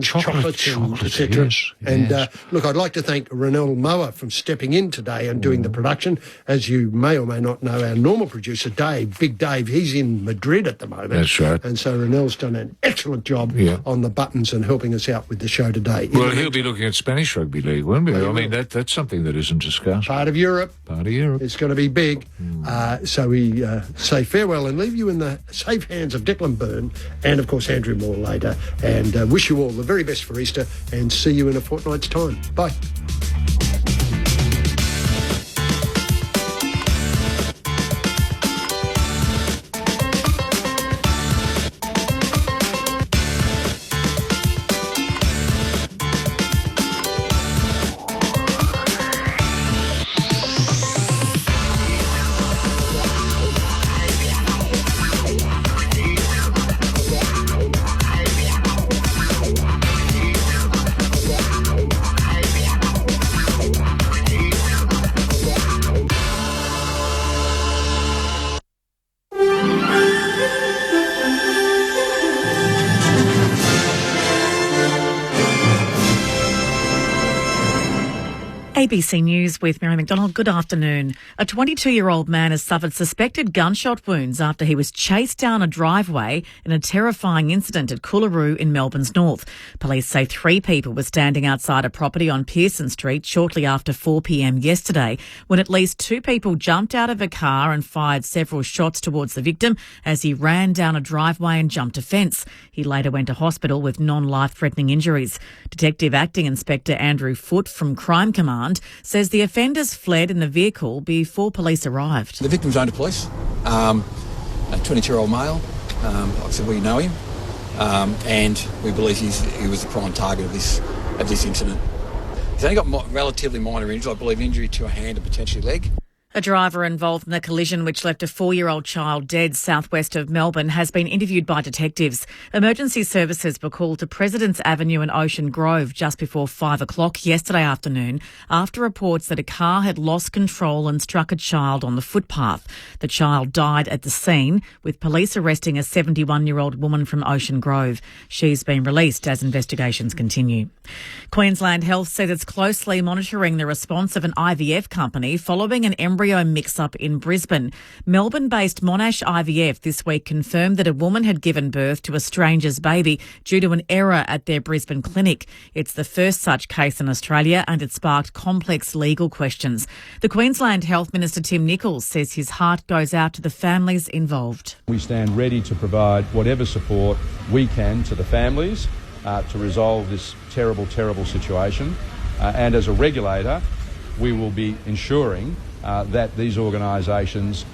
chocolates etc. Yes, and yes. look, I'd like to thank Renelle Moa from stepping in today and doing the production. As you may or may not know, our normal producer, Dave, Big Dave, he's in Madrid at the moment. That's right. And so Renelle's done an excellent job on the buttons and helping us out with the show today. Well, he'll be looking at Spanish Rugby League, won't he? I mean, that's something that isn't discussed. Part of Europe. It's going to be big. So we say farewell and leave you in the safe hands of Declan Byrne and, of course, Andrew Moore later. And wish you all the very best for Easter and see you in a fortnight's time. Bye. ABC News with Mary McDonald. Good afternoon. A 22-year-old man has suffered suspected gunshot wounds after he was chased down a driveway in a terrifying incident at Coolaroo in Melbourne's north. Police say 3 people were standing outside a property on Pearson Street shortly after 4 p.m. yesterday when at least 2 people jumped out of a car and fired several shots towards the victim as he ran down a driveway and jumped a fence. He later went to hospital with non-life-threatening injuries. Detective Acting Inspector Andrew Foote from Crime Command says the offenders fled in the vehicle before police arrived. The victim's known to police, a 22-year-old male. Obviously, we know him, and we believe he was the prime target of this incident. He's only got relatively minor injuries, I believe injury to a hand and potentially leg. A driver involved in the collision which left a 4-year-old child dead southwest of Melbourne has been interviewed by detectives. Emergency services were called to President's Avenue and Ocean Grove just before 5 o'clock yesterday afternoon after reports that a car had lost control and struck a child on the footpath. The child died at the scene, with police arresting a 71-year-old woman from Ocean Grove. She's been released as investigations continue. Queensland Health says it's closely monitoring the response of an IVF company following an embryo mix-up in Brisbane. Melbourne-based Monash IVF this week confirmed that a woman had given birth to a stranger's baby due to an error at their Brisbane clinic. It's the first such case in Australia and it sparked complex legal questions. The Queensland Health Minister Tim Nicholls says his heart goes out to the families involved. We stand ready to provide whatever support we can to the families to resolve this terrible, terrible situation. And as a regulator, we will be ensuring that these organisations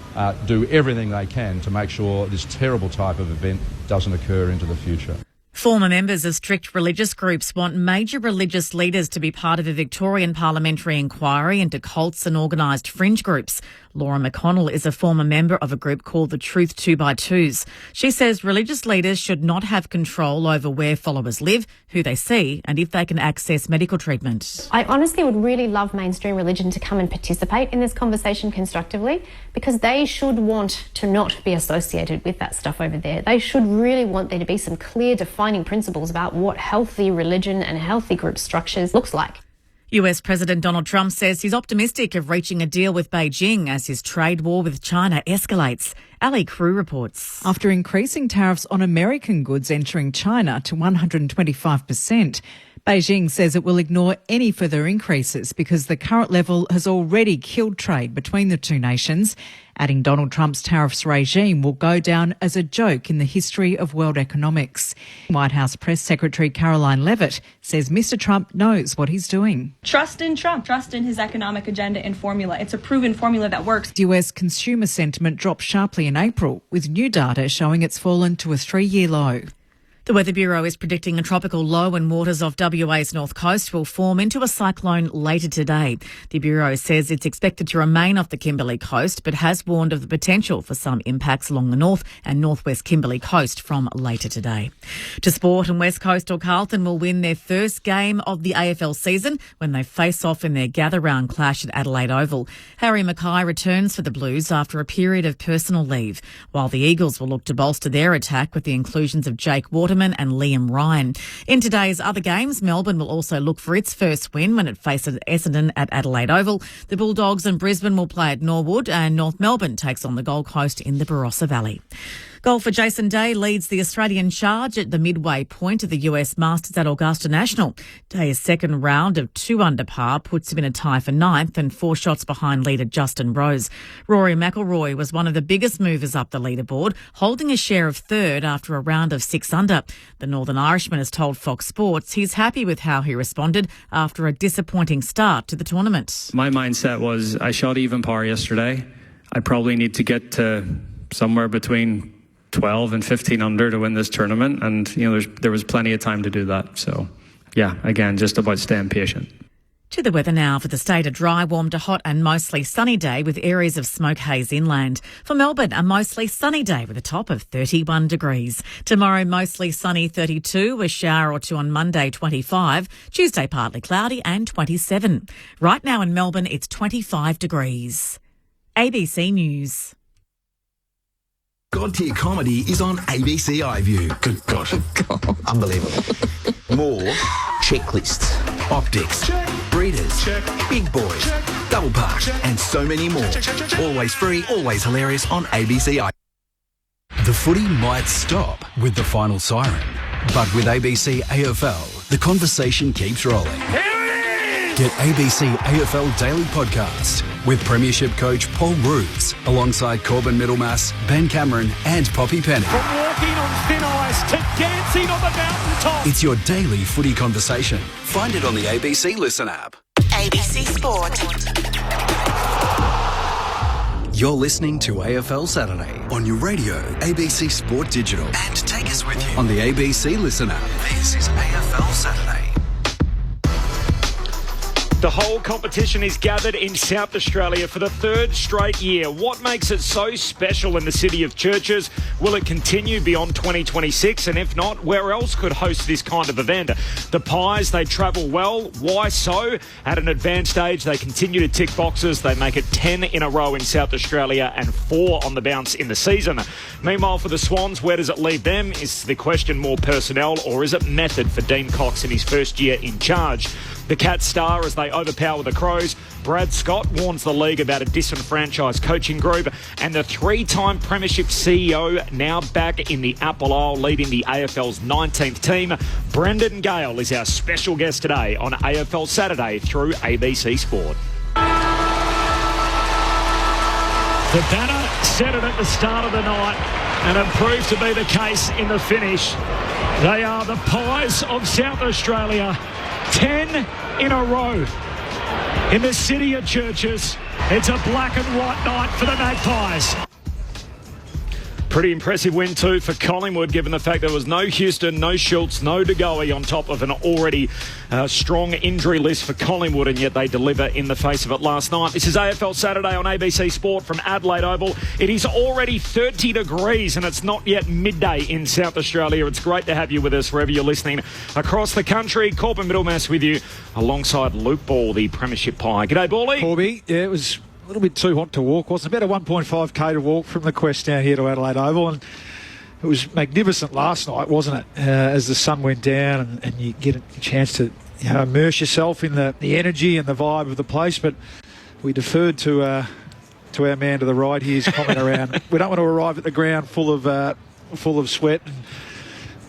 do everything they can to make sure this terrible type of event doesn't occur into the future. Former members of strict religious groups want major religious leaders to be part of a Victorian parliamentary inquiry into cults and organised fringe groups. Laura McConnell is a former member of a group called the Truth 2x2s. She says religious leaders should not have control over where followers live, who they see, and if they can access medical treatment. I honestly would really love mainstream religion to come and participate in this conversation constructively, because they should want to not be associated with that stuff over there. They should really want there to be some clear defining principles about what healthy religion and healthy group structures looks like. US President Donald Trump says he's optimistic of reaching a deal with Beijing as his trade war with China escalates. Ali Crew reports. After increasing tariffs on American goods entering China to 125%, Beijing says it will ignore any further increases because the current level has already killed trade between the two nations, adding Donald Trump's tariffs regime will go down as a joke in the history of world economics. White House Press Secretary Caroline Leavitt says Mr. Trump knows what he's doing. Trust in Trump. Trust in his economic agenda and formula. It's a proven formula that works. US consumer sentiment dropped sharply in April, with new data showing it's fallen to a 3-year low. The Weather Bureau is predicting a tropical low in waters off WA's north coast will form into a cyclone later today. The Bureau says it's expected to remain off the Kimberley coast, but has warned of the potential for some impacts along the north and northwest Kimberley coast from later today. To sport, and West Coastal Carlton will win their first game of the AFL season when they face off in their gather-round clash at Adelaide Oval. Harry Mackay returns for the Blues after a period of personal leave, while the Eagles will look to bolster their attack with the inclusions of Jake Waterman Waterman and Liam Ryan. In today's other games, Melbourne will also look for its first win when it faces Essendon at Adelaide Oval. The Bulldogs and Brisbane will play at Norwood, and North Melbourne takes on the Gold Coast in the Barossa Valley. Golfer Jason Day leads the Australian charge at the midway point of the US Masters at Augusta National. Day's second round of 2 under par puts him in a tie for 9th and 4 shots behind leader Justin Rose. Rory McIlroy was one of the biggest movers up the leaderboard, holding a share of 3rd after a round of 6 under. The Northern Irishman has told Fox Sports he's happy with how he responded after a disappointing start to the tournament. My mindset was I shot even par yesterday. I probably need to get to somewhere between 12 and 15 under to win this tournament, and there was plenty of time to do that. So yeah, again, just about staying patient. To the weather now. For the state, a dry, warm to hot and mostly sunny day with areas of smoke haze inland. For Melbourne, a mostly sunny day with a top of 31 degrees. Tomorrow, mostly sunny, 32, a shower or 2 on Monday, 25. Tuesday, partly cloudy and 27. Right now in Melbourne, it's 25 degrees. ABC News. God-tier comedy is on ABC iView. Good God. Unbelievable. More checklists, optics, check. Breeders, check. Big Boys, check. Double Park, check. And so many more. Check. Always free, always hilarious on ABC iView. The footy might stop with the final siren, but with ABC AFL, the conversation keeps rolling. Get ABC AFL Daily Podcast with Premiership coach Paul Roos alongside Corbin Middlemass, Ben Cameron and Poppy Penny. From walking on thin ice to dancing on the mountaintop. It's your daily footy conversation. Find it on the ABC Listen app. ABC Sport. You're listening to AFL Saturday on your radio, ABC Sport Digital. And take us with you on the ABC Listen app. This is AFL Saturday. The whole competition is gathered in South Australia for the 3rd straight year. What makes it so special in the city of churches? Will it continue beyond 2026? And if not, where else could host this kind of event? The Pies, they travel well. Why so? At an advanced age, they continue to tick boxes. They make it 10 in a row in South Australia and 4 on the bounce in the season. Meanwhile, for the Swans, where does it leave them? Is the question more personnel or is it method for Dean Cox in his first year in charge? The Cats star as they overpower the Crows. Brad Scott warns the league about a disenfranchised coaching group. And the 3-time Premiership CEO now back in the Apple Isle leading the AFL's 19th team. Brendan Gale is our special guest today on AFL Saturday through ABC Sport. The banner set it at the start of the night and it proved to be the case in the finish. They are the Pies of South Australia. 10 in a row in the city of churches. It's a black and white night for the Magpies. Pretty impressive win too for Collingwood, given the fact there was no Houston, no Schultz, no De Goey on top of an already strong injury list for Collingwood, and yet they deliver in the face of it last night. This is AFL Saturday on ABC Sport from Adelaide Oval. It is already 30 degrees and it's not yet midday in South Australia. It's great to have you with us wherever you're listening across the country. Corbin Middlemass with you alongside Luke Ball, the Premiership Pie. G'day, Bally. Corby, yeah, it was a little bit too hot to walk, wasn't it? About a 1.5k to walk from the Quest down here to Adelaide Oval, and it was magnificent last night, wasn't it? As the sun went down and you get a chance to immerse yourself in the energy and the vibe of the place. But we deferred to our man to the right here's comment around. We don't want to arrive at the ground full of sweat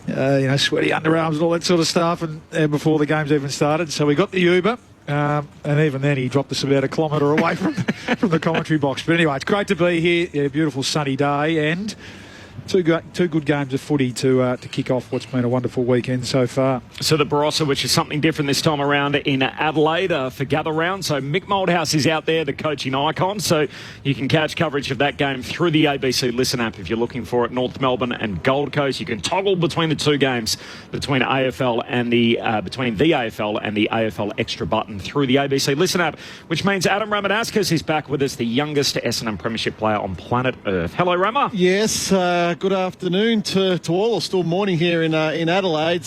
and sweaty underarms and all that sort of stuff, and before the game's even started. So we got the Uber. And even then, he dropped us about a kilometre away from the commentary box. But anyway, it's great to be here. Yeah, beautiful sunny day and two good games of footy to kick off what's been a wonderful weekend so far. So the Barossa, which is something different this time around in Adelaide for Gather Round. So Mick Moldhouse is out there, the coaching icon. So you can catch coverage of that game through the ABC Listen app if you're looking for it. North Melbourne and Gold Coast. You can toggle between the two games between AFL and between the AFL and the AFL Extra button through the ABC Listen app, which means Adam Ramadaskas is back with us, the youngest Essendon Premiership player on planet Earth. Hello, Rama. Yes. Good afternoon to all, or still morning here in Adelaide.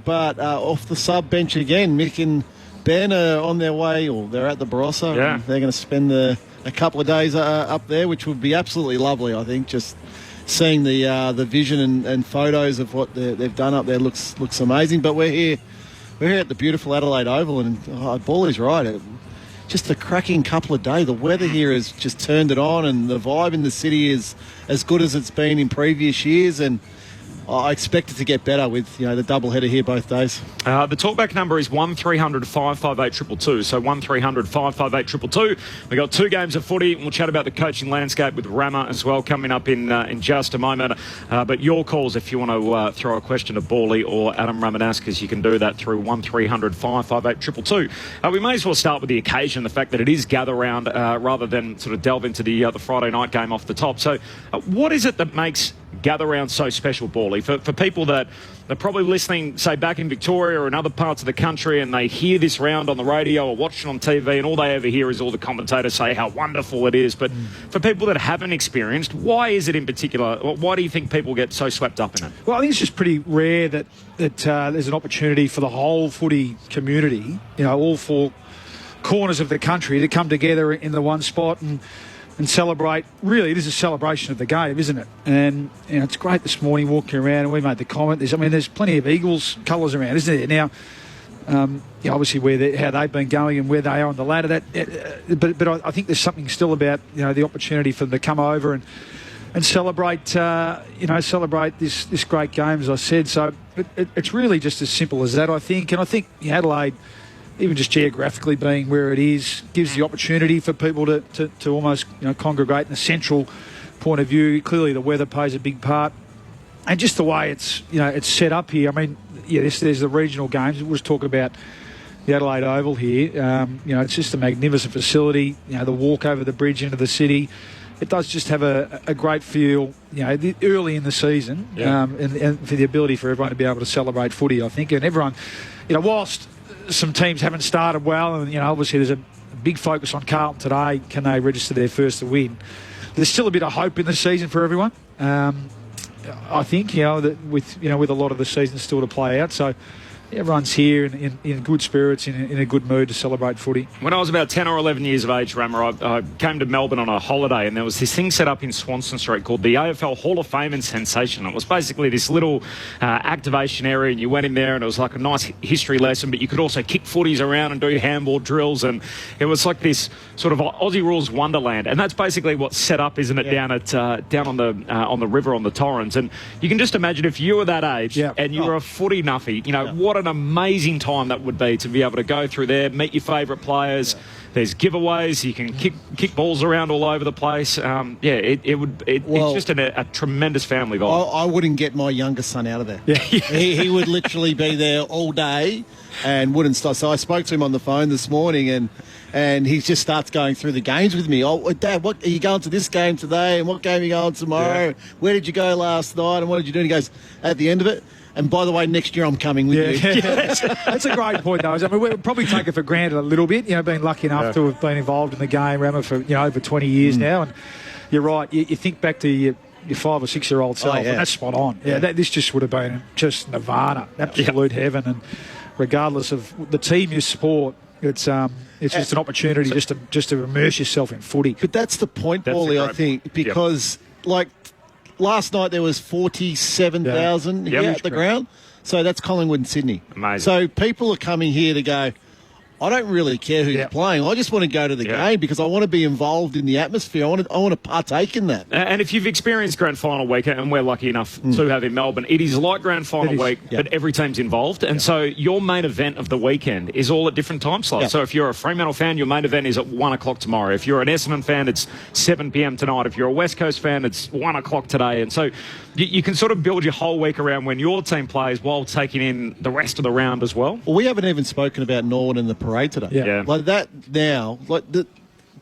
But off the sub bench again, Mick and Ben are on their way, or they're at the Barossa. Yeah. They're going to spend a couple of days up there, which would be absolutely lovely, I think. Just seeing the vision and photos of what they've done up there looks amazing. But we're here at the beautiful Adelaide Oval, and Ballie's right. Just a cracking couple of days. The weather here has just turned it on, and the vibe in the city is as good as it's been in previous years, and I expect it to get better with the doubleheader here both days. The talkback number is 1300 558 222. So 1300 558 222. We've got 2 games of footy, and we'll chat about the coaching landscape with Rama as well coming up in just a moment. But your calls, if you want to throw a question to Bawley or Adam Ramanauskas, you can do that through 1300 558 222. We may as well start with the occasion, the fact that it is gather round rather than sort of delve into the Friday night game off the top. So what is it that makes gather round so special, Bawley? For people that are probably listening, say, back in Victoria or in other parts of the country, and they hear this round on the radio or watch it on TV, and all they ever hear is all the commentators say how wonderful it is. But for people that haven't experienced, why is it in particular? Why do you think people get so swept up in it? Well, I think it's just pretty rare that there's an opportunity for the whole footy community, all 4 corners of the country, to come together in the one spot and celebrate. Really, it is a celebration of the game, isn't it? And it's great this morning walking around, and we made the comment. There's plenty of Eagles colours around, isn't there? Now, obviously how they've been going and where they are on the ladder. But I think there's something still about the opportunity for them to come over and celebrate. Celebrate this great game, as I said. So it's really just as simple as that, I think. And I think Adelaide, even just geographically being where it is, gives the opportunity for people to almost congregate in a central point of view. Clearly the weather plays a big part, and just the way it's set up here. There's the regional games. We'll just talk about the Adelaide Oval here. It's just a magnificent facility. The walk over the bridge into the city, it does just have a great feel, early in the season, and for the ability for everyone to be able to celebrate footy, I think. And everyone, whilst some teams haven't started well, and obviously there's a big focus on Carlton today. Can they register their first win? There's still a bit of hope in the season for everyone. I think that with a lot of the season still to play out, so everyone's here in good spirits, in a good mood to celebrate footy. When I was about 10 or 11 years of age, Rammer, I came to Melbourne on a holiday, and there was this thing set up in Swanston Street called the AFL Hall of Fame and Sensation. It was basically this little activation area, and you went in there, and it was like a nice history lesson, but you could also kick footies around and do handball drills, and it was like this sort of Aussie rules wonderland. And that's basically what's set up, isn't it, down on the river, on the Torrens. And you can just imagine if you were that age and you were a footy nuffy, what an amazing time that would be to be able to go through there, meet your favourite players. There's giveaways. You can kick balls around all over the place. It's just a tremendous family vibe. I wouldn't get my youngest son out of there. He would literally be there all day and wouldn't stop. So I spoke to him on the phone this morning, and he just starts going through the games with me. Oh, Dad, what are you going to this game today? And what game are you going tomorrow? Where did you go last night? And what did you do? And he goes, at the end of it, and by the way, next year I'm coming with you. That's a great point, though. We probably take it for granted a little bit, being lucky enough to have been involved in the game, Rammer, for over 20 years now. And you're right. You think back to your 5 or 6 year old self, and that's spot on. This just would have been just nirvana, absolute heaven. And regardless of the team you support, it's just an opportunity just to immerse yourself in footy. But that's the point, Paulie, I think, because last night there was 47,000 here at the ground. So that's Collingwood and Sydney. Amazing. So people are coming here to go, I don't really care who you're playing. I just want to go to the game because I want to be involved in the atmosphere. I want to partake in that. And if you've experienced grand final week, and we're lucky enough to have in Melbourne, it is like grand final week, but every team's involved. And so your main event of the weekend is all at different time slots. So if you're a Fremantle fan, your main event is at 1 o'clock tomorrow. If you're an Essendon fan, it's 7 p.m. tonight. If you're a West Coast fan, it's 1 o'clock today. And so you can sort of build your whole week around when your team plays while taking in the rest of the round as well. Well, we haven't even spoken about Norwood and the parade today. Like that now, like the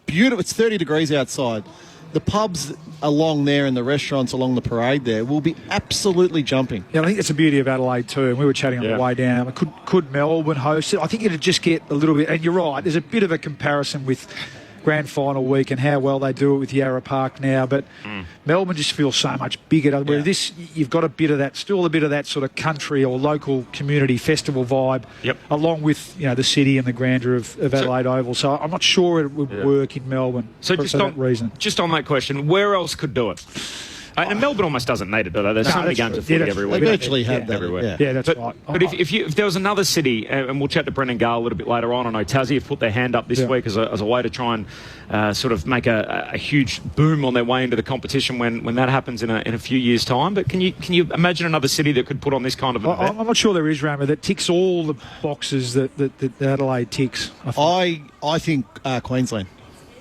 beautiful, it's 30 degrees outside. The pubs along there and the restaurants along the parade there will be absolutely jumping. Yeah, I think it's the beauty of Adelaide too. And we were chatting on the way down. Could Melbourne host it? I think it'd just get a little bit, and you're right, there's a bit of a comparison with grand final week and how well they do it with Yarra Park now, but Melbourne just feels so much bigger. Where this, you've got a bit of that, still a bit of that sort of country or local community festival vibe, along with the city and the grandeur of Adelaide Oval. So I'm not sure it would work in Melbourne. So for that reason. Just on that question, where else could do it? And Melbourne almost doesn't need it, though. There's so many games of footy every week. They virtually have that everywhere. Yeah, that's right. But if there was another city, and we'll chat to Brendan Gale a little bit later on, I know Tassie have put their hand up this week as a way to try and sort of make a huge boom on their way into the competition when that happens in a few years' time. But can you imagine another city that could put on this kind of an event? I'm not sure there is, Rama, that ticks all the boxes that Adelaide ticks. I think Queensland.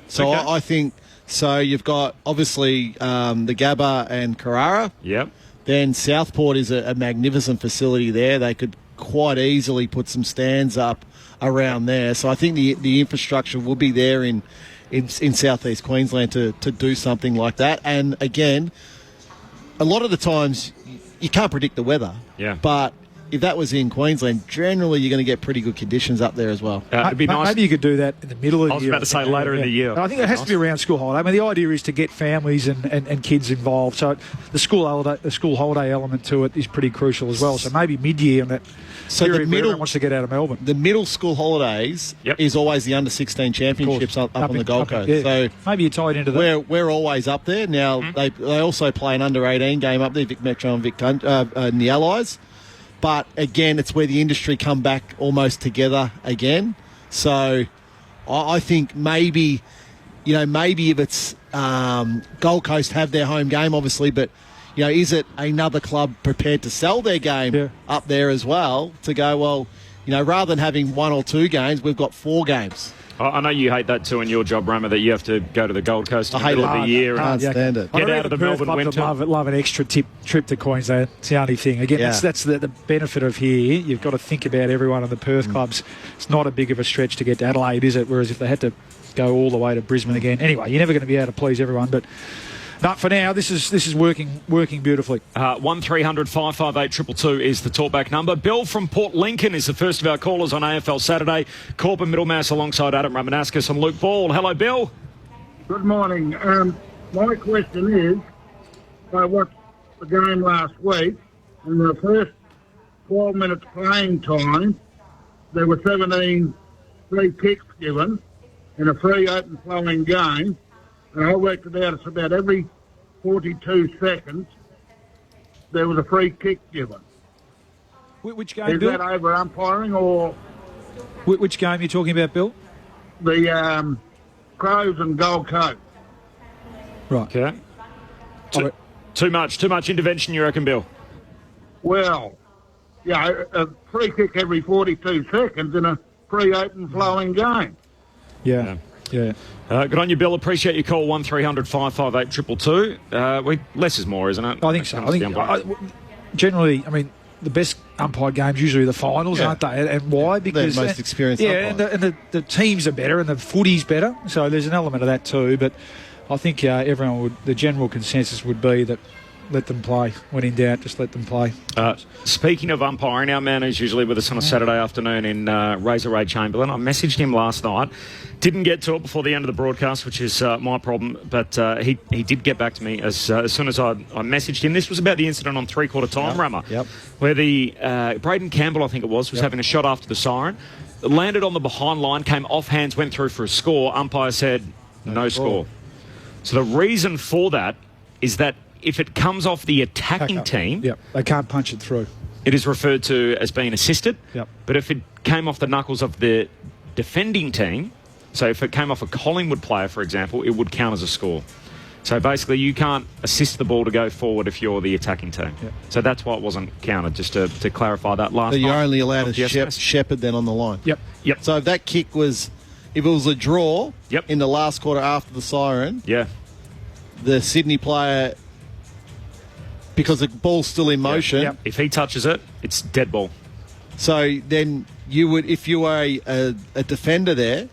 So Okay. I think... So you've got, obviously, the Gabba and Carrara. Yep. Then Southport is a magnificent facility there. They could quite easily put some stands up around there. So I think the infrastructure will be there in southeast Queensland to do something like that. And again, a lot of the times you can't predict the weather. Yeah. But if that was in Queensland, generally you're going to get pretty good conditions up there as well. It'd be nice. Maybe you could do that in the middle of the year. I was about to say later in the year. I think it has to be around school holiday. I mean, the idea is to get families and kids involved. So the school holiday element to it is pretty crucial as well. So maybe mid-year on that period where everyone wants to get out of Melbourne. The middle school holidays is always the under-16 championships up on the Gold Coast. Yeah. So maybe you tie it into that. We're always up there. Now, they also play an under-18 game up there, Vic Metro and Vic in the Allies. But again, it's where the industry come back almost together again. So I think maybe if it's Gold Coast have their home game, obviously, but is it another club prepared to sell their game up there as well to go, well, rather than having 1 or 2 games, we've got 4 games. I know you hate that too in your job, Rama, that you have to go to the Gold Coast in the middle of the year. I can't stand it. Get out of the Melbourne winter. Love an extra trip to Queensland. It's the only thing. Again, that's the benefit of here. You've got to think about everyone in the Perth clubs. It's not a big of a stretch to get to Adelaide, is it? Whereas if they had to go all the way to Brisbane again. Anyway, you're never going to be able to please everyone, but... But for now, this is working beautifully. 1300 558 222 is the talkback number. Bill from Port Lincoln is the first of our callers on AFL Saturday. Corbin Middlemass alongside Adam Ramanauskas and Luke Ball. Hello, Bill. Good morning. My question is, I watched the game last week. In the first 12 minutes playing time, there were 17 free kicks given in a free open flowing game. And I worked it out, it's about every 42 seconds there was a free kick given. Which game, Is Bill? that over umpiring or... Which game are you talking about, Bill? The Crows and Gold Coast. Right. Okay. Too much intervention, you reckon, Bill? Well, a free kick every 42 seconds in a free open flowing game. Yeah. Good on you, Bill. Appreciate your call. 1300 558 222. Less is more, isn't it? I think so. Generally, I mean, the best umpire games usually the finals, aren't they? And why? Because they're most experienced umpires. and the teams are better and the footy's better. So there's an element of that too. But I think the general consensus would be that let them play. When in doubt, just let them play. Speaking of umpiring, our man is usually with us on a Saturday afternoon in Razor Ray Chamberlain. I messaged him last night. Didn't get to it before the end of the broadcast, which is my problem. But he did get back to me as soon as I messaged him. This was about the incident on three-quarter time, Rama, where the Braden Campbell, I think it was having a shot after the siren. It landed on the behind line, came off hands, went through for a score. Umpire said no score. So the reason for that is that if it comes off the attacking team... they can't punch it through. It is referred to as being assisted. But if it came off the knuckles of the defending team, so if it came off a Collingwood player, for example, it would count as a score. So basically, you can't assist the ball to go forward if you're the attacking team. So that's why it wasn't counted, just to clarify that last So you're night only allowed of a the SMS. shepherd then on the line. Yep. So if that kick was... If it was a draw in the last quarter after the siren, the Sydney player... Because the ball's still in motion. If he touches it, it's dead ball. So then you would, if you were a defender there,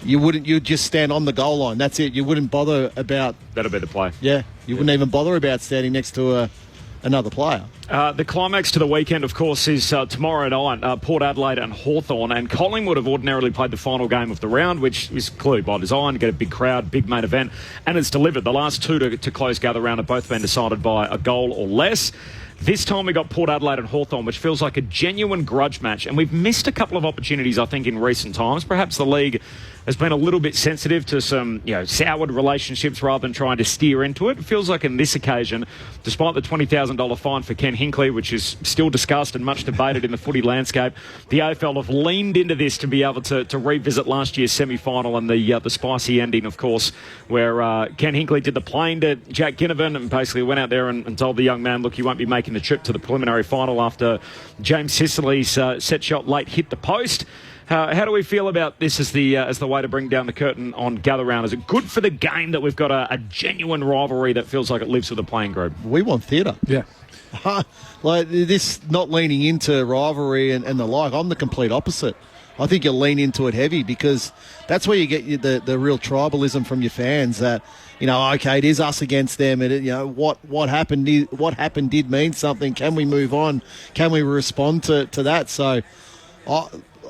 you'd just stand on the goal line. That's it. You wouldn't bother about... That'll be the play. Yeah. You wouldn't even bother about standing next to another player. The climax to the weekend, of course, is tomorrow night, Port Adelaide and Hawthorn. And Collingwood have ordinarily played the final game of the round, which is clearly by design, to get a big crowd, big main event, and it's delivered. The last two to close gather round have both been decided by a goal or less. This time we got Port Adelaide and Hawthorn, which feels like a genuine grudge match. And we've missed a couple of opportunities, I think, in recent times. Perhaps the league has been a little bit sensitive to some, soured relationships rather than trying to steer into it. It feels like in this occasion, despite the $20,000 fine for Ken Hinkley, which is still discussed and much debated in the footy landscape, the AFL have leaned into this to be able to revisit last year's semi-final and the spicy ending, of course, where Ken Hinkley did the plane to Jack Ginnivan and basically went out there and told the young man, look, you won't be making the trip to the preliminary final after James Sicily's set shot late hit the post. How do we feel about this as the way to bring down the curtain on Gather Round? Is it good for the game that we've got a genuine rivalry that feels like it lives with the playing group? We want theatre. Yeah. Like this, not leaning into rivalry and the like. I'm the complete opposite. I think you lean into it heavy because that's where you get the real tribalism from your fans. That okay, it is us against them, and what happened did mean something. Can we move on? Can we respond to that? So,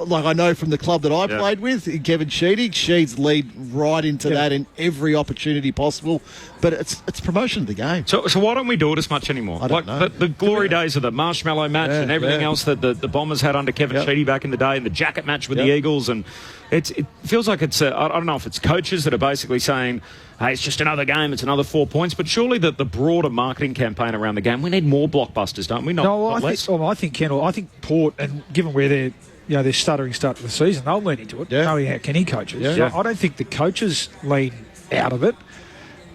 I know from the club that I played with, Kevin Sheedy, Sheeds lead right into that in every opportunity possible. But it's promotion of the game. So why don't we do it as much anymore? I don't know. The glory days of the marshmallow match and everything else that the Bombers had under Kevin Sheedy back in the day, and the jacket match with the Eagles, and it feels like it's I don't know if it's coaches that are basically saying, hey, it's just another game, it's another 4 points, but surely the broader marketing campaign around the game, we need more blockbusters, don't we? I think Kendall, I think Port, and given where they're stuttering start to the season, they'll lean into it, knowing how Kenny coaches. Yeah. I don't think the coaches lean out of it.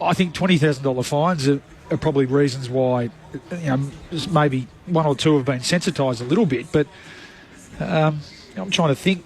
I think $20,000 fines are probably reasons why, maybe one or two have been sensitised a little bit, but I'm trying to think.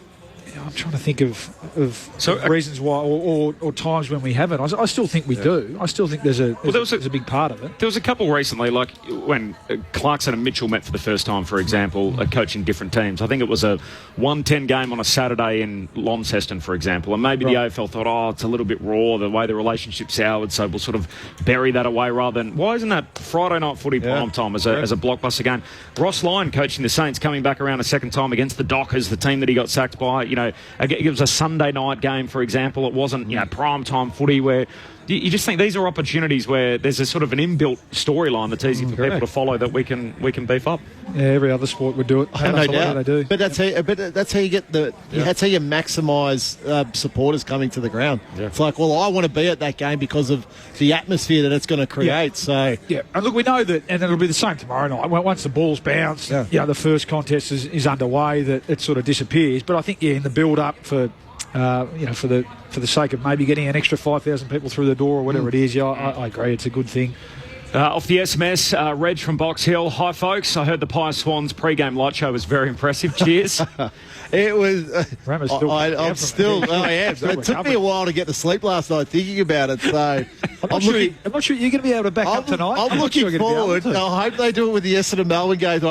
I'm trying to think of reasons why or times when we haven't. I still think we do. I still think there's a big part of it. There was a couple recently, like when Clarkson and Mitchell met for the first time, for example, coaching different teams. I think it was a 1-10 game on a Saturday in Launceston, for example, and maybe the AFL thought, it's a little bit raw, the way the relationship's soured, so we'll sort of bury that away rather than, why isn't that Friday night footy prime time as a blockbuster game? Ross Lyon coaching the Saints, coming back around a second time against the Dockers, the team that he got sacked by, it was a Sunday night game, for example. It wasn't, prime time footy where you just think these are opportunities where there's a sort of an inbuilt storyline that's easy for people to follow that we can beef up. Yeah, every other sport would do it. No doubt. They do. But that's how you get that's how you maximise supporters coming to the ground. Yeah. It's like, well, I want to be at that game because of the atmosphere that it's going to create. So and look, we know that, and it'll be the same tomorrow night. Once the ball's bounced, the first contest is underway, that it sort of disappears. But I think in the build up for the sake of maybe getting an extra 5,000 people through the door or whatever it is, I agree, it's a good thing. Off the SMS, Reg from Box Hill. Hi, folks. I heard the Pie Swans pre-game light show was very impressive. Cheers. It was. I'm still. I am. It took me a while to get to sleep last night thinking about it. So I'm not sure you're going to be able to back up tonight. I'm looking forward. I hope they do it with the Essendon Melbourne game.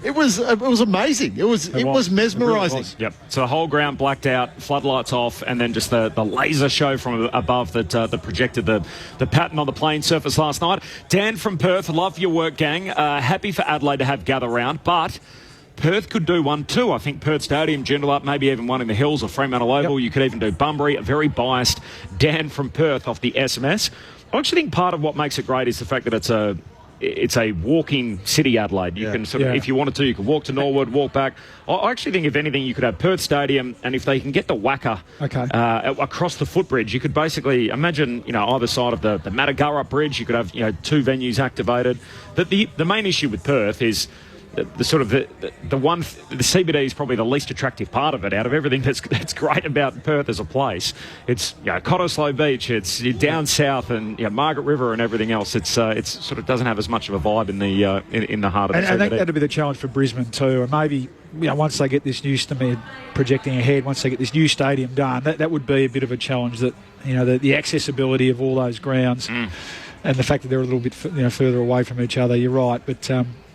It was amazing. It was mesmerising. Really yep. So the whole ground blacked out, floodlights off, and then just the laser show from above that projected the pattern on the playing surface last night. Dan from Perth, love your work, gang. Happy for Adelaide to have Gather Round, but Perth could do one too. I think Perth Stadium, Joondalup, maybe even one in the Hills or Fremantle Oval. You could even do Bunbury. A very biased Dan from Perth off the SMS. I actually think part of what makes it great is the fact that it's a walking city, Adelaide. You can if you wanted to, you could walk to Norwood, walk back. I actually think, if anything, you could have Perth Stadium, and if they can get the Wacker across the footbridge, you could basically imagine, either side of the Matagara Bridge, you could have, two venues activated. But the main issue with Perth is the CBD is probably the least attractive part of it out of everything that's great about Perth as a place. It's Cottesloe Beach, it's down south, and Margaret River and everything else. It's sort of doesn't have as much of a vibe in the heart of the CBD. I think that'd be the challenge for Brisbane too, and maybe once they get this new projecting ahead, once they get this new stadium done, that would be a bit of a challenge. That the accessibility of all those grounds and the fact that they're a little bit further away from each other. You're right, but.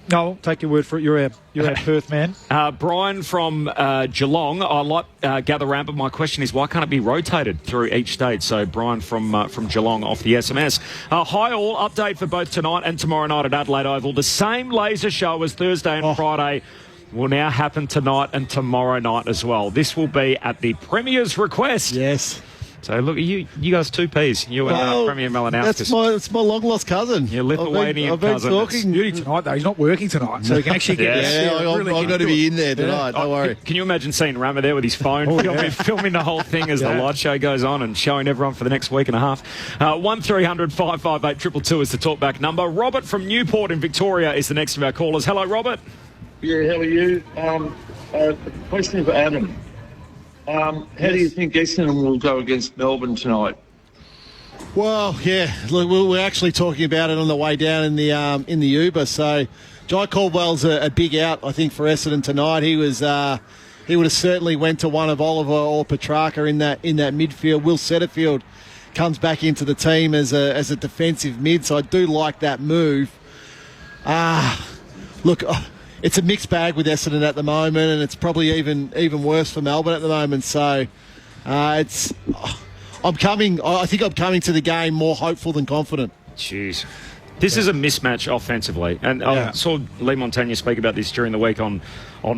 No, take your word for it. You're our Perth man. Brian from Geelong. I like Gather Round, but my question is, why can't it be rotated through each stage? So Brian from Geelong off the SMS. Hi all, update for both tonight and tomorrow night at Adelaide Oval. The same laser show as Thursday and Friday will now happen tonight and tomorrow night as well. This will be at the Premier's request. Yes. So look, you guys 2Ps. You and Premier Malinowskis. It's my long-lost cousin. Your Lithuanian cousin. I've been talking. Beauty tonight, though. He's not working tonight, so he can actually get I'm going to be in there tonight. Don't worry. Can you imagine seeing Rama there with his phone, filming the whole thing as the light show goes on and showing everyone for the next week and a half? 1300 558 222 is the talkback number. Robert from Newport in Victoria is the next of our callers. Hello, Robert. Yeah, how are you? Question for Adam. How do you think Essendon will go against Melbourne tonight? Well, yeah, look, we're actually talking about it on the way down in the Uber. So, Jai Caldwell's a big out, I think, for Essendon tonight. He would have certainly went to one of Oliver or Petrarca in that midfield. Will Setterfield comes back into the team as a defensive mid, so I do like that move. Look. It's a mixed bag with Essendon at the moment, and it's probably even worse for Melbourne at the moment. So, I think I'm coming to the game more hopeful than confident. Jeez. This is a mismatch offensively. And I saw Lee Montagna speak about this during the week on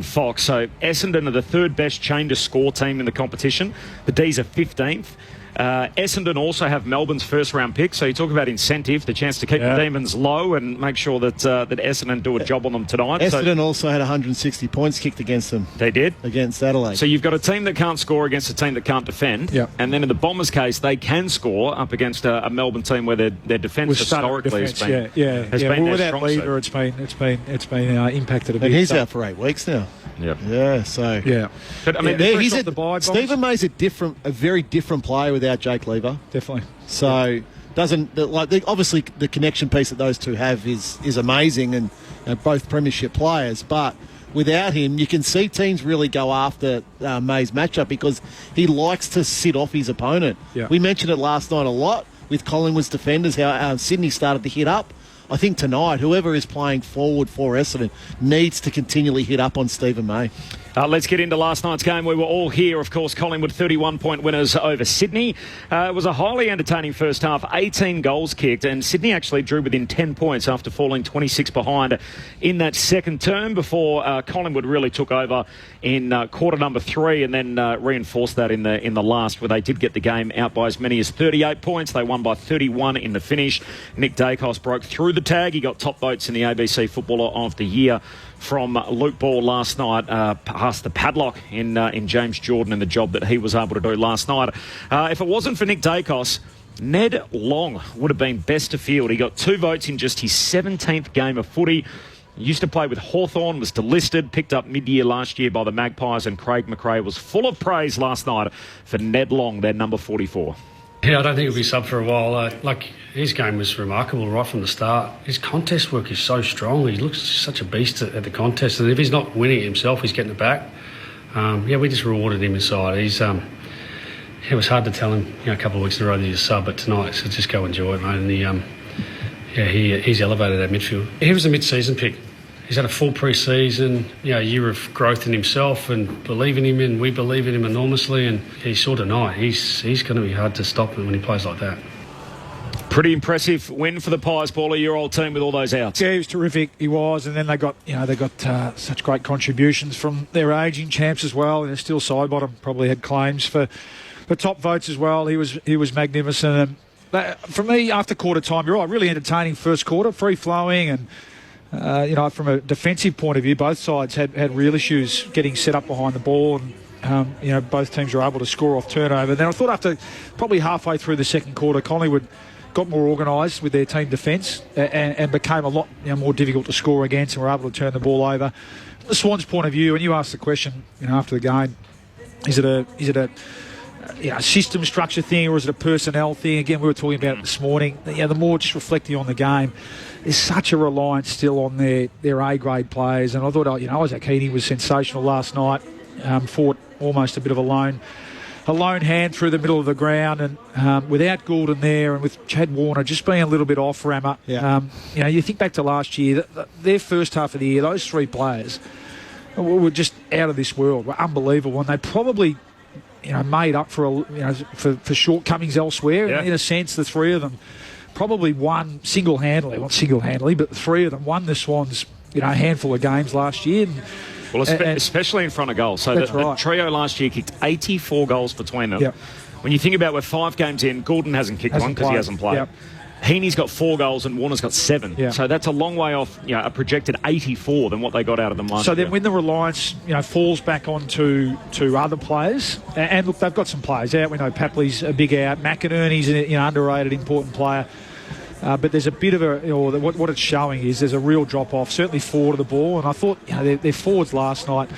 Fox. So, Essendon are the third best chain to score team in the competition. The D's are 15th. Essendon also have Melbourne's first round pick, so you talk about incentive, the chance to keep the Demons low and make sure that Essendon do a job on them tonight. Essendon also had 160 points kicked against them. They did? Against Adelaide. So you've got a team that can't score against a team that can't defend, and then in the Bombers' case, they can score up against a Melbourne team where their defence historically has been their without strong Lever, suit. it's been impacted a bit. And he's out for 8 weeks now. Yeah. So but I mean, Stephen May's a very different player without Jake Lever. Definitely. So obviously the connection piece that those two have is amazing, and both premiership players. But without him, you can see teams really go after May's matchup because he likes to sit off his opponent. Yeah. We mentioned it last night a lot with Collingwood's defenders, how Sydney started to hit up. I think tonight, whoever is playing forward for Essendon needs to continually hit up on Stephen May. Let's get into last night's game. We were all here, of course. Collingwood 31-point winners over Sydney. It was a highly entertaining first half, 18 goals kicked, and Sydney actually drew within 10 points after falling 26 behind in that second term before Collingwood really took over in quarter number 3 and then reinforced that in the last, where they did get the game out by as many as 38 points. They won by 31 in the finish. Nick Dacos broke through the tag. He got top votes in the ABC Footballer of the Year from Luke Ball last night, past the padlock in James Jordan and the job that he was able to do last night. If it wasn't for Nick Dacos, Ned Long would have been best of field. He got 2 votes in just his 17th game of footy. He used to play with Hawthorn, was delisted, picked up mid-year last year by the Magpies, and Craig McRae was full of praise last night for Ned Long, their number 44. Yeah, I don't think he'll be sub for a while. His game was remarkable right from the start. His contest work is so strong. He looks such a beast at the contest. And if he's not winning it himself, he's getting it back. We just rewarded him inside. It was hard to tell him a couple of weeks in a row that he's a sub, but tonight, so just go enjoy it, mate. And he's elevated that midfield. He was a mid-season pick. He's had a full pre-season, a year of growth in himself and believe in him, and we believe in him enormously. And he saw tonight, he's going to be hard to stop when he plays like that. Pretty impressive win for the Pies, Baller, your old team with all those outs. Yeah, he was terrific. He was, and then they got such great contributions from their ageing champs as well. And still Sidebottom probably had claims for top votes as well. He was magnificent. For me, after quarter time, you're right, really entertaining first quarter, free flowing and. From a defensive point of view, both sides had real issues getting set up behind the ball, and both teams were able to score off turnover. Then I thought after probably halfway through the second quarter, Collingwood got more organised with their team defence and became a lot more difficult to score against, and were able to turn the ball over. From the Swans' point of view, and you asked the question after the game, is it a system structure thing or is it a personnel thing? Again, we were talking about it this morning. The more just reflecting on the game, there's such a reliance still on their A-grade players. And I thought, Isaac Heaney was sensational last night. Fought almost a bit of a lone a lone hand through the middle of the ground, and without Goulden there and with Chad Warner just being a little bit off Rammer. Yeah. You think back to last year, their first half of the year, those three players were just out of this world, were unbelievable, and they probably made up for shortcomings elsewhere. Yeah. In a sense, the three of them probably won not single-handedly, but the three of them won the Swans a handful of games last year. Well, especially in front of goal. So the trio last year kicked 84 goals between them. Yep. When you think about we're 5 games in, Goulden hasn't kicked one because he hasn't played. Yep. Heaney's got 4 goals and Warner's got 7. Yeah. So that's a long way off a projected 84 than what they got out of them last year. So then when the reliance falls back onto other players, and look, they've got some players out. We know Papley's a big out. McInerney's an underrated, important player. But there's a bit of what it's showing is there's a real drop-off, certainly forward of the ball. And I thought their forwards last night,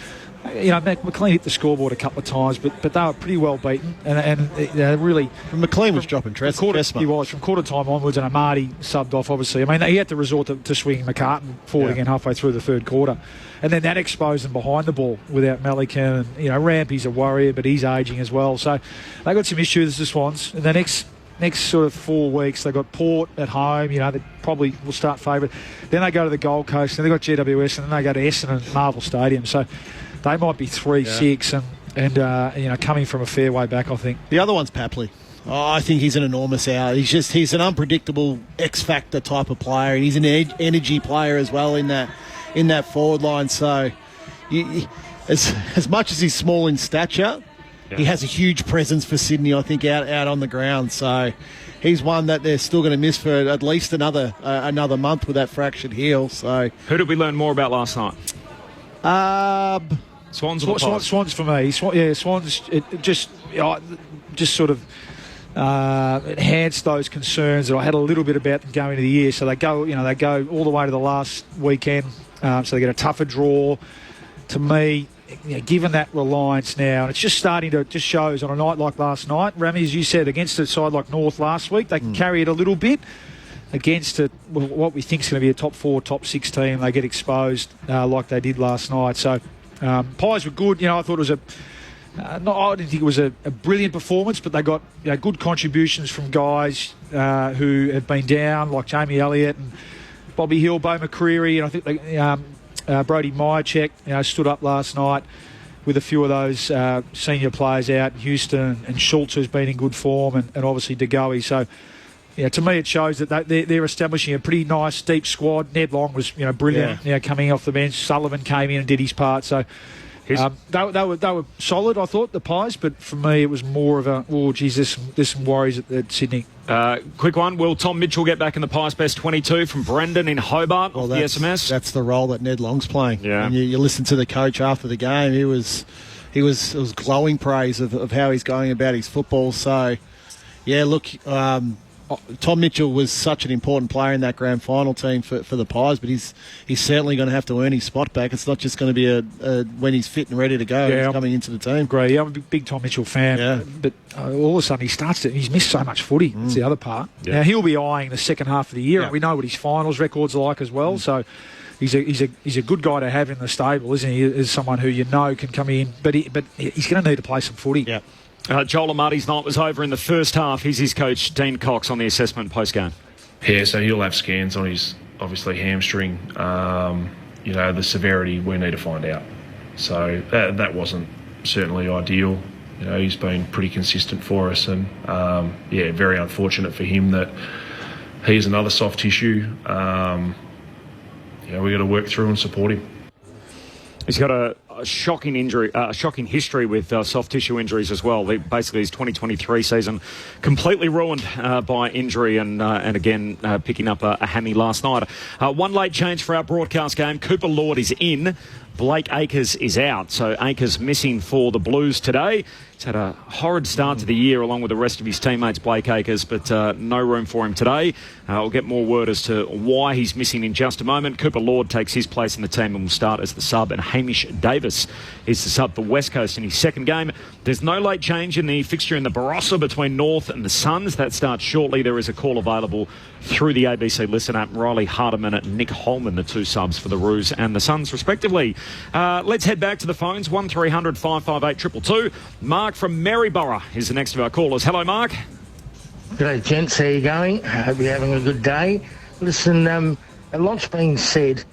McLean hit the scoreboard a couple of times, but they were pretty well beaten. And really... McLean was dropping Tressman. He was, from quarter time onwards, and Amadi subbed off, obviously. I mean, he had to resort to swinging McCartan forward again halfway through the third quarter. And then that exposed them behind the ball without Melican. And, Rampy's a warrior, but he's ageing as well. So they got some issues, the Swans. And the next sort of 4 weeks, they've got Port at home, they probably will start favourite. Then they go to the Gold Coast, and they've got GWS, and then they go to Essendon Marvel Stadium. So they might be 3-6 and coming from a fair way back, I think. The other one's Papley. I think he's an enormous out. He's an unpredictable X-factor type of player, and he's an energy player as well in that forward line. So as much as he's small in stature, he has a huge presence for Sydney, I think, out on the ground. So he's one that they're still going to miss for at least another month with that fractured heel. So who did we learn more about last night? Swans or Pies? Swans for me. Swans. It just sort of enhanced those concerns that I had a little bit about them going into the year. So they go all the way to the last weekend. So they get a tougher draw. To me, given that reliance now, and it's just starting to just shows on a night like last night. Rami, as you said, against a side like North last week, they can carry it a little bit. Against what we think is going to be a top 4, top 6 team, they get exposed like they did last night. So Pies were good. I thought it was I didn't think it was a brilliant performance, but they got good contributions from guys who had been down, like Jamie Elliott and Bobby Hill, Bo McCreary, and I think Brody Myercheck stood up last night with a few of those senior players out, Houston and Schultz, who's been in good form, and obviously De Goey. So, to me it shows that they're establishing a pretty nice, deep squad. Ned Long was brilliant coming off the bench. Sullivan came in and did his part. So they were solid, I thought, the Pies, but for me it was more of there's some worries at Sydney. Quick one, will Tom Mitchell get back in the Pies Best 22 from Brendan in Hobart off the SMS? That's the role that Ned Long's playing. Yeah. And you listen to the coach after the game, it was glowing praise of how he's going about his football. So, look, Tom Mitchell was such an important player in that grand final team for the Pies, but he's certainly going to have to earn his spot back. It's not just going to be when he's fit and ready to go. He's coming into the team. Great. Yeah, I'm a big Tom Mitchell fan, but all of a sudden he's missed so much footy. That's the other part. Yeah. Now he'll be eyeing the second half of the year. Yeah. We know what his finals records are like as well. So he's a good guy to have in the stable, isn't he? As someone who can come in, but he's going to need to play some footy. Yeah. Joel Amarty's night was over in the first half. Here's his coach, Dean Cox, on the assessment post-game. Yeah, so he'll have scans on his, obviously, hamstring. The severity we need to find out. So that wasn't certainly ideal. He's been pretty consistent for us, and, very unfortunate for him that he has another soft tissue. We've got to work through and support him. He's got a shocking injury, shocking history with soft tissue injuries as well. Basically, his 2023 season completely ruined by injury, and again picking up a hammy last night. One late change for our broadcast game. Cooper Lord is in. Blake Acres is out. So Acres missing for the Blues today. He's had a horrid start to the year along with the rest of his teammates, Blake Acres, but no room for him today. We'll get more word as to why he's missing in just a moment. Cooper Lord takes his place in the team and will start as the sub, and Hamish Davis is the sub for West Coast in his second game. There's no late change in the fixture in the Barossa between North and the Suns. That starts shortly. There is a call available through the ABC Listen app. Riley Hardiman and Nick Holman, the two subs for the Roos and the Suns, respectively. Let's head back to the phones. 1300 558 222. Mark from Maryborough is the next of our callers. Hello, Mark. G'day, gents. How you going? I hope you're having a good day. Listen, a lot's been said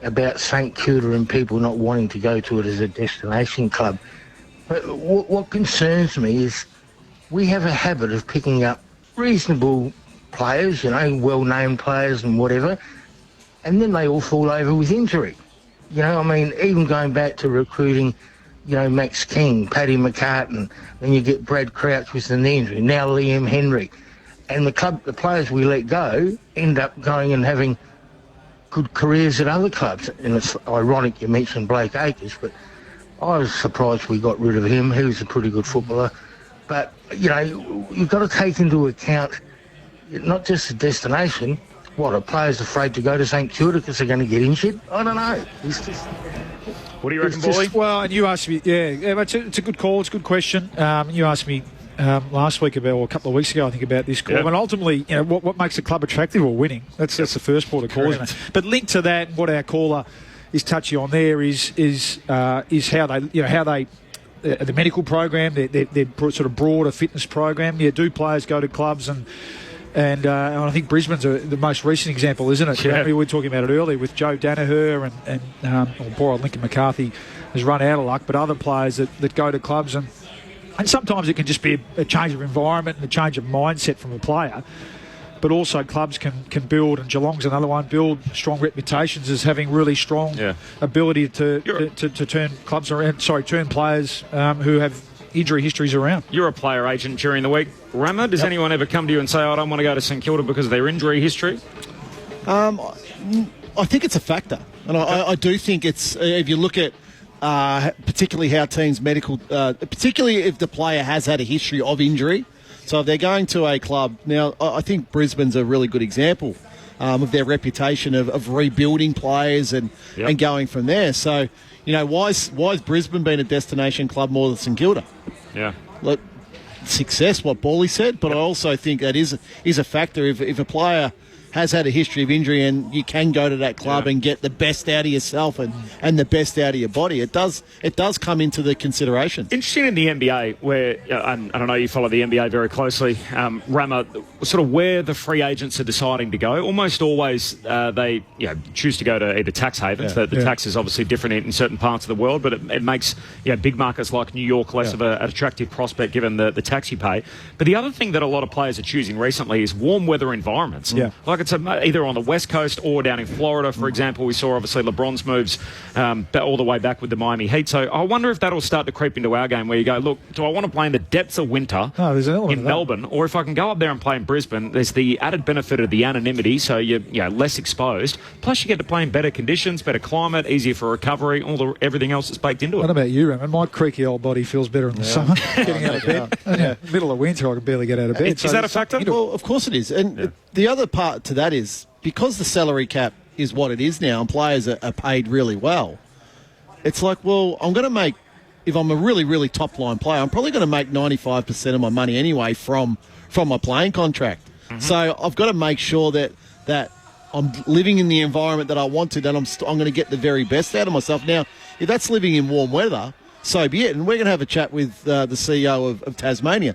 about St Kilda and people not wanting to go to it as a destination club. But what concerns me is we have a habit of picking up reasonable players, well-named players and whatever, and then they all fall over with injury. Even going back to recruiting, Max King, Paddy McCartan, then you get Brad Crouch with an injury, now Liam Henry. And the players we let go end up going and having good careers at other clubs. And it's ironic you mentioned Blake Acres, but I was surprised we got rid of him. He was a pretty good footballer. But, you've got to take into account not just the destination. What, are players afraid to go to St Kilda because they're going to get injured? I don't know. It's just... What do you reckon, Paulie? Well, and you asked me, it's a good call. It's a good question. You asked me last week or a couple of weeks ago, I think, about this call. And ultimately, what makes a club attractive or winning? That's the first port of call, isn't it? But linked to that, what our caller is touching on there is how they the medical program, their sort of broader fitness program. Yeah, do players go to clubs and I think Brisbane's the most recent example, isn't it? Yeah. We were talking about it earlier with Joe Danaher and poor old Lincoln McCarthy has run out of luck, but other players that go to clubs and sometimes it can just be a change of environment and a change of mindset from a player. But also clubs can build, and Geelong's another one, build strong reputations as having really strong ability to turn clubs around. Turn players who have injury histories around. You're a player agent during the week. Rama, does anyone ever come to you and say, I don't want to go to St Kilda because of their injury history? I think it's a factor. And I do think it's, if you look at particularly how teams medical, particularly if the player has had a history of injury. So if they're going to a club, now I think Brisbane's a really good example of their reputation of rebuilding players and going from there. So, why's Brisbane been a destination club more than St Kilda? Yeah. Look, success, what Bally said, but I also think that is a factor. If a player has had a history of injury and you can go to that club and get the best out of yourself and the best out of your body, it does come into the consideration. Interesting in the NBA, where, and I know you follow the NBA very closely, Rama, sort of where the free agents are deciding to go. Almost always they choose to go to either tax havens. The tax is obviously different in certain parts of the world, but it makes big markets like New York less of an attractive prospect given the tax you pay. But the other thing that a lot of players are choosing recently is warm weather environments. Yeah. Like it's either on the West Coast or down in Florida, for example. We saw obviously LeBron's moves all the way back with the Miami Heat. So I wonder if that'll start to creep into our game where you go, look, do I want to play in the depths of winter in Melbourne, or if I can go up there and play in Brisbane, there's the added benefit of the anonymity, so you're less exposed. Plus you get to play in better conditions, better climate, easier for recovery, everything else that's baked into it. What about you, Raymond? My creaky old body feels better in the summer. Getting out of bed. Middle of winter, I can barely get out of bed. Is that a factor? Well, of course it is. And the other part to that is, because the salary cap is what it is now and players are paid really well, it's like, well, I'm going to make, if I'm a really, really top-line player, I'm probably going to make 95% of my money anyway from my playing contract. Mm-hmm. So I've got to make sure that I'm living in the environment that I want to, that I'm going to get the very best out of myself. Now, if that's living in warm weather, so be it. And we're going to have a chat with the CEO of Tasmania.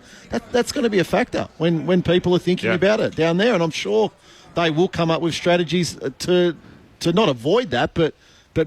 That's going to be a factor when people are thinking about it down there. And I'm sure they will come up with strategies to not avoid that, but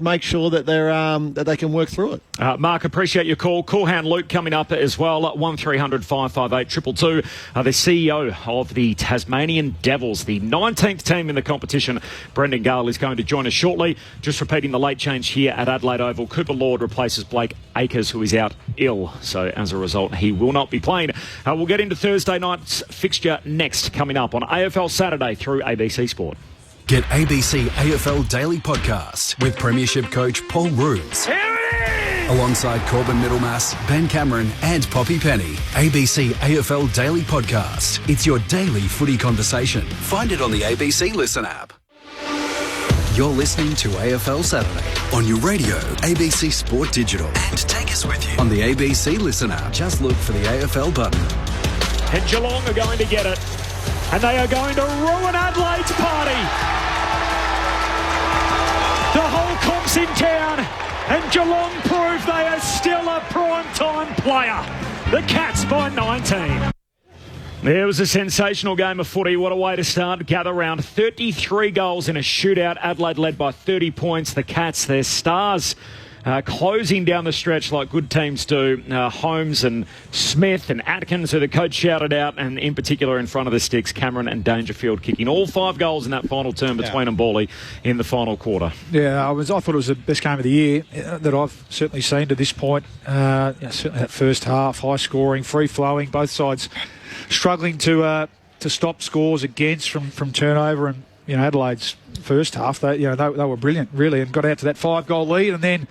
make sure that they're that they can work through it. Mark, appreciate your call. Coolhound Luke coming up as well at 1300 558 222. The CEO of the Tasmanian Devils, the 19th team in the competition, Brendan Gale, is going to join us shortly. Just repeating the late change here at Adelaide Oval. Cooper Lord replaces Blake Acres, who is out ill. So as a result, he will not be playing. We'll get into Thursday night's fixture next, coming up on AFL Saturday through ABC Sport. Get ABC AFL Daily Podcast with Premiership coach Paul Roos. Alongside Corbin Middlemass, Ben Cameron and Poppy Penny. ABC AFL Daily Podcast. It's your daily footy conversation. Find it on the ABC Listen app. You're listening to AFL Saturday on your radio, ABC Sport Digital. And take us with you on the ABC Listen app. Just look for the AFL button. And Geelong are going to get it. And they are going to ruin Adelaide's party. The whole comp's in town. and Geelong prove they are still a prime-time player. The Cats by 19. There was a sensational game of footy. What a way to start. Gather round. 33 goals in a shootout. Adelaide led by 30 points. The Cats, their stars, closing down the stretch like good teams do. Holmes and Smith and Atkins, who the coach shouted out, and in particular in front of the sticks, Cameron and Dangerfield kicking all 5 goals in that final term between them, Bally, in the final quarter. Yeah, I thought it was the best game of the year that I've certainly seen to this point. Certainly that first half, high scoring, free flowing, both sides struggling to stop scores against from turnover. And Adelaide's first half, they were brilliant really, and got out to that 5-goal lead. And then,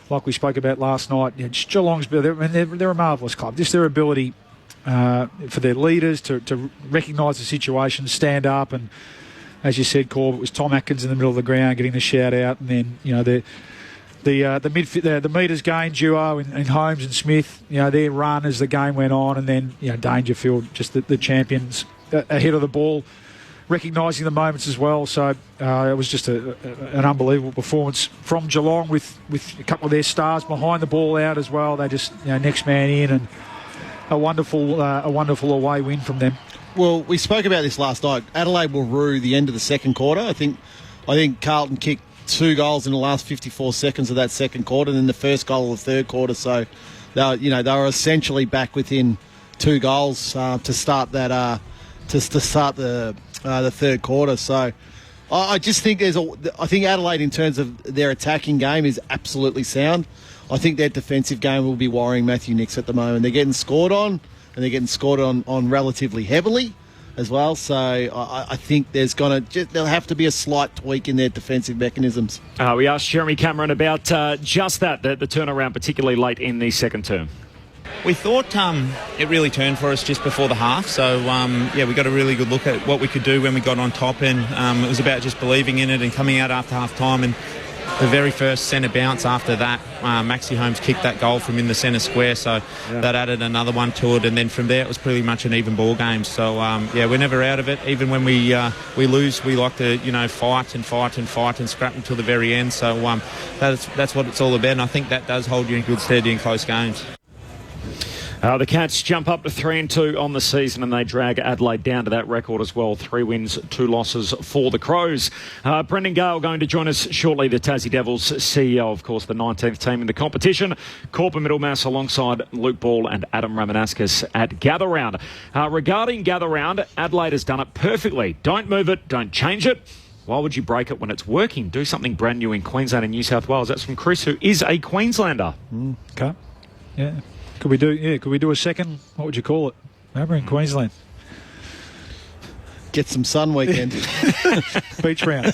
like we spoke about last night, Geelong's, they're a marvellous club. Just their ability for their leaders to recognise the situation, stand up, and as you said, Corb, it was Tom Atkins in the middle of the ground getting the shout out, and then the meters gained duo in Holmes and Smith, their run as the game went on, and then Dangerfield, just the champions ahead of the ball, recognising the moments as well. So it was just an unbelievable performance from Geelong with a couple of their stars behind the ball out as well. They just next man in, and a wonderful away win from them. Well, we spoke about this last night. Adelaide will rue the end of the second quarter. I think Carlton kicked 2 goals in the last 54 seconds of that second quarter, and then the first goal of the third quarter. So they were essentially back within 2 goals to start that to start the third quarter. So I just think I think Adelaide, in terms of their attacking game, is absolutely sound. I think their defensive game will be worrying Matthew Nicks at the moment. They're getting scored on, and they're getting scored on relatively heavily as well. So I think there'll have to be a slight tweak in their defensive mechanisms. We asked Jeremy Cameron about just that, the turnaround, particularly late in the second term. We thought it really turned for us just before the half, so we got a really good look at what we could do when we got on top, and it was about just believing in it and coming out after half time. And the very first centre bounce after that, Maxi Holmes kicked that goal from in the centre square, so that added another one to it, and then from there it was pretty much an even ball game. So we're never out of it. Even when we lose, we like to fight and scrap until the very end. So that's what it's all about, and I think that does hold you in good stead in close games. The Cats jump up to 3-2 on the season, and they drag Adelaide down to that record as well. 3 wins, 2 losses for the Crows. Brendan Gale going to join us shortly, the Tassie Devils CEO, of course, the 19th team in the competition. Corporate Middlemass alongside Luke Ball and Adam Ramanauskas at Gather Round. Regarding Gather Round, Adelaide has done it perfectly. Don't move it, don't change it. Why would you break it when it's working? Do something brand new in Queensland and New South Wales. That's from Chris, who is a Queenslander. Okay. Yeah. Could we do a second, what would you call it? Remember, in Queensland? Get some sun weekend. Beach round.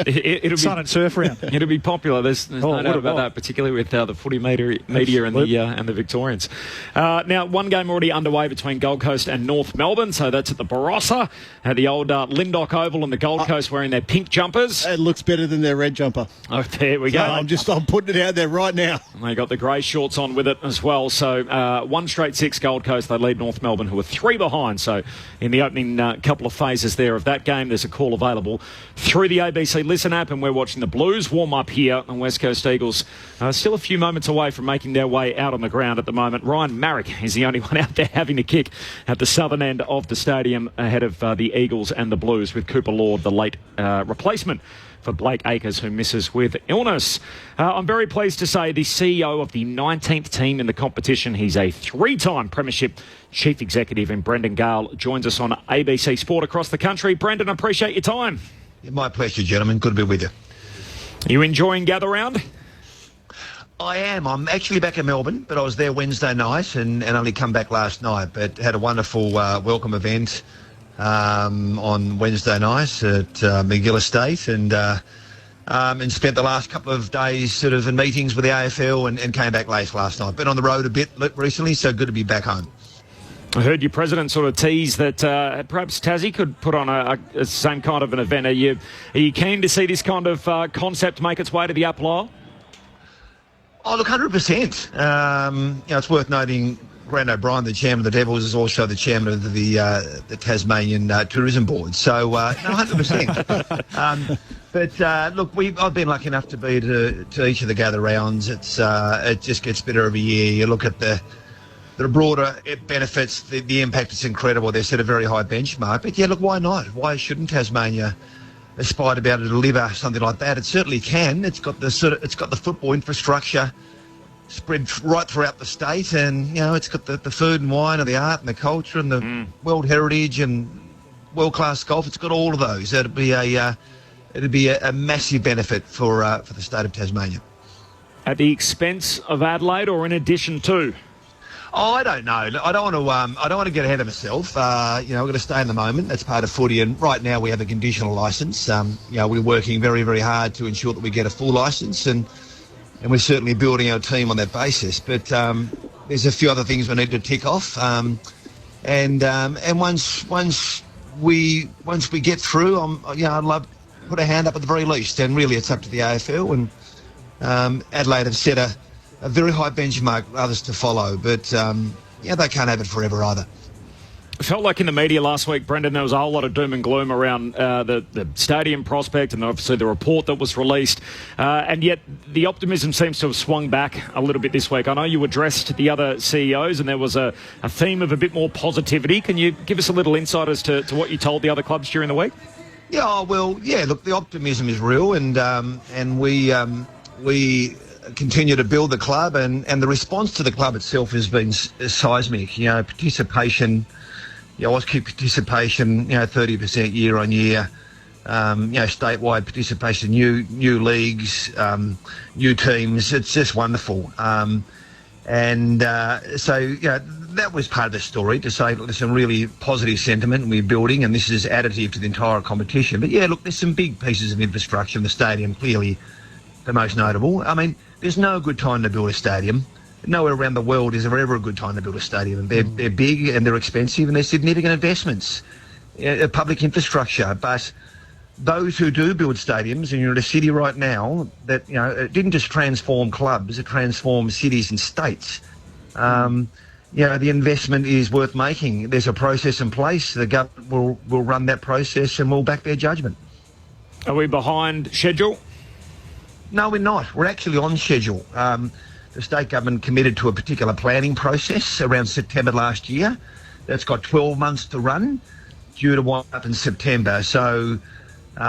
It'll be sun and surf round. It'll be popular. There's no doubt about that, particularly with the footy media and the Victorians. Now, one game already underway between Gold Coast and North Melbourne, so that's at the Barossa, at the old Lindock Oval, and the Gold Coast wearing their pink jumpers. It looks better than their red jumper. Oh, there we go. I'm putting it out there right now. They got the grey shorts on with it as well. So 1 straight 6 Gold Coast. They lead North Melbourne, who are 3 behind. So in the opening couple of phases there of that game, there's a call available through the ABC Listen app, and we're watching the Blues warm up here, and West Coast Eagles still a few moments away from making their way out on the ground at the moment. Ryan Marrick is the only one out there having a kick at the southern end of the stadium ahead of the Eagles and the Blues, with Cooper Lord, the late replacement for Blake Acres, who misses with illness. I'm very pleased to say the CEO of the 19th team in the competition, he's a 3-time Premiership Chief Executive, and Brendan Gale joins us on ABC Sport across the country. Brendan, I appreciate your time. My pleasure, gentlemen. Good to be with you. You enjoying Gather Round? I am. I'm actually back in Melbourne, but I was there Wednesday night and only come back last night, but had a wonderful welcome event on Wednesday night at McGill Estate, and spent the last couple of days sort of in meetings with the AFL and came back late last night. Been on the road a bit recently, so good to be back home. I heard your president sort of tease that perhaps Tassie could put on a same kind of an event. Are you keen to see this kind of concept make its way to the Apple Isle? Oh, look, 100%. It's worth noting Grant O'Brien, the chairman of the Devils, is also the chairman of the Tasmanian Tourism Board. So, 100%. But look, I've been lucky enough to be to each of the gather rounds. It just gets better every year. You look at the broader benefits, the impact is incredible. They set a very high benchmark. But yeah, look, why not? Why shouldn't Tasmania aspire to be able to deliver something like that? It certainly can. It's got the football infrastructure spread right throughout the state, and it's got the food and wine and the art and the culture and the world heritage and world-class golf. It's got all of those. It'd be a massive benefit for the state of Tasmania. At the expense of Adelaide, or in addition to? Oh, I don't know. I don't want to get ahead of myself. We've got to stay in the moment. That's part of footy. And right now we have a conditional licence. We're working very, very hard to ensure that we get a full licence, and we're certainly building our team on that basis. But there's a few other things we need to tick off. And once we get through, I'd love to put a hand up at the very least. And really, it's up to the AFL. And Adelaide have set a very high benchmark for others to follow, but they can't have it forever either. It felt like in the media last week, Brendan, there was a whole lot of doom and gloom around the stadium prospect and obviously the report that was released, and yet the optimism seems to have swung back a little bit this week. I know you addressed the other CEOs and there was a theme of a bit more positivity. Can you give us a little insight as to what you told the other clubs during the week? Look, the optimism is real, and we continue to build the club, and the response to the club itself has been seismic. Participation, Auskick participation, 30% year on year. Statewide participation, new leagues, new teams. It's just wonderful. That was part of the story, to say, look, there's some really positive sentiment we're building, and this is additive to the entire competition. But there's some big pieces of infrastructure in the stadium, clearly the most notable. I mean, there's no good time to build a stadium. Nowhere around the world is there ever a good time to build a stadium. And they're big and they're expensive and they're significant investments, public infrastructure. But those who do build stadiums, and you're in a city right now that, it didn't just transform clubs, it transformed cities and states. The investment is worth making. There's a process in place. The government will run that process and we'll back their judgment. Are we behind schedule? No, we're not. We're actually on schedule. The state government committed to a particular planning process around September last year. That's got 12 months to run, due to wind up in September. So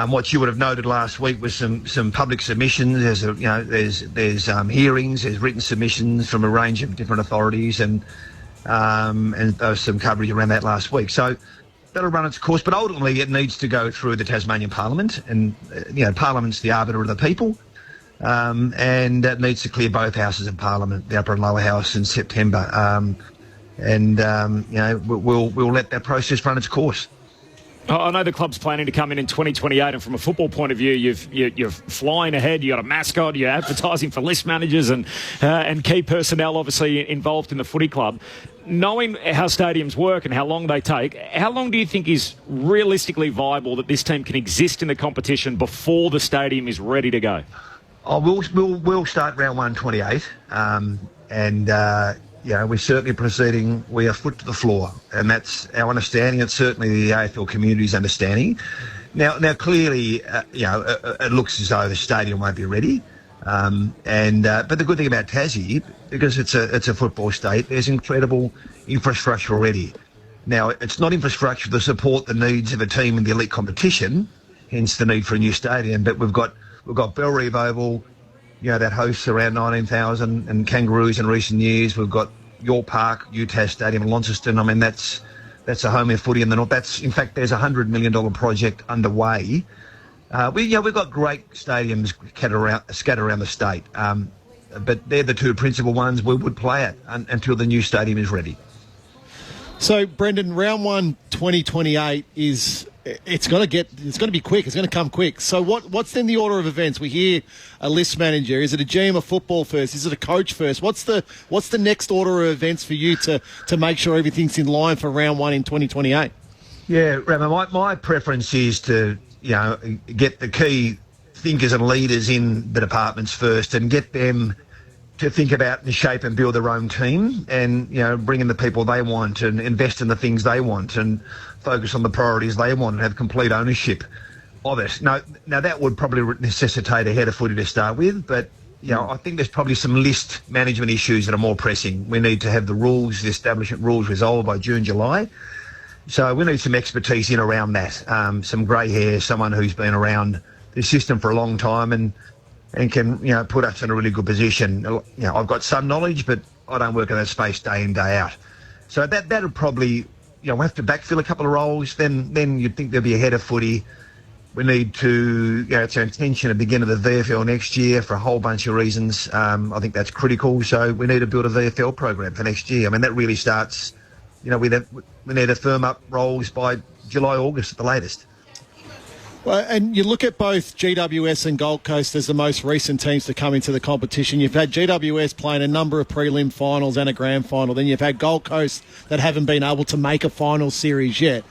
what you would have noted last week was some public submissions. There's hearings, there's written submissions from a range of different authorities, and there was some coverage around that last week. So that'll run its course, but ultimately it needs to go through the Tasmanian Parliament, and Parliament's the arbiter of the people. And it needs to clear both houses of Parliament, the upper and lower house, in September. We'll let that process run its course. I know the club's planning to come in 2028, and from a football point of view, you're flying ahead. You got a mascot, you're advertising for list managers and key personnel, obviously involved in the footy club. Knowing how stadiums work and how long they take, how long do you think is realistically viable that this team can exist in the competition before the stadium is ready to go? We'll start round 128, we're certainly proceeding. We are foot to the floor, and that's our understanding. It's certainly the AFL community's understanding. Now clearly, it looks as though the stadium won't be ready. But the good thing about Tassie, because it's a football state, there's incredible infrastructure already. Now, it's not infrastructure to support the needs of a team in the elite competition, hence the need for a new stadium. But we've got Bellerive Oval, that hosts around 19,000 and Kangaroos in recent years. We've got York Park, UTAS Stadium in Launceston. I mean, that's a home of footy in the north. There's a $100 million project underway. We've got great stadiums scattered around the state, but they're the two principal ones. We would play it until the new stadium is ready. So, Brendan, round 1, 2028 it's going to be quick. It's going to come quick. So what's then the order of events? We hear a list manager. Is it a GM of football first? Is it a coach first? What's the next order of events for you to make sure everything's in line for round 1 in 2028? Yeah, Rama, my preference is to get the key thinkers and leaders in the departments first and get them to think about and shape and build their own team, and bring in the people they want and invest in the things they want and focus on the priorities they want and have complete ownership of it. Now that would probably necessitate a header footy to start with, but I think there's probably some list management issues that are more pressing. We need to have the establishment rules resolved by June, July. So we need some expertise in around that, some grey hair, someone who's been around the system for a long time and can put us in a really good position. I've got some knowledge, but I don't work in that space day in, day out. So that'll probably we'll have to backfill a couple of roles. Then you'd think there'd be a header footy. We need to, it's our intention to begin at the VFL next year for a whole bunch of reasons. I think that's critical. So we need to build a VFL program for next year. I mean, that really starts, we need to firm up roles by July, August at the latest. Well, and you look at both GWS and Gold Coast as the most recent teams to come into the competition. You've had GWS playing a number of prelim finals and a grand final. Then you've had Gold Coast that haven't been able to make a final series yet.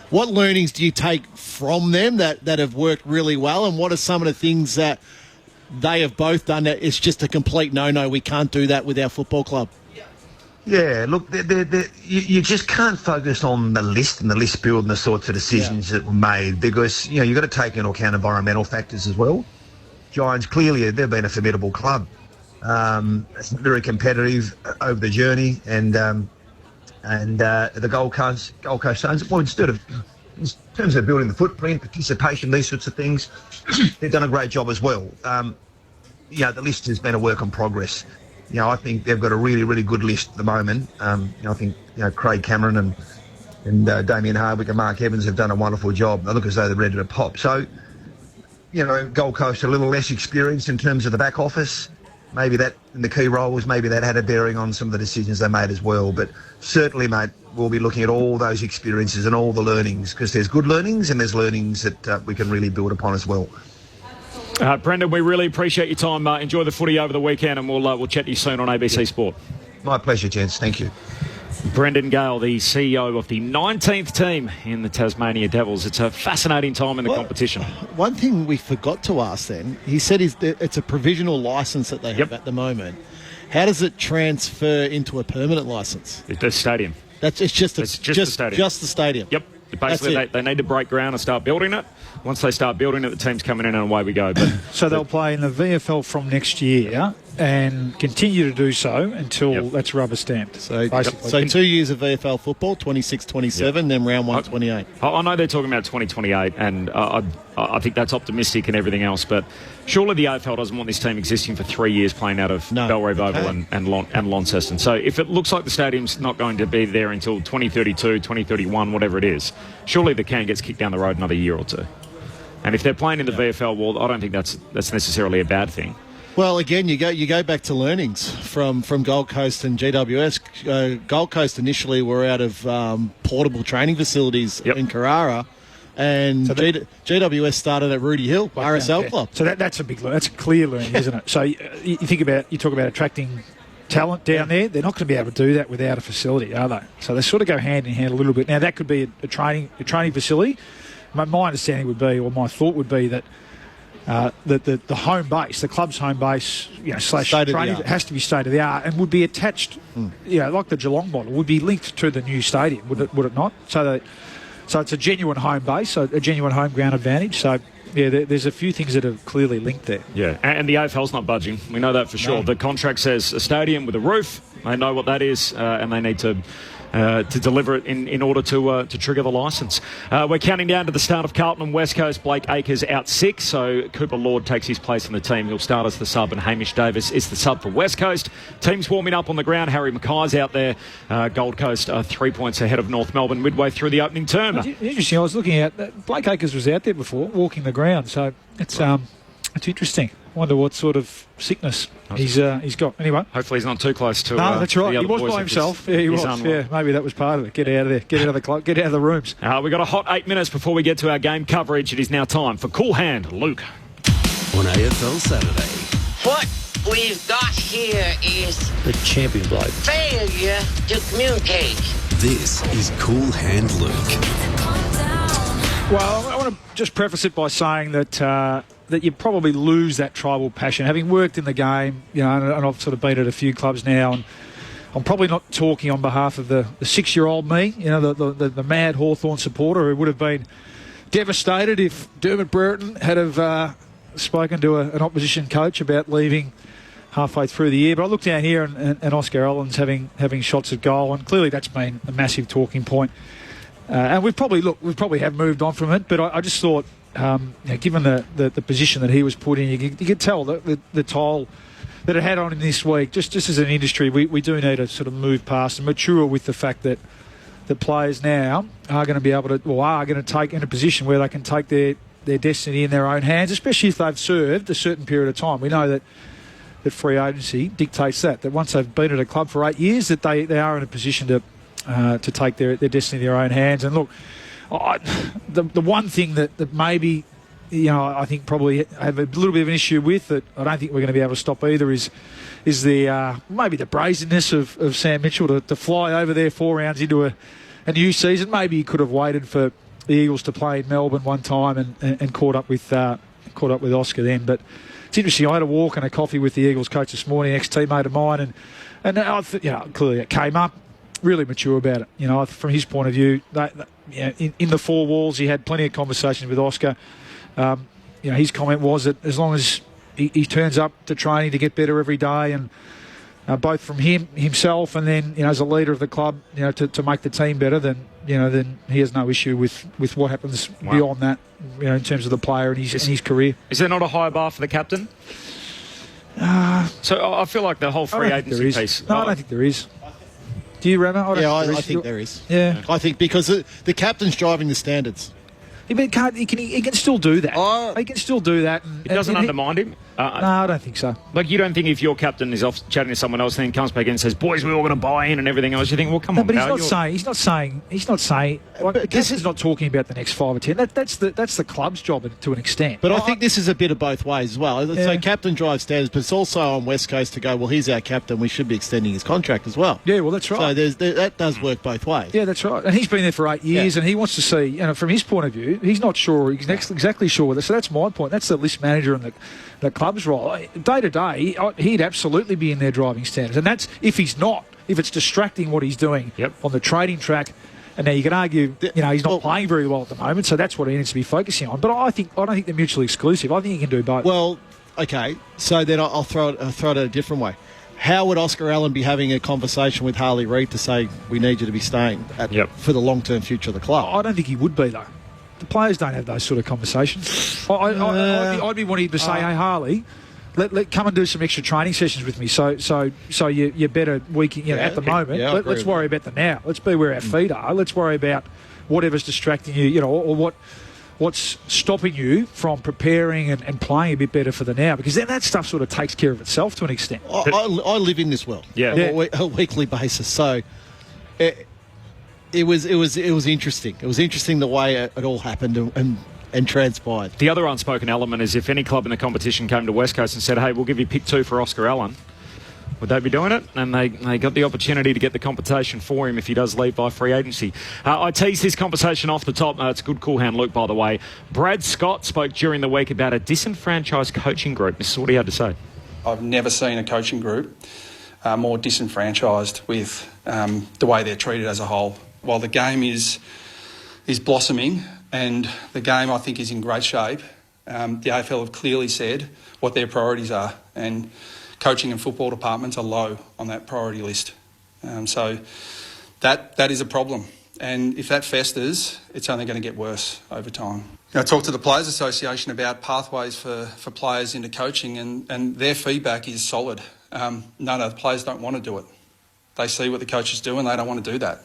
What learnings do you take from them that have worked really well, and what are some of the things that they have both done that it's just a complete no-no, we can't do that with our football club? Yeah, look, you just can't focus on the list and the list build and the sorts of decisions that were made because, you've got to take into account environmental factors as well. Giants, clearly, they've been a formidable club. Very competitive over the journey and the Gold Coast Suns, well, in terms of building the footprint, participation, these sorts of things, they've done a great job as well. The list has been a work in progress. I think they've got a really, really good list at the moment. I think, Craig Cameron and Damien Hardwick and Mark Evans have done a wonderful job. They look as though they're ready to pop. So, Gold Coast are a little less experienced in terms of the back office. Maybe that, in the key roles, maybe that had a bearing on some of the decisions they made as well. But certainly, mate, we'll be looking at all those experiences and all the learnings because there's good learnings and there's learnings that we can really build upon as well. Brendan, we really appreciate your time. Enjoy the footy over the weekend and we'll chat to you soon on ABC Sport. My pleasure, gents. Thank you. Brendan Gale, the CEO of the 19th team in the Tasmania Devils. It's a fascinating time in the competition. One thing we forgot to ask then, he said it's a provisional licence that they have at the moment. How does it transfer into a permanent licence? The stadium. It's just the stadium. Just the stadium. Yep. Basically, they need to break ground and start building it. Once they start building it, the team's coming in and away we go. So they'll play in the VFL from next year and continue to do so until that's rubber stamped. So 2 years of VFL football, 26-27, then round 1, 28. I know they're talking about 2028, and I think that's optimistic and everything else, but surely the AFL doesn't want this team existing for 3 years playing out of Belrive Oval and Launceston. So if it looks like the stadium's not going to be there until 2032, 2031, whatever it is, surely the can gets kicked down the road another year or two. And if they're playing in the VFL, well, I don't think that's necessarily a bad thing. Well, again, you go back to learnings from Gold Coast and GWS. Gold Coast initially were out of portable training facilities in Carrara, and GWS started at Rudy Hill, RSL club. So that's a clear learning, isn't it? So you talk about attracting talent down there. They're not going to be able to do that without a facility, are they? So they sort of go hand in hand a little bit. Now that could be a training facility. My understanding would be, or my thought would be that the home base, the club's home base, slash training, it has to be state of the art and would be attached, like the Geelong model, would be linked to the new stadium, would it not? So it's a genuine home base, so a genuine home ground advantage. So there's a few things that are clearly linked there. Yeah, and the AFL's not budging. We know that for sure. The contract says a stadium with a roof. They know what that is, and they need to deliver it in order to trigger the licence. We're counting down to the start of Carlton and West Coast. Blake Acres out sick, so Cooper Lord takes his place in the team. He'll start as the sub, and Hamish Davis is the sub for West Coast. Team's warming up on the ground. Harry Mackay's out there. Gold Coast 3 points ahead of North Melbourne midway through the opening term. Interesting. I was looking at Blake Acres was out there before, walking the ground, so it's interesting. Wonder what sort of sickness he's got. Anyway, hopefully he's not too close to. No, that's right. He was by himself. Yeah, he was. Yeah, maybe that was part of it. Get out of there. Get out of the club. Get out of the rooms. We've got a hot 8 minutes before we get to our game coverage. It is now time for Cool Hand Luke on AFL Saturday. What we've got here is the champion bloke. Failure to communicate. This is Cool Hand Luke. Well, I want to just preface it by saying that you probably lose that tribal passion. Having worked in the game, and I've sort of been at a few clubs now, and I'm probably not talking on behalf of the 6-year-old me, the mad Hawthorn supporter who would have been devastated if Dermot Brereton had have spoken to an opposition coach about leaving halfway through the year. But I look down here and Oscar Allen's having shots at goal, and clearly that's been a massive talking point. And we probably have moved on from it. But I just thought, given the position that he was put in, you could tell that the toll that it had on him this week. Just as an industry, we do need to sort of move past and mature with the fact that the players now are going to be able to, or are going to take in a position where they can take their destiny in their own hands, especially if they've served a certain period of time. We know that free agency dictates that once they've been at a club for 8 years, that they are in a position to take their destiny in their own hands. And look, the one thing that maybe, I think probably have a little bit of an issue with, that I don't think we're going to be able to stop either, is the maybe the brazenness of Sam Mitchell to fly over there 4 rounds into a new season. Maybe he could have waited for the Eagles to play in Melbourne one time and caught up with Oscar then. But it's interesting. I had a walk and a coffee with the Eagles coach this morning, ex-teammate of mine, and clearly it came up. Really mature about it. From his point of view, in the 4 walls, he had plenty of conversations with Oscar. His comment was that as long as he turns up to training to get better every day, and both from himself and then as a leader of the club, to make the team better, then he has no issue with what happens beyond that, in terms of the player and his career. Is there not a high bar for the captain? So I feel like the whole free agency piece. No, I don't think there is. Do you, Rama? I think there is. Yeah. I think because the captain's driving the standards. He can still do that. He can still do that. It doesn't undermine him? No, I don't think so. Like, you don't think if your captain is off chatting to someone else and then comes back in and says, boys, we're all going to buy in and everything else, you think, well, come on, but pal, he's not saying. The captain's not talking about the next 5 or 10. That's the club's job to an extent. But I think this is a bit of both ways as well. Yeah. So captain drives standards, but it's also on West Coast to go, well, he's our captain, we should be extending his contract as well. Yeah, well, that's right. So that does work both ways. Yeah, that's right. And he's been there for 8 years, and he wants to see, from his point of view, he's not sure, he's exactly sure with it. So that's my point. That's the list manager and the club's role. Day to day, he'd absolutely be in their driving standards. And that's if it's distracting what he's doing on the trading track. And now you can argue, he's not playing very well at the moment, so that's what he needs to be focusing on. But I don't think they're mutually exclusive. I think he can do both. Well, okay, so then I'll throw it a different way. How would Oscar Allen be having a conversation with Harley Reid to say, we need you to be staying for the long-term future of the club? I don't think he would be, though. The players don't have those sort of conversations. I'd be wanting to say, hey, Harley, let come and do some extra training sessions with me. So you're better at the moment. Let's worry about the now. Let's be where our feet are. Let's worry about whatever's distracting you, or what's stopping you from preparing and playing a bit better for the now. Because then that stuff sort of takes care of itself to an extent. I live in this world on a weekly basis, so it was interesting. It was interesting the way it all happened and transpired. The other unspoken element is if any club in the competition came to West Coast and said, hey, we'll give you pick 2 for Oscar Allen, would they be doing it? And they got the opportunity to get the compensation for him if he does leave by free agency. I teased this conversation off the top. It's a good cool hand, Luke, by the way. Brad Scott spoke during the week about a disenfranchised coaching group. This is what he had to say. I've never seen a coaching group more disenfranchised with the way they're treated as a whole. While the game is blossoming, and the game, I think, is in great shape, the AFL have clearly said what their priorities are, and coaching and football departments are low on that priority list. So that is a problem. And if that festers, it's only going to get worse over time. I talked to the Players Association about pathways for players into coaching, and their feedback is solid. No, the players don't want to do it. They see what the coaches do and they don't want to do that.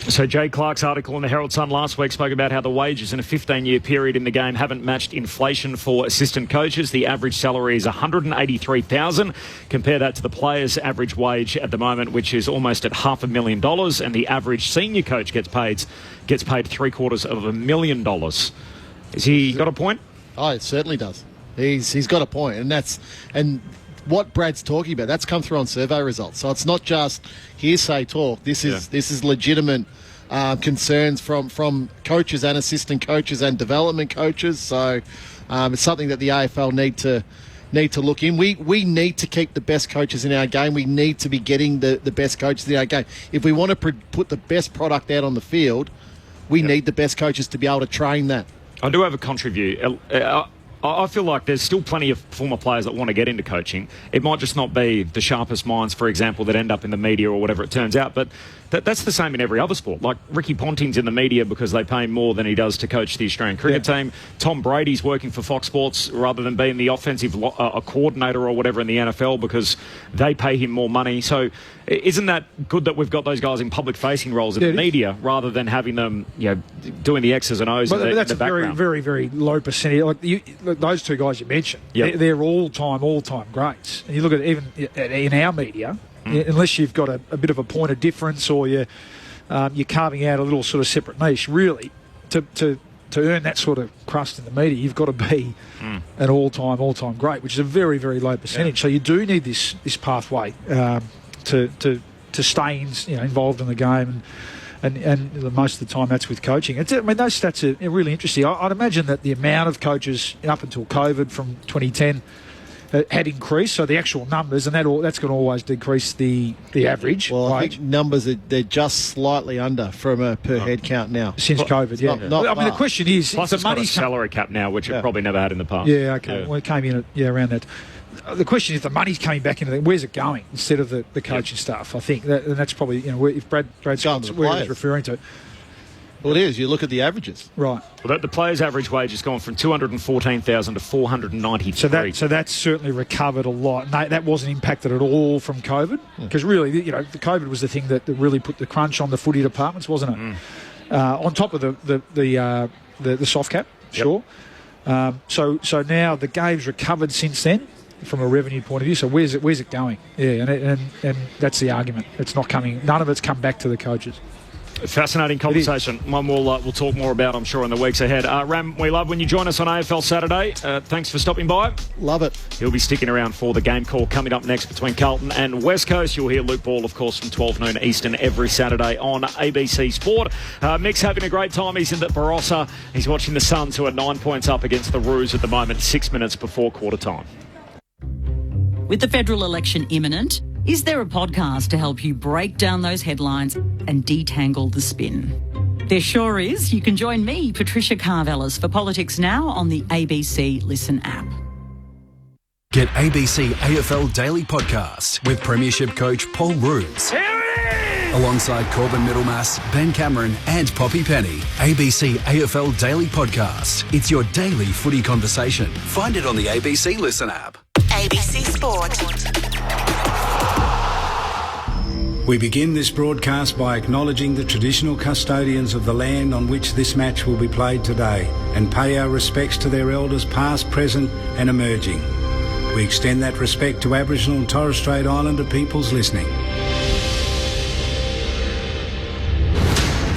So Jay Clark's article in the Herald Sun last week spoke about how the wages in a 15-year period in the game haven't matched inflation for assistant coaches. The average salary is $183,000. Compare that to the players' average wage at the moment, which is almost at $500,000, and the average senior coach gets paid $750,000. Has he got a point? Oh, it certainly does. He's got a point, and what Brad's talking about, that's come through on survey results. So it's not just hearsay talk. This is legitimate concerns from coaches and assistant coaches and development coaches. So it's something that the AFL need to look in. We need to keep the best coaches in our game. We need to be getting the best coaches in our game. If we want to put the best product out on the field, We need the best coaches to be able to train that. I do have a contrary view. I feel like there's still plenty of former players that want to get into coaching. It might just not be the sharpest minds, for example, that end up in the media or whatever it turns out. But that's the same in every other sport. Like Ricky Ponting's in the media because they pay him more than he does to coach the Australian cricket team. Tom Brady's working for Fox Sports rather than being the offensive coordinator or whatever in the NFL because they pay him more money. So isn't that good that we've got those guys in public-facing roles in the media rather than having them, doing the X's and O's in the background? That's a very, very, very low percentage. Like those two guys you mentioned, they're all-time greats. And you look at even in our media, unless you've got a bit of a point of difference or you're carving out a little sort of separate niche, really, to earn that sort of crust in the media, you've got to be an all-time great, which is a very, very low percentage. So you do need this pathway to stay involved in the game, and most of the time that's with coaching. Those stats are really interesting. I'd imagine that the amount of coaches up until COVID from 2010 had increased, so the actual numbers, and that's going to always decrease the average. Well, I think numbers they're just slightly under from a per head count now since COVID. The question is, plus it's got a salary cap now, which it probably never had in the past. Yeah, okay. Well, it came in around that. The question is, the money's coming back into where's it going instead of the coaching staff? I think and that's probably if Brad Scott's where he's referring to. Well, it is. You look at the averages, right? Well, the players' average wage has gone from $214,000 to $493,000. So that's certainly recovered a lot. And that wasn't impacted at all from COVID, because really, the COVID was the thing that really put the crunch on the footy departments, wasn't it? On top of the soft cap, sure. So now the game's recovered since then from a revenue point of view. So where's it going? Yeah, and that's the argument. It's not coming. None of it's come back to the coaches. Fascinating conversation. One we'll talk more about, I'm sure, in the weeks ahead. Ram, we love when you join us on AFL Saturday. Thanks for stopping by. Love it. He'll be sticking around for the game call coming up next between Carlton and West Coast. You'll hear Luke Ball, of course, from 12 noon Eastern every Saturday on ABC Sport. Mick's having a great time. He's in the Barossa. He's watching the Suns, who are 9 points up against the Roos at the moment, 6 minutes before quarter time. With the federal election imminent, is there a podcast to help you break down those headlines and detangle the spin? There sure is. You can join me, Patricia Carvelis, for Politics Now on the ABC Listen app. Get ABC AFL Daily Podcast with Premiership coach Paul Roos. Alongside Corbin Middlemass, Ben Cameron and Poppy Penny. ABC AFL Daily Podcast. It's your daily footy conversation. Find it on the ABC Listen app. ABC Sport. We begin this broadcast by acknowledging the traditional custodians of the land on which this match will be played today and pay our respects to their elders past, present and emerging. We extend that respect to Aboriginal and Torres Strait Islander peoples listening.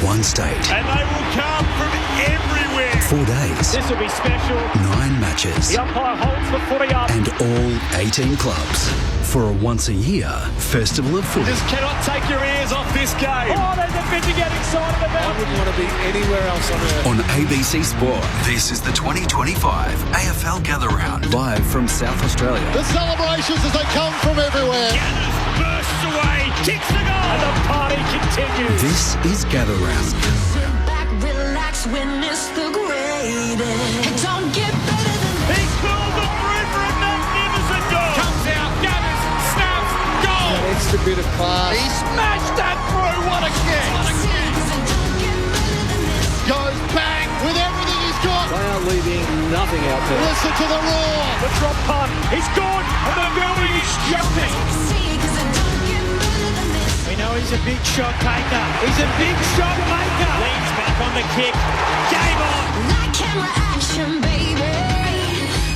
One state. And they will come from everywhere. 4 days. This will be special. 9 matches. The umpire holds the footy up. And all 18 clubs. For a once-a-year festival of footy. Just cannot take your ears off this game. Oh, there's a bit to get excited about. I wouldn't want to be anywhere else on earth. On ABC Sport, this is the 2025 AFL Gather Round, live from South Australia. The celebrations as they come from everywhere. Gathers bursts away, kicks the goal, and the party continues. This is Gather Round. Sit back, relax, witness the greatest. It don't get better than this. He's pulled the through for a magnificent goal. Comes out, gathers, snaps, goal. That extra bit of class. He smashed that through. What a kick. Goes bang with everything he's got. They are leaving nothing out there. Listen to the roar. The drop punt. He's good. And the building is jumping. We know he's a big shot taker. He's a big shot maker. Leans back on the kick. Game on. That camera action, baby.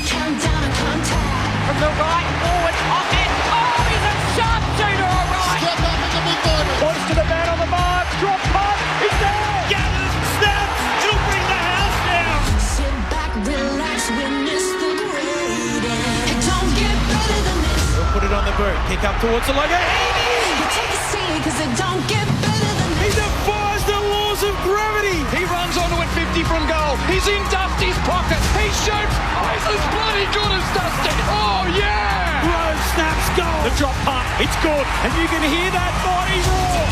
Countdown to contact. From the right forward. Off it. Oh, he's a sharpshooter, all right. Step up in the big moment. Points to the man on the mark. Drop punt. He's there. Gathers. Snaps. He'll bring the house down. Sit back, relax, witness the greatest. It don't get better than this. He'll put it on the boot. Kick up towards the leg. Take a seat, cause it don't get better than He this. defies the laws of gravity. He runs onto it 50 from goal. He's in Dusty's pocket. He shoots. Oh, he's as bloody good as Dusty. Oh, yeah. Rose snaps goal. The drop punt. It's good. And you can hear that body roar.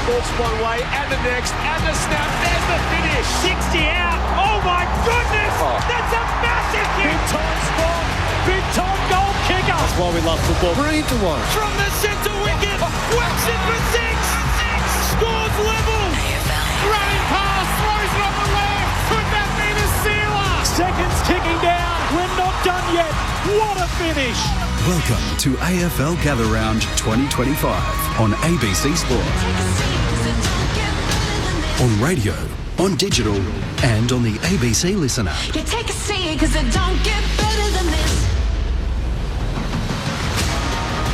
Sports one way and the next, and the snap. There's the finish. 60 out. Oh my goodness! That's a massive hit. Big time spot. Big time goal kicker. That's why we love football. Brilliant to watch. From the centre wicket, whacks it for 6. Scores level. Running pass, throws it on the left. Could that be the sealer? Seconds ticking down. We're not done yet. What a finish. Welcome to AFL Gather Round 2025 on ABC Sport. On radio, on digital, and on the ABC Listen app. You take a seat, cause it don't get better than this.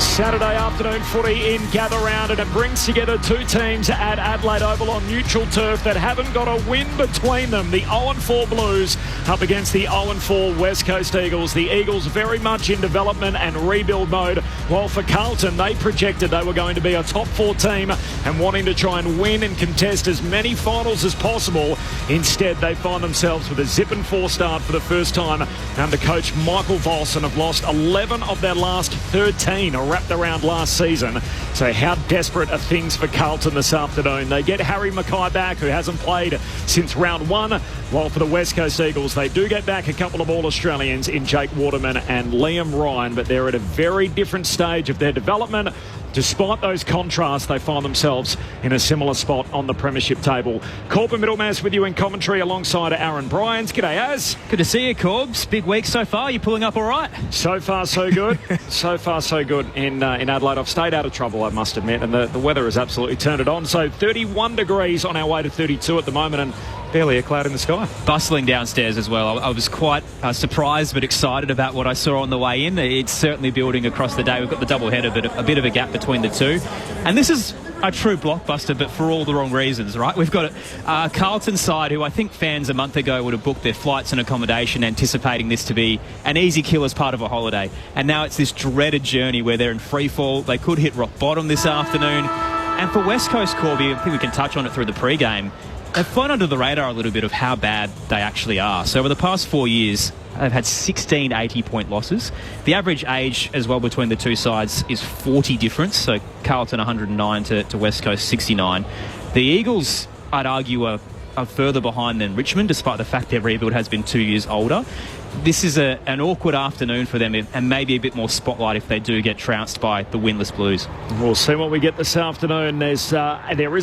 Saturday afternoon footy in Gather Round, and it brings together two teams at Adelaide Oval on neutral turf that haven't got a win between them. The 0-4 Blues up against the 0-4 West Coast Eagles. The Eagles very much in development and rebuild mode, while for Carlton, they projected they were going to be a top 4 team and wanting to try and win and contest as many finals as possible. Instead, they find themselves with a zip and 4 start for the first time under coach Michael Volson, have lost 11 of their last 13 wrapped around last season. So how desperate are things for Carlton this afternoon? They get Harry Mackay back, who hasn't played since round 1, while for the West Coast Eagles, they do get back a couple of All-Australians in Jake Waterman and Liam Ryan, but they're at a very different stage of their development. Despite those contrasts, they find themselves in a similar spot on the premiership table. Corbin Middlemass with you in commentary alongside Aaron Bryans. G'day, Az. Good to see you, Corbs. Big week so far. You pulling up all right? So far, so good. So far, so good in Adelaide. I've stayed out of trouble, I must admit, and the weather has absolutely turned it on. So 31 degrees on our way to 32 at the moment, and barely a cloud in the sky. Bustling downstairs as well. I was quite surprised but excited about what I saw on the way in. It's certainly building across the day. We've got the double header, but a bit of a gap between the two. And this is a true blockbuster, but for all the wrong reasons, right? We've got a Carlton side who I think fans a month ago would have booked their flights and accommodation anticipating this to be an easy kill as part of a holiday. And now it's this dreaded journey where they're in free fall. They could hit rock bottom this afternoon. And for West Coast, Corby, I think we can touch on it through the pre-game. They've flown under the radar a little bit of how bad they actually are. So over the past 4 years, they've had 16 80-point losses. The average age as well between the two sides is 40 difference. So Carlton 109 to West Coast 69. The Eagles, I'd argue, are further behind than Richmond, despite the fact their rebuild has been 2 years older. This is an awkward afternoon for them, and maybe a bit more spotlight if they do get trounced by the winless Blues. We'll see what we get this afternoon. There is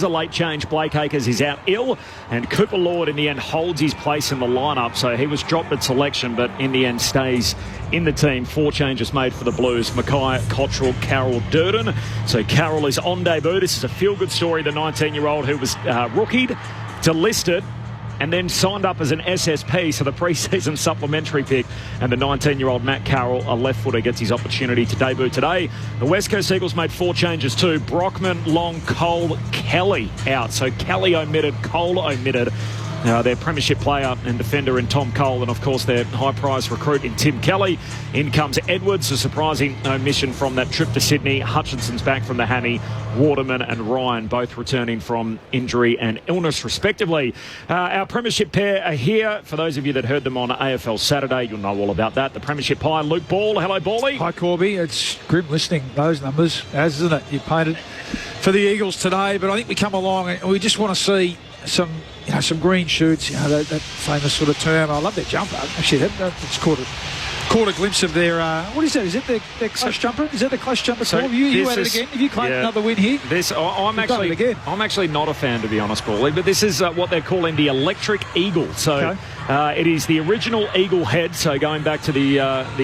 a late change. Blake Acres is out ill, and Cooper Lord in the end holds his place in the lineup. So he was dropped at selection, but in the end stays in the team. 4 changes made for the Blues. Mackay, Cottrell, Carroll, Durden. So Carroll is on debut. This is a feel-good story. The 19-year-old who was rookied, delisted, and then signed up as an SSP, so the pre-season supplementary pick. And the 19-year-old Matt Carroll, a left-footer, gets his opportunity to debut today. The West Coast Eagles made 4 changes too. Brockman, Long, Cole, Kelly out. So Kelly omitted, Cole omitted. Their premiership player and defender in Tom Cole, and of course their high-prize recruit in Tim Kelly. In comes Edwards, a surprising omission from that trip to Sydney. Hutchinson's back from the hammy. Waterman and Ryan both returning from injury and illness respectively. Our premiership pair are here. For those of you that heard them on AFL Saturday, you'll know all about that. The premiership pie, Luke Ball. Hello, Bally. Hi, Corby. It's grim listening, those numbers, as isn't it? You painted for the Eagles today, but I think we come along and we just want to see some green shoots, that famous sort of term. I love their jumper. Actually, it's caught a glimpse of their, what is that? Is it their clutch jumper? Is that the clutch jumper? So you had it again? Have you claimed another win here? I'm actually not a fan, to be honest, Paulie, but this is what they're calling the Electric Eagle. So it is the original Eagle head, so going back to the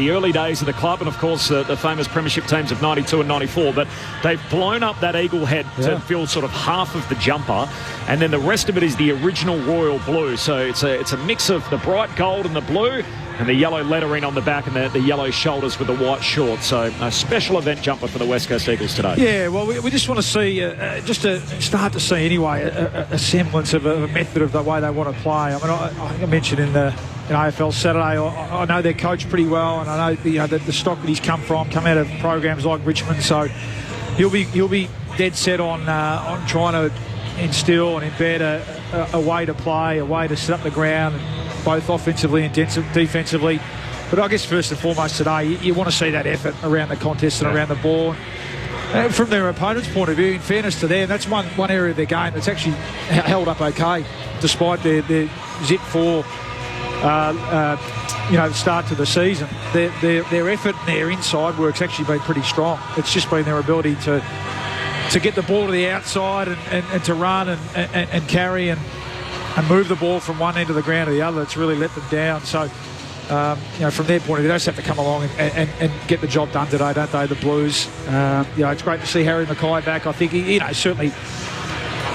early days of the club, and of course the famous premiership teams of 92 and 94, but they've blown up that Eagle head to fill sort of half of the jumper, and then the rest of it is the original royal blue. So it's a mix of the bright gold and the blue, and the yellow lettering on the back and the yellow shoulders with the white shorts. So a special event jumper for the West Coast Eagles today. Yeah, well, we just want to see, just to start to see anyway, a semblance of a method of the way they want to play. I mean, I think I mentioned in AFL Saturday, I know their coach pretty well, and I know the stock that he's come out of programs like Richmond. So he'll be dead set on trying to instill and embed a way to play, a way to set up the ground, both offensively and defensively. But I guess first and foremost today, you want to see that effort around the contest and around the ball. From their opponent's point of view, in fairness to them, that's one area of their game that's actually held up okay, despite their zip 4 start to the season. Their effort and their inside work's actually been pretty strong. It's just been their ability to get the ball to the outside and to run and carry and move the ball from one end of the ground to the other. It's really let them down. So, from their point of view, they just have to come along and get the job done today, don't they, the Blues? It's great to see Harry Mackay back. I think, certainly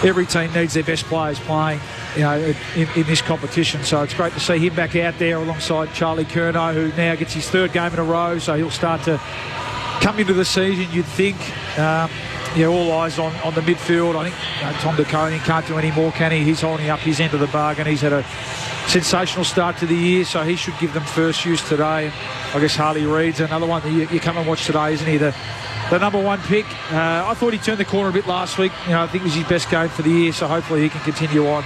every team needs their best players playing, in this competition. So it's great to see him back out there alongside Charlie Curnow, who now gets his 3rd game in a row. So he'll start to come into the season, you'd think. All eyes on the midfield. I think Tom DeConing can't do any more, can he? He's holding up his end of the bargain. He's had a sensational start to the year, so he should give them first use today. And I guess Harley Reid's another one that you come and watch today, isn't he? The number 1 pick. I thought he turned the corner a bit last week. I think it was his best game for the year, so hopefully he can continue on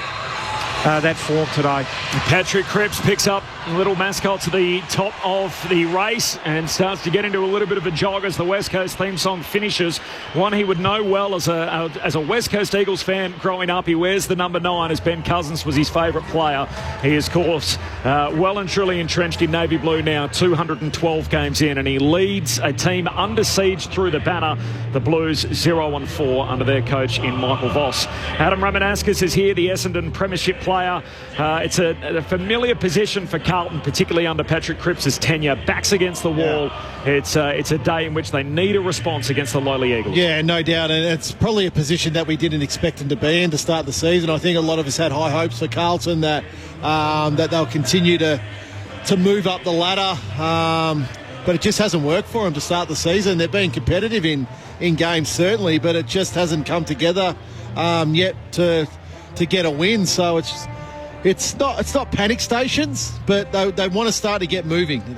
that form today. Patrick Cripps picks up little mascot to the top of the race and starts to get into a little bit of a jog as the West Coast theme song finishes. One he would know well as a West Coast Eagles fan growing up. He wears the number 9 as Ben Cousins was his favourite player. He is, of course, well and truly entrenched in navy blue now, 212 games in, and he leads a team under siege through the banner. The Blues 0-4 under their coach in Michael Voss. Adam Ramanaskas is here, the Essendon Premiership player. It's a familiar position for Carlton, particularly under Patrick Cripps' tenure. Backs against the wall. Yeah. It's a day in which they need a response against the lowly Eagles. Yeah, no doubt, and it's probably a position that we didn't expect him to be in to start the season. I think a lot of us had high hopes for Carlton that they'll continue to move up the ladder, but it just hasn't worked for them to start the season. They've been competitive in games, certainly, but it just hasn't come together yet to get a win. So it's not panic stations, but they want to start to get moving. You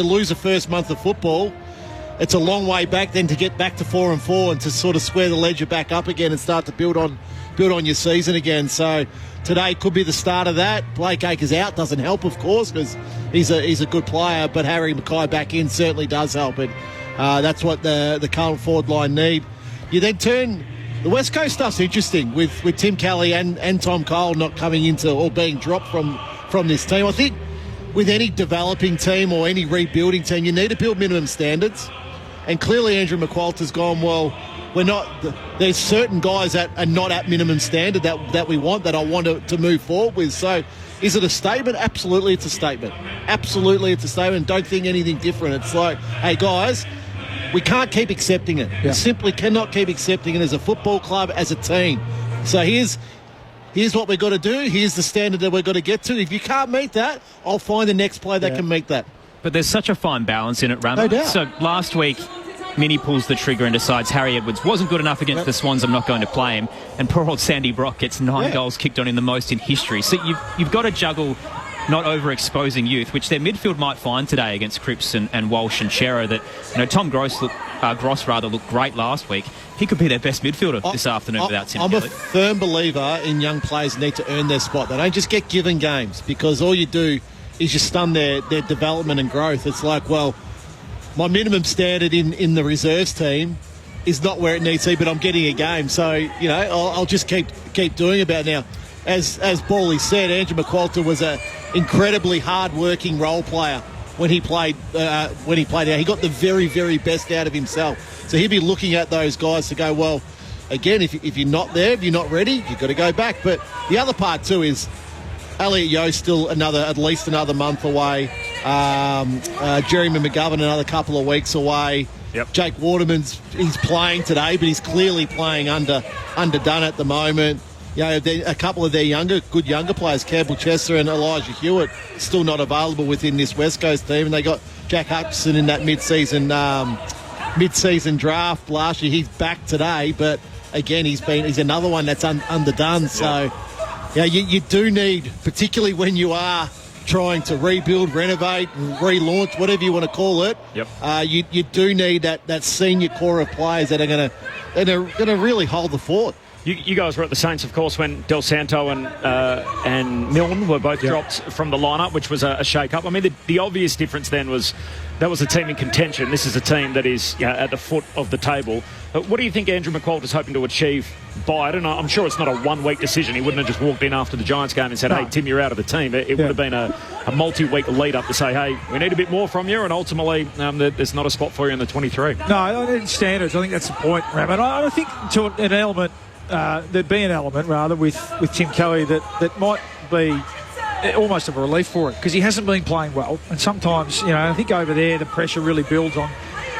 lose the first month of football. It's a long way back then to get back to 4-4 and to sort of square the ledger back up again and start to build on your season again. So today could be the start of that. Blake Acres out doesn't help, of course, because he's a good player, but Harry Mackay back in certainly does help it. That's what the Carlton forward line need. You then turn. The West Coast stuff's interesting with Tim Kelly and Tom Cole not coming into or being dropped from this team. I think with any developing team or any rebuilding team, you need to build minimum standards. And clearly Andrew McQualter's gone, well, there's certain guys that are not at minimum standard that we want, that I want to move forward with. So is it a statement? Absolutely it's a statement. Absolutely it's a statement. Don't think anything different. It's like, hey guys, we can't keep accepting it. Yeah. We simply cannot keep accepting it as a football club, as a team. So here's what we've got to do. Here's the standard that we've got to get to. If you can't meet that, I'll find the next player that can meet that. But there's such a fine balance in it, Rama. No doubt. So last week, Minnie pulls the trigger and decides Harry Edwards wasn't good enough against the Swans, I'm not going to play him. And poor old Sandy Brock gets 9 goals kicked on him, the most in history. So you've got to juggle not overexposing youth, which their midfield might find today against Cripps and Walsh and Shearer. That Tom Gross looked great last week. He could be their best midfielder this afternoon without Tim Kelly. I'm a firm believer in young players need to earn their spot. They don't just get given games, because all you do is you stun their development and growth. It's like, well, my minimum standard in the reserves team is not where it needs to be, but I'm getting a game. So, I'll just keep doing about it now. As Bally said, Andrew McQualter was an incredibly hard-working role player when he played out. He got the very, very best out of himself. So he'd be looking at those guys to go, well, again, if you're not there, if you're not ready, you've got to go back. But the other part too is Elliot Yo's still at least another month away. Jeremy McGovern another couple of weeks away. Yep. Jake Waterman's he's playing today, but he's clearly playing underdone at the moment. A couple of their younger players, Campbell Chester and Elijah Hewitt, still not available within this West Coast team. And they got Jack Hutchison in that mid-season draft last year. He's back today, but again, he's another one that's underdone. So, you do need, particularly when you are trying to rebuild, renovate, relaunch, whatever you want to call it. Yep. You do need that senior core of players that are going to really hold the fort. You guys were at the Saints, of course, when Del Santo and Milne were both dropped from the lineup, which was a shake-up. I mean, the obvious difference then was that was a team in contention. This is a team that is at the foot of the table. But what do you think Andrew McQualter is hoping to achieve by it? And I'm sure it's not a one-week decision. He wouldn't have just walked in after the Giants game and said, hey, Tim, you're out of the team. It would have been a multi-week lead-up to say, hey, we need a bit more from you, and ultimately there's not a spot for you in the 23. No, in standards, I think that's the point, Ram. And I think to an element, there'd be an element, rather, with Tim Kelly that might be almost of a relief for it, because he hasn't been playing well. And sometimes, I think over there the pressure really builds on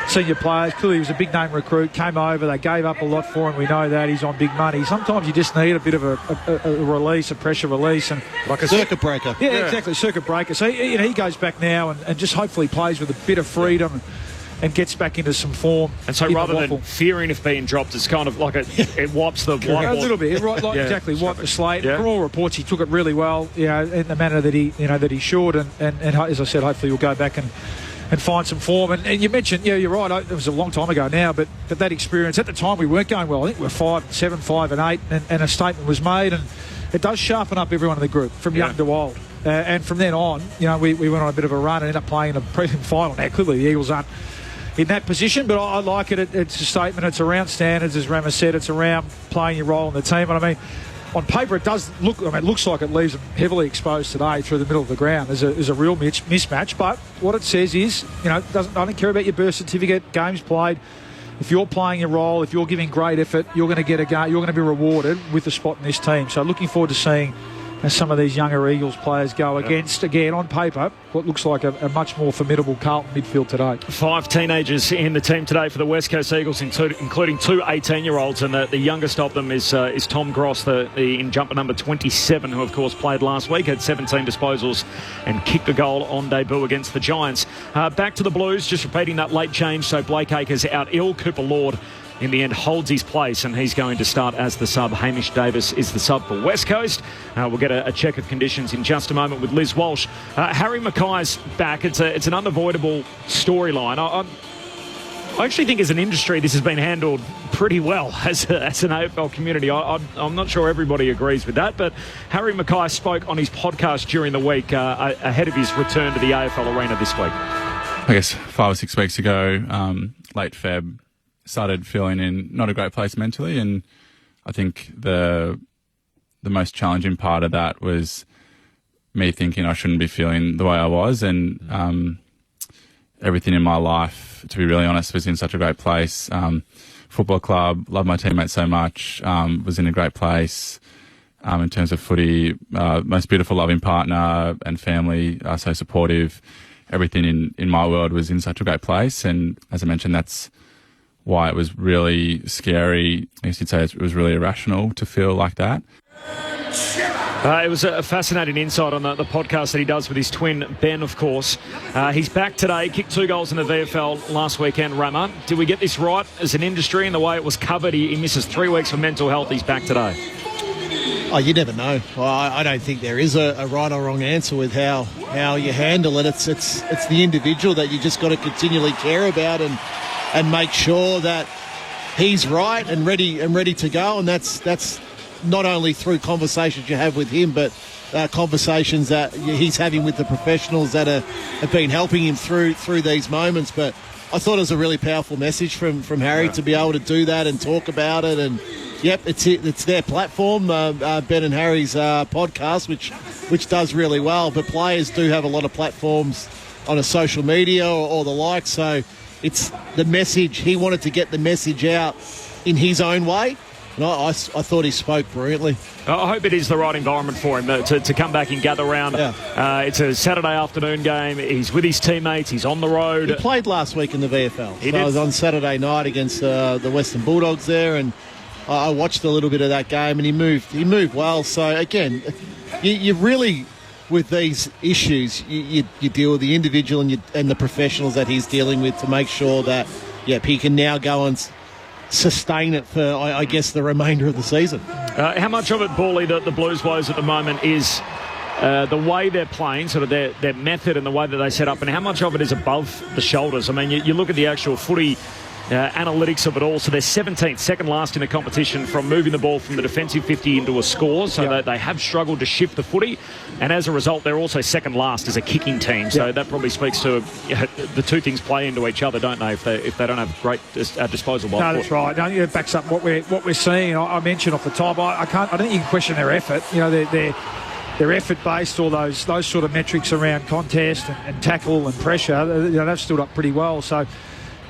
senior players. Clearly he was a big-name recruit, came over, they gave up a lot for him. We know that. He's on big money. Sometimes you just need a bit of a release, a pressure release. And like a circuit breaker. Yeah, exactly, circuit breaker. So he goes back now and just hopefully plays with a bit of freedom and gets back into some form. And so rather than fearing if being dropped, it's kind of like it wipes the whiteboard. A little bit, exactly, wipe the slate. Yeah. From all reports, he took it really well, in the manner that he should. And as I said, hopefully he'll go back and find some form. And you mentioned, you're right, it was a long time ago now, but that experience, at the time we weren't going well. I think we were 5-7, 5-8, and a statement was made, and it does sharpen up everyone in the group, from young to old. And from then on, we went on a bit of a run and ended up playing in a prelim final. Now, clearly the Eagles aren't in that position, but I like it. It's a statement. It's around standards, as Rama said. It's around playing your role in the team. And I mean, on paper, it looks like it leaves them heavily exposed today through the middle of the ground. There's a real mismatch. But what it says is, I don't care about your birth certificate, games played. If you're playing your role, if you're giving great effort, you're going to get a game. You're going to be rewarded with a spot in this team. So looking forward to seeing some of these younger Eagles players go against, again, on paper, what looks like a much more formidable Carlton midfield today. 5 teenagers in the team today for the West Coast Eagles, including 2 18-year-olds, and the youngest of them is Tom Gross, in jumper number 27, who, of course, played last week, had 17 disposals and kicked a goal on debut against the Giants. Back to the Blues, just repeating that late change, so Blake Acres out ill, Cooper Lord in the end holds his place, and he's going to start as the sub. Hamish Davis is the sub for West Coast. We'll get a check of conditions in just a moment with Liz Walsh. Harry Mackay's back. It's an unavoidable storyline. I actually think as an industry this has been handled pretty well as an AFL community. I'm not sure everybody agrees with that, but Harry Mackay spoke on his podcast during the week ahead of his return to the AFL arena this week. I guess 5 or 6 weeks ago, late Feb, started feeling in not a great place mentally, and I think the most challenging part of that was me thinking I shouldn't be feeling the way I was, and everything in my life, to be really honest, was in such a great place. Football club, loved my teammates so much, was in a great place in terms of footy, most beautiful loving partner and family, so supportive. Everything in my world was in such a great place, and as I mentioned, that's why it was really scary. I guess you'd say it was really irrational to feel like that. It was a fascinating insight on the podcast that he does with his twin, Ben, of course. He's back today, kicked 2 goals in the VFL last weekend, Rama. Did we get this right as an industry in the way it was covered? He misses 3 weeks for mental health. He's back today. Oh, you never know. I don't think there is a right or wrong answer with how you handle it. It's the individual that you just got to continually care about and make sure that he's right and ready to go. And that's not only through conversations you have with him, but conversations that he's having with the professionals that have been helping him through these moments. But I thought it was a really powerful message from Harry to be able to do that and talk about it. And yep, it's their platform, Ben and Harry's podcast, which does really well. But players do have a lot of platforms on a social media or the like. So it's the message. He wanted to get the message out in his own way. And I thought he spoke brilliantly. I hope it is the right environment for him to come back and gather round. Yeah. It's a Saturday afternoon game. He's with his teammates. He's on the road. He played last week in the VFL. I was on Saturday night against the Western Bulldogs there, and I watched a little bit of that game, and he moved well. So, again, you really, with these issues, you deal with the individual and the professionals that he's dealing with to make sure that, he can now go and sustain it for, I guess, the remainder of the season. How much of it, Bawley, the Blues woes at the moment is the way they're playing, sort of their method and the way that they set up, and how much of it is above the shoulders? I mean, you look at the actual footy analytics of it all. So they're 17th, second last in the competition from moving the ball from the defensive 50 into a score. So they have struggled to shift the footy. And as a result, they're also second last as a kicking team. So that probably speaks to the two things play into each other, don't they? If they don't have great disposal ball. No, that's right. No, it backs up what we're seeing. I mentioned off the top. I don't think you can question their effort. You know, their effort based, all those sort of metrics around contest and tackle and pressure. They've stood up pretty well. So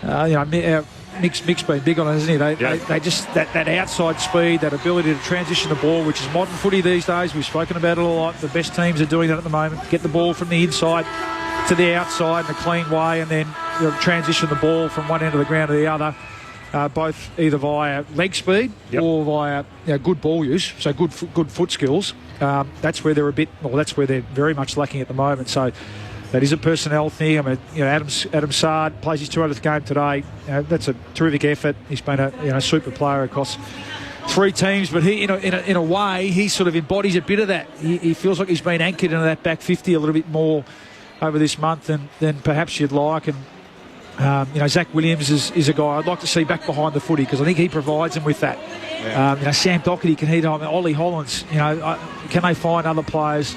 Mick's been big on it, hasn't he? They just that outside speed, that ability to transition the ball, which is modern footy these days. We've spoken about it a lot. The best teams are doing that at the moment. Get the ball from the inside to the outside in a clean way, and then transition the ball from one end of the ground to the other, both either via leg speed or via good ball use, so good foot skills. That's where that's where they're very much lacking at the moment. So that is a personnel thing. I mean, Adam Sard plays his 200th game today. That's a terrific effort. He's been a super player across 3 teams, but he, in a way, he sort of embodies a bit of that. He feels like he's been anchored into that back 50 a little bit more over this month than perhaps you'd like. And Zach Williams is a guy I'd like to see back behind the footy, because I think he provides them with that. Sam Doherty can hit on. Ollie Hollands. Can they find other players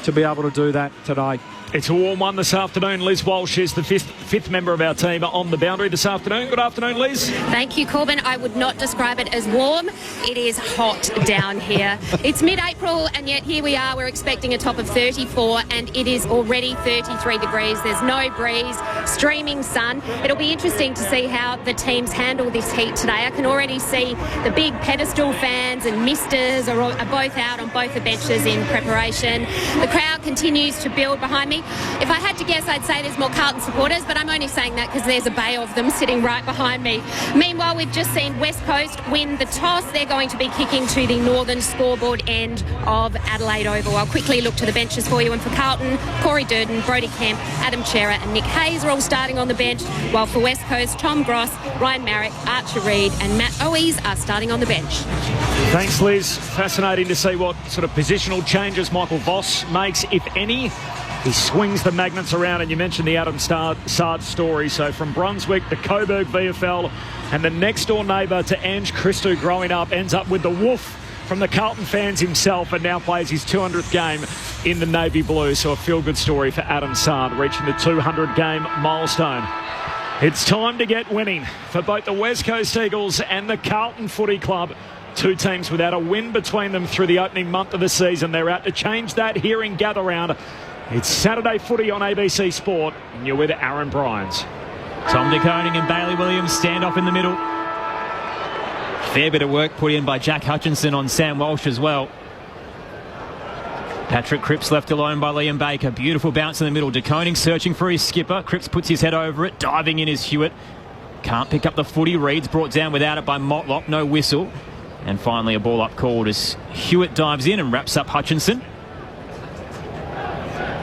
to be able to do that today? It's a warm one this afternoon. Liz Walsh is the fifth member of our team on the boundary this afternoon. Good afternoon, Liz. Thank you, Corbin. I would not describe it as warm. It is hot down here. It's mid-April, and yet here we are. We're expecting a top of 34, and it is already 33 degrees. There's no breeze, streaming sun. It'll be interesting to see how the teams handle this heat today. I can already see the big pedestal fans and misters are both out on both the benches in preparation. The crowd continues to build behind me. If I had to guess, I'd say there's more Carlton supporters, but I'm only saying that because there's a bay of them sitting right behind me. Meanwhile, we've just seen West Coast win the toss. They're going to be kicking to the northern scoreboard end of Adelaide Oval. I'll quickly look to the benches for you. And for Carlton, Corey Durden, Brodie Kemp, Adam Chera and Nick Hayes are all starting on the bench, while for West Coast, Tom Gross, Ryan Marrick, Archer Reid and Matt Owies are starting on the bench. Thanks, Liz. Fascinating to see what sort of positional changes Michael Voss makes, if any. He swings the magnets around, and you mentioned the Adam Sard story. So from Brunswick to Coburg VFL, and the next door neighbour to Ange Christou growing up ends up with the woof from the Carlton fans himself, and now plays his 200th game in the navy blue. So a feel-good story for Adam Sard, reaching the 200-game milestone. It's time to get winning for both the West Coast Eagles and the Carlton Footy Club. 2 teams without a win between them through the opening month of the season. They're out to change that here in Gather Round. It's Saturday footy on ABC Sport, and you're with Aaron Bryans. Tom De Koning and Bailey Williams stand off in the middle. Fair bit of work put in by Jack Hutchinson on Sam Walsh as well. Patrick Cripps left alone by Liam Baker. Beautiful bounce in the middle. De Koning searching for his skipper. Cripps puts his head over it. Diving in is Hewitt. Can't pick up the footy. Reed's brought down without it by Motlop. No whistle. And finally a ball up called as Hewitt dives in and wraps up Hutchinson.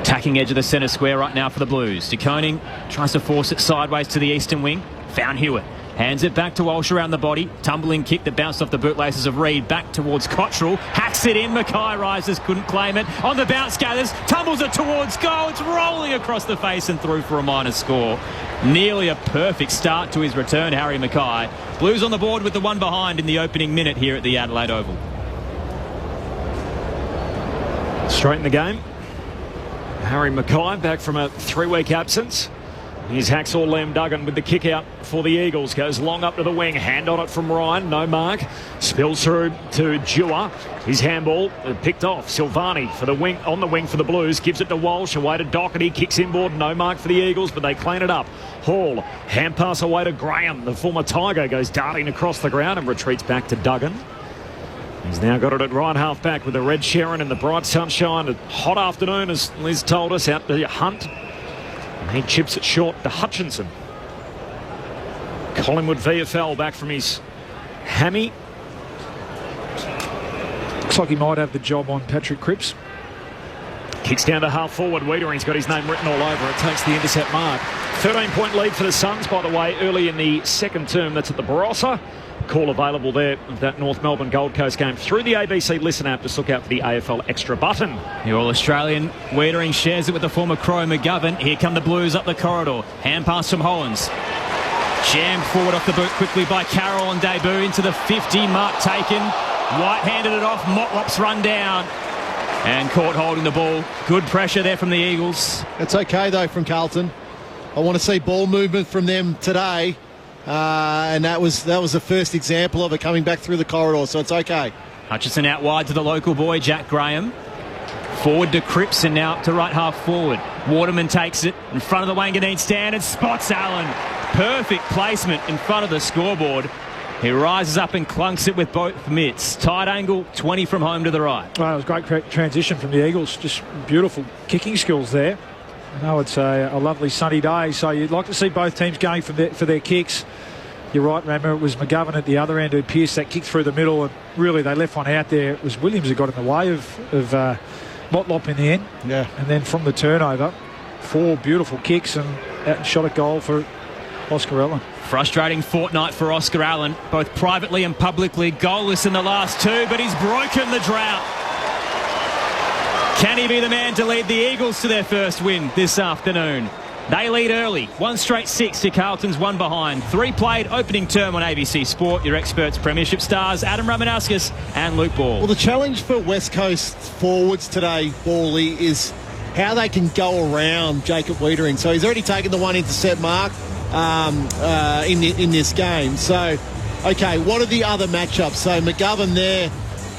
Attacking edge of the centre square right now for the Blues. De Koning tries to force it sideways to the eastern wing. Found Hewitt. Hands it back to Walsh around the body. Tumbling kick that bounced off the bootlaces of Reid. Back towards Cottrell. Hacks it in. Mackay rises. Couldn't claim it. On the bounce, gathers. Tumbles it towards goal. It's rolling across the face and through for a minor score. Nearly a perfect start to his return, Harry Mackay. Blues on the board with the one behind in the opening minute here at the Adelaide Oval. Straight in the game. Harry Mackay back from a 3-week absence. Here's Hacksaw Liam Duggan with the kick out for the Eagles. Goes long up to the wing. Hand on it from Ryan. No mark. Spills through to Dewar. His handball picked off. Silvani for the wing, on the wing for the Blues. Gives it to Walsh. Away to Doherty. Kicks inboard. No mark for the Eagles, but they clean it up. Hall. Hand pass away to Graham. The former Tiger goes darting across the ground and retreats back to Duggan. He's now got it at right half back with the red Sharon in the bright sunshine. A hot afternoon, as Liz told us, out to hunt. And he chips it short to Hutchinson. Collingwood VFL back from his hammy. Looks like he might have the job on Patrick Cripps. Kicks down to half forward. Wiedering's got his name written all over it. Takes the intercept mark. 13-point lead for the Suns, by the way, early in the second term. That's at the Barossa. Call available there of that North Melbourne Gold Coast game through the ABC Listen app. Just look out for the AFL Extra button. The All-Australian Wiedering shares it with the former Crow McGovern. Here come the Blues up the corridor. Hand pass from Hollins. Jammed forward off the boot quickly by Carroll on debut into the 50. Mark taken. White handed it off. Motlop's run down. And caught holding the ball. Good pressure there from the Eagles. It's okay, though, from Carlton. I want to see ball movement from them today. And that was the first example of it coming back through the corridor, so it's okay. Hutchison out wide to the local boy, Jack Graham. Forward to Cripps and now up to right half forward. Waterman takes it in front of the Wanganeen stand and spots Allen. Perfect placement in front of the scoreboard. He rises up and clunks it with both mitts. Tight angle, 20 from home to the right. Well, it was a great transition from the Eagles. Just beautiful kicking skills there. I know it's a lovely sunny day, so you'd like to see both teams going for their kicks. You're right, remember, it was McGovern at the other end who pierced that kick through the middle, and really they left one out there. It was Williams who got in the way of Motlop in the end. Yeah. And then from the turnover, 4 beautiful kicks and out and shot at goal for Oscar Allen. Frustrating fortnight for Oscar Allen, both privately and publicly. Goalless in the last 2, but he's broken the drought. Can he be the man to lead the Eagles to their first win this afternoon? They lead early, 1 straight 6 to Carlton's 1 behind. 3 played opening term on ABC Sport. Your experts, Premiership stars Adam Ramanauskas and Luke Ball. Well, the challenge for West Coast forwards today, Bally, is how they can go around Jacob Wiedering. So he's already taken the 1 intercept mark in this game. So, okay, what are the other matchups? So McGovern there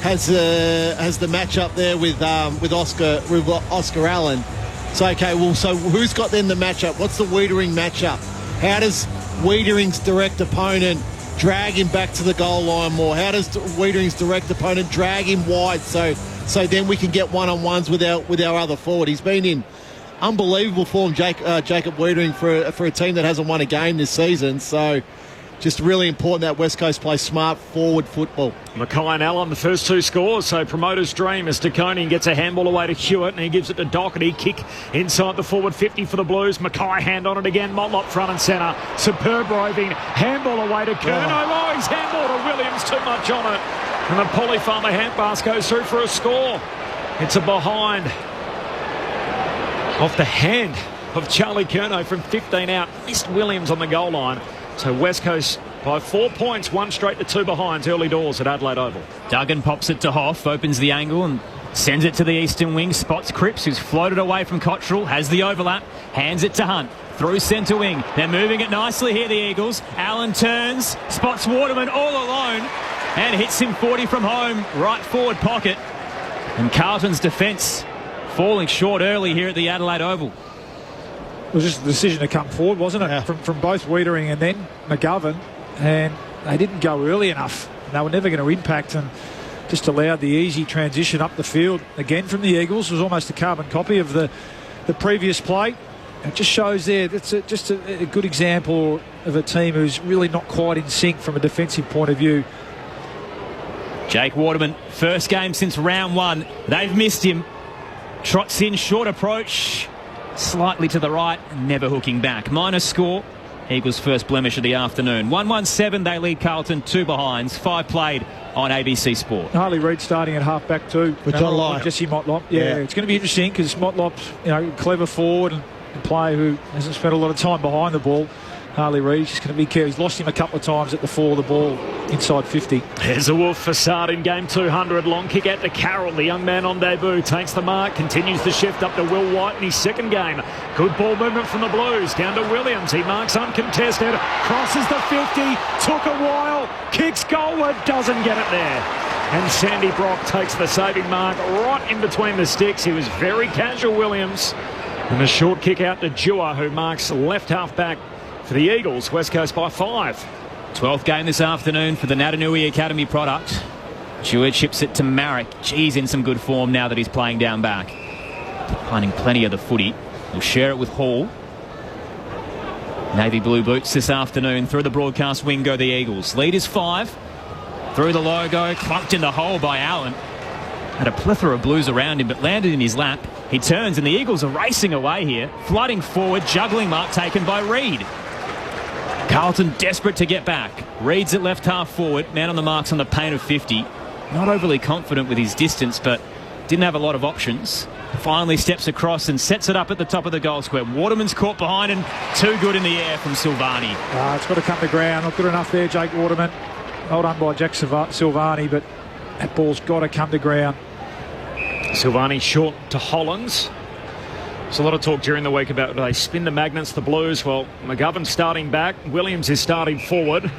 has the matchup there with Oscar Allen. So, okay, well, so who's got then the matchup? What's the Wiedering matchup? How does Wiedering's direct opponent drag him back to the goal line more? How does Wiedering's direct opponent drag him wide so then we can get one-on-ones with our other forward? He's been in unbelievable form, Jacob Wiedering, for a team that hasn't won a game this season. So just really important that West Coast play smart forward football. Mackay and Allen, the first 2 scores, so promoter's dream as DeConey gets a handball away to Hewitt and he gives it to Doherty. Kick inside the forward 50 for the Blues. Mackay hand on it again. Motlop front and centre. Superb roving. Handball away to Curnow. Oh, he's handball to Williams. Too much on it. And the Polly Farmer handpass goes through for a score. It's a behind. Off the hand of Charlie Curnow from 15 out. Missed Williams on the goal line. So West Coast by 4 points, 1 straight to 2 behinds early doors at Adelaide Oval. Duggan pops it to Hoff, opens the angle and sends it to the eastern wing. Spots Cripps, who's floated away from Cottrell, has the overlap, hands it to Hunt. Through centre wing. They're moving it nicely here, the Eagles. Allen turns, spots Waterman all alone and hits him 40 from home, right forward pocket. And Carlton's defence falling short early here at the Adelaide Oval. It was just a decision to come forward, wasn't it? Yeah. From both Wiedering and then McGovern, and they didn't go early enough. They were never going to impact and just allowed the easy transition up the field. Again from the Eagles, it was almost a carbon copy of the previous play. It just shows there, that's just a good example of a team who's really not quite in sync from a defensive point of view. Jake Waterman, first game since round 1. They've missed him. Trots in, short approach. Slightly to the right, never hooking back. Minus score, Eagles' first blemish of the afternoon. 1-1-7, they lead Carlton, 2 behinds, 5 played on ABC Sport. Harley Reid starting at half-back too. Which I like. Jesse Motlop. Yeah, it's going to be interesting because Motlop's clever forward and a player who hasn't spent a lot of time behind the ball. Harley Reid's just going to be careful. He's lost him a couple of times at the 4 of the ball inside 50. There's a Wolf facade in game 200. Long kick out to Carroll. The young man on debut takes the mark, continues the shift up to Will White in his second game. Good ball movement from the Blues. Down to Williams. He marks uncontested. Crosses the 50. Took a while. Kicks goalward. Doesn't get it there. And Sandy Brock takes the saving mark right in between the sticks. He was very casual, Williams. And a short kick out to Dewar, who marks left half back for the Eagles. West Coast by 5. 12th game this afternoon for the Natanui Academy product. Jewett chips it to Marek. He's in some good form now that he's playing down back. Finding plenty of the footy. He'll share it with Hall. Navy blue boots this afternoon. Through the broadcast wing go the Eagles. Lead is 5. Through the logo. Clunked in the hole by Allen. Had a plethora of blues around him but landed in his lap. He turns and the Eagles are racing away here. Flooding forward. Juggling mark taken by Reid. Carlton desperate to get back. Reid's at left half forward. Man on the marks on the paint of 50. Not overly confident with his distance, but didn't have a lot of options. finally steps across and sets it up at the top of the goal square. Waterman's caught behind and too good in the air from Silvani. It's got to come to ground. Not good enough there, Jake Waterman. Well done by Jack Silvani, but that ball's got to come to ground. Silvani short to Hollands. There's a lot of talk during the week about they spin the magnets, the Blues. Well, McGovern's starting back. Williams is starting forward.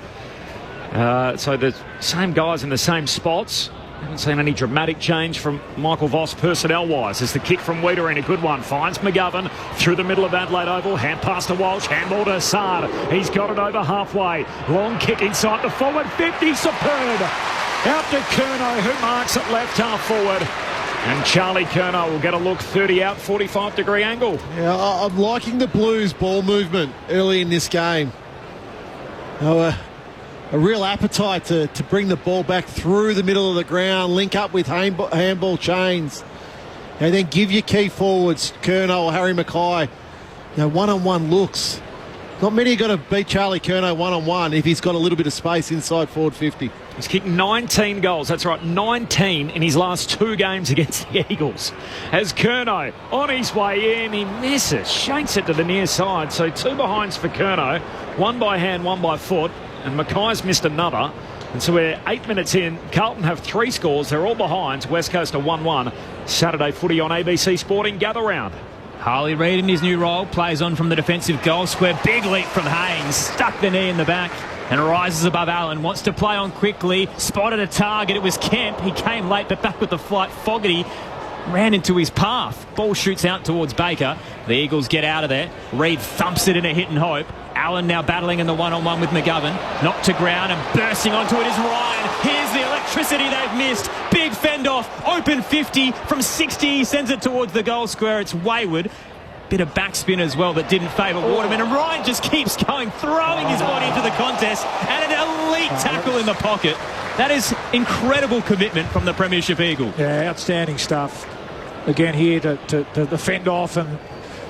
So the same guys in the same spots. Haven't seen any dramatic change from Michael Voss personnel-wise. As the kick from Wiedering, a good one, finds McGovern through the middle of Adelaide Oval. Hand pass to Walsh, handball to Saad. He's got it over halfway. Long kick inside the forward 50, superb. Out to Curnow, who marks it left half forward. And Charlie Curnow will get a look, 30 out, 45-degree angle. Yeah, I'm liking the Blues ball movement early in this game. A real appetite to bring the ball back through the middle of the ground, link up with handball chains, and then give your key forwards, Curnow or Harry Mackay, one-on-one looks. Not many are going to beat Charlie Curnow one-on-one if he's got a little bit of space inside forward 50. He's kicked 19 goals. That's right, 19 in his last 2 games against the Eagles. As Curnow on his way in, he misses, shanks it to the near side. So 2 behinds for Curnow, 1 by hand, 1 by foot. And Mackay's missed another. And so we're 8 minutes in. Carlton have 3 scores. They're all behinds. West Coast are 1-1. Saturday footy on ABC Sporting. Gather round. Harley Reid in his new role plays on from the defensive goal square. Big leap from Haynes. Stuck the knee in the back and rises above Allen. Wants to play on quickly. Spotted a target. It was Kemp. He came late, but back with the flight. Fogarty ran into his path. Ball shoots out towards Baker. The Eagles get out of there. Reid thumps it in a hit and hope. Allen now battling in the one-on-one with McGovern. Knocked to ground and bursting onto it is Ryan. Here's the electricity they've missed. Big fend off. Open 50 from 60. He sends it towards the goal square. It's wayward. Bit of backspin as well that didn't favour Waterman. And Ryan just keeps going, throwing his body into the contest. And an elite tackle in the pocket. That is incredible commitment from the Premiership Eagle. Yeah, outstanding stuff. Again here to fend off and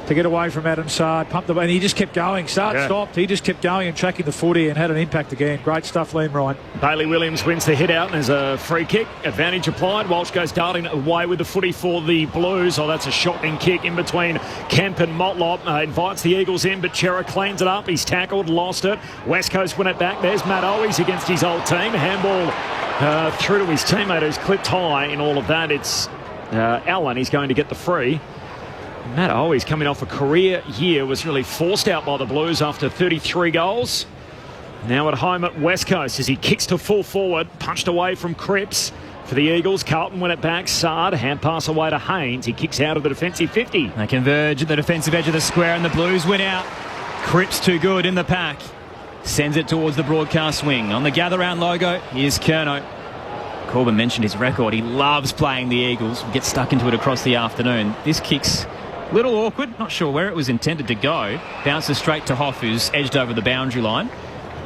to get away from Adam Saad, pumped the, and he just kept going. Saad stopped. He just kept going and tracking the footy and had an impact again. Great stuff, Liam Ryan. Bailey Williams wins the hit out and there's a free kick. Advantage applied. Walsh goes darting away with the footy for the Blues. Oh, that's a shotgun kick in between Kemp and Motlop. Invites the Eagles in, but Chera cleans it up. He's tackled, lost it. West Coast win it back. There's Matt Owies against his old team. Handball through to his teammate who's clipped high in all of that. It's Allen. He's going to get the free. Matt Owies, coming off a career year, was really forced out by the Blues after 33 goals. Now at home at West Coast as he kicks to full forward, punched away from Cripps for the Eagles. Carlton win it back. Saad, hand pass away to Haynes. He kicks out of the defensive 50. They converge at the defensive edge of the square and the Blues win out. Cripps too good in the pack. Sends it towards the broadcast wing. On the gather round logo, here's Curnow. Corbin mentioned his record. He loves playing the Eagles. Gets stuck into it across the afternoon. This kick's little awkward, not sure where it was intended to go. Bounces straight to Hoff, who's edged over the boundary line.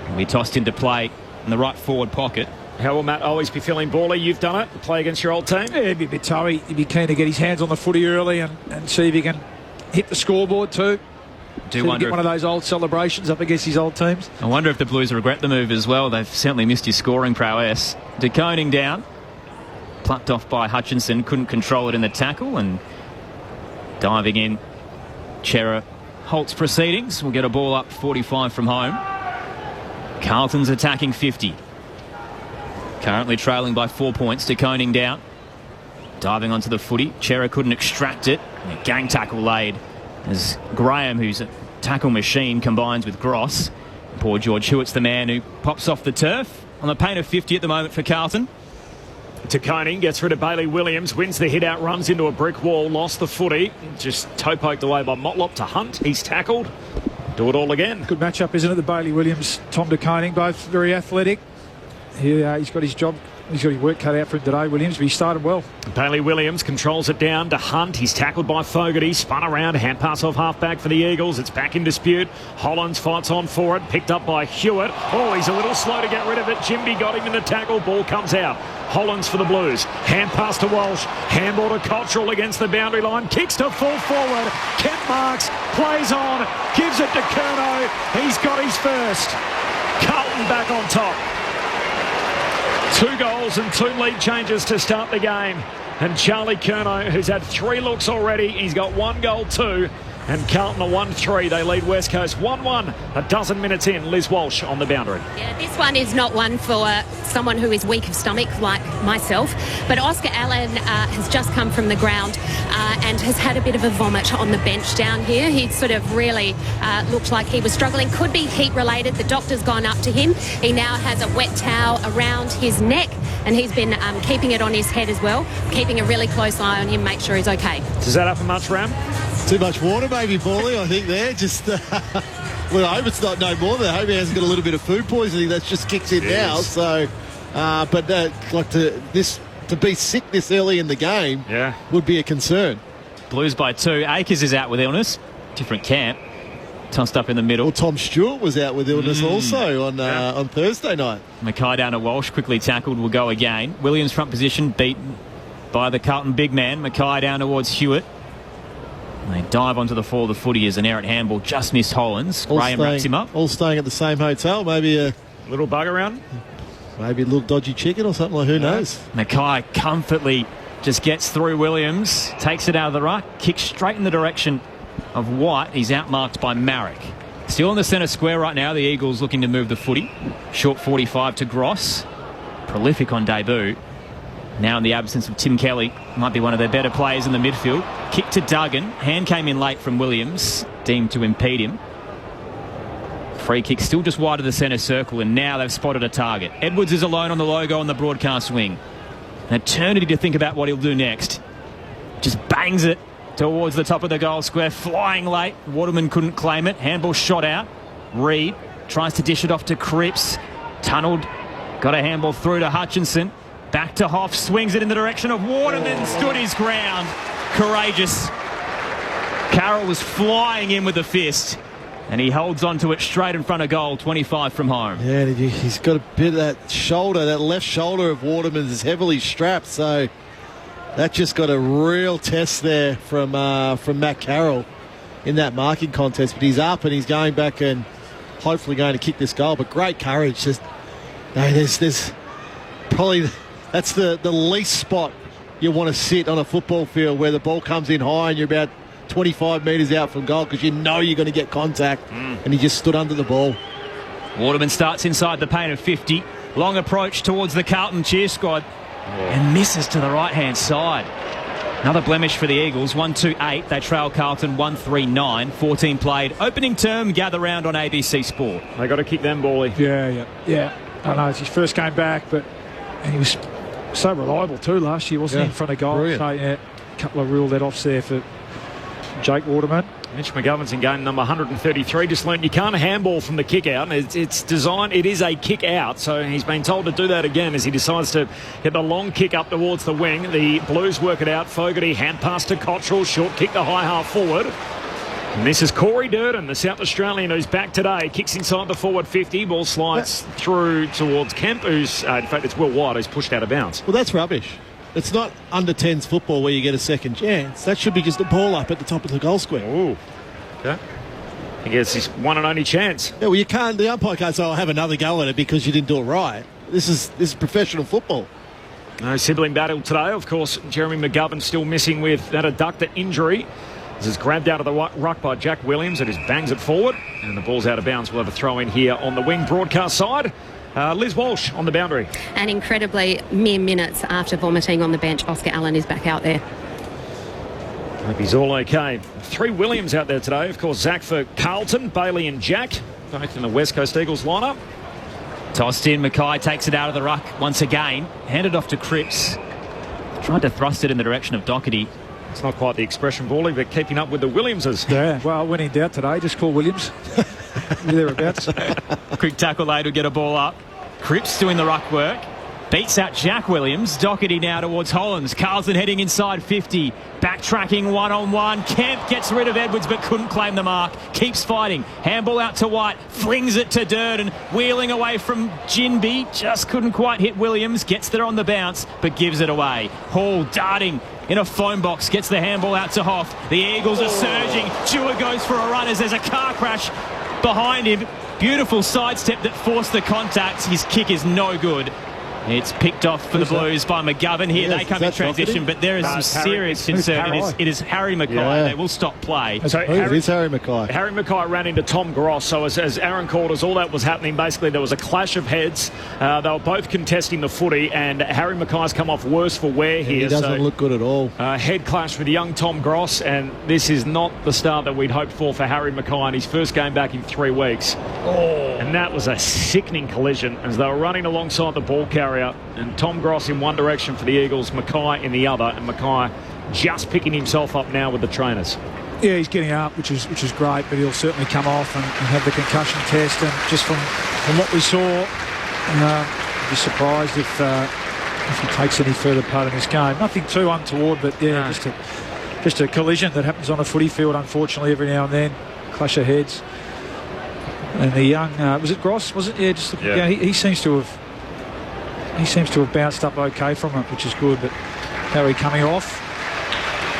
And we tossed into play in the right forward pocket. How will Matt always be feeling, Bawley? You've done it, play against your old team. Yeah, he'd be a bit toughy. He'd be keen to get his hands on the footy early and see if he can hit the scoreboard too. Do wonder get one of those old celebrations up against his old teams. I wonder if the Blues regret the move as well. They've certainly missed his scoring prowess. De Koning down. Plucked off by Hutchinson. Couldn't control it in the tackle and diving in. Chera halts proceedings. We'll get a ball up 45 from home. Carlton's attacking 50. Currently trailing by 4 points. De Koning down. Diving onto the footy. Chera couldn't extract it. A gang tackle laid as Graham, who's a tackle machine, combines with Gross. Poor George Hewitt's the man who pops off the turf. On the paint of 50 at the moment for Carlton. De Koning gets rid of Bailey Williams, wins the hit out, runs into a brick wall, lost the footy. Just toe poked away by Motlop to Hunt. He's tackled. Do it all again. Good matchup, isn't it? The Bailey Williams, Tom De Koning, both very athletic. He's got his job. He's got his work cut out for him today, Williams, but he started well. Bailey Williams controls it down to Hunt. He's tackled by Fogarty. Spun around. Hand pass off half-back for the Eagles. It's back in dispute. Hollands fights on for it. Picked up by Hewitt. Oh, he's a little slow to get rid of it. Jimby got him in the tackle. Ball comes out. Hollands for the Blues. Hand pass to Walsh. Handball to Cottrell against the boundary line. Kicks to full forward. Kent marks. Plays on. Gives it to Curnow. He's got his first. Carlton back on top. 2 goals and 2 lead changes to start the game. and Charlie Curnow, who's had 3 looks already. He's got 1 goal too. And Carlton are 1-3. They lead West Coast 1-1. A dozen minutes in, Liz Walsh on the boundary. Yeah, this one is not one for someone who is weak of stomach like myself. But Oscar Allen has just come from the ground and has had a bit of a vomit on the bench down here. He sort of really looked like he was struggling. Could be heat related. The doctor's gone up to him. He now has a wet towel around his neck and he's been keeping it on his head as well, keeping a really close eye on him, make sure he's okay. Does that happen much, Ram? Too much water, maybe, Paulie, I think there. Just, well, I hope it's not no more than that. I hope he hasn't got a little bit of food poisoning that just kicks in now. So, to be sick this early in the game would be a concern. Blues by 2. Akers is out with illness. Different camp. Tossed up in the middle. Well, Tom Stewart was out with illness also on Thursday night. Mackay down to Walsh, quickly tackled, will go again. Williams front position, beaten by the Carlton big man. Mackay down towards Hewitt. They dive onto the fall of the footy as an errant handball just missed Hollands. Graham wraps him up. All staying at the same hotel. Maybe a little bug around. Maybe a little dodgy chicken or something like who knows. Mackay comfortably just gets through Williams, takes it out of the ruck, kicks straight in the direction of White. He's outmarked by Marek. Still in the centre square right now. The Eagles looking to move the footy. Short 45 to Gross. Prolific on debut. Now in the absence of Tim Kelly, might be one of their better players in the midfield. Kick to Duggan. Hand came in late from Williams, deemed to impede him. Free kick still just wide of the centre circle, and now they've spotted a target. Edwards is alone on the logo on the broadcast wing. An eternity to think about what he'll do next. Just bangs it towards the top of the goal square, flying late. Waterman couldn't claim it. Handball shot out. Reed tries to dish it off to Cripps. Tunnelled. Got a handball through to Hutchinson. Back to Hoff, swings it in the direction of Waterman, stood his ground. Courageous. Carroll was flying in with a fist, and he holds on to it straight in front of goal, 25 from home. Yeah, he's got a bit of that shoulder, that left shoulder of Waterman's is heavily strapped, so that just got a real test there from Matt Carroll in that marking contest. But he's up and he's going back and hopefully going to kick this goal. But great courage. Just, there's probably... That's the least spot you want to sit on a football field where the ball comes in high and you're about 25 metres out from goal because you know you're going to get contact. And he just stood under the ball. Waterman starts inside the paint of 50. Long approach towards the Carlton cheer squad and misses to the right-hand side. Another blemish for the Eagles. 1-2-8. They trail Carlton 1-3-9. 14 played. Opening term, gather round on ABC Sport. They got to kick them, Bally. Yeah. I know it's his first game back, but he was so reliable too last year, wasn't he, in front of goal? Brilliant. So, a couple of real let-offs there for Jake Waterman. Mitch McGovern's in game number 133. Just learned you can't handball from the kick out. It's designed, it is a kick out, so he's been told to do that again as he decides to hit the long kick up towards the wing. The Blues work it out. Fogarty hand pass to Cottrell, short kick the high half forward. And this is Corey Durden, the South Australian who's back today. Kicks inside the forward 50. Ball slides through towards Kemp, who's, in fact, it's Will White who's pushed out of bounds. Well, that's rubbish. It's not under 10s football where you get a second chance. That should be just a ball up at the top of the goal square. Ooh. Okay. I guess his one and only chance. Yeah, well, you can't. The umpire can't say, "I'll have another go at it" because you didn't do it right. This is professional football. No sibling battle today. Of course, Jeremy McGovern still missing with that adductor injury. This is grabbed out of the ruck by Jack Williams. It just bangs it forward, and the ball's out of bounds. We'll have a throw in here on the wing broadcast side. Liz Walsh on the boundary. And incredibly, mere minutes after vomiting on the bench, Oscar Allen is back out there. Hope he's all okay. 3 Williams out there today. Of course, Zach for Carlton, Bailey and Jack, both in the West Coast Eagles lineup. Tossed in, Mackay takes it out of the ruck once again. Handed off to Cripps. Tried to thrust it in the direction of Doherty. It's not quite the expression, Bally, but keeping up with the Williamses. Yeah, well, when in doubt today, just call Williams. Thereabouts. Quick tackle later to get a ball up. Cripps doing the ruck work. Beats out Jack Williams. Doherty now towards Hollands. Carlton heading inside 50. Backtracking one-on-one. Kemp gets rid of Edwards but couldn't claim the mark. Keeps fighting. Handball out to White. Flings it to Durden. Wheeling away from Ginby. Just couldn't quite hit Williams. Gets there on the bounce but gives it away. Hall darting in a phone box. Gets the handball out to Hoff. The Eagles are surging. Chua goes for a run as there's a car crash behind him. Beautiful sidestep that forced the contact. His kick is no good. It's picked off for the Blues by McGovern. Here they come in transition, but there is some serious concern. It is Harry Mackay. Yeah. They will stop play. So it is Harry Mackay. Harry Mackay ran into Tom Gross. So as Aaron called, as all that was happening, basically there was a clash of heads. They were both contesting the footy, and Harry Mackay's come off worse for wear here. He doesn't look good at all. Head clash with young Tom Gross, and this is not the start that we'd hoped for Harry Mackay in his first game back in 3 weeks. And that was a sickening collision as they were running alongside the ball carrier, and Tom Gross in one direction for the Eagles, Mackay in the other, and Mackay just picking himself up now with the trainers. Yeah, he's getting up, which is great, but he'll certainly come off and have the concussion test. And just from what we saw, I'd be surprised if he takes any further part in this game. Nothing too untoward, but yeah, just a collision that happens on a footy field, unfortunately, every now and then. Clash of heads. And the young, was it Gross? Was it? Yeah, he seems to have bounced up okay from it, which is good. But Harry coming off.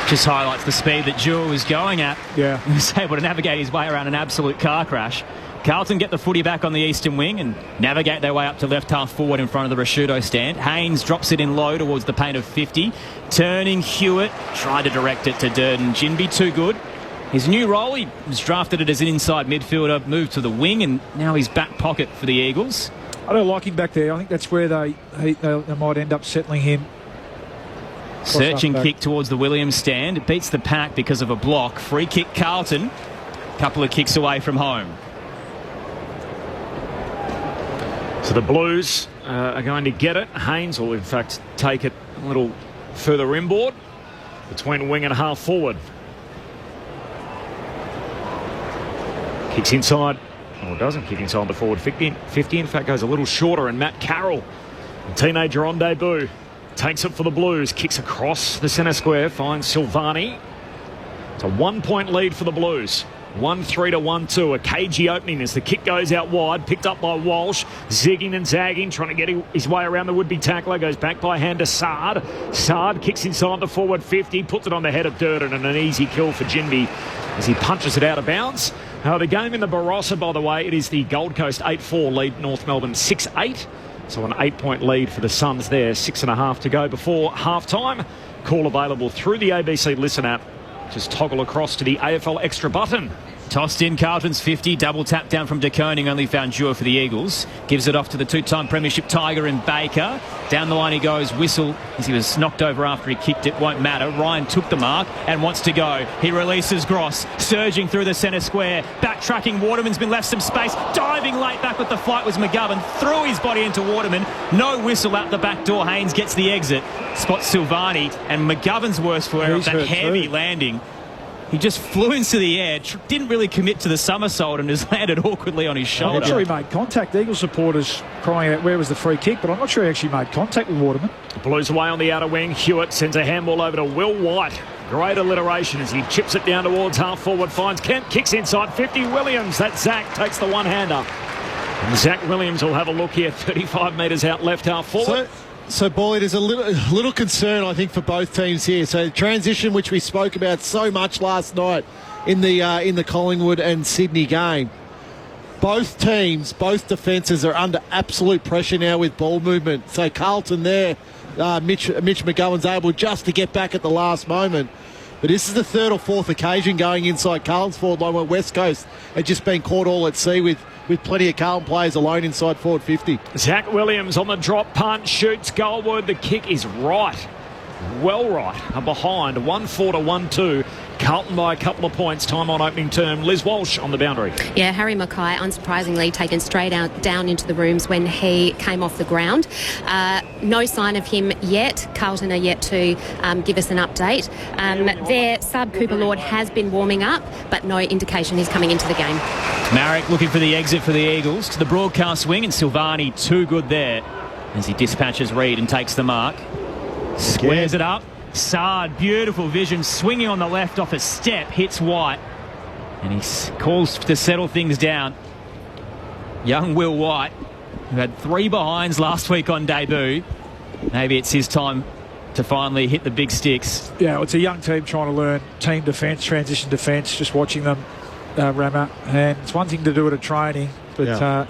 Just highlights the speed that Jewell was going at. Yeah. He was able to navigate his way around an absolute car crash. Carlton get the footy back on the eastern wing and navigate their way up to left half forward in front of the Rashudo stand. Haynes drops it in low towards the paint of 50. Turning Hewitt, tried to direct it to Durden. Ginby too good. His new role, he was drafted as an inside midfielder, moved to the wing, and now he's back pocket for the Eagles. I don't like him back there. I think that's where they might end up settling him. Searching kick towards the Williams stand. It beats the pack because of a block. Free kick Carlton. Couple of kicks away from home. So the Blues are going to get it. Haynes will in fact take it a little further inboard between wing and half forward. Kicks inside. Or doesn't kick inside the forward 50. In fact goes a little shorter, and Matt Carroll, a teenager on debut, takes it for the Blues. Kicks across the centre square. Finds Silvani. It's a 1 point lead for the Blues. 1-3 to 1-2. A cagey opening as the kick goes out wide. Picked up by Walsh. Zigging and zagging. Trying to get his way around the would-be tackler. Goes back by hand to Sard. Sard kicks inside the forward 50. Puts it on the head of Durden, and an easy kill for Ginby as he punches it out of bounds. The game in the Barossa, by the way, it is the Gold Coast 8-4 lead North Melbourne 6-8. So an 8 point lead for the Suns there. 6.5 to go before half-time. Call available through the ABC Listen app. Just toggle across to the AFL Extra button. Tossed in Carlton's 50. Double tap down from De Koning. Only found Dewar for the Eagles. Gives it off to the two-time premiership Tiger in Baker. Down the line he goes. Whistle as he was knocked over after he kicked it. Won't matter. Ryan took the mark and wants to go. He releases Gross. Surging through the centre square. Backtracking. Waterman's been left some space. Diving late back with the flight was McGovern. Threw his body into Waterman. No whistle out the back door. Haynes gets the exit. Spots Silvani. And McGovern's worse for wear of that heavy landing. He just flew into the air, didn't really commit to the somersault, and has landed awkwardly on his shoulder. I'm not sure he made contact. The Eagles supporters crying out where was the free kick, but I'm not sure he actually made contact with Waterman. Blues away on the outer wing. Hewitt sends a handball over to Will White. Great alliteration as he chips it down towards half forward. Finds Kemp, kicks inside 50. Williams, that's Zach, takes the one-hander. And Zach Williams will have a look here, 35 metres out left half forward. So, Bolly, there's a little concern, I think, for both teams here. So, transition, which we spoke about so much last night in the Collingwood and Sydney game. Both teams, both defences are under absolute pressure now with ball movement. So, Carlton there, Mitch McGowan's able just to get back at the last moment. But this is the third or fourth occasion going inside Carlton's forward line where West Coast had just been caught all at sea with plenty of Carlton players alone inside forward 50. Zach Williams on the drop punt, shoots goalward. The kick is right. Well right. And behind, 1-4 to 1-2. Carlton by a couple of points. Time on opening term. Liz Walsh on the boundary. Yeah, Harry Mackay, unsurprisingly, taken straight down into the rooms when he came off the ground. No sign of him yet. Carlton are yet to give us an update. Their sub Cooper Lord has been warming up, but no indication he's coming into the game. Marek looking for the exit for the Eagles to the broadcast wing, and Silvani too good there as he dispatches Reid and takes the mark. Squares it up. Sard, beautiful vision, swinging on the left off a step, hits White, and he calls to settle things down. Young Will White, who had 3 behinds last week on debut, maybe it's his time to finally hit the big sticks. Yeah, it's a young team trying to learn team defence, transition defence, just watching them, Rammer, and it's one thing to do it at training, but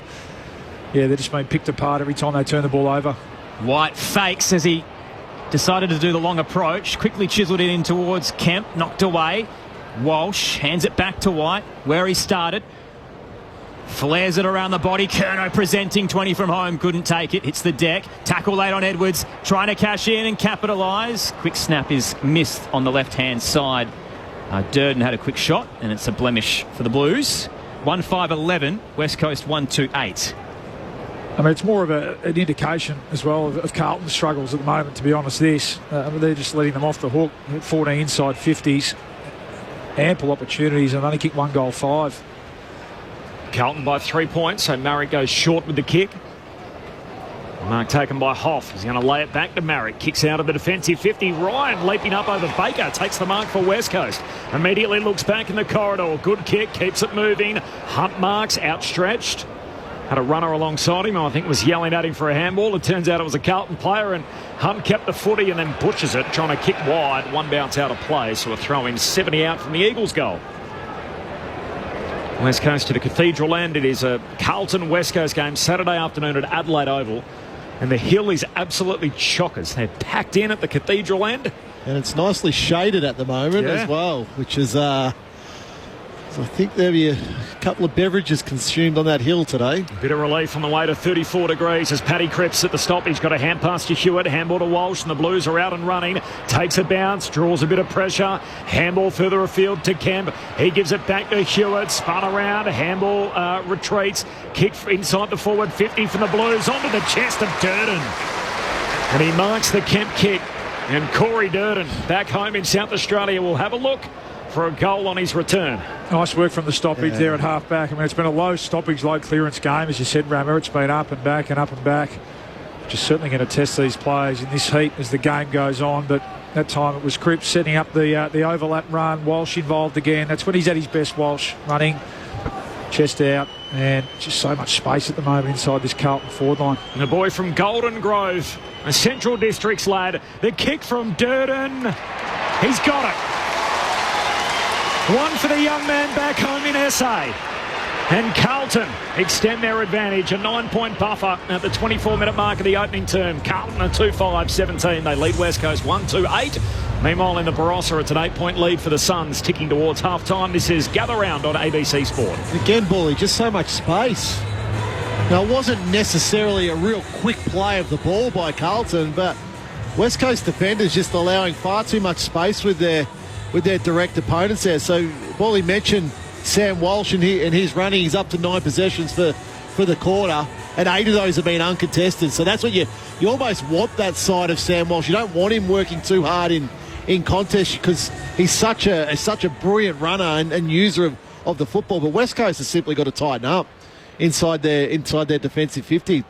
they're just being picked apart every time they turn the ball over. White fakes as he decided to do the long approach. Quickly chiselled it in towards Kemp. Knocked away. Walsh hands it back to White, where he started. Flares it around the body. Curnow presenting 20 from home. Couldn't take it. Hits the deck. Tackle late on Edwards. Trying to cash in and capitalise. Quick snap is missed on the left-hand side. Durden had a quick shot, and it's a blemish for the Blues. 1-5-11. West Coast 1-2-8. I mean, it's more of an indication as well of Carlton's struggles at the moment, to be honest. They're just letting them off the hook. 14 inside 50s. Ample opportunities, and only kicked 1 goal 5. Carlton by 3 points, so Marrick goes short with the kick. Mark taken by Hoff. He's going to lay it back to Marrick. Kicks out of the defensive 50. Ryan leaping up over Baker. Takes the mark for West Coast. Immediately looks back in the corridor. Good kick. Keeps it moving. Hunt marks. Outstretched. Had a runner alongside him. I think was yelling at him for a handball. It turns out it was a Carlton player, and Hunt kept the footy and then butchers it, trying to kick wide. 1 bounce out of play, so a throw in. 70 out from the Eagles goal. West Coast to the Cathedral End. It is a Carlton-West Coast game Saturday afternoon at Adelaide Oval. And the hill is absolutely chockers. They're packed in at the Cathedral End. And it's nicely shaded at the moment as well, which is, so I think there'll be a couple of beverages consumed on that hill today. Bit of relief on the way to 34 degrees as Paddy Cripps at the stop. He's got a hand pass to Hewitt, handball to Walsh, and the Blues are out and running. Takes a bounce, draws a bit of pressure. Handball further afield to Kemp. He gives it back to Hewitt, spun around, handball retreats. Kick inside the forward 50 from the Blues, onto the chest of Durden. And he marks the Kemp kick. And Corey Durden, back home in South Australia, will have a look for a goal on his return. Nice work from the stoppage there at half-back. I mean, it's been a low stoppage, low clearance game, as you said, Rammer. It's been up and back and up and back. Which is certainly going to test these players in this heat as the game goes on. But that time it was Cripps setting up the overlap run. Walsh involved again. That's when he's at his best, Walsh, running, chest out, and just so much space at the moment inside this Carlton forward line. And the boy from Golden Grove, a Central Districts lad. The kick from Durden. He's got it. One for the young man back home in SA. And Carlton extend their advantage. A 9-point buffer at the 24-minute mark of the opening term. Carlton are 2-5-17. They lead West Coast 1-2-8. Meanwhile, in the Barossa, it's an 8-point lead for the Suns, ticking towards half-time. This is Gather Round on ABC Sport. Again, Bully, just so much space. Now, it wasn't necessarily a real quick play of the ball by Carlton, but West Coast defenders just allowing far too much space with their direct opponents there. So, Wally mentioned Sam Walsh and his running. He's up to 9 possessions for the quarter, and 8 of those have been uncontested. So that's what you almost want that side of Sam Walsh. You don't want him working too hard in contest because he's such a brilliant runner and user of the football. But West Coast has simply got to tighten up inside their defensive 50.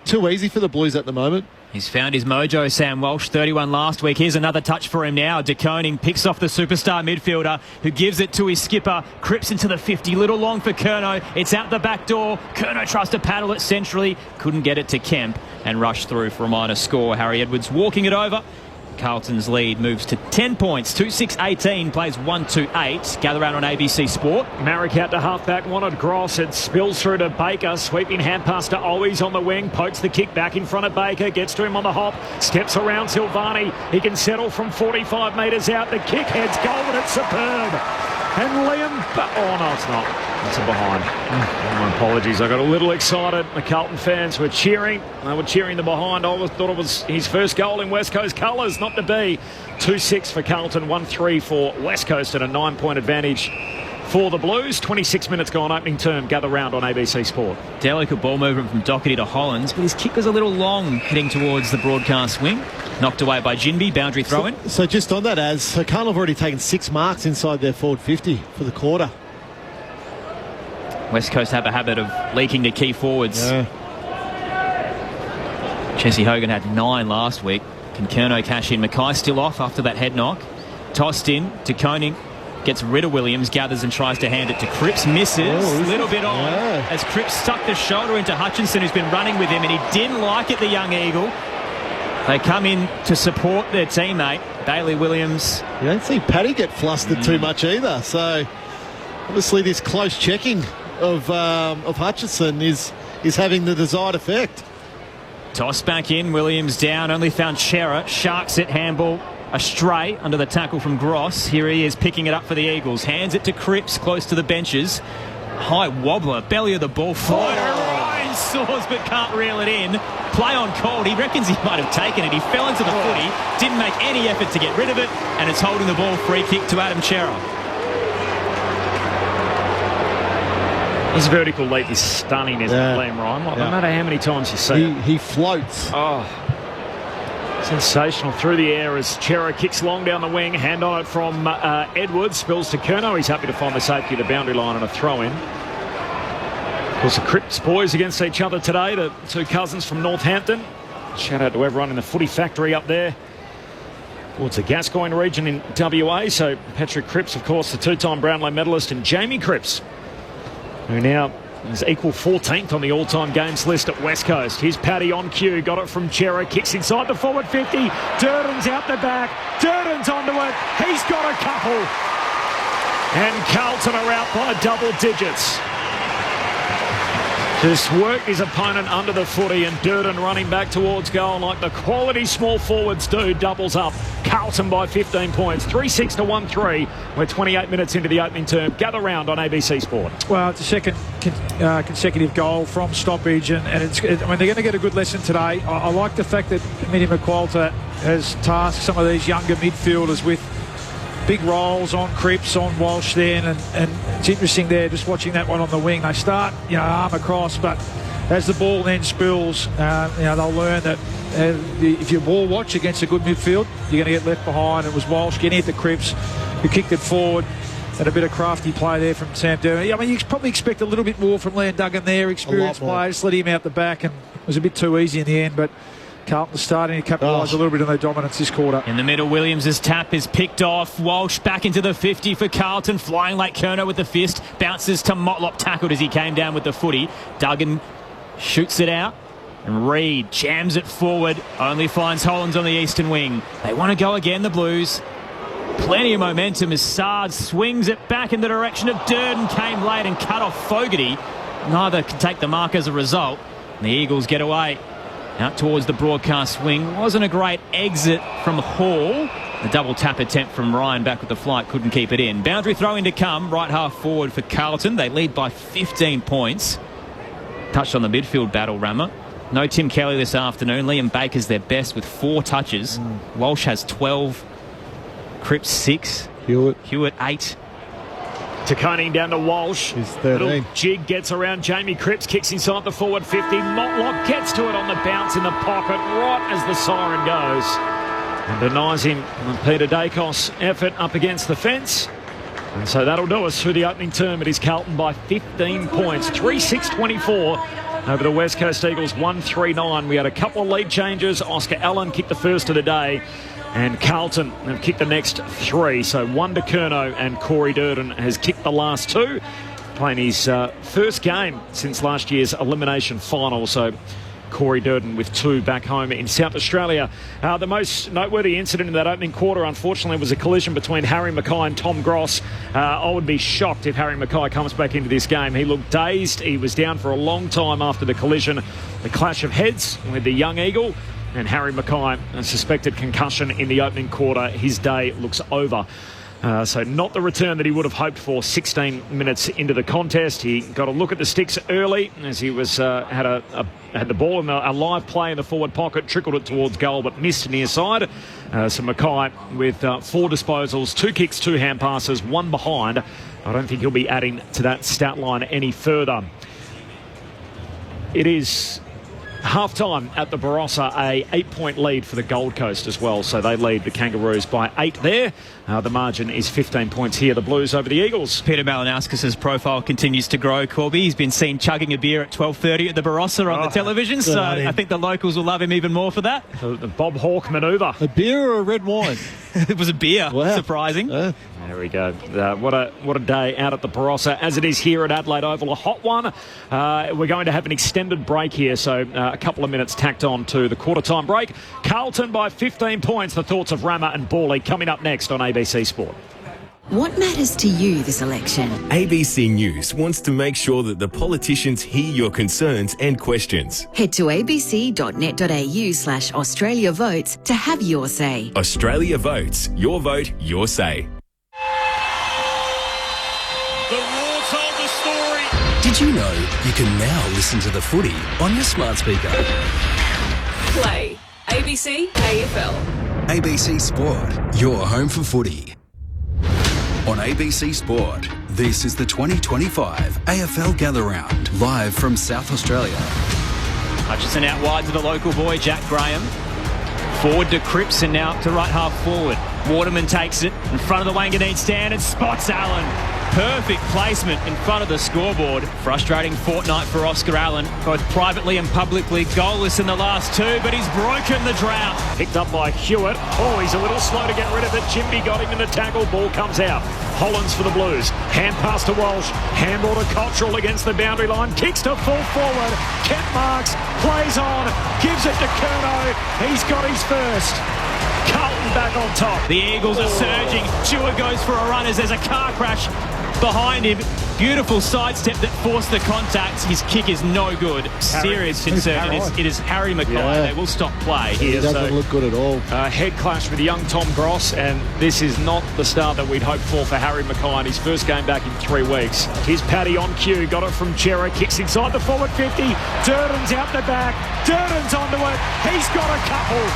Too easy for the Blues at the moment. He's found his mojo, Sam Walsh, 31 last week. Here's another touch for him now. De Koning picks off the superstar midfielder who gives it to his skipper. Cripps into the 50. Little long for Curnow. It's out the back door. Curnow tries to paddle it centrally. Couldn't get it to Kemp and rush through for a minor score. Harry Edwards walking it over. Carlton's lead moves to 10 points. 2-6-18, plays 1-2-8. Gather round on ABC Sport. Marrick out to half-back, wanted Gross. It spills through to Baker. Sweeping hand pass to Owies on the wing. Pokes the kick back in front of Baker. Gets to him on the hop. Steps around Silvani. He can settle from 45 metres out. The kick heads goal, but it's superb. And Liam... Oh, no, it's not. It's a behind. My apologies. I got a little excited. The Carlton fans were cheering. They were cheering the behind. I thought it was his first goal in West Coast colours. Not to be. 2-6 for Carlton. 1-3 for West Coast and a 9-point advantage for the Blues. 26 minutes gone opening term. Gather round on ABC Sport. Delicate ball movement from Doherty to Hollands, but his kick was a little long heading towards the broadcast wing. Knocked away by Jinby, boundary throw-in. So just on that, Carlton have already taken 6 marks inside their forward 50 for the quarter. West Coast have a habit of leaking to key forwards. Yeah. Jesse Hogan had 9 last week. Can Curnow cash in? Mackay still off after that head knock. Tossed in to Koning. Gets rid of Williams, gathers and tries to hand it to Cripps. Misses. Little bit on. As Cripps sucked the shoulder into Hutchinson, who's been running with him, and he didn't like it, the young Eagle. They come in to support their teammate, Bailey Williams. You don't see Paddy get flustered too much either. So obviously this close checking of Hutchinson is having the desired effect. Toss back in, Williams down, only found Shearer, sharks it, handball astray under the tackle from Gross. Here he is picking it up for the Eagles, hands it to Cripps close to the benches. High wobbler, belly of the ball, floater, Ryan soars but can't reel it in. Play on called, he reckons he might have taken it, he fell into the footy, didn't make any effort to get rid of it, and it's holding the ball, free kick to Adam Shearer. His vertical leap is stunning, isn't it, Liam Ryan? No matter how many times you see it. He floats. Oh, sensational through the air as Chera kicks long down the wing. Hand on it from Edwards. Spills to Curnow. He's happy to find the safety of the boundary line and a throw in. Of course, the Cripps boys against each other today. The two cousins from Northampton. Shout out to everyone in the footy factory up there. Towards the Gascoyne region in WA. So Patrick Cripps, of course, the two-time Brownlow medalist, and Jamie Cripps, who now is equal 14th on the all-time games list at West Coast. Here's Paddy on cue, got it from Chera, kicks inside the forward 50. Durden's out the back, Durden's onto it, he's got a couple. And Carlton are out by double digits. Just worked his opponent under the footy, and Durden running back towards goal like the quality small forwards do, doubles up. Carlton by 15 points, 3-6 to 1-3. We're 28 minutes into the opening term. Gather round on ABC Sport. Well, it's a second consecutive goal from stoppage, and they're going to get a good lesson today. I like the fact that Mitty McQualter has tasked some of these younger midfielders with big rolls on Cripps, on Walsh then, and it's interesting there just watching that one on the wing. They start, arm across, but as the ball then spills, they'll learn that if you ball watch against a good midfield, you're going to get left behind. It was Walsh getting it to Cripps, who kicked it forward, and a bit of crafty play there from Sam Durden. I mean, you probably expect a little bit more from Liam Duggan there, experienced players, let him out the back, and it was a bit too easy in the end, but Carlton starting to capitalise a little bit on their dominance this quarter. In the middle, Williams' tap is picked off. Walsh back into the 50 for Carlton. Flying like Curnow with the fist. Bounces to Motlop, tackled as he came down with the footy. Duggan shoots it out. And Reid jams it forward. Only finds Hollands on the eastern wing. They want to go again, the Blues. Plenty of momentum as Sard swings it back in the direction of Durden. Came late and cut off Fogarty. Neither can take the mark as a result. And the Eagles get away. Out towards the broadcast wing. Wasn't a great exit from Hall. The double tap attempt from Ryan back with the flight, couldn't keep it in. Boundary throw in to come, right half forward for Carlton. They lead by 15 points. Touched on the midfield battle, Rammer. No Tim Kelly this afternoon. Liam Baker's their best with 4 touches. Walsh has 12. Cripps 6. Hewitt 8. Taconing down to Walsh. He's 13. Little jig gets around Jamie Cripps, kicks inside the forward 50. Motlop gets to it on the bounce in the pocket right as the siren goes. And denies him Peter Dacos' effort up against the fence. And so that'll do us through the opening term. It is Carlton by 15 points. 3-6-24 over the West Coast Eagles, 1-3-9. We had a couple of lead changes. Oscar Allen kicked the first of the day, and Carlton have kicked the next 3. So 1 to Curnow, and Corey Durden has kicked the last 2, playing his first game since last year's elimination final. So Corey Durden with 2 back home in South Australia. The most noteworthy incident in that opening quarter, unfortunately, was a collision between Harry Mackay and Tom Gross. I would be shocked if Harry Mackay comes back into this game. He looked dazed. He was down for a long time after the collision. The clash of heads with the young Eagle. And Harry Mackay, a suspected concussion in the opening quarter. His day looks over. So not the return that he would have hoped for 16 minutes into the contest. He got a look at the sticks early as he was had the ball in a live play in the forward pocket, trickled it towards goal but missed near side. So Mackay with 4 disposals, 2 kicks, 2 hand passes, 1 behind. I don't think he'll be adding to that stat line any further. It is half-time at the Barossa, a 8-point lead for the Gold Coast as well. So they lead the Kangaroos by 8 there. The margin is 15 points here, the Blues over the Eagles. Peter Malinowskis' profile continues to grow, Corby. He's been seen chugging a beer at 12:30 at the Barossa on the television, so I think the locals will love him even more for that. The Bob Hawke manoeuvre. A beer or a red wine? It was a beer. Wow. Surprising. There we go. What a day out at the Barossa, as it is here at Adelaide Oval. A hot one. We're going to have an extended break here, so a couple of minutes tacked on to the quarter-time break. Carlton by 15 points. The thoughts of Rama and Bawley coming up next on ABC Sport. What matters to you this election? ABC News wants to make sure that the politicians hear your concerns and questions. Head to abc.net.au/Australia Votes to have your say. Australia Votes. Your vote, your say. The Roar told the story. Did you know you can now listen to the footy on your smart speaker? Play ABC AFL. ABC Sport, your home for footy. On ABC Sport, this is the 2025 AFL Gather Round, live from South Australia. Hutchison out wide to the local boy, Jack Graham. Forward to Cripps and now to right half forward. Waterman takes it in front of the Wanganeen stand and spots Allen. Perfect placement in front of the scoreboard. Frustrating fortnight for Oscar Allen, both privately and publicly. Goalless in the last two, but he's broken the drought. Picked up by Hewitt. Oh, he's a little slow to get rid of it. Jimby got him in the tackle. Ball comes out. Hollands for the Blues. Hand pass to Walsh. Handball to Cottrell against the boundary line. Kicks to full forward. Kent Marks plays on. Gives it to Curnow. He's got his first. Carlton back on top. The Eagles are surging. Chua goes for a run as there's a car crash behind him. Beautiful sidestep that forced the contact. His kick is no good. Serious concern. It is Harry Mackay. Yeah. They will stop play He here. doesn't look good at all. Head clash with young Tom Gross, and this is not the start that we'd hoped for Harry Mackay in his first game back in 3 weeks. Here's Paddy on cue, got it from Chera, kicks inside the forward 50. Durden's out the back. Durden's onto it. He's got a couple.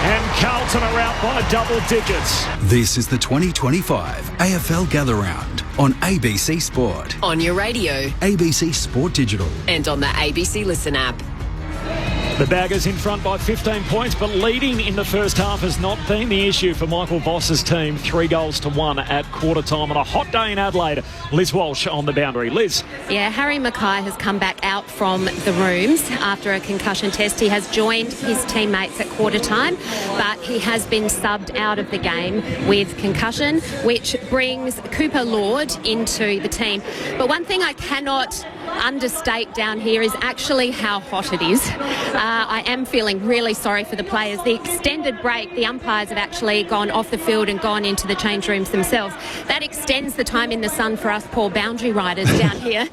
And Carlton are out by double digits. This is the 2025 AFL Gather Round on ABC Sport. On your radio. ABC Sport Digital. And on the ABC Listen app. The Baggers in front by 15 points, but leading in the first half has not been the issue for Michael Voss's team. 3-1 at quarter time on a hot day in Adelaide. Liz Walsh on the boundary. Liz. Yeah, Harry Mackay has come back out from the rooms after a concussion test. He has joined his teammates at quarter time, but he has been subbed out of the game with concussion, which brings Cooper Lord into the team. But one thing I cannot understate down here is actually how hot it is. I am feeling really sorry for the players. The extended break, the umpires have actually gone off the field and gone into the change rooms themselves. That extends the time in the sun for us poor boundary riders down here.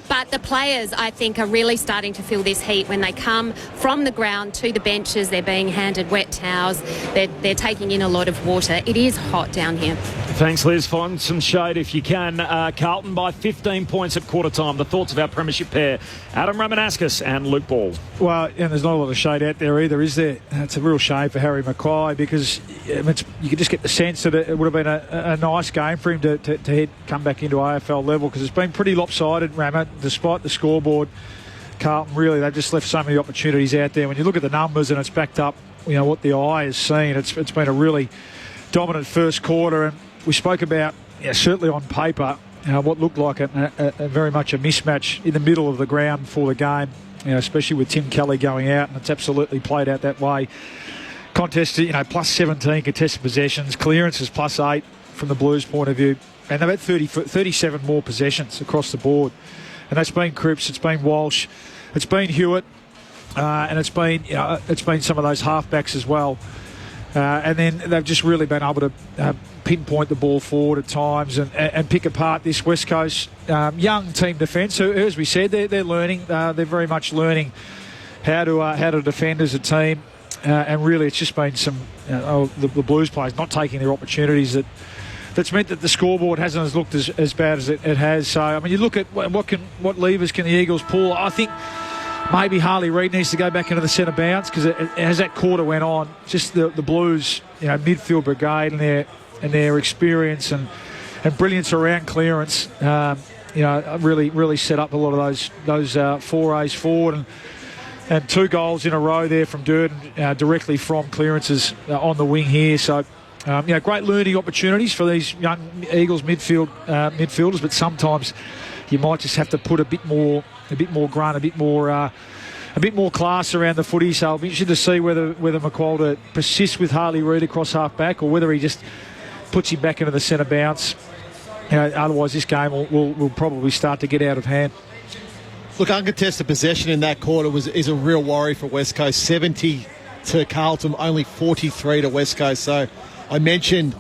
But the players, I think, are really starting to feel this heat when they come from the ground to the benches. They're being handed wet towels. They're taking in a lot of water. It is hot down here. Thanks, Liz. Find some shade if you can. Carlton by 15 points at quarter time. The thoughts of our premiership pair, Adam Ramanauskas and Luke Ball. Well, and there's not a lot of shade out there either, is there? It's a real shame for Harry Mackay because you could just get the sense that it would have been a nice game for him to come back into AFL level because it's been pretty lopsided, Rama, despite the scoreboard. Carlton, really, they've just left so many opportunities out there. When you look at the numbers and it's backed up, what the eye has seen, it's been a really dominant first quarter. And we spoke about, certainly on paper, what looked like a very much a mismatch in the middle of the ground for the game. Especially with Tim Kelly going out, and it's absolutely played out that way. Contest, plus 17 contested possessions, clearances plus 8 from the Blues' point of view, and they've had 37 more possessions across the board. And that's been Cripps, it's been Walsh, it's been Hewitt, and it's been some of those halfbacks as well. And then they've just really been able to pinpoint the ball forward at times and pick apart this West Coast young team defence. So as we said, they're learning. They're very much learning how to defend as a team. And really, it's just been some the Blues players not taking their opportunities that's meant that the scoreboard hasn't looked as bad as it has. So I mean, you look at what levers can the Eagles pull. I think maybe Harley Reid needs to go back into the centre bounce because as that quarter went on, just the Blues, midfield brigade and their experience and brilliance around clearance, really set up a lot of those forays forward and 2 goals in a row there from Durden directly from clearances on the wing here. So. Great learning opportunities for these young Eagles midfielders, but sometimes you might just have to put a bit more grunt, a bit more class around the footy. So I'll be interested to see whether McWalter persists with Harley Reid across half back or whether he just puts him back into the centre bounce. Otherwise, this game will probably start to get out of hand. Look, uncontested possession in that quarter is a real worry for West Coast. 70 to Carlton, only 43 to West Coast. So I mentioned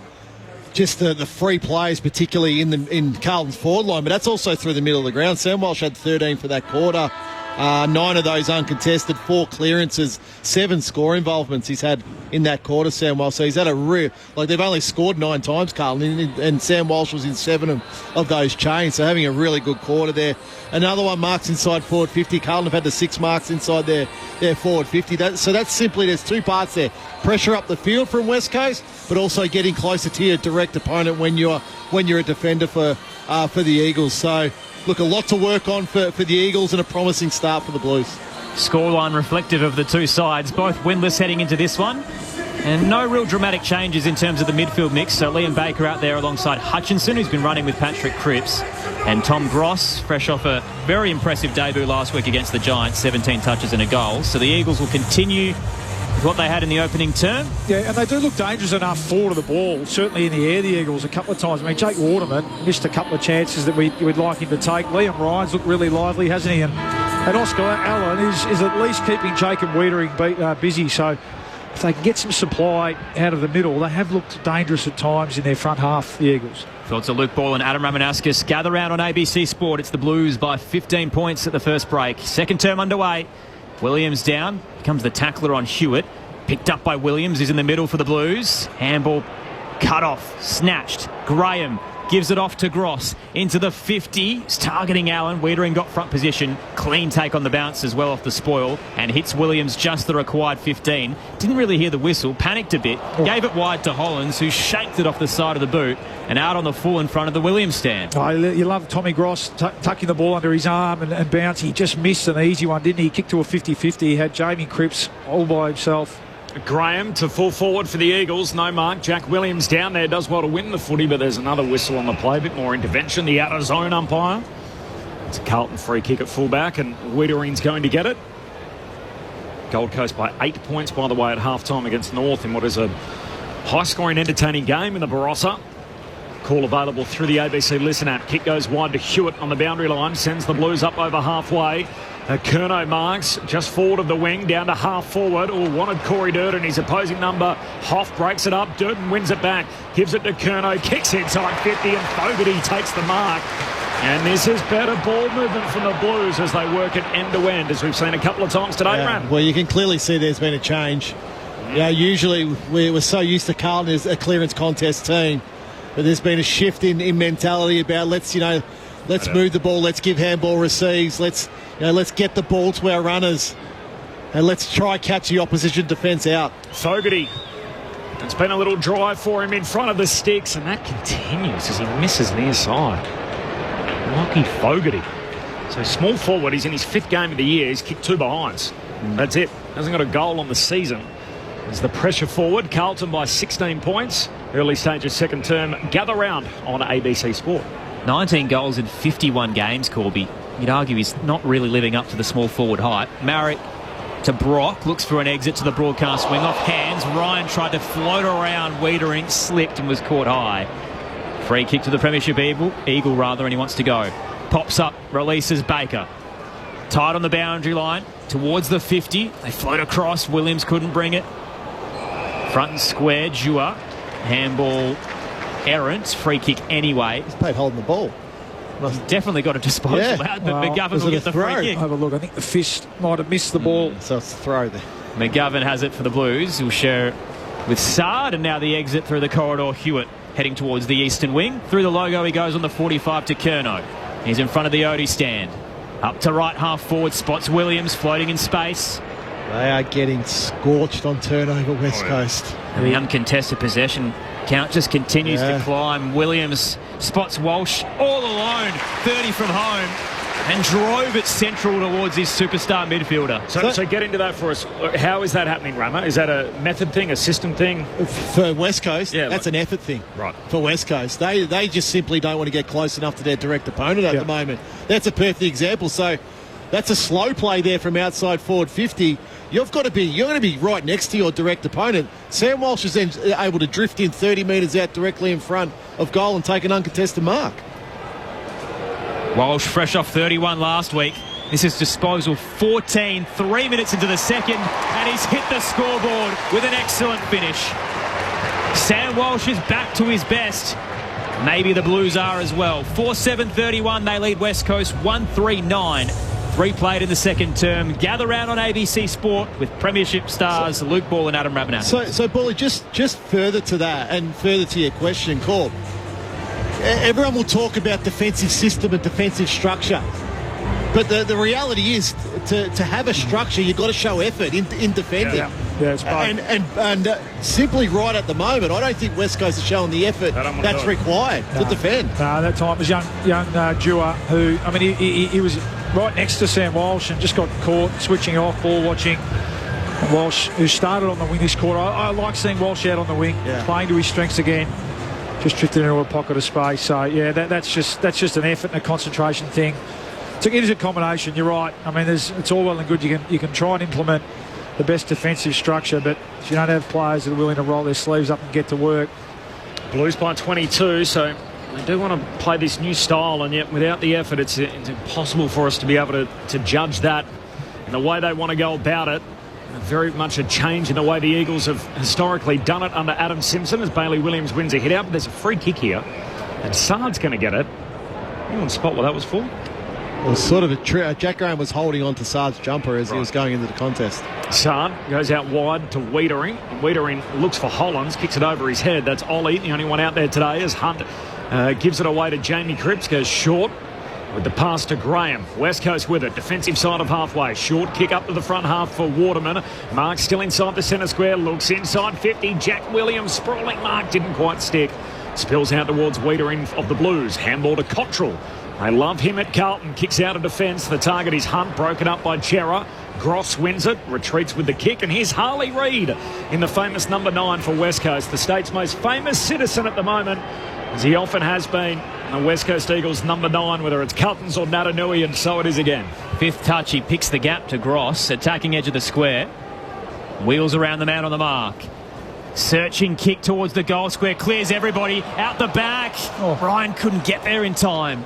just the free plays, particularly in Carlton's forward line, but that's also through the middle of the ground. Sam Walsh had 13 for that quarter. 9 of those uncontested, 4 clearances, 7 score involvements he's had in that quarter, Sam Walsh. So he's had a real... they've only scored 9 times, Carlton, and Sam Walsh was in 7 of those chains, so having a really good quarter there. Another one marks inside forward 50. Carlton have had the 6 marks inside their forward 50. So that's simply, there's 2 parts there. Pressure up the field from West Coast, but also getting closer to your direct opponent when you're a defender for the Eagles. So... look, a lot to work on for the Eagles and a promising start for the Blues. Scoreline reflective of the two sides, both winless heading into this one. And no real dramatic changes in terms of the midfield mix. So Liam Baker out there alongside Hutchinson, who's been running with Patrick Cripps. And Tom Gross, fresh off a very impressive debut last week against the Giants, 17 touches and a goal. So the Eagles will continue with what they had in the opening term. Yeah, and they do look dangerous enough forward of the ball, certainly in the air, the Eagles, a couple of times. I mean, Jake Waterman missed a couple of chances that we'd like him to take. Liam Ryan's looked really lively, hasn't he? And Oscar Allen is at least keeping Jacob Wiedering busy. So if they can get some supply out of the middle, they have looked dangerous at times in their front half, the Eagles. Thoughts of Luke Ball and Adam Ramanauskas gather round on ABC Sport. It's the Blues by 15 points at the first break. Second term underway. Williams down. Becomes the tackler on Hewitt. Picked up by Williams. He's in the middle for the Blues. Handball cut off. Snatched. Graham gives it off to Gross. Into the 50. He's targeting Allen. Wiedering got front position. Clean take on the bounce as well off the spoil. And hits Williams just the required 15. Didn't really hear the whistle. Panicked a bit. Gave it wide to Hollins, who shaked it off the side of the boot. And out on the full in front of the Williams stand. Oh, you love Tommy Gross tucking the ball under his arm and bouncing. He just missed an easy one, didn't he? He kicked to a 50-50. He had Jamie Cripps all by himself. Graham to full forward for the Eagles. No mark. Jack Williams down there. Does well to win the footy, but there's another whistle on the play. A bit more intervention. The outer zone umpire. It's a Carlton free kick at fullback, and Wiedering's going to get it. Gold Coast by 8 points, by the way, at halftime against North in what is a high-scoring, entertaining game in the Barossa. Call available through the ABC Listen app. Kick goes wide to Hewitt on the boundary line. Sends the Blues up over halfway. Curnow marks just forward of the wing, down to half forward. Wanted Corey Durden, his opposing number. Hoff breaks it up. Durden wins it back. Gives it to Curnow. Kicks inside 50 and Fogarty takes the mark. And this is better ball movement from the Blues as they work it end to end, as we've seen a couple of times today, Ram. Well, you can clearly see there's been a change. Yeah, usually we're so used to Carlton as a clearance contest team. But there's been a shift in mentality about let's move the ball, let's give handball receives, let's get the ball to our runners, and let's try catch the opposition defence out. Fogarty. It's been a little drive for him in front of the sticks, and that continues as he misses near side. Lucky Fogarty. So small forward, he's in his 5th game of the year. He's kicked 2 behinds. That's it. Hasn't got a goal on the season. There's the pressure forward. Carlton by 16 points. Early stages, second term. Gather round on ABC Sport. 19 goals in 51 games, Corby. You'd argue he's not really living up to the small forward height. Marek to Brock. Looks for an exit to the broadcast wing. Off hands. Ryan tried to float around. Wiedering slipped and was caught high. Free kick to the Premiership Eagle, and he wants to go. Pops up, releases Baker. Tight on the boundary line. Towards the 50. They float across. Williams couldn't bring it. Front and square, Jua. Handball errant. Free kick anyway. He's played holding the ball. He's definitely got a disposal out, but McGovern will get the free kick. Have a look. I think the fist might have missed the ball. So it's a throw there. McGovern has it for the Blues. He'll share it with Sard, and now the exit through the corridor. Hewitt heading towards the eastern wing. Through the logo he goes on the 45 to Curnow. He's in front of the Odie stand. Up to right half forward, spots Williams floating in space. They are getting scorched on turnover, West Coast. And the uncontested possession count just continues to climb. Williams spots Walsh all alone, 30 from home, and drove it central towards his superstar midfielder. So get into that for us. How is that happening, Rama? Is that a method thing, a system thing? For West Coast, that's an effort thing. Right. For West Coast, they just simply don't want to get close enough to their direct opponent at the moment. That's a perfect example. So that's a slow play there from outside forward 50. You're going to be right next to your direct opponent. Sam Walsh is then able to drift in 30 metres out directly in front of goal and take an uncontested mark. Walsh fresh off 31 last week. This is disposal 14, 3 minutes into the second, and he's hit the scoreboard with an excellent finish. Sam Walsh is back to his best. Maybe the Blues are as well. 4-7-31, they lead West Coast 1-3-9. 3 played in the second term. Gather round on ABC Sport with Premiership stars Luke Ball and Adam Ravenel. So Bally, just further to that and further to your question, Corb, everyone will talk about defensive system and defensive structure. But the reality is, to have a structure, you've got to show effort in defending. Yeah, it's both. And simply right at the moment, I don't think West Coast is showing the effort that's required to defend. No, that time it was young Dewar, who, I mean, he was right next to Sam Walsh and just got caught switching off, ball watching. Walsh, who started on the wing this quarter. I like seeing Walsh out on the wing, playing to his strengths again. Just drifted into a pocket of space. So, yeah, that's just an effort and a concentration thing. So it is a combination, you're right. I mean, it's all well and good. You can try and implement the best defensive structure, but if you don't have players that are willing to roll their sleeves up and get to work. Blues by 22, so they do want to play this new style, and yet without the effort, it's impossible for us to be able to judge that and the way they want to go about it. Very much a change in the way the Eagles have historically done it under Adam Simpson as Bailey Williams wins a hit out, but there's a free kick here, and Sard's going to get it. Anyone spot what that was for? It was sort of a Jack Graham was holding on to Sard's jumper as he was going into the contest. Sard goes out wide to Wiedering. Wiedering looks for Hollands, kicks it over his head. That's Ollie, the only one out there today, as Hunt gives it away to Jamie Cripps, goes short with the pass to Graham. West Coast with it, defensive side of halfway. Short kick up to the front half for Waterman. Mark still inside the centre square, looks inside 50. Jack Williams, sprawling mark, didn't quite stick. Spills out towards Wiedering of the Blues. Handball to Cottrell. They love him at Carlton. Kicks out of defence. The target is Hunt, broken up by Chera. Gross wins it, retreats with the kick, and here's Harley Reid in the famous number 9 for West Coast, the state's most famous citizen at the moment, as he often has been. The West Coast Eagles number 9, whether it's Carlton's or Natanui, and so it is again. Fifth touch, he picks the gap to Gross, attacking edge of the square. Wheels around the man on the mark. Searching kick towards the goal square, clears everybody out the back. Ryan couldn't get there in time.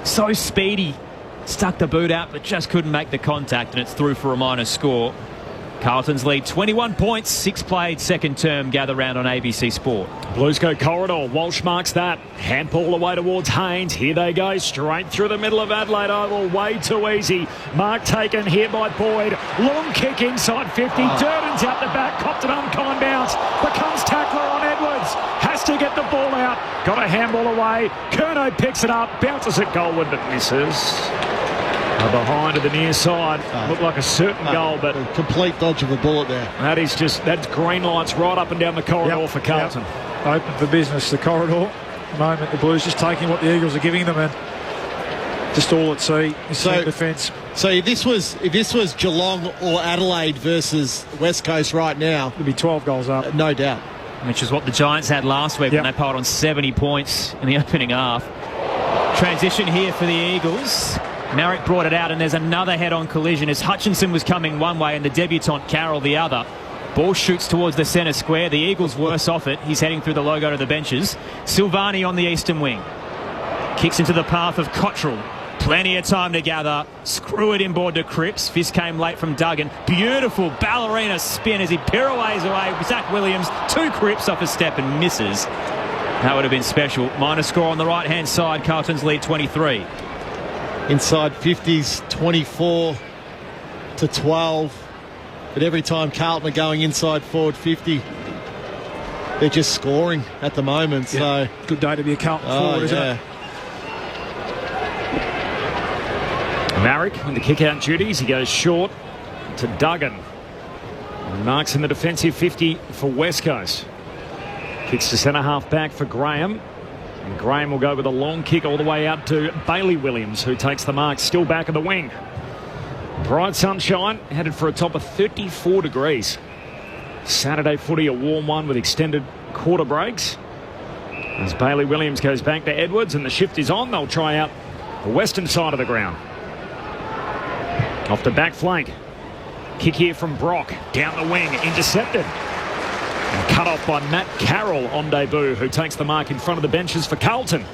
So speedy. Stuck the boot out, but just couldn't make the contact, and it's through for a minor score. Carlton's lead 21 points, 6 played, second term. Gather round on ABC Sport. Blues go corridor. Walsh marks that. Handball away towards Haynes. Here they go, straight through the middle of Adelaide Oval. Way too easy. Mark taken here by Boyd. Long kick inside 50. Durden's out the back. Copped an unkind bounce. Becomes tackler on Edwards. Has to get the ball out. Got a handball away. Curnow picks it up. Bounces it goalward, but misses. Behind to the near side. Looked like a certain goal, but a complete dodge of a bullet there. That's green lights right up and down the corridor for Carlton. Open for business, the corridor. At the moment, the Blues just taking what the Eagles are giving them and just all at sea. So defence. So if this was Geelong or Adelaide versus West Coast right now, it'd be 12 goals up. No doubt. Which is what the Giants had last week when they piled on 70 points in the opening half. Transition here for the Eagles. Marrick brought it out, and there's another head-on collision as Hutchinson was coming one way and the debutant Carroll the other. Ball shoots towards the centre square. The Eagles worse off it. He's heading through the logo to the benches. Silvani on the eastern wing. Kicks into the path of Cottrell. Plenty of time to gather. Screw it inboard to Cripps. Fist came late from Duggan. Beautiful ballerina spin as he pirouettes away. Zach Williams to Cripps off a step and misses. That would have been special. Minor score on the right-hand side. Carlton's lead 23. Inside 50s, 24-12. But every time Carlton are going inside forward 50, they're just scoring at the moment. So good day to be a Carlton forward, isn't it? Marrick on the kick-out duties. He goes short to Duggan. Marks in the defensive 50 for West Coast. Kicks to centre-half back for Graham. And Graham will go with a long kick all the way out to Bailey Williams, who takes the mark, still back of the wing. Bright sunshine, headed for a top of 34 degrees. Saturday footy, a warm one with extended quarter breaks. As Bailey Williams goes back to Edwards and the shift is on, they'll try out the western side of the ground. Off the back flank. Kick here from Brock. Down the wing, intercepted. And cut off by Matt Carroll on debut, who takes the mark in front of the benches for Carlton.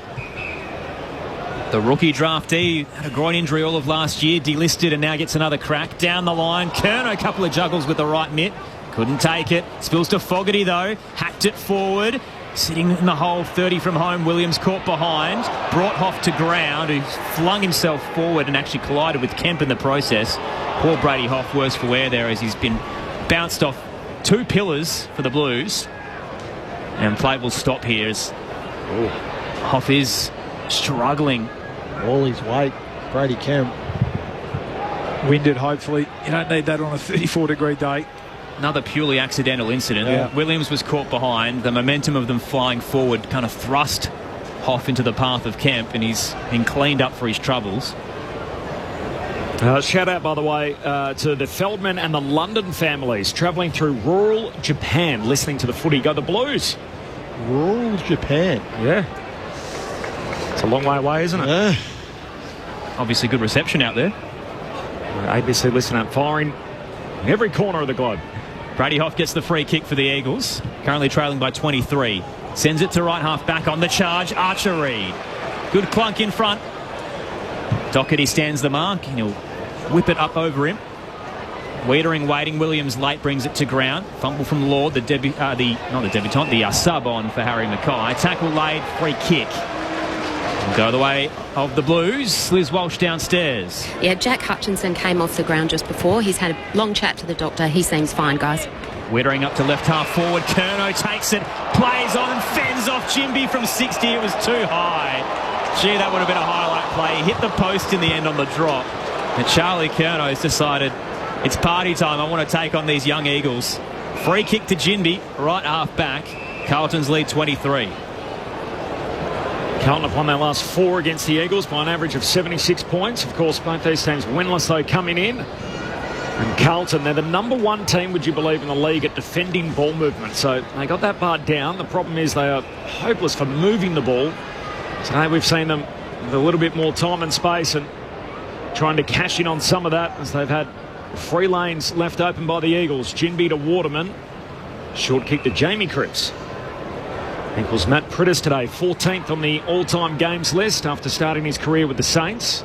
The rookie draftee had a groin injury all of last year, delisted and now gets another crack. Down the line, Kern, a couple of juggles with the right mitt. Couldn't take it. Spills to Fogarty, though. Hacked it forward. Sitting in the hole, 30 from home. Williams caught behind. Brought Hoff to ground, who flung himself forward and actually collided with Kemp in the process. Poor Brady Hoff, worse for wear there, as he's been bounced off 2 pillars for the Blues. And play will stop here as Hoff is struggling. All his weight, Brady Kemp. Winded, hopefully. You don't need that on a 34-degree day. Another purely accidental incident. Yeah. Williams was caught behind. The momentum of them flying forward kind of thrust Hoff into the path of Kemp, and he's been cleaned up for his troubles. Shout out, by the way, to the Feldman and the London families travelling through rural Japan, listening to the footy. Go the Blues. Rural Japan. Yeah. It's a long way away, isn't it? Yeah. Obviously good reception out there. ABC Listen Up firing in every corner of the globe. Brady Hoff gets the free kick for the Eagles, currently trailing by 23. Sends it to right half back on the charge. Archer Reid. Good clunk in front. Doherty stands the mark, and he'll whip it up over him. Wiedering waiting. Williams late brings it to ground. Fumble from Lord, the sub on for Harry Mackay. Tackle laid, free kick. Will go the way of the Blues. Liz Walsh downstairs. Yeah, Jack Hutchinson came off the ground just before. He's had a long chat to the doctor. He seems fine, guys. Wiedering up to left half forward. Kerno takes it, plays on and fends off Jimby from 60. It was too high. Gee, that would have been a highlight play. He hit the post in the end on the drop. And Charlie Kerno has decided it's party time. I want to take on these young Eagles. Free kick to Jinby, right half back. Carlton's lead 23. Carlton have won their last 4 against the Eagles by an average of 76 points. Of course, both these teams winless, though, coming in. And Carlton, they're the number 1 team, would you believe, in the league at defending ball movement. So they got that part down. The problem is they are hopeless for moving the ball. Today we've seen them with a little bit more time and space and trying to cash in on some of that as they've had 3 lanes left open by the Eagles. Jinby to Waterman. Short kick to Jamie Cripps. Equals Matt Prittis today, 14th on the all-time games list after starting his career with the Saints.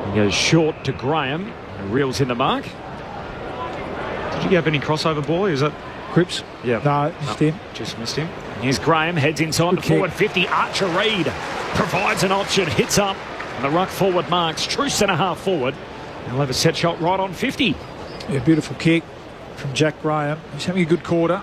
He goes short to Graham, who reels in the mark. Did you have any crossover ball? Is that Cripps? Yeah. No, missed him. Just missed him. Here's Graham, heads inside the forward 50. Archer Reid provides an option, hits up, and the ruck forward marks. True centre half forward. He'll have a set shot right on 50. Yeah, beautiful kick from Jack Graham. He's having a good quarter.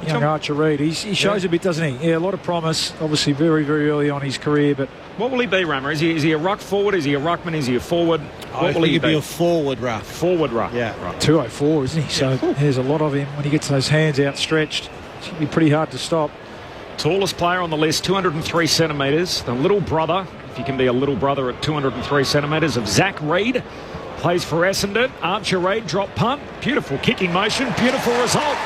Young Archer Reid. He shows a bit, doesn't he? Yeah, a lot of promise. Obviously very, very early on his career, but... What will he be, Rammer? Is he a ruck forward? Is he a ruckman? Is he a forward? What will he be? A forward ruck. Forward ruck. Yeah. Right. 204, isn't he? So there's a lot of him. When he gets those hands outstretched, it's going to be pretty hard to stop. Tallest player on the list, 203 centimetres. The little brother, if you can be a little brother at 203 centimetres, of Zach Reid. Plays for Essendon. Archer Reid, drop punt. Beautiful kicking motion. Beautiful result.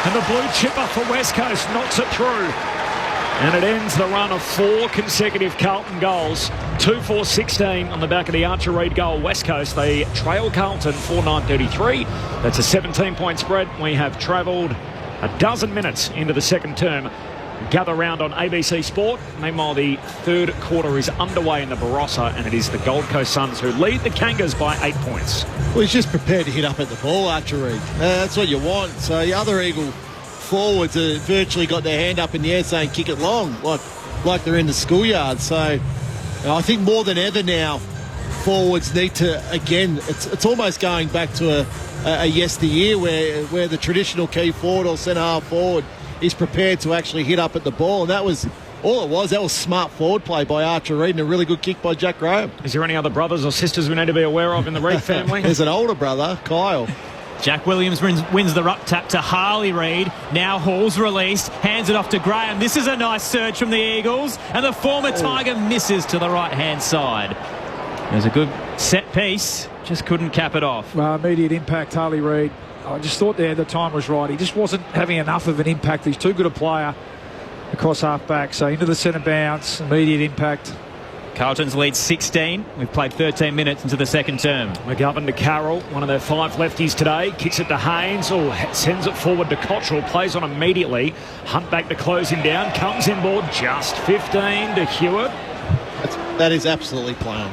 And the blue chipper for West Coast knocks it through. And it ends the run of 4 consecutive Carlton goals. 2-4-16 on the back of the Archer Reid goal. West Coast, they trail Carlton 4-9-33. That's a 17-point spread. We have travelled a dozen minutes into the second term. Gather round on ABC Sport. Meanwhile, the third quarter is underway in the Barossa, and it is the Gold Coast Suns who lead the Kangas by 8 points. Well, he's just prepared to hit up at the ball, Archer Reid. That's what you want. So the other Eagle forwards have virtually got their hand up in the air saying kick it long, like they're in the schoolyard. So I think more than ever now, forwards need to, again, it's almost going back to a yesteryear where the traditional key forward or centre half forward is prepared to actually hit up at the ball. And that was all it was. That was smart forward play by Archer Reid and a really good kick by Jack Graham. Is there any other brothers or sisters we need to be aware of in the Reid family? There's an older brother, Kyle. Jack Williams wins the ruck tap to Harley Reid. Now Hall's released, hands it off to Graham. This is a nice surge from the Eagles, and the former Tiger misses to the right-hand side. There's a good set piece, just couldn't cap it off. Immediate impact, Harley Reid. I just thought there the time was right. He just wasn't having enough of an impact. He's too good a player across half-back. So into the centre bounce, immediate impact. Carlton's lead 16. We've played 13 minutes into the second term. McGovern to Carroll, one of their 5 lefties today. Kicks it to Haynes, sends it forward to Cottrell. Plays on immediately. Hunt back to close him down. Comes inboard, just 15 to Hewitt. That is absolutely plain.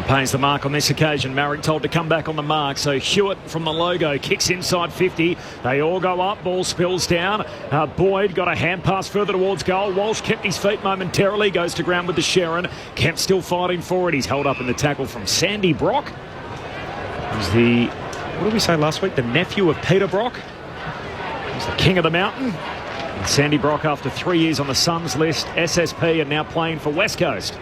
Pays the mark on this occasion. Marrick told to come back on the mark. So Hewitt from the logo kicks inside 50. They all go up. Ball spills down. Boyd got a hand pass further towards goal. Walsh kept his feet momentarily. Goes to ground with the Sharon. Kemp still fighting for it. He's held up in the tackle from Sandy Brock. He's the, what did we say last week? The nephew of Peter Brock. He's the king of the mountain. And Sandy Brock, after 3 years on the Suns list, SSP, and now playing for West Coast.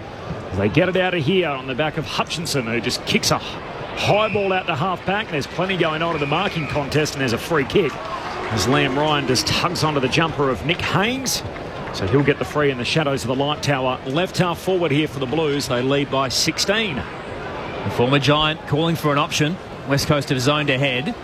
They get it out of here on the back of Hutchinson, who just kicks a high ball out to half-back. There's plenty going on in the marking contest, and there's a free kick as Liam Ryan just tugs onto the jumper of Nick Haynes. So he'll get the free in the shadows of the light tower. Left half forward here for the Blues. They lead by 16. The former Giant calling for an option. West Coast have zoned ahead.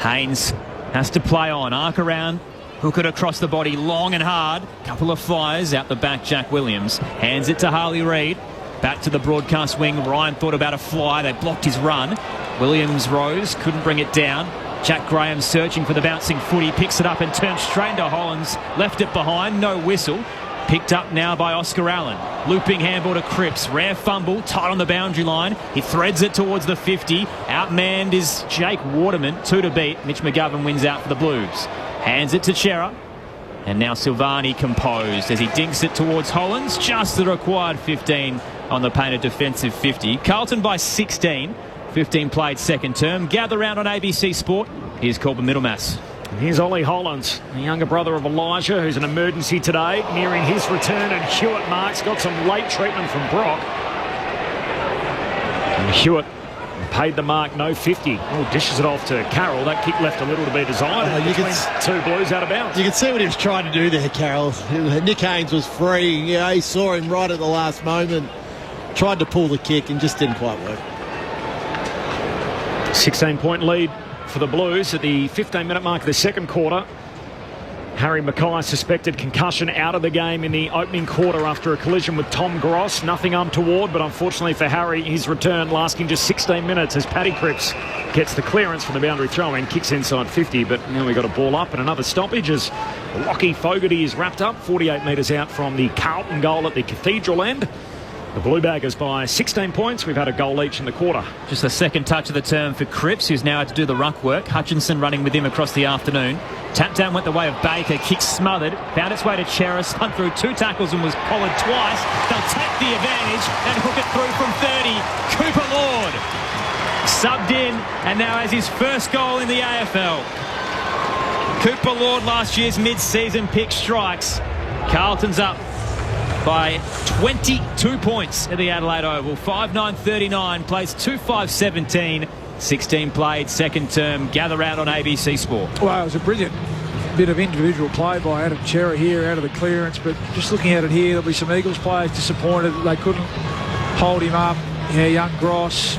Haynes has to play on. Arc around. Hook it across the body, long and hard. Couple of flyers out the back, Jack Williams. Hands it to Harley Reid. Back to the broadcast wing. Ryan thought about a fly. They blocked his run. Williams rose, couldn't bring it down. Jack Graham searching for the bouncing footy. Picks it up and turns straight into Hollands. Left it behind, no whistle. Picked up now by Oscar Allen. Looping handball to Cripps. Rare fumble, tight on the boundary line. He threads it towards the 50. Outmanned is Jake Waterman. 2 to beat. Mitch McGovern wins out for the Blues. Hands it to Chera. And now Silvani composed as he dinks it towards Hollands. Just the required 15 on the painted defensive 50. Carlton by 16. 15 played second term. Gather round on ABC Sport. Here's Corbin Middlemass. Here's Ollie Hollands, the younger brother of Elijah, who's an emergency today, nearing his return, and Hewitt marks, got some late treatment from Brock. And Hewitt paid the mark, no 50. Oh, dishes it off to Carroll. That kick left a little to be desired. Two Blues out of bounds. You can see what he was trying to do there, Carroll. Nick Haynes was free. Yeah, he saw him right at the last moment. Tried to pull the kick and just didn't quite work. 16-point lead for the Blues at the 15-minute mark of the second quarter. Harry Mackay, suspected concussion, out of the game in the opening quarter after a collision with Tom Gross. Nothing untoward, but unfortunately for Harry, his return lasting just 16 minutes as Paddy Cripps gets the clearance from the boundary throw-in, kicks inside 50, but now we got a ball up and another stoppage as Lockie Fogarty is wrapped up 48 metres out from the Carlton goal at the Cathedral end. The Blue Baggers by 16 points. We've had a goal each in the quarter. Just the second touch of the term for Cripps, who's now had to do the ruck work. Hutchinson running with him across the afternoon. Tap down went the way of Baker. Kick smothered. Found its way to Cheris. Hunt through 2 tackles and was collared twice. They'll take the advantage and hook it through from 30. Cooper Lord subbed in and now has his first goal in the AFL. Cooper Lord, last year's mid-season pick, strikes. Carlton's up by 22 points at the Adelaide Oval. 5-9-39, plays 2-5-17. 16 played, second term. Gather round on ABC Sport. Well, it was a brilliant bit of individual play by Adam Chera here out of the clearance, but just looking at it here, there'll be some Eagles players disappointed that they couldn't hold him up. Yeah, young Gross.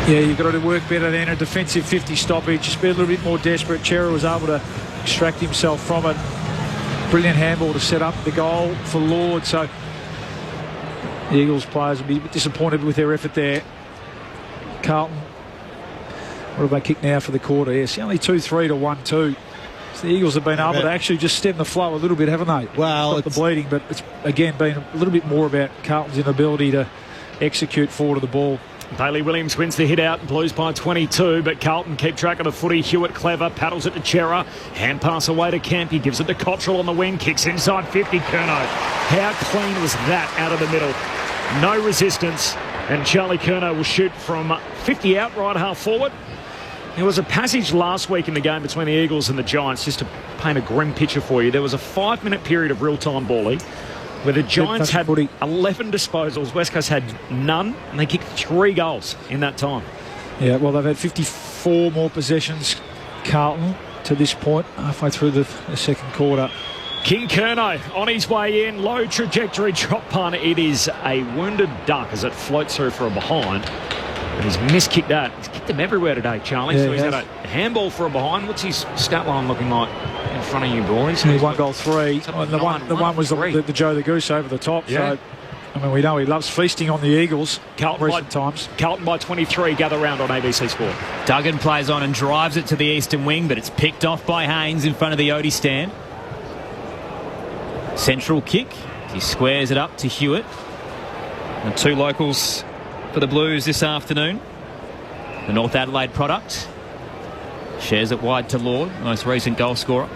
Yeah, you've got to work better than a defensive 50 stoppage. Just be a little bit more desperate. Chera was able to extract himself from it. Brilliant handball to set up the goal for Lord. So the Eagles players will be a bit disappointed with their effort there. Carlton, what have they kicked now for the quarter? Yes, only 2-3 to 1-2. So the Eagles have been able to actually just stem the flow a little bit, haven't they? Well, it's the bleeding, but it's again been a little bit more about Carlton's inability to execute forward of the ball. Bailey Williams wins the hit out, Blues by 22, but Carlton keep track of the footy. Hewitt clever, paddles it to Chera, hand pass away to Camp, he gives it to Cottrell on the wing, kicks inside 50, Curnow. How clean was that out of the middle? No resistance, and Charlie Curnow will shoot from 50 out, right half forward. There was a passage last week in the game between the Eagles and the Giants, just to paint a grim picture for you. There was a 5-minute period of real-time balling where the Giants had 11 disposals, West Coast had none, and they kicked 3 goals in that time. Yeah, well, they've had 54 more possessions, Carlton, to this point, halfway through the second quarter. King Curnow on his way in, low trajectory drop punt. It is a wounded duck as it floats through for a behind. And he's miskicked that. He's kicked them everywhere today, Charlie. Yeah, so he's had a handball for a behind. What's his stat line looking like in front of you, boys? He's 1 goal 3. And the one was the Joe the Goose over the top. Yeah. So, I mean, we know he loves feasting on the Eagles recent times. Carlton by 23, gather round on ABC Sport. Duggan plays on and drives it to the eastern wing, but it's picked off by Haynes in front of the Odie stand. Central kick. He squares it up to Hewitt. And 2 locals for the Blues this afternoon. The North Adelaide product. Shares it wide to Lord, most recent goal scorer.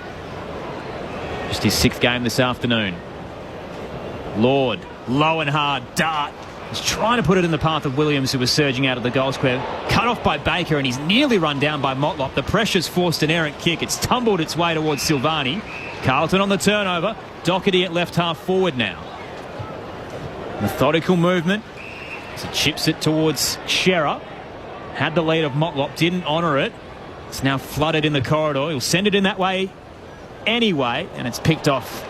Just his 6th game this afternoon. Lord, low and hard, dart. He's trying to put it in the path of Williams, who was surging out of the goal square. Cut off by Baker, and he's nearly run down by Motlop. The pressure's forced an errant kick. It's tumbled its way towards Silvani. Carlton on the turnover. Doherty at left half forward now. Methodical movement. So chips it towards Shearer. Had the lead of Motlop, didn't honour it. It's now flooded in the corridor. He'll send it in that way anyway, and it's picked off.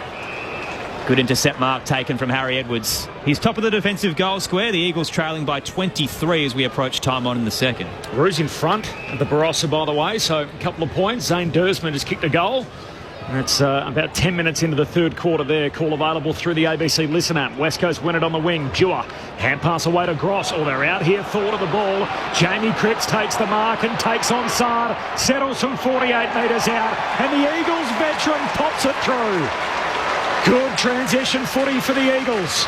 Good intercept mark taken from Harry Edwards. He's top of the defensive goal square. The Eagles trailing by 23 as we approach time on in the second. Roos in front of the Barossa, by the way, so a couple of points. Zane Dersman has kicked a goal. That's about 10 minutes into the third quarter there. Call available through the ABC Listen app. West Coast win it on the wing. Dewar, hand pass away to Gross. Oh, they're out here forward of the ball. Jamie Cripps takes the mark and takes on Saad. Settles from 48 metres out. And the Eagles veteran pops it through. Good transition footy for the Eagles.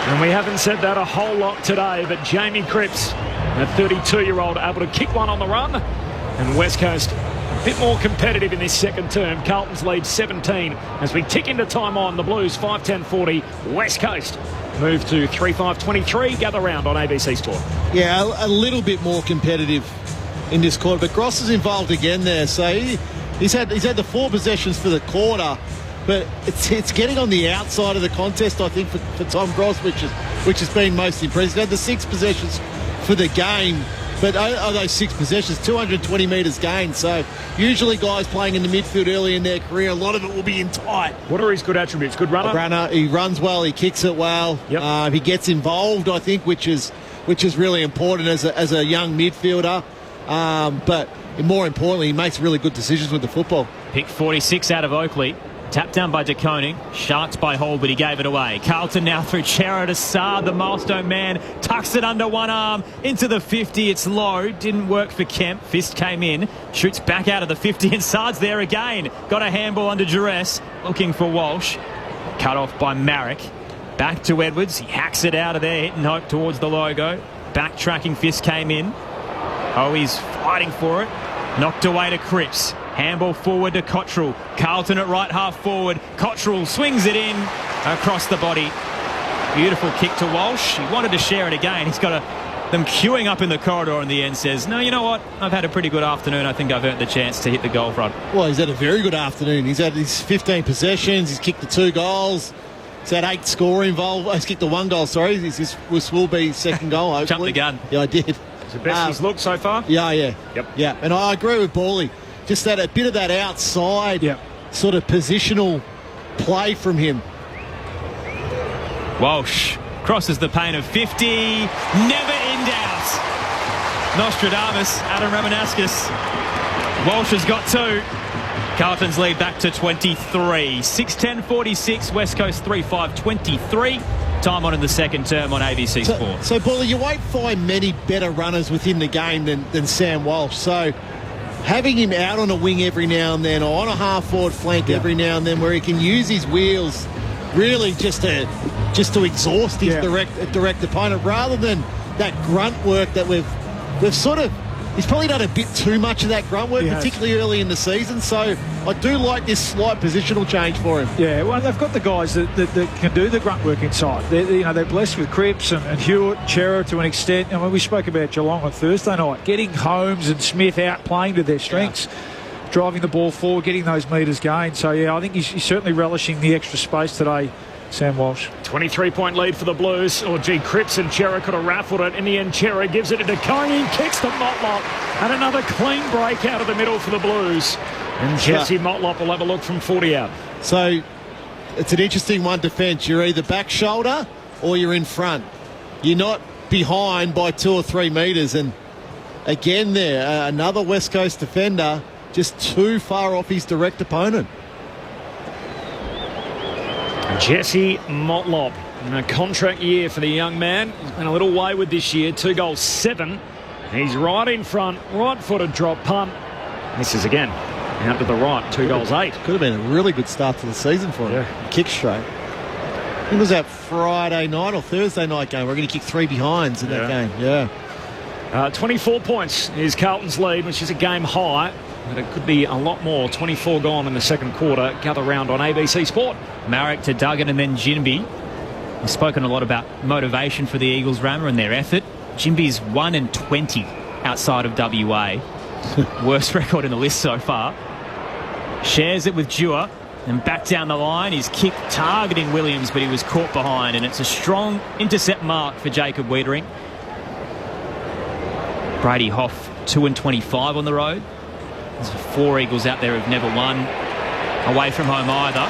And we haven't said that a whole lot today, but Jamie Cripps, a 32-year-old, able to kick one on the run. And West Coast a bit more competitive in this second term. Carlton's lead 17 as we tick into time on. The Blues 5-10-40. West Coast move to 3-5-23. Gather round on ABC Sport. Yeah, a little bit more competitive in this quarter, but Gross is involved again there. So he's had the 4 possessions for the quarter. But it's getting on the outside of the contest, I think, for Tom Gross, which has been most impressive. He had the 6 possessions for the game, but are those 6 possessions 220 metres gained? So usually guys playing in the midfield early in their career, a lot of it will be in tight. What are his good attributes? Good runner? He runs well, he kicks it well. Yep. He gets involved, I think, which is really important as a young midfielder. But more importantly, he makes really good decisions with the football. Pick 46 out of Oakley. Tapped down by De Koning. Sharks by Hall, but he gave it away. Carlton now through Chera to Saad, the milestone man. Tucks it under one arm. Into the 50. It's low. Didn't work for Kemp. Fist came in. Shoots back out of the 50, and Saad's there again. Got a handball under duress. Looking for Walsh. Cut off by Marek. Back to Edwards. He hacks it out of there. Hitting hope towards the logo. Backtracking. Fist came in. Oh, he's fighting for it. Knocked away to Cripps. Handball forward to Cottrell. Carlton at right half forward. Cottrell swings it in across the body. Beautiful kick to Walsh. He wanted to share it again. He's got them queuing up in the corridor in the end. Says, no, you know what? I've had a pretty good afternoon. I think I've earned the chance to hit the goal front. Well, he's had a very good afternoon. He's had his 15 possessions. He's kicked the 2 goals. He's had 8 score involved. He's kicked the 1 goal, sorry. This will be his second goal, hopefully. Jumped the gun. Yeah, I did. Is it best he's looked so far? Yeah. Yep. Yeah, and I agree with Bawley. Just that a bit of that outside sort of positional play from him. Walsh crosses the paint of 50. Never in doubt. Nostradamus, Adam Ramanauskas. Walsh has got 2. Carlton's lead back to 23. 6-10-46. West Coast 3-5-23. Time on in the second term on ABC Sport. So, Bawley, you won't find many better runners within the game than Sam Walsh. So having him out on a wing every now and then, or on a half-forward flank every now and then, where he can use his wheels really just to exhaust his direct opponent, rather than that grunt work that we've sort of... He's probably done a bit too much of that grunt work, particularly early in the season. So I do like this slight positional change for him. Yeah, well, they've got the guys that can do the grunt work inside. They're blessed with Cripps and Hewitt, Chera to an extent. I mean, we spoke about Geelong on Thursday night, getting Holmes and Smith out playing to their strengths, driving the ball forward, getting those metres gained. So, yeah, I think he's certainly relishing the extra space today, Sam Walsh. 23-point lead for the Blues. Cripps and Chera could have raffled it. In the end, Chera gives it to De Koning, kicks to Motlop, and another clean break out of the middle for the Blues. And Jesse Motlop will have a look from 40 out. So it's an interesting one defence. You're either back shoulder or you're in front. You're not behind by 2 or 3 metres. And again there, another West Coast defender just too far off his direct opponent. Jesse Motlop, in a contract year for the young man. He's been a little wayward this year. 2 goals, 7. He's right in front, right-footed drop punt. Misses again. Out to the right, 2 goals, 8. Could have been a really good start to the season for him. Yeah. Kick straight. think it was that Friday night or Thursday night game. We're going to kick 3 behinds in that game. Yeah. 24 points is Carlton's lead, which is a game high. But it could be a lot more. 24 gone in the second quarter. Gather round on ABC Sport. Marek to Duggan and then Jinby. We've spoken a lot about motivation for the Eagles, Rammer, and their effort. Jinby's 1-20 outside of WA. Worst record in the list so far. Shares it with Dewar and back down the line. His kick targeting Williams, but he was caught behind, and it's a strong intercept mark for Jacob Wiedering. Brady Hoff 2-25 on the road. There's 4 Eagles out there who've never won away from home either.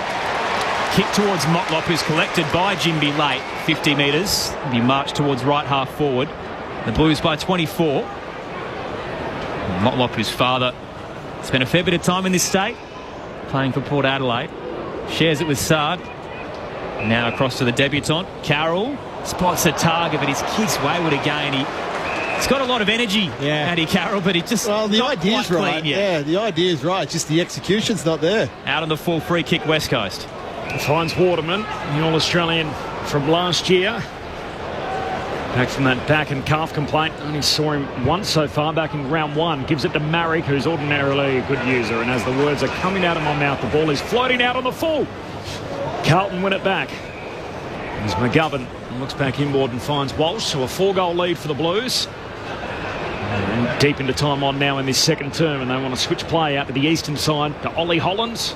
Kick towards Motlop, who's collected by Jinby late, 50 metres. He marched towards right half forward. The Blues by 24. Motlop, whose father spent a fair bit of time in this state, playing for Port Adelaide. Shares it with Sard. Now across to the debutant. Carroll spots a target, but his kick's wayward again. He's got a lot of energy, Andy Carroll, but he just the not idea's quite right. clean yet. Yeah, the idea's right. Just the execution's not there. Out on the full free kick, West Coast. Finds Waterman, the All-Australian from last year. Back from that back and calf complaint. Only saw him once so far back in round 1. Gives it to Marek, who's ordinarily a good user. And as the words are coming out of my mouth, the ball is floating out on the full. Carlton win it back. As McGovern looks back inboard and finds Walsh. So a 4-goal lead for the Blues. And deep into time on now in this second term. And they want to switch play out to the eastern side to Ollie Hollands.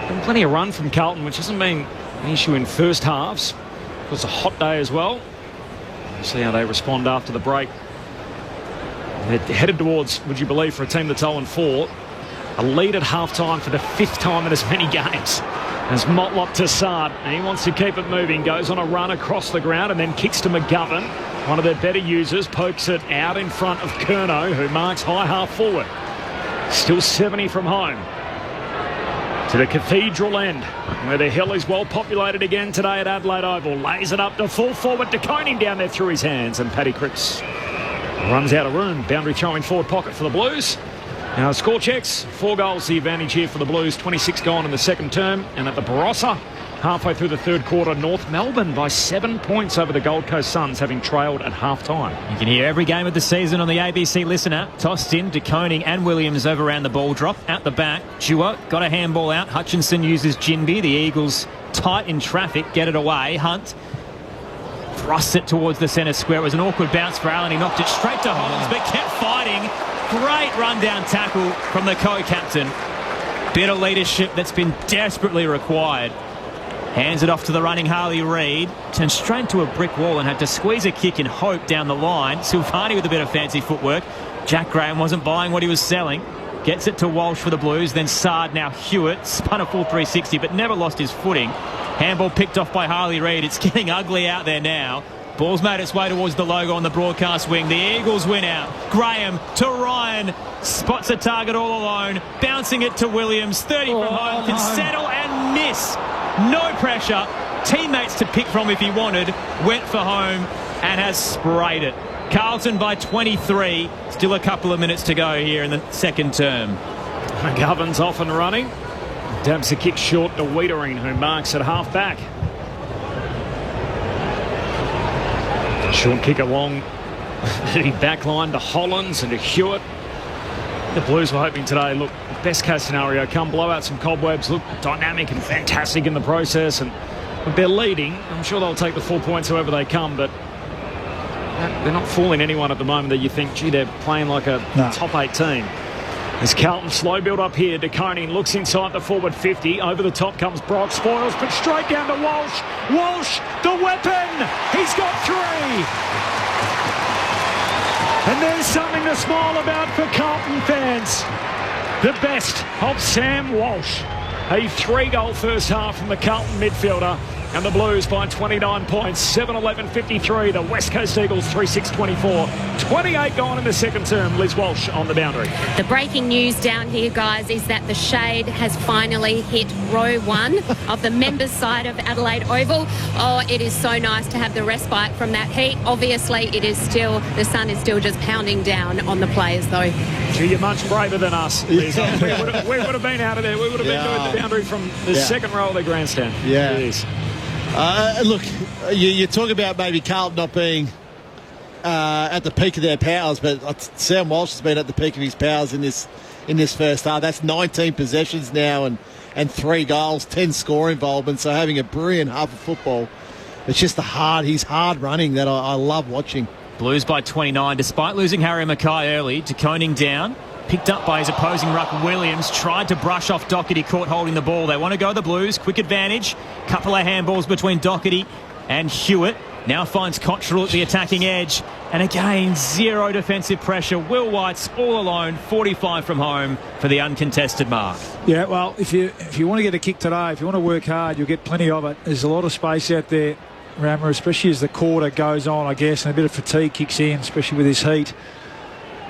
Been plenty of run from Carlton, which hasn't been an issue in first halves. It was a hot day as well. We'll see how they respond after the break. They're headed towards, would you believe, for a team that's 0-4, a lead at half-time for the 5th time in as many games. As Motlop to Sard, and he wants to keep it moving, goes on a run across the ground and then kicks to McGovern. One of their better users pokes it out in front of Curnow, who marks high half forward. Still 70 from home. To the Cathedral end, where the hill is well populated again today at Adelaide Oval. Lays it up to full forward to Koning down there through his hands, and Paddy Cripps runs out of room. Boundary throw in forward pocket for the Blues. Now score checks, 4 goals the advantage here for the Blues, 26 gone in the second term. And at the Barossa, halfway through the third quarter, North Melbourne by 7 points over the Gold Coast Suns, having trailed at half-time. You can hear every game of the season on the ABC Listen app. Tossed in to Koning and Williams over around the ball drop. Out the back, Dewar got a handball out. Hutchinson uses Jinby. The Eagles tight in traffic, get it away. Hunt thrusts it towards the centre square. It was an awkward bounce for Allen. He knocked it straight to Hollands, but kept fighting. Great run-down tackle from the co-captain. Bit of leadership that's been desperately required. Hands it off to the running Harley Reid. Turned straight to a brick wall and had to squeeze a kick in hope down the line. Silvani with a bit of fancy footwork. Jack Graham wasn't buying what he was selling. Gets it to Walsh for the Blues. Then Sard, now Hewitt. Spun a full 360 but never lost his footing. Handball picked off by Harley Reid. It's getting ugly out there now. Ball's made its way towards the logo on the broadcast wing. The Eagles win out. Graham to Ryan. Spots a target all alone. Bouncing it to Williams. 30 from home. Can settle and miss. No pressure. Teammates to pick from if he wanted. Went for home and has sprayed it. Carlton by 23. Still a couple of minutes to go here in the second term. McGovern's off and running. Dabs a kick short to Wiedering, who marks at half-back. Short kick along the back line to Hollands and to Hewitt. The Blues were hoping today, look, best case scenario, come blow out some cobwebs, look dynamic and fantastic in the process. And if they're leading, I'm sure they'll take the 4 points however they come, but they're not fooling anyone at the moment that you think, gee, they're playing like a top 8 team. As Carlton slow build up here, De Koning looks inside the forward 50. Over the top comes Brock, spoils, but straight down to Walsh. Walsh, the weapon! He's got 3! And there's something to smile about for Carlton fans. The best of Sam Walsh. A 3-goal first half from the Carlton midfielder. And the Blues by 29 points, 7-11-53. The West Coast Eagles 3-6-24. 28 gone in the second term. Liz Walsh on the boundary. The breaking news down here, guys, is that the shade has finally hit row 1 of the members' side of Adelaide Oval. Oh, it is so nice to have the respite from that heat. Obviously, the sun is still just pounding down on the players, though. Gee, you're much braver than us, Liz. We would have been out of there. We would have been doing the boundary from the second row of the grandstand. Yeah. It is. Look, you talk about maybe Carlton not being at the peak of their powers, but Sam Walsh has been at the peak of his powers in this first half. That's 19 possessions now and 3 goals, 10 score involvement. So having a brilliant half of football. It's just he's hard running that I love watching. Blues by 29, despite losing Harry Mackay early. De Koning down, picked up by his opposing ruck Williams, tried to brush off Doherty, caught holding the ball. They want to go the Blues, quick advantage, couple of handballs between Doherty and Hewitt. Now finds Cottrell at the attacking edge, and again, zero defensive pressure. Will White's all alone, 45 from home for the uncontested mark. Yeah, well, if you want to get a kick today, if you want to work hard, you'll get plenty of it. There's a lot of space out there, Rammer, especially as the quarter goes on, I guess, and a bit of fatigue kicks in, especially with this heat.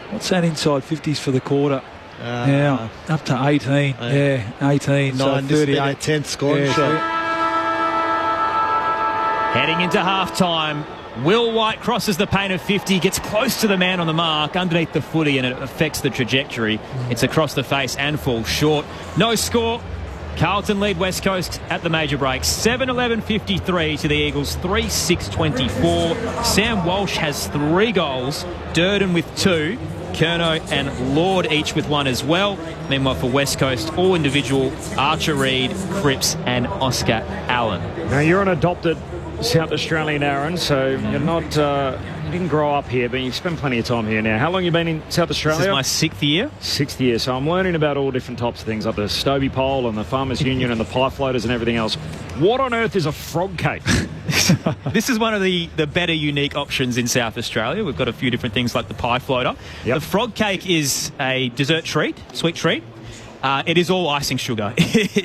What's that inside 50s for the quarter? Now, up to 18. Yeah, 18. 9, so 38. 10th scoring shot. Heading into half-time, Will White crosses the paint of 50, gets close to the man on the mark, underneath the footy, and it affects the trajectory. It's across the face and falls short. No score. Carlton lead West Coast at the major break. 7-11-53 to the Eagles, 3-6-24. Sam Walsh has 3 goals, Durden with 2. Kerno and Lord each with 1 as well. Meanwhile, for West Coast, all individual, Archer Reid, Cripps and Oscar Allen. Now, you're an adopted South Australian, Aaron, so you're not... you didn't grow up here, but you've spent plenty of time here now. How long have you been in South Australia? This is my 6th year. 6th year, so I'm learning about all different types of things, like the Stobie Pole and the Farmers Union and the pie floaters and everything else. What on earth is a frog cake? This is one of the better unique options in South Australia. We've got a few different things like the pie floater. Yep. The frog cake is a dessert treat, sweet treat. It is all icing sugar.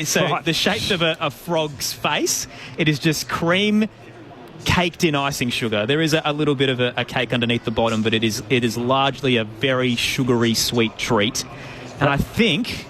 So right. The shape of a frog's face, it is just cream caked in icing sugar. There is a little bit of a cake underneath the bottom, but it is largely a very sugary, sweet treat. And I think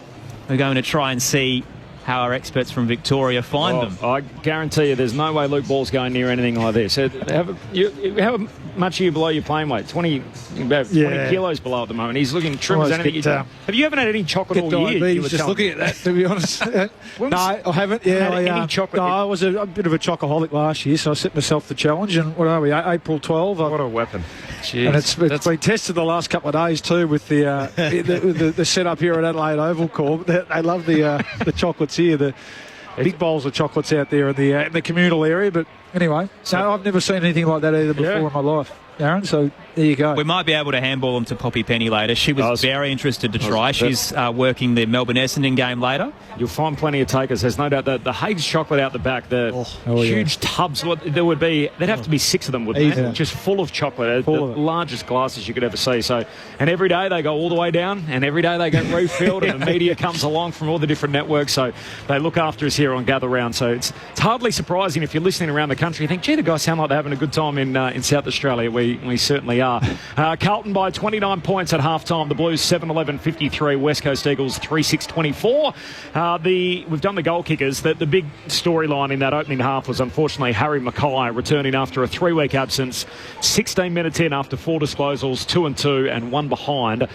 we're going to try and see how our experts from Victoria find them. I guarantee you there's no way Luke Ball's going near anything like this. How much are you below your playing weight? 20 kilos below at the moment. He's looking trim as anything. Have you haven't had any chocolate all year? You were just looking at that, to be honest. No, I haven't. Yeah, any chocolate? No, I was a bit of a chocoholic last year, so I set myself the challenge. And what are we? April 12. What a weapon! Jeez, and it's been tested the last couple of days too with the setup here at Adelaide Oval Corp. They love the chocolates here. The big bowls of chocolates out there in the communal area. But anyway, so I've never seen anything like that either before in my life, Aaron. So there you go. We might be able to handball them to Poppy Penny later. She was very interested to try. She's working the Melbourne Essendon game later. You'll find plenty of takers. There's no doubt that the Haigh's chocolate out the back, huge tubs. There'd have to be 6 of them, wouldn't there? Just full of chocolate. The largest glasses you could ever see. So, and every day they go all the way down, and every day they get refilled, and the media comes along from all the different networks. So they look after us here on Gather Round. So it's hardly surprising if you're listening around the country, you think, gee, the guys sound like they're having a good time in South Australia. We certainly are. Carlton by 29 points at half-time. The Blues 7-11-53. West Coast Eagles 3-6-24. We've done the goal kickers. The big storyline in that opening half was unfortunately Harry Mackay returning after a 3-week absence. 16 minutes in after 4 disposals, 2-2 and 1 behind.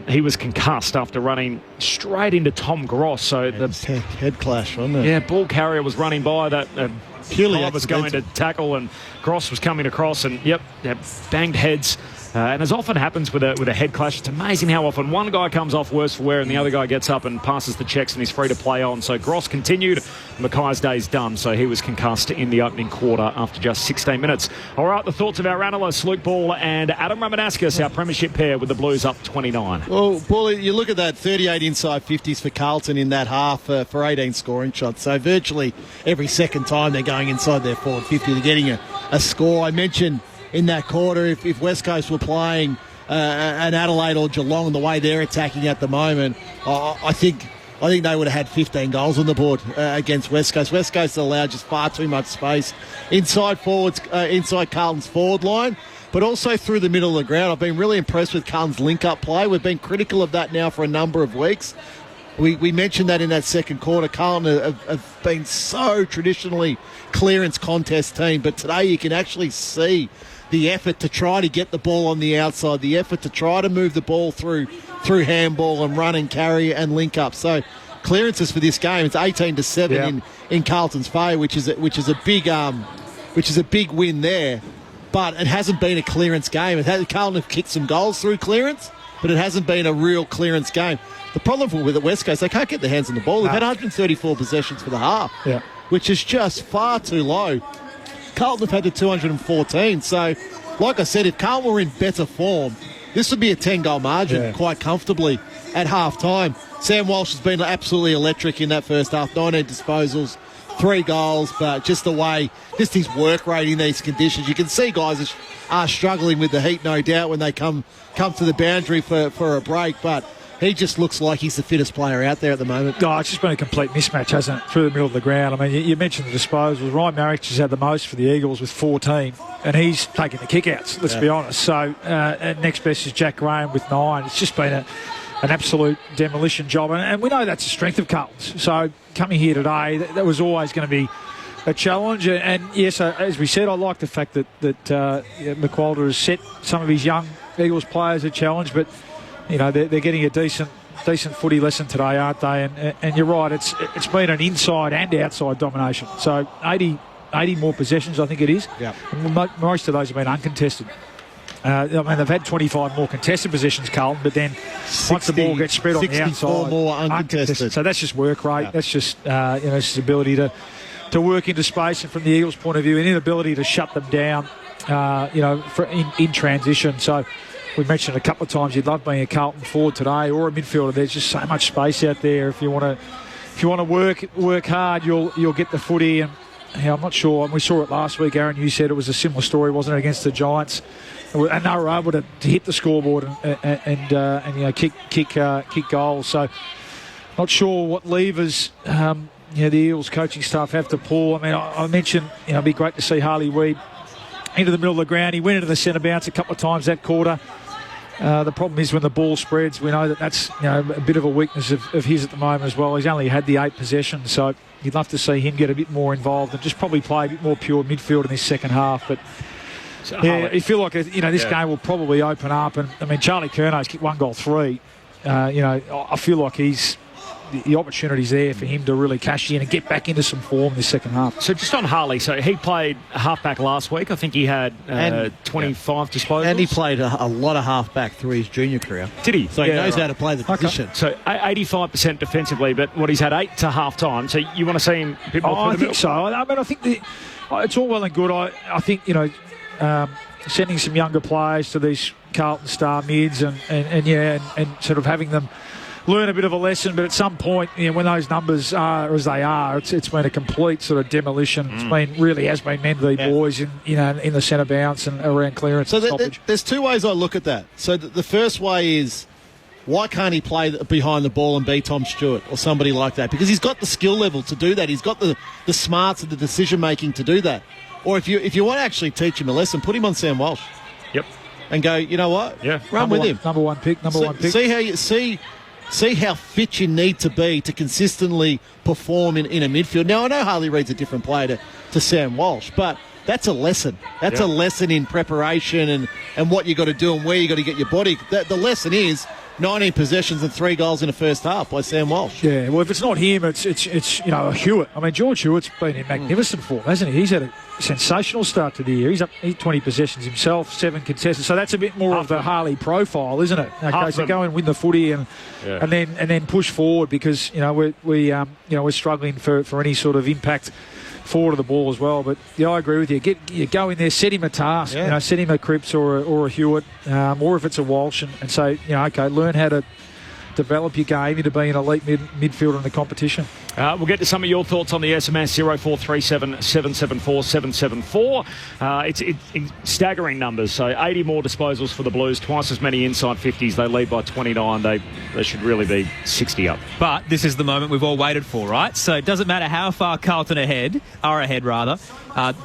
He was concussed after running straight into Tom Gross. So the head clash, wasn't it? Yeah, ball carrier was running by that. Purely was going to tackle, and Gross was coming across, and banged heads. And as often happens with a head clash, it's amazing how often one guy comes off worse for wear and the other guy gets up and passes the checks and he's free to play on. So Gross continued. Mackay's day's done, so he was concussed in the opening quarter after just 16 minutes. All right, the thoughts of our analysts, Luke Ball and Adam Ramanauskas, our premiership pair with the Blues up 29. Well, Paul, you look at that 38 inside 50s for Carlton in that half for 18 scoring shots. So virtually every second time they're going inside their forward 50, they're getting a score. I mentioned in that quarter, if West Coast were playing an Adelaide or Geelong the way they're attacking at the moment, I think they would have had 15 goals on the board against West Coast. West Coast allowed just far too much space inside Carlton's forward line, but also through the middle of the ground. I've been really impressed with Carlton's link-up play. We've been critical of that now for a number of weeks. We mentioned that in that second quarter. Carlton have been so traditionally clearance contest team, but today you can actually see the effort to try to get the ball on the outside, the effort to try to move the ball through handball and run and carry and link up. So clearances for this game. It's 18-7 in Carlton's favour, which is a big win there. But it hasn't been a clearance game. Carlton have kicked some goals through clearance, but it hasn't been a real clearance game. The problem with the West Coast, they can't get their hands on the ball. They've had 134 possessions for the half, which is just far too low. Carlton have had to 214. So, like I said, if Carlton were in better form, this would be a 10-goal margin quite comfortably at half-time. Sam Walsh has been absolutely electric in that first half. 19 disposals, 3 goals, but just his work rate in these conditions. You can see guys are struggling with the heat, no doubt, when they come to the boundary for a break, but he just looks like he's the fittest player out there at the moment. Oh, it's just been a complete mismatch, hasn't it, through the middle of the ground. I mean, you mentioned the disposals. Ryan Marriage has had the most for the Eagles with 14, and he's taking the kickouts, let's be honest. So next best is Jack Graham with 9. It's just been an absolute demolition job, and we know that's the strength of Carlton's. So coming here today, that was always going to be a challenge. And yes, as we said, I like the fact that McWalter has set some of his young Eagles players a challenge, but you know they're getting a decent footy lesson today, aren't they? And you're right, it's been an inside and outside domination. So 80 more possessions, I think it is. Yeah. Most of those have been uncontested. I mean, they've had 25 more contested possessions, Carlton, but then once the ball gets spread on the outside, 64 more uncontested. So that's just work rate. Yeah. That's just it's his ability to work into space, and from the Eagles' point of view, an inability to shut them down, in transition. So we mentioned a couple of times you'd love being a Carlton forward today or a midfielder. There's just so much space out there. If you want to work hard, you'll get the footy. And I'm not sure. And we saw it last week, Aaron. You said it was a similar story, wasn't it, against the Giants? And they were able to hit the scoreboard and kick goals. So not sure what levers the Eagles coaching staff have to pull. I mean, I mentioned it'd be great to see Harley Weed into the middle of the ground. He went into the centre bounce a couple of times that quarter. The problem is when the ball spreads, we know that's a bit of a weakness of his at the moment as well. He's only had the 8 possessions, so you'd love to see him get a bit more involved and just probably play a bit more pure midfield in this second half. But you feel like this game will probably open up. And I mean, Charlie Curnow's kicked 1 goal 3. I feel like the opportunity's there for him to really cash in and get back into some form this second half. So just on Harley, so he played halfback last week. I think he had 25 disposals. And he played a lot of halfback through his junior career. Did he? So he knows how to play the position. So 85% defensively, but he's had 8 to half time. So you want to see him a bit more? I think so. I mean, I think it's all well and good. I think sending some younger players to these Carlton star mids and sort of having them learn a bit of a lesson, but at some point, when those numbers are as they are, it's been a complete sort of demolition. It's been men v boys in the centre bounce and around clearance. So there's 2 ways I look at that. So the first way is, why can't he play behind the ball and be Tom Stewart or somebody like that? Because he's got the skill level to do that. He's got the smarts and the decision making to do that. Or if you want to actually teach him a lesson, put him on Sam Walsh. Yep. And go, you know what? Yeah. Run with him. Number one pick. See how fit you need to be to consistently perform in a midfield. Now, I know Harley Reid's a different player to Sam Walsh, but that's a lesson. That's a lesson in preparation and what you got to do and where you got to get your body. The lesson is 19 possessions and 3 goals in the first half by Sam Walsh. Yeah, well, if it's not him, it's Hewitt. I mean, George Hewitt's been in magnificent form, hasn't he? He's had a sensational start to the year. He's 20 possessions himself, 7 contested. So that's a bit more of the Harley profile, isn't it? Okay, so go and win the footy and then push forward, because we're struggling for any sort of impact forward of the ball as well. But I agree with you. You go in there, set him a task. Set him a Cripps or a Hewitt, or if it's a Walsh, and say, learn how to develop your game into being an elite midfielder in the competition. We'll get to some of your thoughts on the SMS 0437 774 774. It's staggering numbers. So 80 more disposals for the Blues, twice as many inside 50s. They lead by 29. They should really be 60 up. But this is the moment we've all waited for, right? So it doesn't matter how far Carlton are ahead,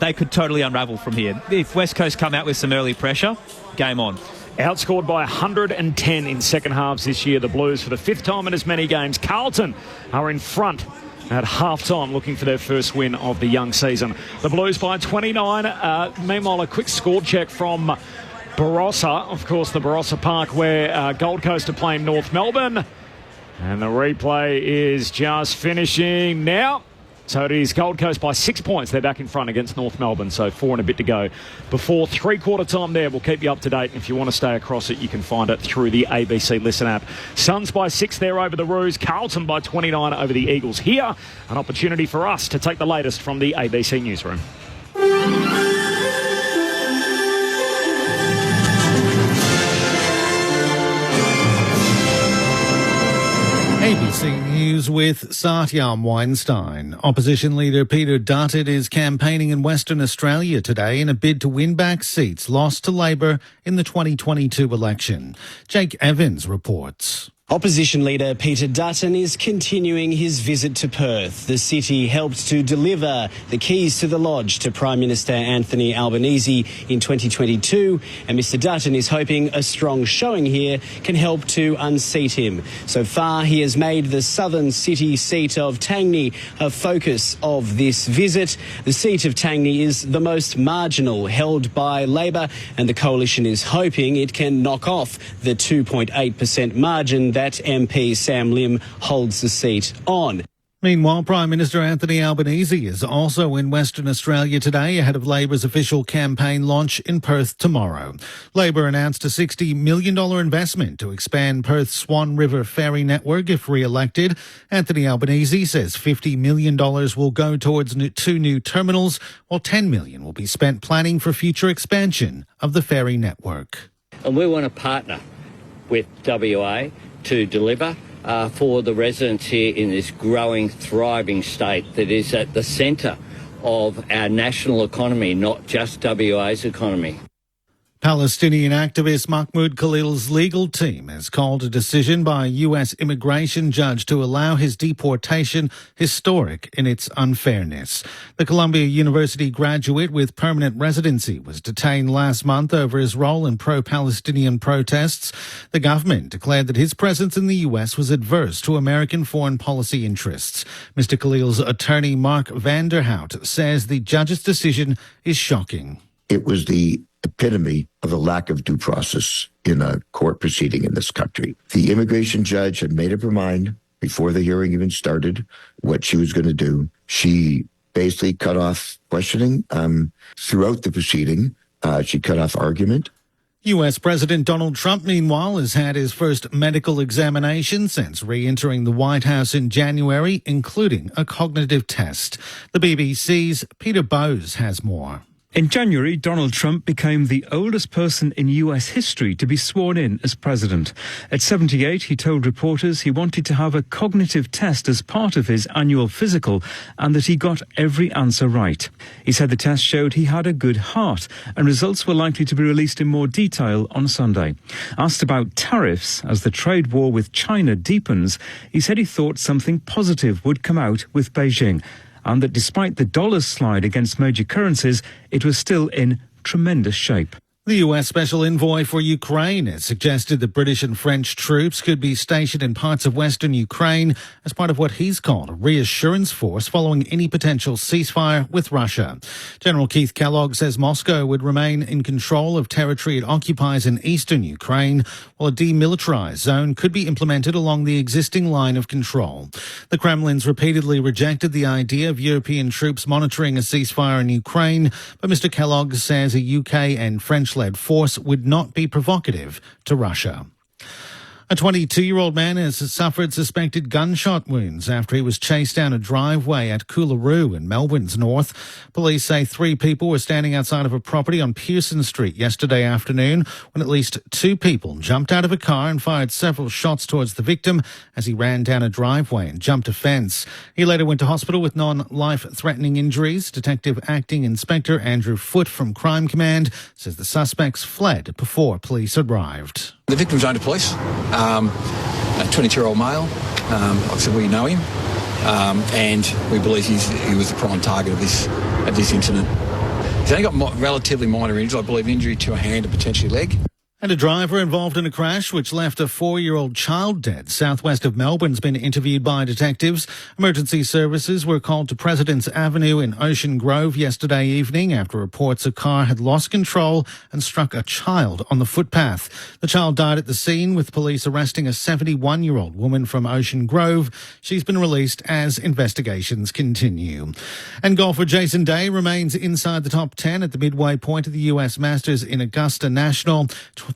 they could totally unravel from here. If West Coast come out with some early pressure, game on. Outscored by 110 in second halves this year, the Blues, for the 5th time in as many games. Carlton are in front at half-time, looking for their first win of the young season. The Blues by 29. Meanwhile, a quick score check from Barossa. Of course, the Barossa Park, where Gold Coast are playing North Melbourne. And the replay is just finishing now. So it is Gold Coast by 6 points. They're back in front against North Melbourne, so 4 and a bit to go before three-quarter time there. We'll keep you up to date. And if you want to stay across it, you can find it through the ABC Listen app. Suns by 6 there over the Roos. Carlton by 29 over the Eagles. Here, an opportunity for us to take the latest from the ABC newsroom. ABC News with Satyam Weinstein. Opposition leader Peter Dutton is campaigning in Western Australia today in a bid to win back seats lost to Labor in the 2022 election. Jake Evans reports. Opposition leader Peter Dutton is continuing his visit to Perth. The city helped to deliver the keys to the lodge to Prime Minister Anthony Albanese in 2022, and Mr Dutton is hoping a strong showing here can help to unseat him. So far, he has made the southern city seat of Tangney a focus of this visit. The seat of Tangney is the most marginal, held by Labor, and the coalition is hoping it can knock off the 2.8% margin that MP Sam Lim holds the seat on. Meanwhile, Prime Minister Anthony Albanese is also in Western Australia today ahead of Labor's official campaign launch in Perth tomorrow. Labor announced a $60 million investment to expand Perth's Swan River ferry network if re-elected. Anthony Albanese says $50 million will go towards 2 new terminals, while $10 million will be spent planning for future expansion of the ferry network. And we want to partner with WA to deliver for the residents here in this growing, thriving state that is at the centre of our national economy, not just WA's economy. Palestinian activist Mahmoud Khalil's legal team has called a decision by a U.S. immigration judge to allow his deportation historic in its unfairness. The Columbia University graduate with permanent residency was detained last month over his role in pro-Palestinian protests. The government declared that his presence in the U.S. was adverse to American foreign policy interests. Mr. Khalil's attorney, Mark Vanderhout, says the judge's decision is shocking. It was the epitome of the lack of due process in a court proceeding in this country. The immigration judge had made up her mind before the hearing even started what she was going to do. She basically cut off questioning throughout the proceeding. She cut off argument. U.S. President Donald Trump, meanwhile, has had his first medical examination since re-entering the White House in January, including a cognitive test. The BBC's Peter Bowes has more. In January, Donald Trump became the oldest person in U.S. history to be sworn in as president. At 78, he told reporters he wanted to have a cognitive test as part of his annual physical and that he got every answer right. He said the test showed he had a good heart and results were likely to be released in more detail on Sunday. Asked about tariffs as the trade war with China deepens, he said he thought something positive would come out with Beijing, and that despite the dollar's slide against major currencies, it was still in tremendous shape. The U.S. Special Envoy for Ukraine has suggested that British and French troops could be stationed in parts of western Ukraine as part of what he's called a reassurance force following any potential ceasefire with Russia. General Keith Kellogg says Moscow would remain in control of territory it occupies in eastern Ukraine, while a demilitarized zone could be implemented along the existing line of control. The Kremlin's repeatedly rejected the idea of European troops monitoring a ceasefire in Ukraine, but Mr. Kellogg says a UK and French-led force would not be provocative to Russia. A 22-year-old man has suffered suspected gunshot wounds after he was chased down a driveway at Coolaroo in Melbourne's north. Police say 3 people were standing outside of a property on Pearson Street yesterday afternoon when at least 2 people jumped out of a car and fired several shots towards the victim as he ran down a driveway and jumped a fence. He later went to hospital with non-life-threatening injuries. Detective Acting Inspector Andrew Foote from Crime Command says the suspects fled before police arrived. The victim's known to police, a 22-year-old male. Like I said, we know him, and we believe he was the prime target of this incident. He's only got relatively minor injuries, I believe injury to a hand and potentially leg. And a driver involved in a crash which left a 4-year-old child dead southwest of Melbourne's been interviewed by detectives. Emergency services were called to President's Avenue in Ocean Grove yesterday evening after reports a car had lost control and struck a child on the footpath. The child died at the scene, with police arresting a 71-year-old woman from Ocean Grove. She's been released as investigations continue. And golfer Jason Day remains inside the top 10 at the midway point of the US Masters in Augusta National.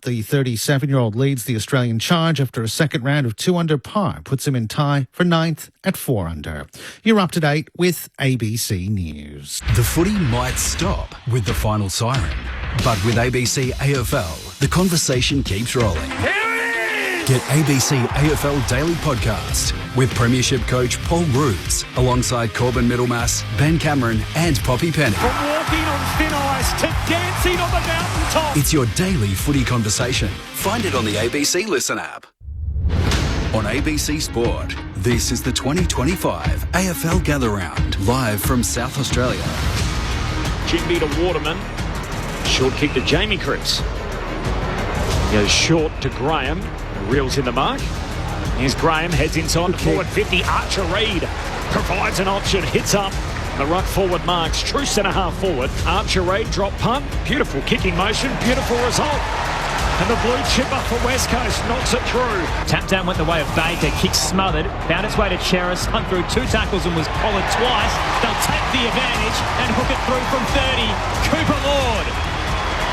The 37-year-old leads the Australian charge after a second round of 2 under par, puts him in tie for 9th at 4 under. You're up to date with ABC News. The footy might stop with the final siren, but with ABC AFL, the conversation keeps rolling. Get ABC AFL Daily Podcast with Premiership coach Paul Roos alongside Corbin Middlemass, Ben Cameron and Poppy Penny. From walking on thin ice to dancing on the mountaintop. It's your daily footy conversation. Find it on the ABC Listen app. On ABC Sport, this is the 2025 AFL Gather Round, live from South Australia. Jimby to Waterman. Short kick to Jamie Cripps. Goes short to Graham. Reels in the mark. Here's Graham, heads inside the forward 50. Archer Reid provides an option, hits up. The ruck forward marks, true centre half forward. Archer Reid, drop punt, beautiful kicking motion, beautiful result. And the blue chipper for West Coast knocks it through. Tap down went the way of Baker, kick smothered, found its way to Cheris, spun through 2 tackles and was collared twice. They'll take the advantage and hook it through from 30. Cooper Lord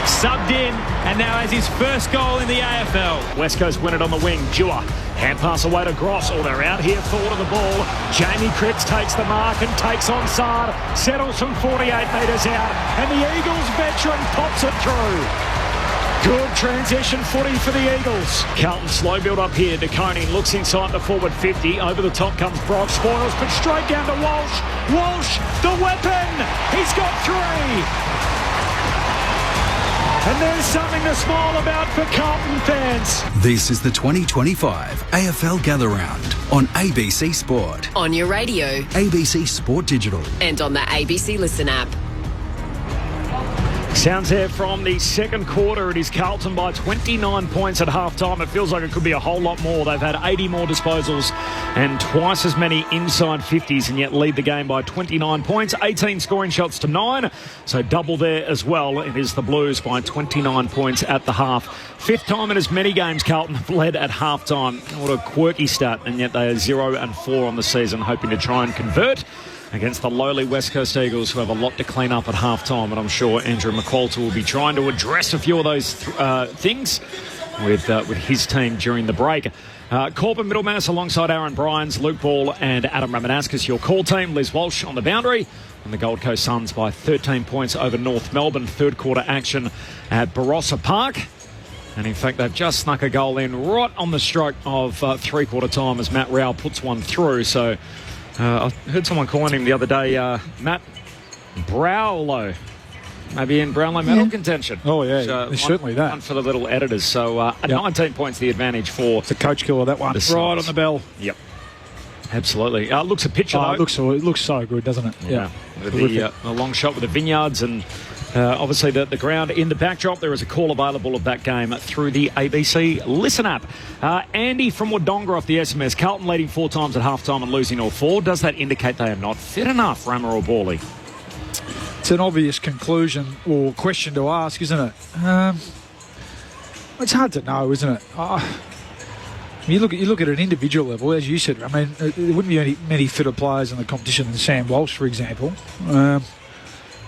subbed in and now has his first goal in the AFL. West Coast win it on the wing. Dewar, hand pass away to Gross. Oh, they're out here forward of the ball. Jamie Cripps takes the mark and takes on Sard. Settles from 48 metres out. And the Eagles veteran pops it through. Good transition footy for the Eagles. Carlton slow build up here. DeConey looks inside the forward 50. Over the top comes Brock. Spoils, but straight down to Walsh. Walsh, the weapon. He's got 3. And there's something to smile about for Carlton fans. This is the 2025 AFL Gather Round on ABC Sport. On your radio. ABC Sport Digital. And on the ABC Listen app. Sounds there from the second quarter. It is Carlton by 29 points at half-time. It feels like it could be a whole lot more. They've had 80 more disposals and twice as many inside 50s and yet lead the game by 29 points. 18 scoring shots to 9, so double there as well. It is the Blues by 29 points at the half. 5th time in as many games Carlton have led at half-time. What a quirky stat, and yet they are 0-4 on the season, hoping to try and convert against the lowly West Coast Eagles, who have a lot to clean up at half-time. And I'm sure Andrew McQualter will be trying to address a few of those things with his team during the break. Corbin Middlemass alongside Aaron Bryans, Luke Ball and Adam Ramanauskas, your call team. Liz Walsh on the boundary. And the Gold Coast Suns by 13 points over North Melbourne. Third quarter action at Barossa Park. And in fact, they've just snuck a goal in right on the stroke of three-quarter time as Matt Rowell puts one through. So I heard someone calling him the other day, Matt Brownlow. Maybe in Brownlow medal contention. Oh, yeah, certainly that. One for the little editors. So 19 points the advantage for... It's a coach killer, that one. Right on the bell. Yep. Absolutely. Looks a picture, though. It looks so good, doesn't it? Yeah. The long shot with the vineyards and obviously the ground in the backdrop. There is a call available of that game through the ABC Listen app. Andy from Wodonga off the SMS. Carlton leading 4 times at halftime and losing all 4. Does that indicate they are not fit enough, Rammer or Bawley? It's an obvious conclusion or question to ask, isn't it? It's hard to know, isn't it? You look at an individual level, as you said. I mean, there wouldn't be many fitter players in the competition than Sam Walsh, for example. I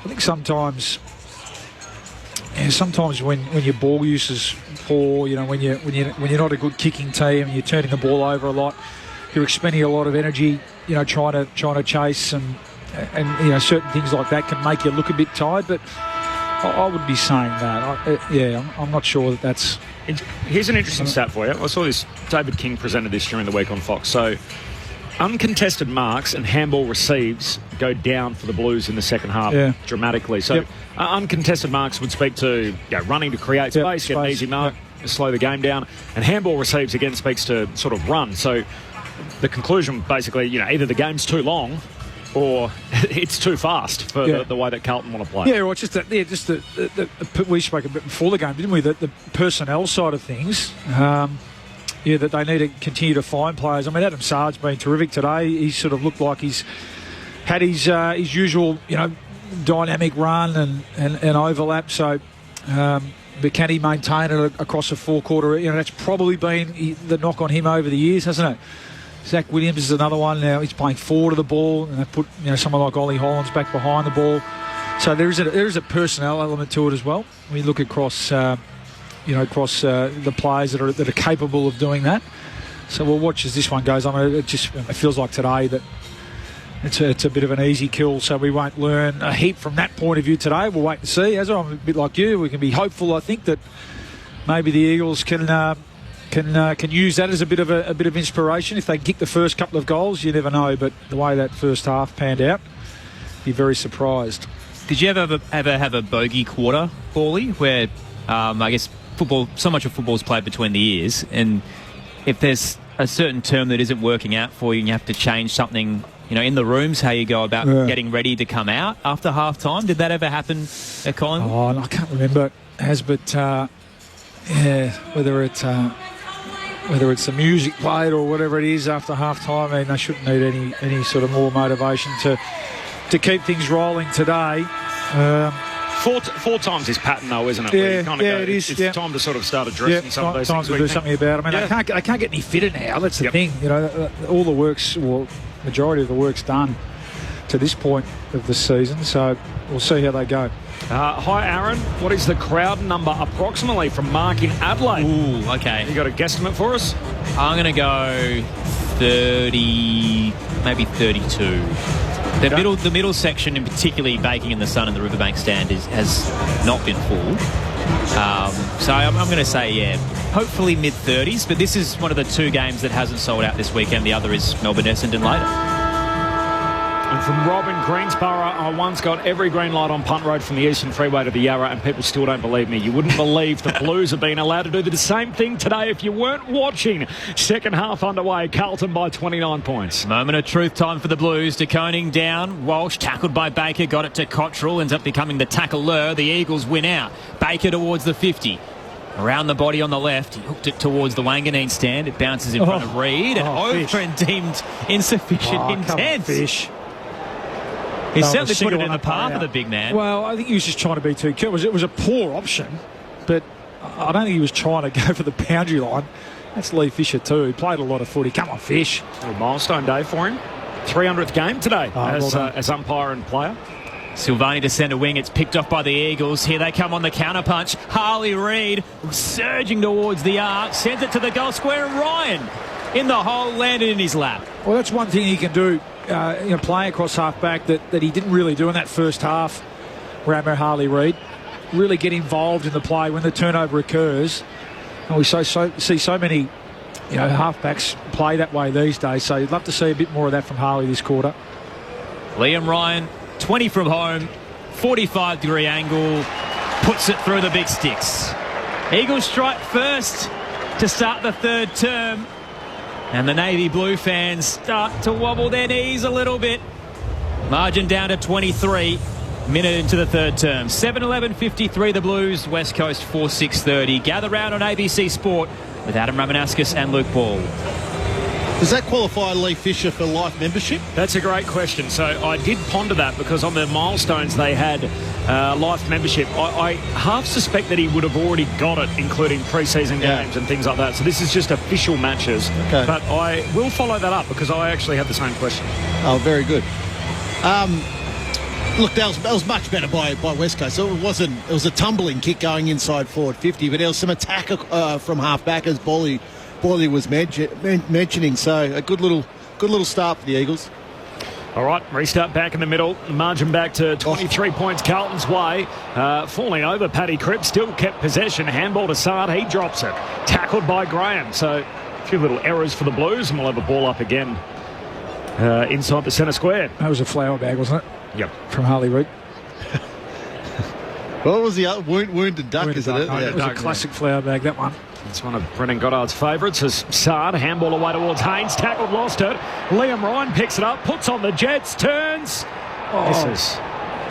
think sometimes when your ball use is poor, when you're not a good kicking team and you're turning the ball over a lot, you're expending a lot of energy, trying to chase and certain things like that can make you look a bit tired. But I would be saying that. I'm not sure that that's. Here's an interesting stat for you. I saw this. David King presented this during the week on Fox. So, uncontested marks and handball receives go down for the Blues in the second half dramatically. So, uncontested marks would speak to running to create space, get an easy mark, slow the game down, and handball receives again speaks to sort of run. So, the conclusion basically, either the game's too long or it's too fast for the way that Carlton want to play. Yeah, well, it's just we spoke a bit before the game, didn't we? The personnel side of things. That they need to continue to find players. I mean, Adam Saad's been terrific today. He sort of looked like he's had his usual, dynamic run and overlap. So, but can he maintain it across a four-quarter? That's probably been the knock on him over the years, hasn't it? Zach Williams is another one now. He's playing forward of the ball, and they put someone like Ollie Hollands back behind the ball. So there is a personnel element to it as well. We look across. Across the players that are capable of doing that. So we'll watch as this one goes on. It feels like today that it's a bit of an easy kill, so we won't learn a heap from that point of view today. We'll wait and see. As I'm a bit like you, we can be hopeful. I think that maybe the Eagles can use that as a bit of inspiration. If they kick the first couple of goals, you never know. But the way that first half panned out, be very surprised. Did you ever have a bogey quarter, Paulie, where I guess football, so much of football is played between the ears, and if there's a certain term that isn't working out for you and you have to change something, in the rooms, how you go about getting ready to come out after half time? Did that ever happen at Collingwood? Oh, I can't remember. It has, but whether it's the music played or whatever it is after half time, I mean, they shouldn't need any sort of more motivation to keep things rolling today. Four times his pattern, though, isn't it? It is. It's time to sort of start addressing some of those time things. to do something about it. I mean, they can't get any fitter now. That's the thing. All the work's, majority of the work's done to this point of the season. So we'll see how they go. Hi, Aaron. What is the crowd number approximately from Mark in Adelaide? Ooh, okay. You got a guesstimate for us? I'm going to go 30, maybe 32. The middle section, and particularly Baking in the Sun and the Riverbank stand, has not been full. So I'm going to say, hopefully mid-30s. But this is one of the two games that hasn't sold out this weekend. The other is Melbourne-Essendon later. And from Robin Greensborough, I once got every green light on Punt Road from the Eastern Freeway to the Yarra, and people still don't believe me. You wouldn't believe the Blues have been allowed to do the same thing today if you weren't watching. Second half underway, Carlton by 29 points. Moment of truth time for the Blues. De Koning down. Walsh tackled by Baker, got it to Cottrell, ends up becoming the tackler. The Eagles win out. Baker towards the 50. Around the body on the left, he hooked it towards the Wanganeen stand. It bounces in front of Reid, and over and deemed insufficient intent. Fish. He certainly put it in the path of the big man. Well, I think he was just trying to be too careful. It was a poor option, but I don't think he was trying to go for the boundary line. That's Lee Fisher too. He played a lot of footy. Come on, Fish. A milestone day for him. 300th game today as umpire and player. Silvani to centre wing. It's picked off by the Eagles. Here they come on the counter punch. Harley Reid surging towards the arc. Sends it to the goal square, and Ryan in the hole landed in his lap. Well, that's one thing he can do. Playing across half-back that he didn't really do in that first half, Ramo Harley-Reid. Really get involved in the play when the turnover occurs. And we see so many half-backs play that way these days, so you'd love to see a bit more of that from Harley this quarter. Liam Ryan, 20 from home, 45-degree angle, puts it through the big sticks. Eagles strike first to start the third term. And the Navy Blue fans start to wobble their knees a little bit. Margin down to 23, minute into the third term. 7:11:53 the Blues, West Coast 4:6:30. Gather round on ABC Sport with Adam Ramanauskas and Luke Ball. Does that qualify Lee Fisher for life membership? That's a great question. So I did ponder that because on their milestones they had life membership. I half suspect that he would have already got it, including pre-season games and things like that. So this is just official matches. Okay. But I will follow that up because I actually have the same question. Oh, very good. Look, that was much better by West Coast. So it was a tumbling kick going inside forward 50, but there was some attack from half back as Borley was mentioning. So a good little start for the Eagles. All right, restart back in the middle. Margin back to 23 points Carlton's way. Falling over, Paddy Cripps still kept possession. Handball to Saad, he drops it. Tackled by Graham. So a few little errors for the Blues, and we'll have a ball up again inside the centre square. That was a flower bag, wasn't it? Yep. From Harley Reid. What was the other? Wounded duck, Wounded isn't duck. it? No, it was a classic flower bag, that one. It's one of Brendan Goddard's favourites as Sard, handball away towards Haynes, tackled, lost it. Liam Ryan picks it up, puts on the Jets, turns. Misses.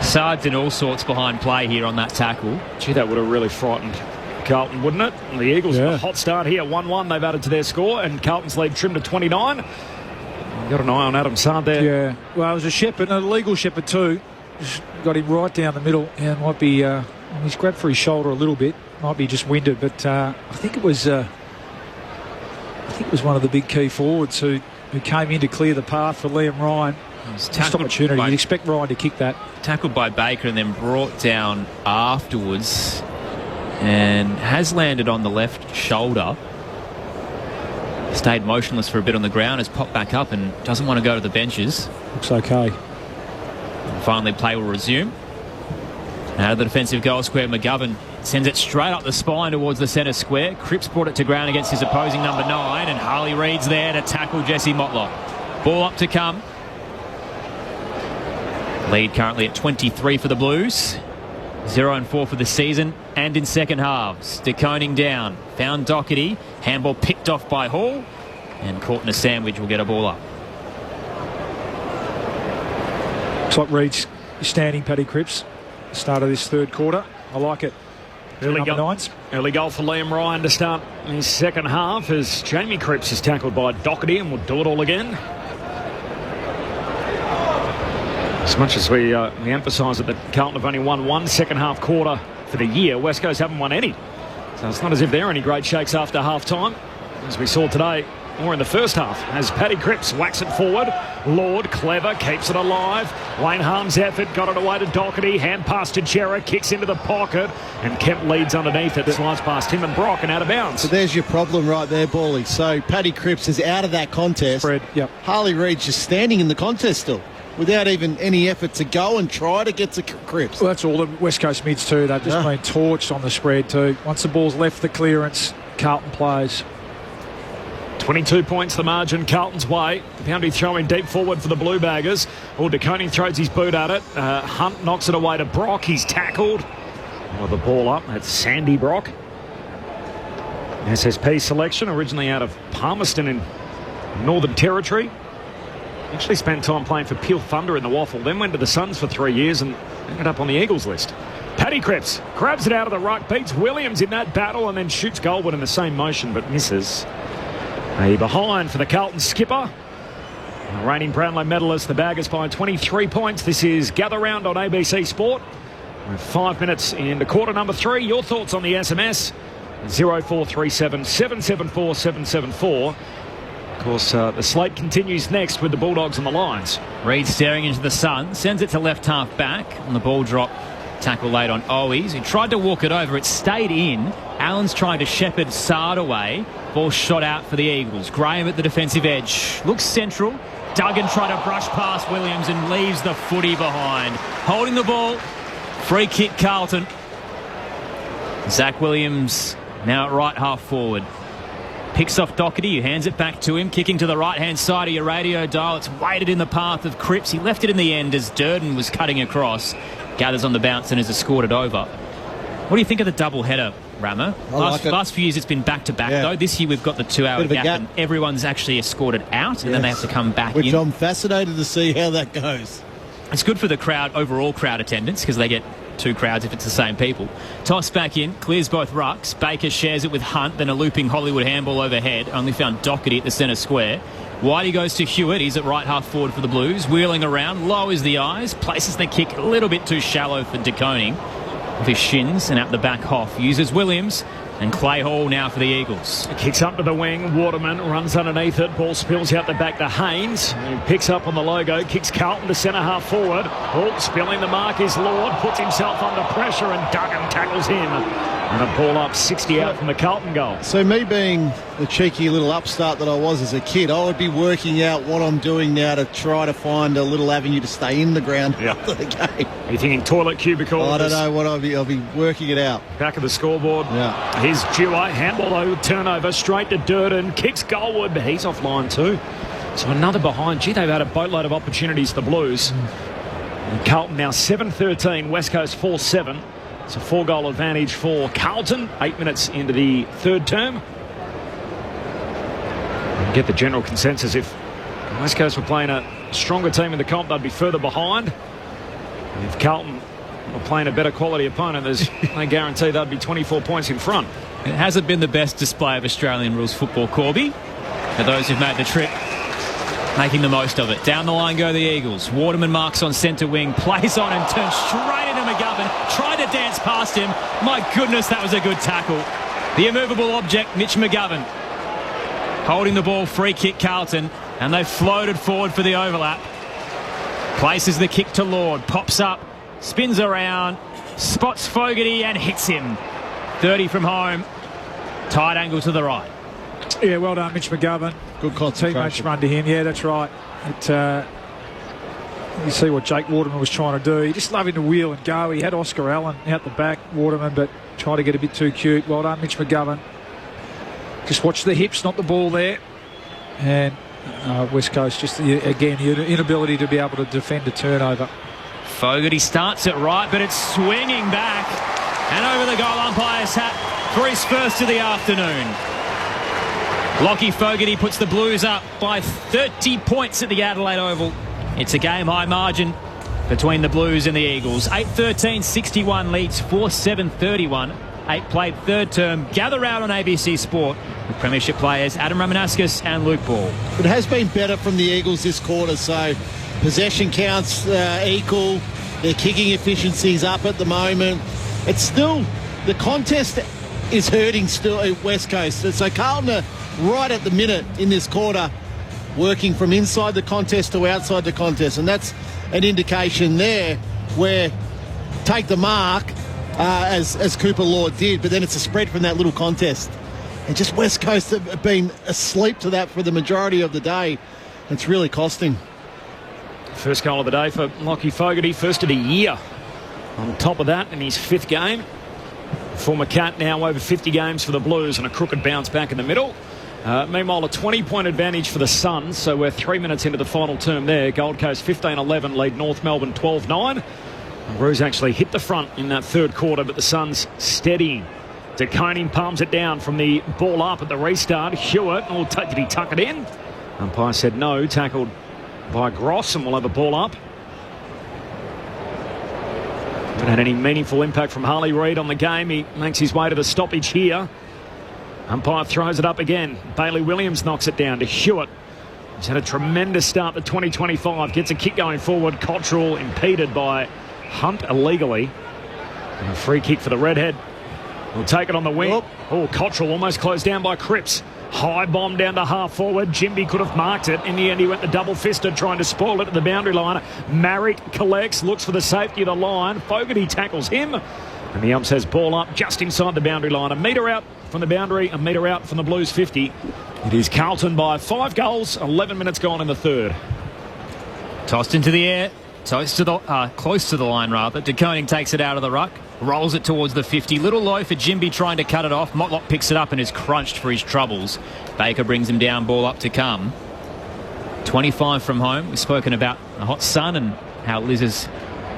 Sard's in all sorts behind play here on that tackle. Gee, that would have really frightened Carlton, wouldn't it? And the Eagles have a hot start here, 1-1 they've added to their score, and Carlton's lead trimmed to 29. Got an eye on Adam Sard there. Yeah, well, it was a shepherd, an illegal shepherd too. Just got him right down the middle, and might be he's grabbed for his shoulder a little bit. Might be just winded, but I think it was one of the big key forwards who came in to clear the path for Liam Ryan. Missed opportunity. You'd expect Ryan to kick that. Tackled by Baker and then brought down afterwards, and has landed on the left shoulder. Stayed motionless for a bit on the ground, has popped back up and doesn't want to go to the benches. Looks okay. And finally, play will resume. Out of the defensive goal square, McGovern sends it straight up the spine towards the centre square. Cripps brought it to ground against his opposing number 9, and Harley Reid's there to tackle Jesse Motlop. Ball up to come. Lead currently at 23 for the Blues. 0-4 for the season and in second halves. De Koning down. Found Doherty. Handball picked off by Hall. And caught in a sandwich will get a ball up. Looks like Reid's standing, Paddy Cripps. Start of this third quarter. I like it. Early goal for Liam Ryan to start his second half as Jamie Cripps is tackled by Doherty and will do it all again. As much as we emphasise that Carlton have only won one second half quarter for the year, West Coast haven't won any. So it's not as if they're any great shakes after half time, as we saw today, or in the first half, as Paddy Cripps whacks it forward. Lord, clever, keeps it alive. Wayne Harm's effort, got it away to Doherty, hand pass to Chera, kicks into the pocket, and Kemp leads underneath it, slides past him and Brock and out of bounds. So there's your problem right there, Bally. So Paddy Cripps is out of that contest. Spread, yep. Harley Reid's just standing in the contest still, without even any effort to go and try to get to Cripps. Well, that's all the West Coast mids too. They've just been torched on the spread too. Once the ball's left the clearance, Carlton plays. 22 points the margin Carlton's way. Poundy throwing deep forward for the Blue Baggers. De Koning throws his boot at it. Hunt knocks it away to Brock. He's tackled. Well, the ball up. That's Sandy Brock. SSP selection, originally out of Palmerston in Northern Territory. Actually spent time playing for Peel Thunder in the Waffle, then went to the Suns for 3 years and ended up on the Eagles list. Paddy Cripps grabs it out of the ruck, beats Williams in that battle and then shoots Goldwood in the same motion but misses. A behind for the Carlton skipper. The reigning Brownlow medalist, the Baggers by 23 points. This is Gather Round on ABC Sport. We're 5 minutes into quarter number 3. Your thoughts on the SMS? 0437 774 774. Of course, the slate continues next with the Bulldogs and the Lions. Reid staring into the sun, sends it to left half back on the ball drop. Tackle late on Owies, who tried to walk it over. It stayed in. Allen's trying to shepherd Sard away. Ball shot out for the Eagles. Graham at the defensive edge. Looks central. Duggan tried to brush past Williams and leaves the footy behind. Holding the ball. Free kick Carlton. Zach Williams now at right half forward. Picks off Doherty, who hands it back to him. Kicking to the right-hand side of your radio dial. It's weighted in the path of Cripps. He left it in the end as Durden was cutting across. Gathers on the bounce and has escorted over. What do you think of the double header, Ramo? Last few years it's been back-to-back, though. This year we've got the 2 hour gap and everyone's actually escorted out and then they have to come back Which in. I'm fascinated to see how that goes. It's good for the crowd, overall crowd attendance, because they get 2 crowds if it's the same people. Toss back in, clears both rucks. Baker shares it with Hunt, then a looping Hollywood handball overhead. Only found Doherty at the centre square. Whitey goes to Hewitt. He's at right half forward for the Blues. Wheeling around, lowers the eyes, places the kick a little bit too shallow for De Koning. With his shins and out the back Hoff. Uses Williams and Clay Hall now for the Eagles. Kicks up to the wing. Waterman runs underneath it. Ball spills out the back to Haynes, who picks up on the logo. Kicks Carlton to centre half forward. Oh, spilling the mark is Lord. Puts himself under pressure and Duggan tackles him. And a ball up 60 out from the Carlton goal. So me being the cheeky little upstart that I was as a kid, I would be working out what I'm doing now to try to find a little avenue to stay in the ground after the game. Are you thinking toilet cubicle? I don't know what I'll be working it out. Back of the scoreboard. Yeah. Here's Dewey. Handball turnover straight to Durden. Kicks Goldwood, but he's offline too. So another behind. Gee, they've had a boatload of opportunities, the Blues. And Carlton now 7-13. West Coast 4-7. It's a 4-goal advantage for Carlton, 8 minutes into the third term. And get the general consensus, if West Coast were playing a stronger team in the comp, they'd be further behind. And if Carlton were playing a better quality opponent, there's no guarantee they'd be 24 points in front. It hasn't been the best display of Australian rules football, Corby. For those who've made the trip, making the most of it. Down the line go the Eagles. Waterman marks on centre wing, plays on and turns straight into McGovern. Tried to dance past him. My goodness, that was a good tackle. The immovable object, Mitch McGovern. Holding the ball, free kick Carlton, and they floated forward for the overlap. Places the kick to Lord, pops up, spins around, spots Fogarty and hits him. 30 from home, tight angle to the right. Yeah, well done, Mitch McGovern. Good concentration. Teammates run to him. Yeah, that's right. You see what Jake Waterman was trying to do. He just loving to wheel and go. He had Oscar Allen out the back, Waterman, but tried to get a bit too cute. Well done, Mitch McGovern. Just watch the hips, not the ball there. And West Coast, just again, the inability to be able to defend a turnover. Fogarty starts it right, but it's swinging back. And over the goal umpire's hat for his first of the afternoon. Lockie Fogarty puts the Blues up by 30 points at the Adelaide Oval. It's a game-high margin between the Blues and the Eagles. 8-13, 61 leads, 4-7, 31. 8 played third term. Gather round on ABC Sport with Premiership players Adam Ramanauskas and Luke Ball. It has been better from the Eagles this quarter, so possession counts equal. Their kicking efficiency's up at the moment. It's still, the contest is hurting still at West Coast. So Carlton are right at the minute in this quarter working from inside the contest to outside the contest, and that's an indication there where take the mark as Cooper Lord did, but then it's a spread from that little contest. And just West Coast have been asleep to that for the majority of the day. It's really costing. First goal of the day for Lockie Fogarty, first of the year. On top of that, in his 5th game. Former Cat now over 50 games for the Blues and a crooked bounce back in the middle. Meanwhile, a 20-point advantage for the Suns, so we're 3 minutes into the final term there. Gold Coast 15-11 lead North Melbourne 12-9. Roos actually hit the front in that third quarter, but the Suns steadying. De Koning palms it down from the ball up at the restart. Hewitt, did he tuck it in? Umpire said no, tackled by Gross, and we'll have a ball up. Haven't had any meaningful impact from Harley Reid on the game. He makes his way to the stoppage here. Umpire throws it up again. Bailey Williams knocks it down to Hewitt. He's had a tremendous start to 2025. Gets a kick going forward. Cottrell impeded by Hunt illegally. And a free kick for the Redhead. We'll take it on the wing. Oh, Cottrell almost closed down by Cripps. High bomb down to half forward. Jimby could have marked it. In the end, he went the double-fisted, trying to spoil it at the boundary line. Marrick collects, looks for the safety of the line. Fogarty tackles him. And the ump says ball up just inside the boundary line. A metre out from the boundary, a metre out from the Blues 50. It is Carlton by 5 goals, 11 minutes gone in the third. Tossed into the air. Close to the line, rather. De Koning takes it out of the ruck. Rolls it towards the 50. Little low for Jimby trying to cut it off. Motlop picks it up and is crunched for his troubles. Baker brings him down, ball up to come. 25 from home. We've spoken about the hot sun and how Liz has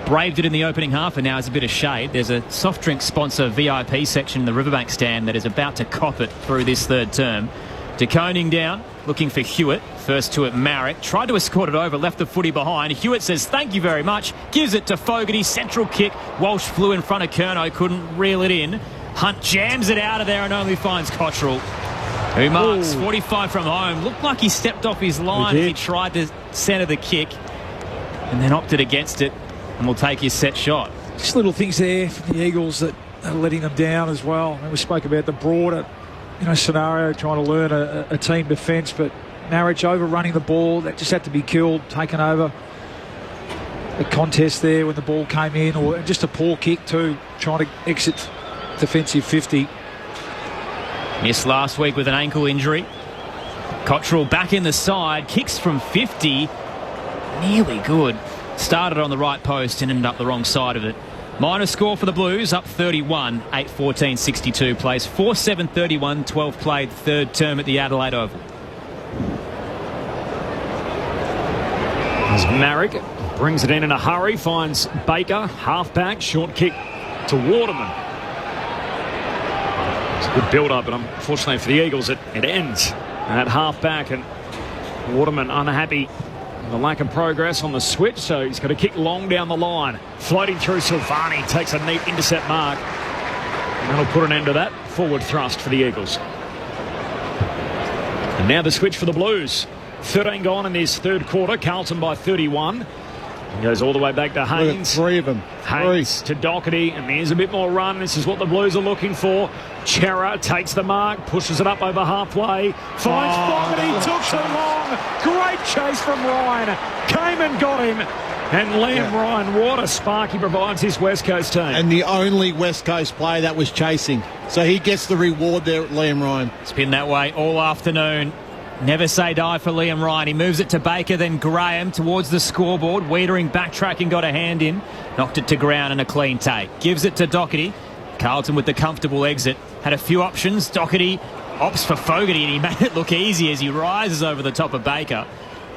braved it in the opening half, and now has a bit of shade. There's a soft drink sponsor VIP section in the Riverbank stand that is about to cop it through this third term. De Koning down, looking for Hewitt. First to it, Marrick. Tried to escort it over, left the footy behind. Hewitt says, thank you very much. Gives it to Fogarty. Central kick. Walsh flew in front of Curnow. Couldn't reel it in. Hunt jams it out of there and only finds Cottrell, who marks 45 from home. Looked like he stepped off his line as he tried to centre the kick and then opted against it, and will take his set shot. Just little things there from the Eagles that are letting them down as well. And we spoke about the broader scenario, trying to learn a team defence, but Marriage overrunning the ball, that just had to be killed, taken over. The contest there when the ball came in, or just a poor kick too, trying to exit defensive 50. Missed last week with an ankle injury. Cottrell back in the side, kicks from 50, nearly good. Started on the right post and ended up the wrong side of it. Minor score for the Blues, up 31, 8-14, 62 plays, 4-7, 31, 12 played, third term at the Adelaide Oval. As Marrick brings it in a hurry, finds Baker, halfback, short kick to Waterman. It's a good build-up, but unfortunately for the Eagles, it ends at half-back, and Waterman unhappy with the lack of progress on the switch, so he's got to kick long down the line. Floating through Silvani, takes a neat intercept mark, and that'll put an end to that forward thrust for the Eagles. And now the switch for the Blues. 13 gone in this third quarter. Carlton by 31. He goes all the way back to Haynes. Three of them. Haynes to Doherty, and there's a bit more run. This is what the Blues are looking for. Chera takes the mark, pushes it up over halfway, finds Doherty, took too long. Great chase from Ryan. Came and got him. And Liam Ryan, what a spark he provides his West Coast team. And the only West Coast player that was chasing. So he gets the reward there at Liam Ryan. It's been that way all afternoon. Never say die for Liam Ryan. He moves it to Baker, then Graham towards the scoreboard. Wiedering backtracking, got a hand in. Knocked it to ground and a clean take. Gives it to Doherty. Carlton with the comfortable exit. Had a few options. Doherty opts for Fogarty, and he made it look easy as he rises over the top of Baker.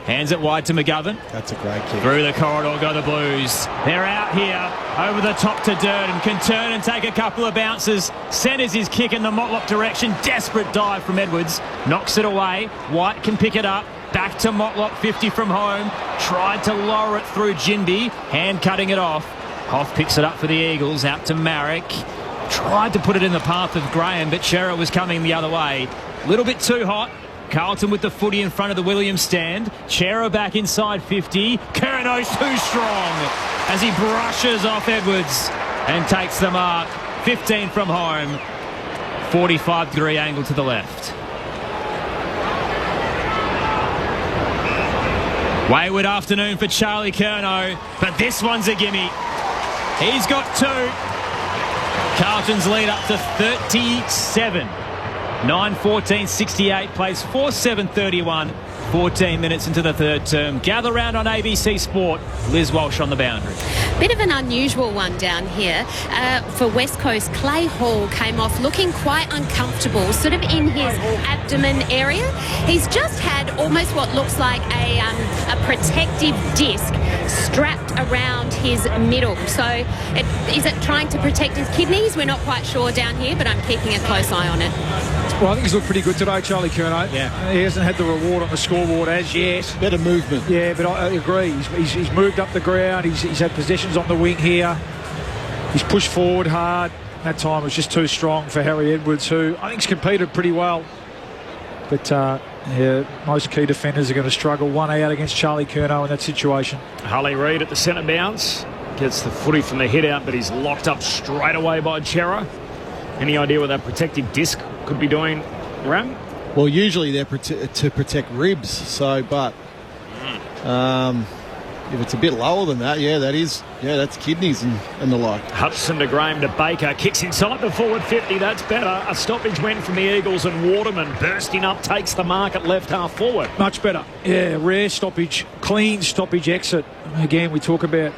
Hands it wide to McGovern. That's a great kick. Through the corridor go the Blues. They're out here over the top to Durden. Can turn and take a couple of bounces. Centres his kick in the Motlop direction. Desperate dive from Edwards. Knocks it away. White can pick it up. Back to Motlop, 50 from home. Tried to lower it through Jinby. Hand cutting it off. Hoff picks it up for the Eagles. Out to Marek. Tried to put it in the path of Graham, but Chera was coming the other way. A little bit too hot. Carlton with the footy in front of the Williams stand. Chera back inside 50. Curno's too strong as he brushes off Edwards and takes the mark. 15 from home. 45-degree angle to the left. Wayward afternoon for Charlie Curnow, but this one's a gimme. He's got two. Carlton's lead up to 37. 9:14:68 plays 4:7:31. 14 minutes into the third term. Gather round on ABC Sport. Liz Walsh on the boundary. Bit of an unusual one down here for West Coast. Clay Hall came off looking quite uncomfortable, sort of in his abdomen area. He's just had almost what looks like a protective disc strapped around his middle. So is it trying to protect his kidneys? We're not quite sure down here, but I'm keeping a close eye on it. Well, I think he's looked pretty good today, Charlie Curnow. Yeah. He hasn't had the reward on the scoreboard as yet. Better movement. Yeah, but I agree. He's moved up the ground. He's had possessions on the wing here. He's pushed forward hard. That time was just too strong for Harry Edwards, who I think's competed pretty well. But most key defenders are going to struggle. One out against Charlie Curnow in that situation. Harley Reid at the centre bounce. Gets the footy from the hit out, but he's locked up straight away by Chera. Any idea what that protective disc could be doing, Ram? Well, usually they're to protect ribs. So, but if it's a bit lower than that, that's kidneys and the like. Hudson to Graham to Baker. Kicks inside the forward 50. That's better. A stoppage win from the Eagles, and Waterman bursting up takes the mark at left half forward. Much better. Yeah, rare stoppage. Clean stoppage exit. Again, we talk about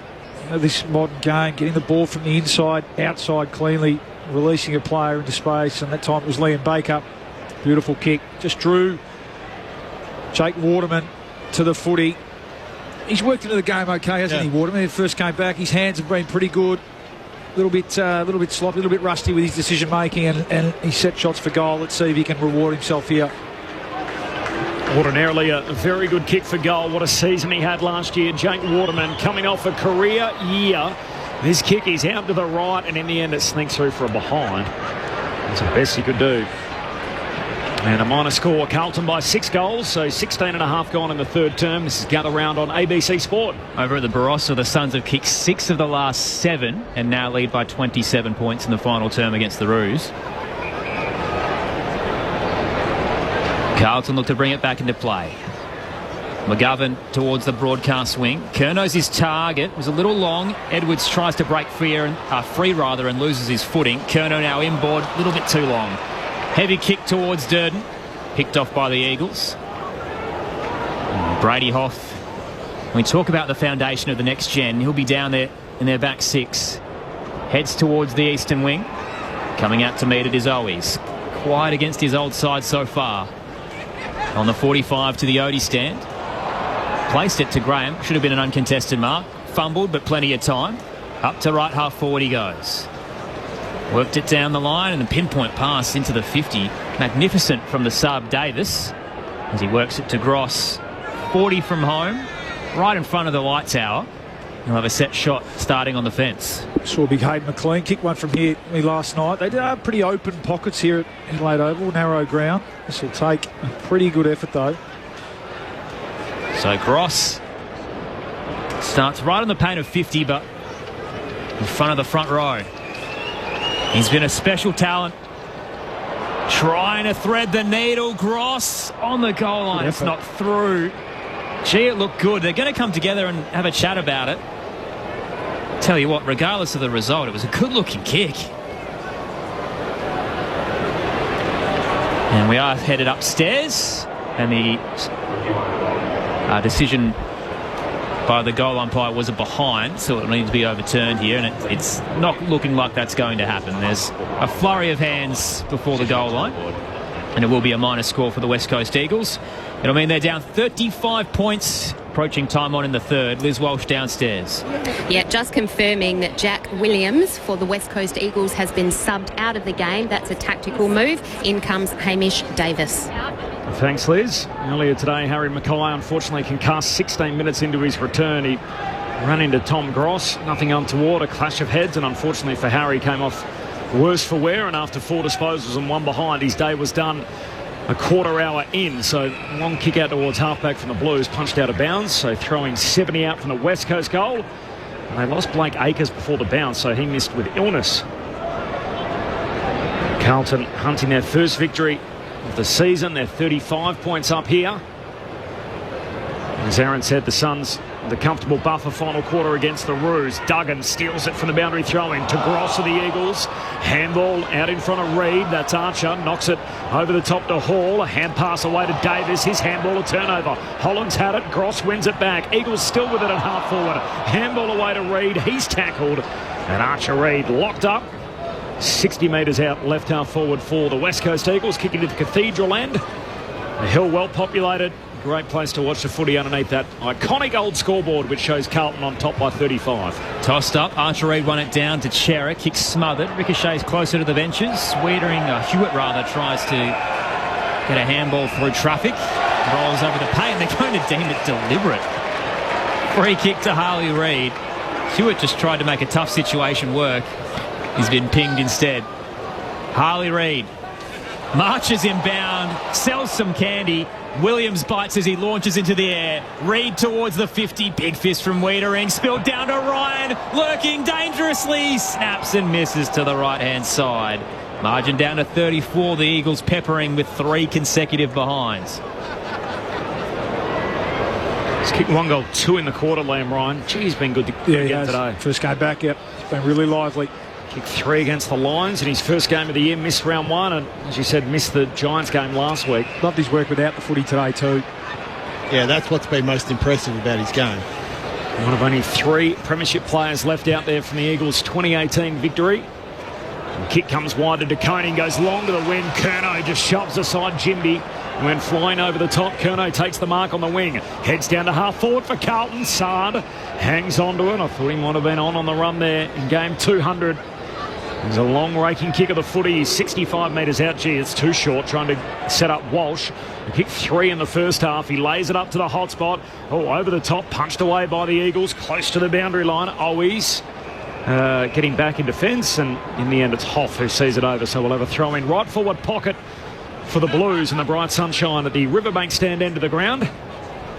this modern game, getting the ball from the inside, outside cleanly, releasing a player into space, and that time it was Liam Baker. Beautiful kick. Just drew Jake Waterman to the footy. He's worked into the game okay, hasn't he, Waterman? He first came back. His hands have been pretty good. A little bit sloppy, a little bit rusty with his decision making, and he set shots for goal. Let's see if he can reward himself here. Ordinarily a very good kick for goal. What a season he had last year. Jake Waterman coming off a career year. This kick is out to the right, and in the end it sneaks through for a behind. That's the best he could do. And a minor score, Carlton by 6 goals, so 16.5 gone in the third term. This is Gather Round on ABC Sport. Over at the Barossa, the Suns have kicked 6 of the last 7 and now lead by 27 points in the final term against the Roos. Carlton look to bring it back into play. McGovern towards the broadcast wing. Curnow's his target. Was a little long. Edwards tries to break free and loses his footing. Curnow now inboard. A little bit too long. Heavy kick towards Durden. Picked off by the Eagles. Brady Hoff. When we talk about the foundation of the next gen, he'll be down there in their back 6. Heads towards the eastern wing. Coming out to meet it is Owies. Quiet against his old side so far. On the 45 to the Odie stand. Placed it to Graham. Should have been an uncontested mark. Fumbled, but plenty of time. Up to right half forward he goes. Worked it down the line and the pinpoint pass into the 50. Magnificent from the sub, Davis, as he works it to Gross. 40 from home, right in front of the light tower. He'll have a set shot starting on the fence. Saw big Hayden McLean kick one from here last night. They did have pretty open pockets here at Adelaide Oval, narrow ground. This will take a pretty good effort though. So Gross starts right on the paint of 50, but in front of the front row. He's been a special talent. Trying to thread the needle. Gross on the goal line. It's not through. Gee, it looked good. They're going to come together and have a chat about it. Tell you what, regardless of the result, it was a good-looking kick. And we are headed upstairs. And the decision by the goal umpire was a behind, so it needs to be overturned here, and it's not looking like that's going to happen. There's a flurry of hands before the goal line, and it will be a minor score for the West Coast Eagles. It'll mean they're down 35 points, approaching time on in the third. Liz Walsh downstairs. Yeah, just confirming that Jack Williams for the West Coast Eagles has been subbed out of the game. That's a tactical move. In comes Hamish Davis. Thanks, Liz. Earlier today, Harry Mackay unfortunately concussed 16 minutes into his return. He ran into Tom Gross. Nothing untoward, a clash of heads, and unfortunately for Harry, came off worse for wear, and after 4 disposals and 1 behind, his day was done a quarter hour in. So long kick out towards halfback from the Blues, punched out of bounds, so throwing 70 out from the West Coast goal. And they lost Blake Acres before the bounce, so he missed with illness. Carlton hunting their first victory of the season. They're 35 points up here. As Aaron said, the Suns the comfortable buffer final quarter against the Roos. Duggan steals it from the boundary throw-in to Gross of the Eagles. Handball out in front of Reid. That's Archer. Knocks it over the top to Hall. A hand pass away to Davis. His handball, a turnover. Holland's had it. Gross wins it back. Eagles still with it at half forward. Handball away to Reid. He's tackled. And Archer Reid locked up. 60 metres out left half forward for the West Coast Eagles. Kicking to the Cathedral end. The hill well populated. Great place to watch the footy underneath that iconic old scoreboard, which shows Carlton on top by 35. Tossed up. Archer Reid won it down to Chera. Kick smothered. Ricochets closer to the benches. Hewitt tries to get a handball through traffic. Rolls over the paint. They're going to deem it deliberate. Free kick to Harley Reid. Hewitt just tried to make a tough situation work. He's been pinged instead. Harley Reid marches inbound, sells some candy. Williams bites as he launches into the air. Reid towards the 50. Big fist from Wiedering. Spilled down to Ryan. Lurking dangerously. Snaps and misses to the right-hand side. Margin down to 34. The Eagles peppering with 3 consecutive behinds. He's kicked 1 goal, 2 in the quarter, Liam Ryan. Gee, he's been good today. First game back, yep. It's been really lively. Kicked 3 against the Lions in his first game of the year. Missed round 1 and, as you said, missed the Giants game last week. Loved his work without the footy today too. Yeah, that's what's been most impressive about his game. One of only 3 premiership players left out there from the Eagles' 2018 victory. And kick comes wide to Coney and goes long to the wing. Curnow just shoves aside Jimby. Went flying over the top. Curnow takes the mark on the wing. Heads down to half forward for Carlton. Sard hangs onto it. I thought he might have been on the run there in game 200. There's a long raking kick of the footy. He's 65 metres out. Gee, it's too short. Trying to set up Walsh. He kicked 3 in the first half. He lays it up to the hot spot. Oh, over the top. Punched away by the Eagles. Close to the boundary line. Owies getting back in defence. And in the end, it's Hoff who sees it over. So we'll have a throw in right forward pocket for the Blues in the bright sunshine at the Riverbank stand end of the ground.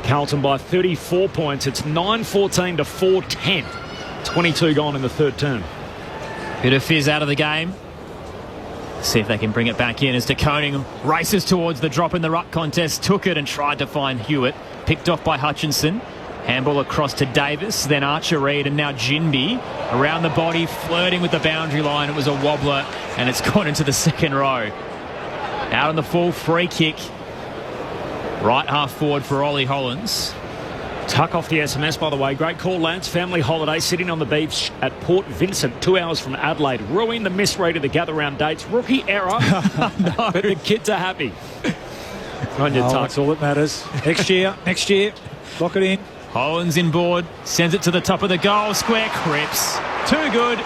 Carlton by 34 points. It's 9-14 to 4-10. 22 gone in the third term. Bit of fizz out of the game. See if they can bring it back in as De Koning races towards the drop in the ruck contest. Took it and tried to find Hewitt. Picked off by Hutchinson. Handball across to Davis. Then Archer Reid and now Jinby. Around the body, flirting with the boundary line. It was a wobbler and it's gone into the second row. Out on the full free kick. Right half forward for Ollie Hollands. Tuck off the SMS, by the way. Great call, lads. Family holiday sitting on the beach at Port Vincent, 2 hours from Adelaide. Ruining the misread of the gather round dates. Rookie error. No. But the kids are happy. On your Tuck. That's all that matters. Next year. Lock it in. Hollands inboard. Sends it to the top of the goal. Square. Cripps. Too good.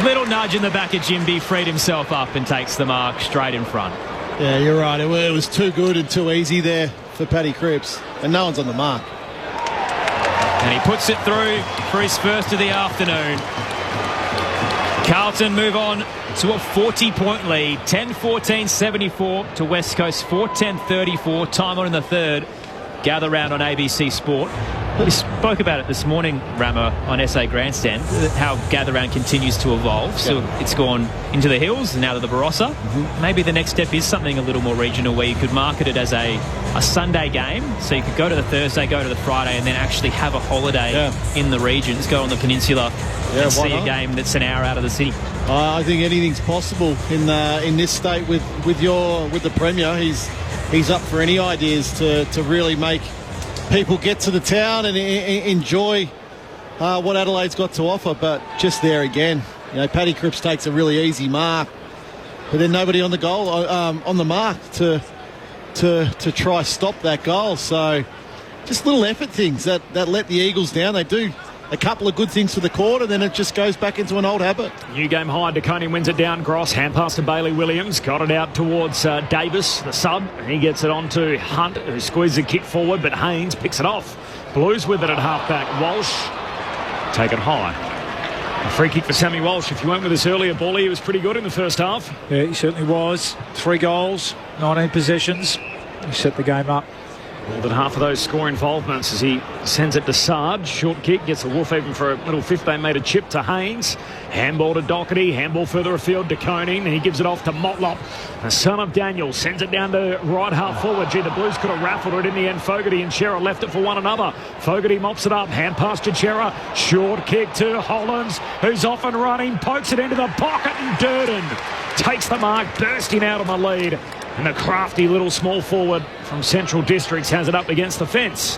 Little nudge in the back of Jimby, freed himself up and takes the mark straight in front. Yeah, you're right. It was too good and too easy there for Paddy Cripps, and no one's on the mark. And he puts it through for his first of the afternoon. Carlton move on to a 40-point lead, 10-14-74 to West Coast, 4-10-34, time on in the third. Gather round on ABC Sport. We spoke about it this morning, Ramo, on SA Grandstand, how Gather Round continues to evolve. So it's gone into the hills, now to the Barossa. Maybe the next step is something a little more regional where you could market it as a Sunday game. So you could go to the Thursday, go to the Friday, and then actually have a holiday in the regions, go on the peninsula and see a game that's an hour out of the city. I think anything's possible in this state with the Premier. He's up for any ideas to really make people get to the town and enjoy what Adelaide's got to offer. But just there again, Paddy Cripps takes a really easy mark, but then nobody on the goal on the mark to try stop that goal. So just little effort things that let the Eagles down. They do a couple of good things for the quarter, then it just goes back into an old habit. New game high. DeConey wins it down. Gross, hand pass to Bailey Williams. Got it out towards Davis, the sub. He gets it on to Hunt, who squeezes a kick forward, but Haynes picks it off. Blues with it at half-back. Walsh, take it high. A free kick for Sammy Walsh. If you weren't with us earlier, Bally, he was pretty good in the first half. Yeah, he certainly was. 3 goals, 19 possessions. He set the game up. More than half of those score involvements as he sends it to Sard. Short kick, gets the wolf even for a little 15-metre chip to Haynes. Handball to Doherty. Handball further afield to Coney. And he gives it off to Motlop. The son of Daniel sends it down to right half forward. Gee, the Blues could have raffled it in the end. Fogarty and Chera left it for one another. Fogarty mops it up. Hand pass to Chera. Short kick to Hollands, who's off and running. Pokes it into the pocket, and Durden takes the mark, bursting out on the lead. And the crafty little small forward from Central Districts has it up against the fence.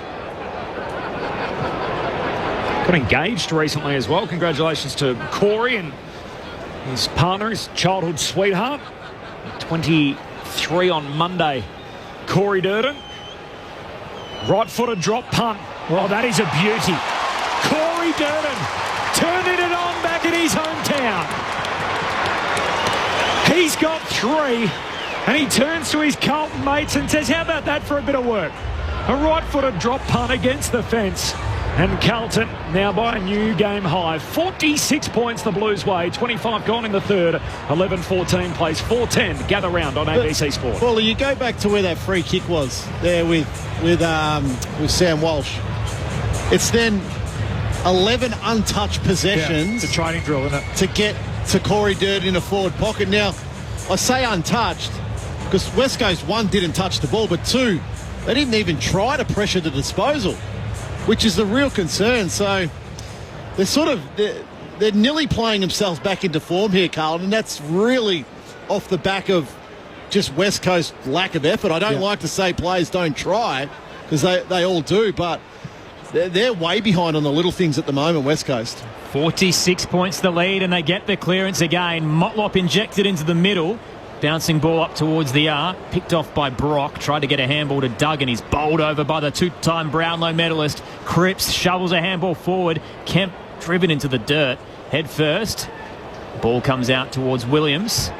Got engaged recently as well. Congratulations to Corey and his partner, his childhood sweetheart. 23 on Monday. Corey Durden. Right-footed drop punt. Oh, that is a beauty. Corey Durden turning it on back in his hometown. He's got 3. And he turns to his Carlton mates and says, how about that for a bit of work? A right-footed drop punt against the fence. And Carlton now by a new game high. 46 points the Blues way. 25 gone in the third. 11-14 plays 4-10. Gather round on ABC Sport. Well, you go back to where that free kick was there with Sam Walsh. It's then 11 untouched possessions. It's a training drill, isn't it? To get to Corey Durden in a forward pocket. Now, I say untouched because West Coast, 1, didn't touch the ball, but 2, they didn't even try to pressure the disposal, which is the real concern. So they're nearly playing themselves back into form here, Carlton, and that's really off the back of just West Coast lack of effort. I don't like to say players don't try because they all do, but they're way behind on the little things at the moment, West Coast. 46 points the lead, and they get the clearance again. Motlop injected into the middle. Bouncing ball up towards the R. Picked off by Brock. Tried to get a handball to Duggan. He's bowled over by the 2-time Brownlow medalist. Cripps shovels a handball forward. Kemp driven into the dirt. Head first. Ball comes out towards Williams.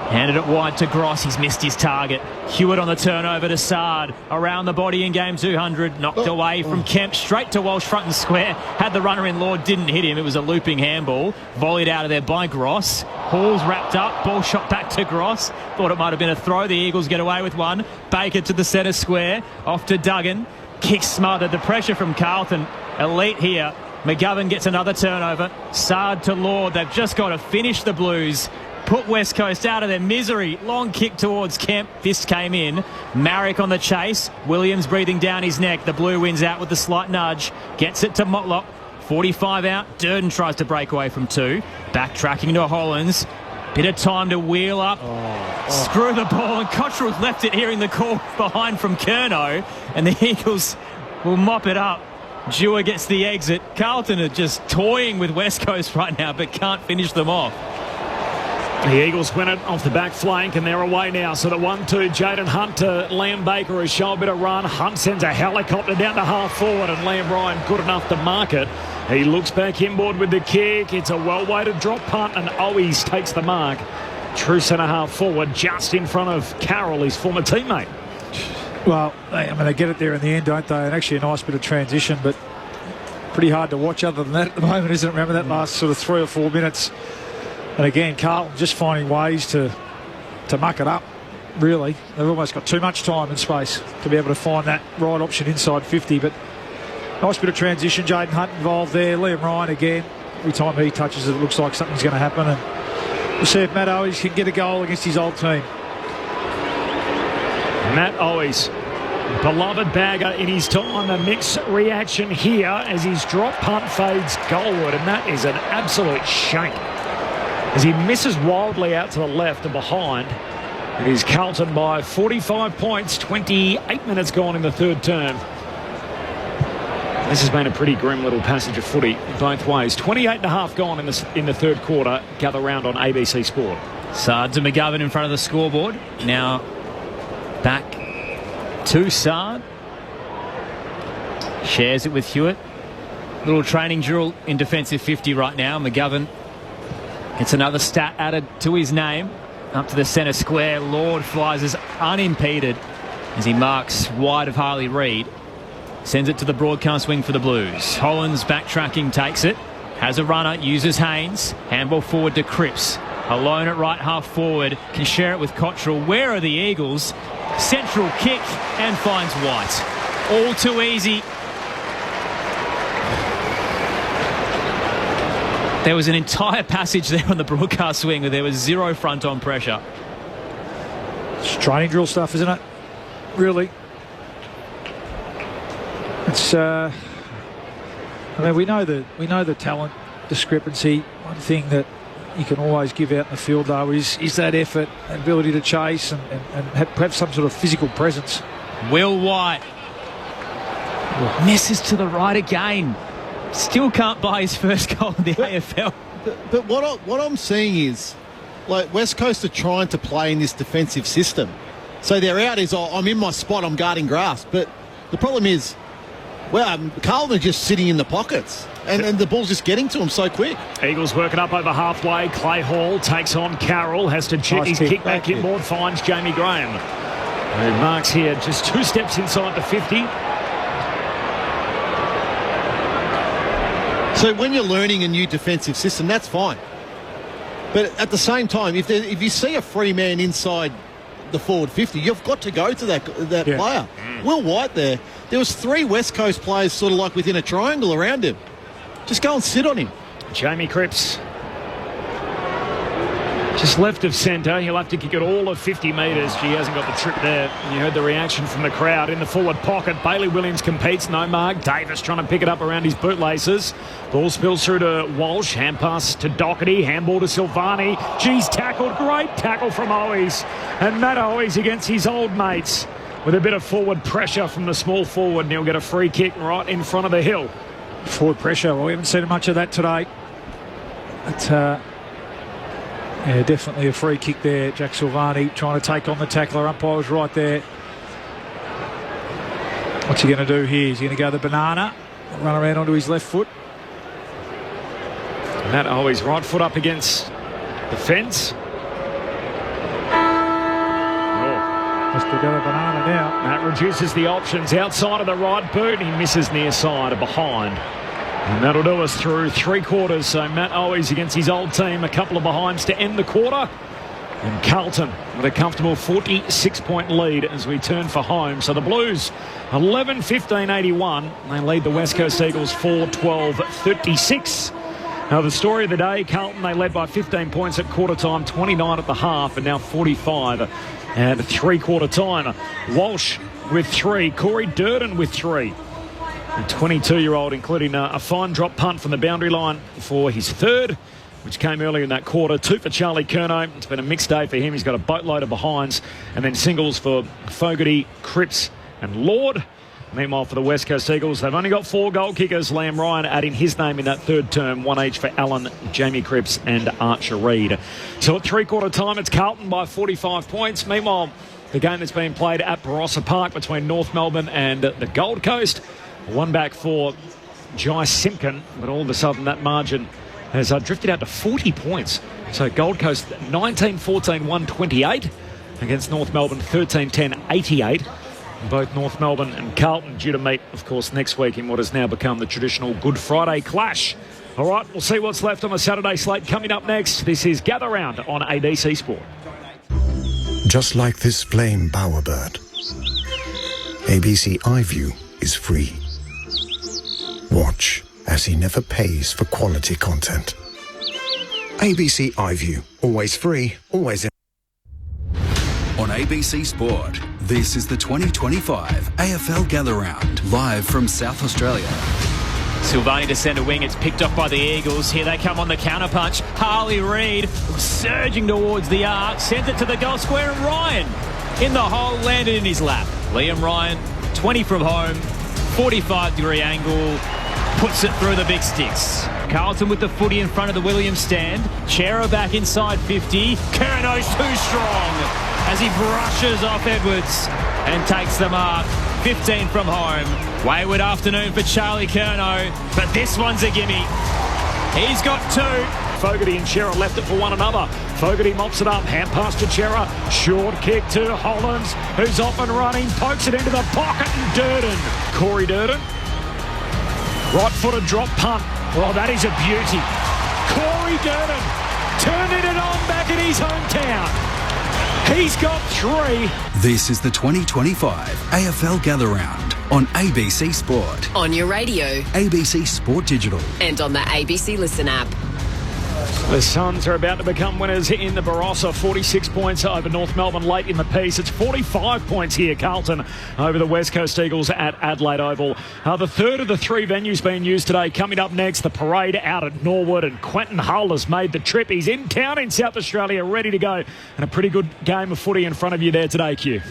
Handed it wide to Gross. He's missed his target. Hewitt on the turnover to Sard. Around the body in game 200. Knocked away from Kemp. Straight to Walsh, front and square. Had the runner in law. Didn't hit him. It was a looping handball. Volleyed out of there by Gross. Hall's wrapped up. Ball shot back to Gross. Thought it might have been a throw. The Eagles get away with one. Baker to the centre square. Off to Duggan. Kick smothered. The pressure from Carlton. Elite here. McGovern gets another turnover. Sard to Lord. They've just got to finish the Blues. Put West Coast out of their misery. Long kick towards Kemp. Fist came in. Marrick on the chase. Williams breathing down his neck. The Blue wins out with the slight nudge. Gets it to Motlop. 45 out. Durden tries to break away from 2. Backtracking to Hollands. Bit of time to wheel up. Screw the ball. And Cottrell's left it here in the call behind from Curnow. And the Eagles will mop it up. Dewar gets the exit. Carlton are just toying with West Coast right now, but can't finish them off. The Eagles win it off the back flank and they're away now. So the 1-2, Jaden Hunt to Liam Baker has shown a bit of run. Hunt sends a helicopter down to half forward and Liam Ryan good enough to mark it. He looks back inboard with the kick. It's a well-weighted drop punt and Owies takes the mark. True centre half forward just in front of Carroll, his former teammate. Well, they get it there in the end, don't they? And actually a nice bit of transition, but pretty hard to watch other than that at the moment, isn't it? Remember that last sort of 3 or 4 minutes. And again, Carlton just finding ways to muck it up, really. They've almost got too much time and space to be able to find that right option inside 50. But nice bit of transition. Jaden Hunt involved there. Liam Ryan again. Every time he touches it, it looks like something's going to happen. And we'll see if Matt Owies can get a goal against his old team. Matt Owies, beloved bagger in his time. A mixed reaction here as his drop punt fades goalward. And that is an absolute shame, as he misses wildly out to the left and behind. It is Carlton by 45 points, 28 minutes gone in the third term. This has been a pretty grim little passage of footy both ways. 28.5 gone in the third quarter. Gather round on ABC Sport. Sard to McGovern in front of the scoreboard. Now back to Sard. Shares it with Hewitt. Little training drill in defensive 50 right now. McGovern gets another stat added to his name. Up to the centre square. Lord flies as unimpeded as he marks wide of Harley Reid. Sends it to the broadcast wing for the Blues. Hollands backtracking, takes it. Has a runner, uses Haynes. Handball forward to Cripps. Alone at right half forward. Can share it with Cottrell. Where are the Eagles? Central kick and finds White. All too easy. There was an entire passage there on the broadcast swing where there was zero front-on pressure. It's training drill stuff, isn't it? Really. It's. I mean, we know the talent discrepancy. One thing that you can always give out in the field, though, is that effort, and ability to chase, and have some sort of physical presence. Will White misses to the right again. Still can't buy his first goal in the AFL. But what I'm seeing is, like, West Coast are trying to play in this defensive system. So their out is, I'm in my spot, I'm guarding grass. But the problem is, well, Carlton are just sitting in the pockets. And the ball's just getting to them so quick. Eagles working up over halfway. Clay Hall takes on Carroll. Has to chip his kick back inboard. Finds Jamie Graham, who marks here just 2 steps inside the 50. So when you're learning a new defensive system, that's fine. But at the same time, if you see a free man inside the forward 50, you've got to go to that player. Will White there was 3 West Coast players sort of like within a triangle around him. Just go and sit on him. Jamie Cripps just left of centre. He'll have to kick it all of 50 metres. He hasn't got the trip there. You heard the reaction from the crowd in the forward pocket. Bailey Williams competes. No mark. Davis trying to pick it up around his bootlaces. Ball spills through to Walsh. Hand pass to Doherty. Handball to Silvani. Geez, tackled. Great tackle from Owies. And Matt Owies against his old mates with a bit of forward pressure from the small forward. And he'll get a free kick right in front of the hill. Forward pressure. Well, we haven't seen much of that today. But, yeah, definitely a free kick there. Jack Silvani trying to take on the tackler. Umpire was right there. What's he going to do here? He's going to go the banana, run around onto his left foot. Matt Owies right foot up against the fence. Has to go the banana now. That reduces the options outside of the right boot. He misses near side or behind. And that'll do us through 3 quarters. So Matt Owies against his old team. A couple of behinds to end the quarter. And Carlton with a comfortable 46-point lead as we turn for home. So the Blues 11-15-81. They lead the West Coast Eagles 4-12-36. Now the story of the day, Carlton, they led by 15 points at quarter time, 29 at the half, and now 45 at 3/4 time. Walsh with 3. Corey Durden with 3. A 22-year-old, including a fine drop punt from the boundary line for his 3rd, which came earlier in that quarter. 2 for Charlie Curnow. It's been a mixed day for him. He's got a boatload of behinds. And then singles for Fogarty, Cripps and Lord. Meanwhile, for the West Coast Eagles, they've only got 4 goal kickers. Liam Ryan adding his name in that third term, 1 each for Allen, Jamie Cripps and Archer Reid. So at three-quarter time, it's Carlton by 45 points. Meanwhile, the game that's being played at Barossa Park between North Melbourne and the Gold Coast. One back for Jai Simpkin, but all of a sudden that margin has drifted out to 40 points. So Gold Coast 19-14-128 against North Melbourne 13-10-88. Both North Melbourne and Carlton due to meet, of course, next week in what has now become the traditional Good Friday clash. All right, we'll see what's left on the Saturday slate coming up next. This is Gather Round on ABC Sport. Just like this flame bowerbird, ABC iView is free. Watch as he never pays for quality content. ABC iView, always free, always in. On ABC Sport, this is the 2025 AFL Gather Round, live from South Australia. Silvani to centre wing. It's picked up by the Eagles. Here they come on the counterpunch. Harley Reid surging towards the arc. Sends it to the goal square, and Ryan in the hole, landed in his lap. Liam Ryan, 20 from home, 45-degree angle, puts it through the big sticks. Carlton with the footy in front of the Williams stand. Chera back inside 50. Curno's too strong as he brushes off Edwards and takes the mark. 15 from home. Wayward afternoon for Charlie Curnow, but this one's a gimme. He's got 2. Fogarty and Chera left it for one another. Fogarty mops it up, hand pass to Chera. Short kick to Hollands, who's off and running, pokes it into the pocket, and Durden. Corey Durden. Right-footed drop punt. Oh, that is a beauty. Corey Durden turning it on back in his hometown. He's got 3. This is the 2025 AFL Gather Round on ABC Sport. On your radio. ABC Sport Digital. And on the ABC Listen app. The Suns are about to become winners in the Barossa. 46 points over North Melbourne late in the piece. It's 45 points here, Carlton, over the West Coast Eagles at Adelaide Oval. The third of the 3 venues being used today. Coming up next, the parade out at Norwood, and Quentin Hull has made the trip. He's in town in South Australia, ready to go. And a pretty good game of footy in front of you there today, Q.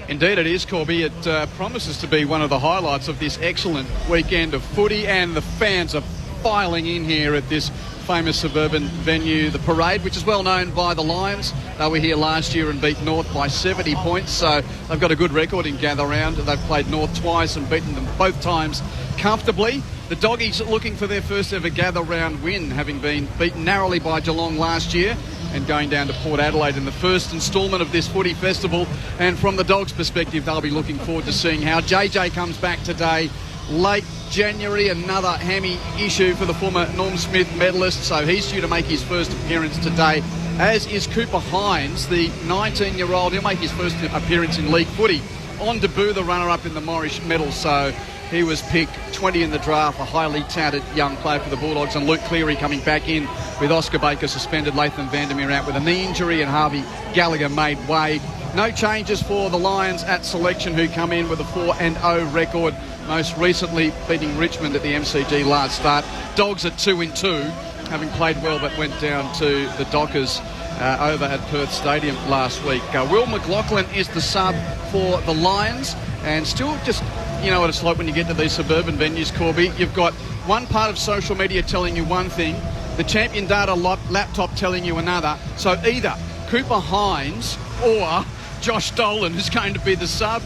Indeed it is, Corby. It promises to be one of the highlights of this excellent weekend of footy, and the fans are filing in here at this famous suburban venue, the Parade, which is well known by the Lions. They were here last year and beat North by 70 points, so they've got a good record in Gather Round. They've played North twice and beaten them both times comfortably. The Doggies looking for their first ever Gather Round win, having been beaten narrowly by Geelong last year and going down to Port Adelaide in the first instalment of this footy festival. And from the Dogs' perspective, they'll be looking forward to seeing how JJ comes back today. Late January, another hammy issue for the former Norm Smith medalist, so he's due to make his first appearance today, as is Cooper Hines, the 19-year-old. He'll make his first appearance in league footy on debut, the runner-up in the Morrish medal. So he was picked 20 in the draft, a highly touted young player for the Bulldogs. And Luke Cleary coming back in with Oscar Baker suspended, Latham Vandermeer out with a knee injury, and Harvey Gallagher made way. No changes for the Lions at selection, who come in with a 4-0 record, most recently beating Richmond at the MCG last start. Dogs at 2-2, having played well but went down to the Dockers over at Perth Stadium last week. Will McLaughlin is the sub for the Lions, and still just, you know what it's like when you get to these suburban venues, Corby. You've got one part of social media telling you one thing, the Champion Data laptop telling you another. So either Cooper Hines or Josh Dolan is going to be the sub.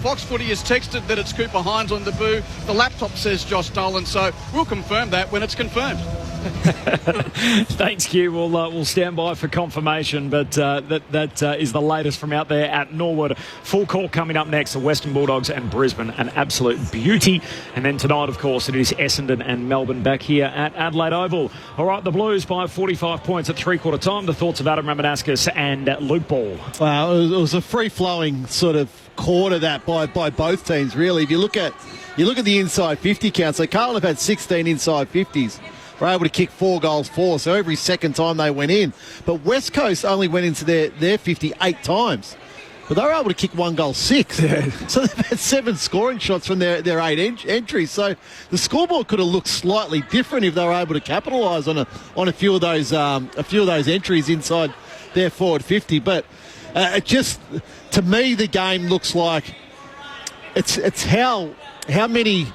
Fox Footy has texted that it's Cooper Hines on debut. The laptop says Josh Dolan, so we'll confirm that when it's confirmed. Thanks, Q. We'll stand by for confirmation, but that is the latest from out there at Norwood. Full call coming up next, the Western Bulldogs and Brisbane, an absolute beauty. And then tonight, of course, it is Essendon and Melbourne back here at Adelaide Oval. All right, the Blues by 45 points at three-quarter time. The thoughts of Adam Ramanaskas and Luke Ball. Wow, it was a free-flowing sort of quarter that by both teams, really. If you look at the inside 50 count, so Carlton have had 16 inside 50s. Were able to kick 4 goals for, so every second time they went in. But West Coast only went into their 50 8 times. But they were able to kick 1 goal 6. Yeah. So they've had 7 scoring shots from their 8 entries. So the scoreboard could have looked slightly different if they were able to capitalise on a few of those entries inside their forward 50. But it just, to me, the game looks like it's how many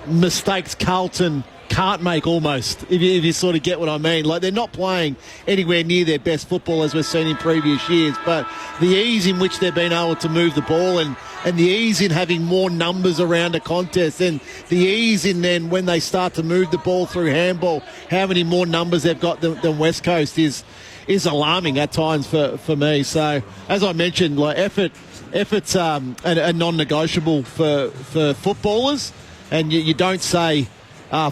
mistakes Carlton can't make almost, if you sort of get what I mean. Like, they're not playing anywhere near their best football as we've seen in previous years, but the ease in which they've been able to move the ball and the ease in having more numbers around a contest, and the ease in then when they start to move the ball through handball, how many more numbers they've got than West Coast is alarming at times for me. So, as I mentioned, like effort's a non-negotiable for footballers, and you don't say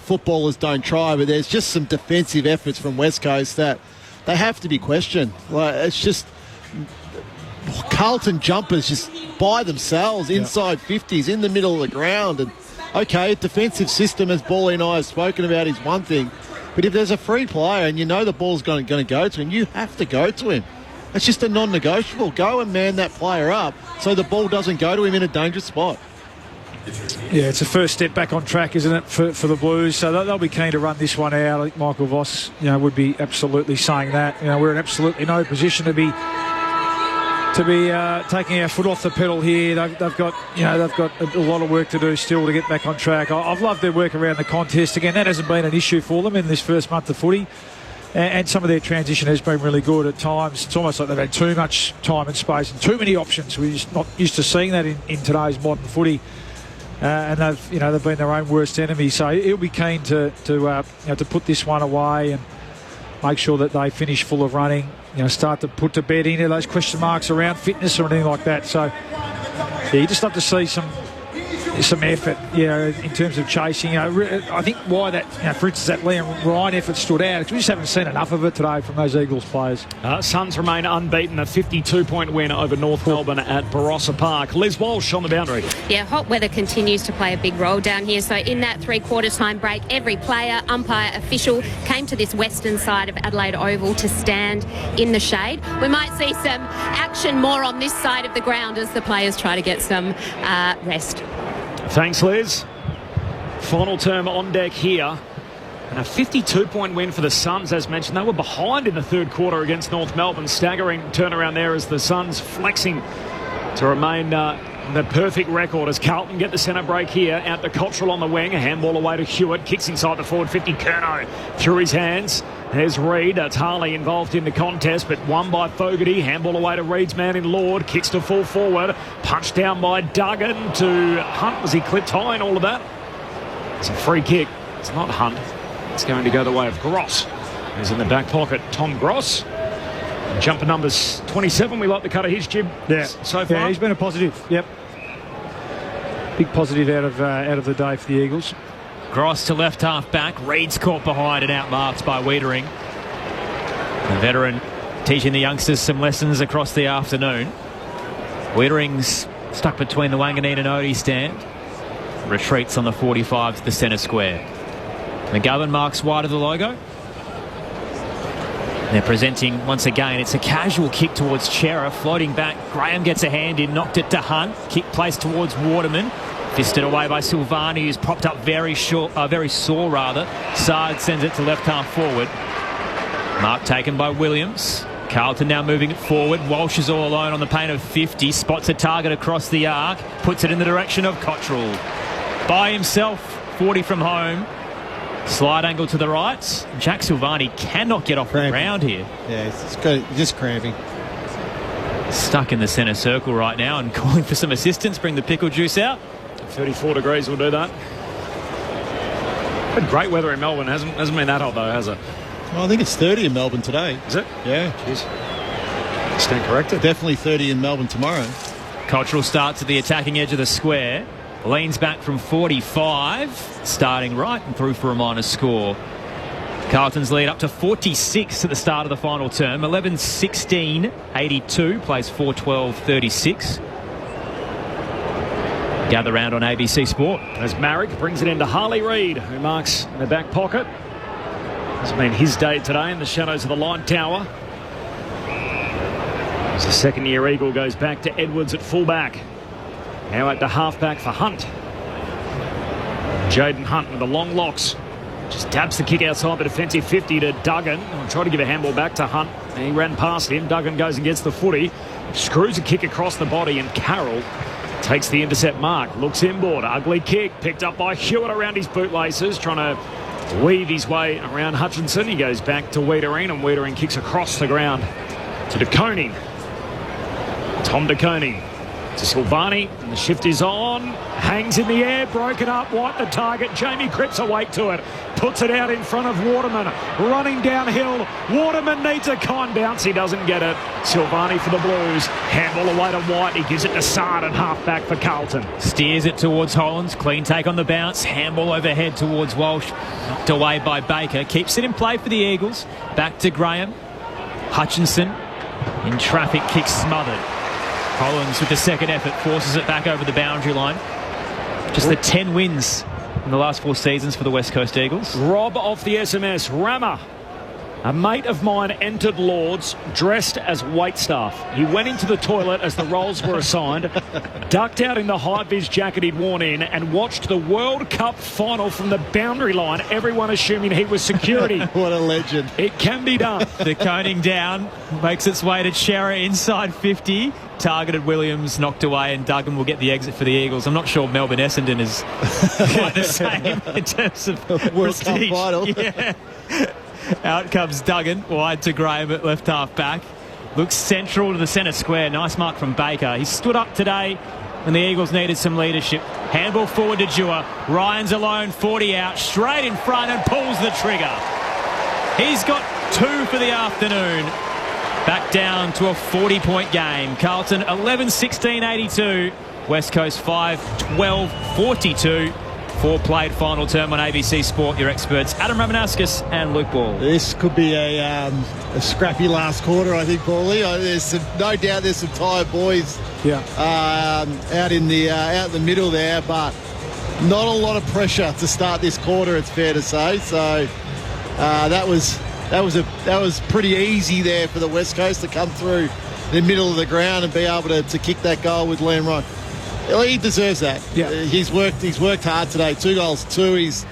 footballers don't try, but there's just some defensive efforts from West Coast that they have to be questioned. Like, it's just Carlton jumpers just by themselves inside 50s in the middle of the ground. And okay, a defensive system, as Bally and I have spoken about, is one thing, but if there's a free player and you know the ball's going to go to him, you have to go to him. It's just a non-negotiable. Go and man that player up so the ball doesn't go to him in a dangerous spot. Yeah, it's a first step back on track, isn't it, for the Blues? So they'll be keen to run this one out. I think Michael Voss, would be absolutely saying that. We're in absolutely no position to be taking our foot off the pedal here. They've got a lot of work to do still to get back on track. I've loved their work around the contest. Again, that hasn't been an issue for them in this first month of footy. And some of their transition has been really good at times. It's almost like they've had too much time and space and too many options. We're just not used to seeing that in today's modern footy. And they've been their own worst enemy. So he'll be keen to put this one away and make sure that they finish full of running. Start to put to bed any of those question marks around fitness or anything like that. So you just have to see some effort, in terms of chasing. I think why that, for instance, that Liam Ryan effort stood out, because we just haven't seen enough of it today from those Eagles players. Suns remain unbeaten, a 52-point win over North Melbourne at Barossa Park. Liz Walsh on the boundary. Yeah, hot weather continues to play a big role down here. So in that three-quarter time break, every player, umpire, official came to this western side of Adelaide Oval to stand in the shade. We might see some action more on this side of the ground as the players try to get some rest. Thanks, Liz. Final term on deck here. And a 52-point win for the Suns, as mentioned. They were behind in the third quarter against North Melbourne. Staggering turnaround there as the Suns flexing to remain the perfect record as Carlton get the centre break here. Out to Cottrell on the wing. A handball away to Hewitt. Kicks inside the forward 50. Curnow through his hands. There's Reid. That's Harley involved in the contest, but won by Fogarty. Handball away to Reid's man in Lord. Kicks to full forward. Punched down by Duggan to Hunt. Was he clipped high and all of that? It's a free kick. It's not Hunt. It's going to go the way of Gross. He's in the back pocket. Tom Gross. Jumper numbers 27. We like the cut of his jib so far. Yeah, he's been a positive. Yep. Big positive out of the day for the Eagles. Gross to left half back. Reid's caught behind and outmarked by Wiedering. The veteran teaching the youngsters some lessons across the afternoon. Wiedering's stuck between the Wanganeen and Odie stand. Retreats on the 45 to the centre square. McGovern marks wide of the logo. They're presenting once again. It's a casual kick towards Chera, floating back. Graham gets a hand in, knocked it to Hunt. Kick placed towards Waterman. Fisted away by Silvani, who's propped up very sore. Sard sends it to left half forward. Mark taken by Williams. Carlton now moving it forward. Walsh is all alone on the paint of 50. Spots a target across the arc. Puts it in the direction of Cottrell. By himself, 40 from home. Slide angle to the right. Jack Silvani cannot get off the ground here. Yeah, it's just cramping. Stuck in the centre circle right now and calling for some assistance. Bring the pickle juice out. 34 degrees will do that. But great weather in Melbourne. Hasn't been that hot though, has it? Well, I think it's 30 in Melbourne today. Is it? Yeah. Jeez. Stand corrected. Definitely 30 in Melbourne tomorrow. Cottrell starts at the attacking edge of the square. Leans back from 45. Starting right and through for a minor score. Carlton's lead up to 46 at the start of the final term. 11-16-82. Plays 4-12-36. Gather round on ABC Sport. As Marrick brings it into Harley Reid, who marks in the back pocket. It's been his day today in the shadows of the Light Tower. As the second-year Eagle goes back to Edwards at fullback. Now at the halfback for Hunt. Jaden Hunt with the long locks. Just dabs the kick outside the defensive 50 to Duggan. I'll try to give a handball back to Hunt. He ran past him. Duggan goes and gets the footy. Screws a kick across the body, and Carroll Takes the intercept mark, looks inboard, ugly kick, picked up by Hewitt around his bootlaces, trying to weave his way around Hutchinson. He goes back to Wiedering, and Wiedering kicks across the ground to De Koning. Tom De Koning to Silvani, and the shift is on. Hangs in the air, broken up. White the target. Jamie Cripps awake to it. Puts it out in front of Waterman. Running downhill. Waterman needs a kind bounce. He doesn't get it. Silvani for the Blues. Handball away to White. He gives it to Sard, half back for Carlton. Steers it towards Hollands. Clean take on the bounce. Handball overhead towards Walsh. Knocked away by Baker. Keeps it in play for the Eagles. Back to Graham. Hutchinson in traffic. Kick smothered. Hollands with the second effort forces it back over the boundary line. Just the 10 wins in the last 4 seasons for the West Coast Eagles. Rob off the SMS. Rammer. A mate of mine entered Lords dressed as waitstaff. He went into the toilet as the roles were assigned, ducked out in the high-vis jacket he'd worn in, and watched the World Cup final from the boundary line, everyone assuming he was security. What a legend. It can be done. The coning down, makes its way to Chera inside 50. Targeted Williams, knocked away, and Duggan will get the exit for the Eagles. I'm not sure Melbourne Essendon is quite the same in terms of World Cup prestige. final. Yeah. Out comes Duggan, wide to Graham at left half back. Looks central to the centre square. Nice mark from Baker. He stood up today when the Eagles needed some leadership. Handball forward to Dewar. Ryan's alone, 40 out, straight in front and pulls the trigger. He's got 2 for the afternoon. Back down to a 40-point game. Carlton 11-16-82. West Coast 5-12-42. 4 played final term on ABC Sport. Your experts Adam Ramanauskas and Luke Ball. This could be a scrappy last quarter, I think, Paulie. There's no doubt there's some tired boys out in the middle there, but not a lot of pressure to start this quarter, it's fair to say. So that was pretty easy there for the West Coast to come through the middle of the ground and be able to kick that goal with Liam Ryan. He deserves that. Yeah. He's worked hard today. 2 goals, 2. He's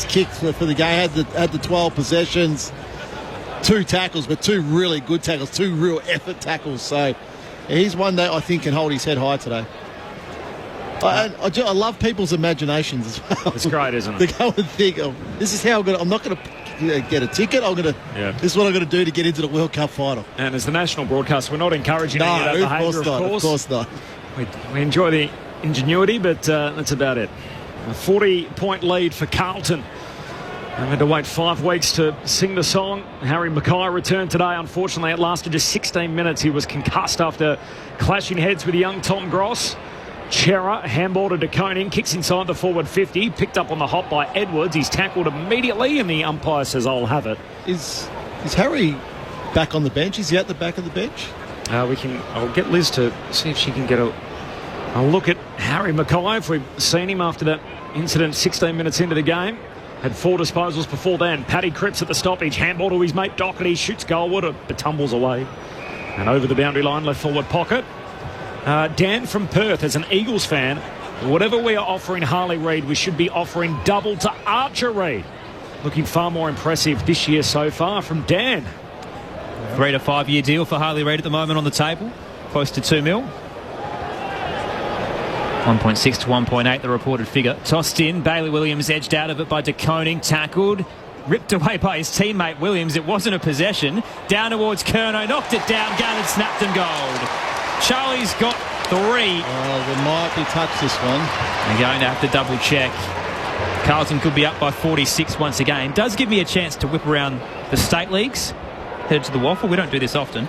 kicked for the game. Had the 12 possessions, 2 tackles, but 2 really good tackles, 2 real effort tackles. So he's one that I think can hold his head high today. I love people's imaginations as well. It's great, isn't it? They go and think, this is how I'm not going to get a ticket. This is what I'm going to do to get into the World Cup final. And as the national broadcast, we're not encouraging any of that behaviour, of course not. We enjoy the ingenuity, but that's about it. A 40-point lead for Carlton. They had to wait 5 weeks to sing the song. Harry Mackay returned today. Unfortunately, it lasted just 16 minutes. He was concussed after clashing heads with young Tom Gross. Chera, handball to De Koning, kicks inside the forward 50, picked up on the hop by Edwards. He's tackled immediately, and the umpire says, I'll have it. Is Harry back on the bench? Is he at the back of the bench? I'll get Liz to see if she can get a look at Harry Mackay. If we've seen him after that incident 16 minutes into the game. Had 4 disposals before then. Paddy Cripps at the stoppage. Handball to his mate Doherty. Shoots goalward, but tumbles away. And over the boundary line, left forward pocket. Dan from Perth, as an Eagles fan, whatever we are offering Harley Reid, we should be offering double to Archer Reid. Looking far more impressive this year so far from Dan. 3 to 5 year deal for Harley Reid at the moment on the table. Close to $2 million. 1.6 to 1.8, the reported figure. Tossed in, Bailey Williams edged out of it by De Koning, tackled, ripped away by his teammate Williams. It wasn't a possession. Down towards Curnow, knocked it down, gathered, snapped and gold. Charlie's got 3. There might be touch this one. They're going to have to double check. Carlton could be up by 46 once again. Does give me a chance to whip around the state leagues. Headed to the Waffle. We don't do this often.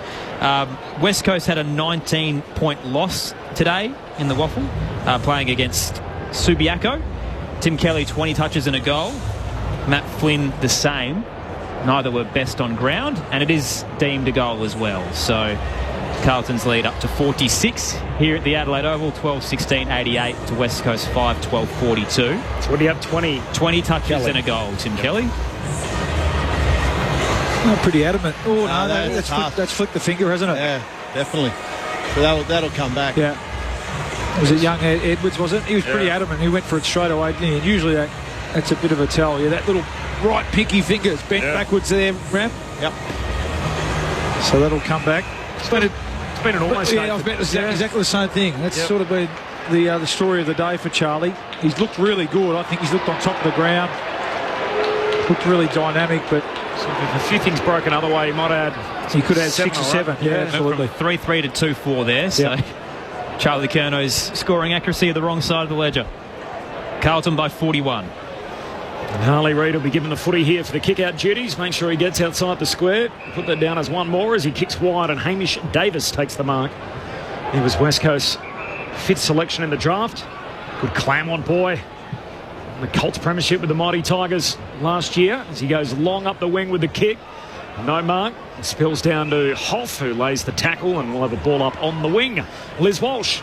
West Coast had a 19-point loss today in the Waffle, playing against Subiaco. Tim Kelly, 20 touches and a goal. Matt Flynn, the same. Neither were best on ground, and it is deemed a goal as well. So Carlton's lead up to 46 here at the Adelaide Oval, 12-16-88 to West Coast 5-12-42. So what do you have, 20 touches Kelly. and a goal, Tim Kelly. Oh, pretty adamant. Oh, no, that's flicked the finger, hasn't it? Yeah, definitely. So that'll come back. Yeah. Was it young Edwards, was it? He was pretty adamant. He went for it straight away, didn't he? And usually that's a bit of a tell. Yeah, that little right pinky finger is bent backwards there, Ram. Yep. So that'll come back. It's been an almost I was about to say exactly the same thing. That's sort of been the story of the day for Charlie. He's looked really good. I think he's looked on top of the ground. Looked really dynamic, but so if a few things broken other way, he might add. He could add 6 or 7. Yeah, absolutely. 3-3 to 2-4 there. So Charlie Curnow's scoring accuracy of the wrong side of the ledger. Carlton by 41. And Harley Reid will be given the footy here for the kick-out duties. Make sure he gets outside the square. Put that down as one more as he kicks wide, and Hamish Davis takes the mark. He was West Coast's 5th selection in the draft. Good Claremont boy. The Colts premiership with the Mighty Tigers last year as he goes long up the wing with the kick. No mark. Spills down to Hoff, who lays the tackle, and we'll have a ball up on the wing. Liz Walsh.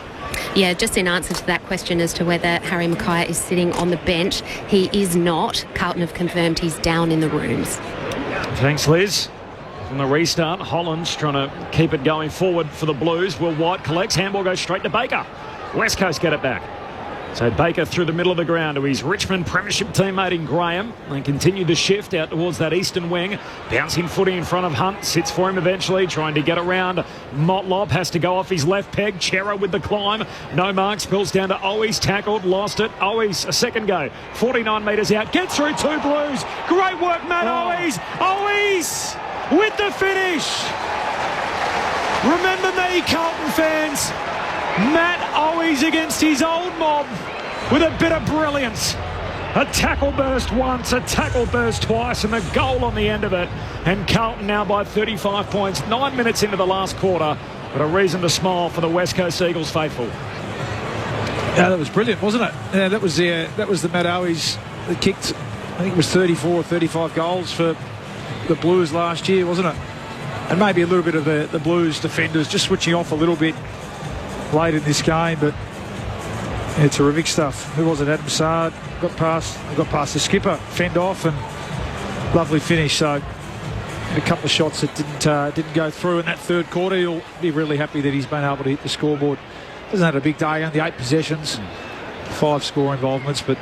Yeah, just in answer to that question as to whether Harry Mackay is sitting on the bench, he is not. Carlton have confirmed he's down in the rooms. Thanks, Liz. From the restart, Holland's trying to keep it going forward for the Blues. Will White collects. Handball goes straight to Baker. West Coast get it back. So Baker through the middle of the ground to his Richmond premiership teammate in Graham. They continue to shift out towards that eastern wing. Bouncing footy in front of Hunt. Sits for him eventually, trying to get around. Motlop has to go off his left peg. Chera with the climb. No mark. Spills down to Owies. Tackled. Lost it. Owies, a second go. 49 metres out. Gets through 2 Blues. Great work, Matt Owies. Owies with the finish. Remember me, Carlton fans. Matt Owies against his old mob with a bit of brilliance. A tackle burst once, a tackle burst twice, and a goal on the end of it. And Carlton now by 35 points, 9 minutes into the last quarter. But a reason to smile for the West Coast Eagles faithful. Yeah, that was brilliant, wasn't it? Yeah, that was the Matt Owies that kicked, I think it was 34 or 35 goals for the Blues last year, wasn't it? And maybe a little bit of the Blues defenders just switching off a little bit late in this game, but yeah, terrific stuff. Who was it? Adam Sard got past the skipper, fend off, and lovely finish. So a couple of shots that didn't go through in that third quarter. He'll be really happy that he's been able to hit the scoreboard. Hasn't had a big day, only 8 possessions, 5 score involvements, but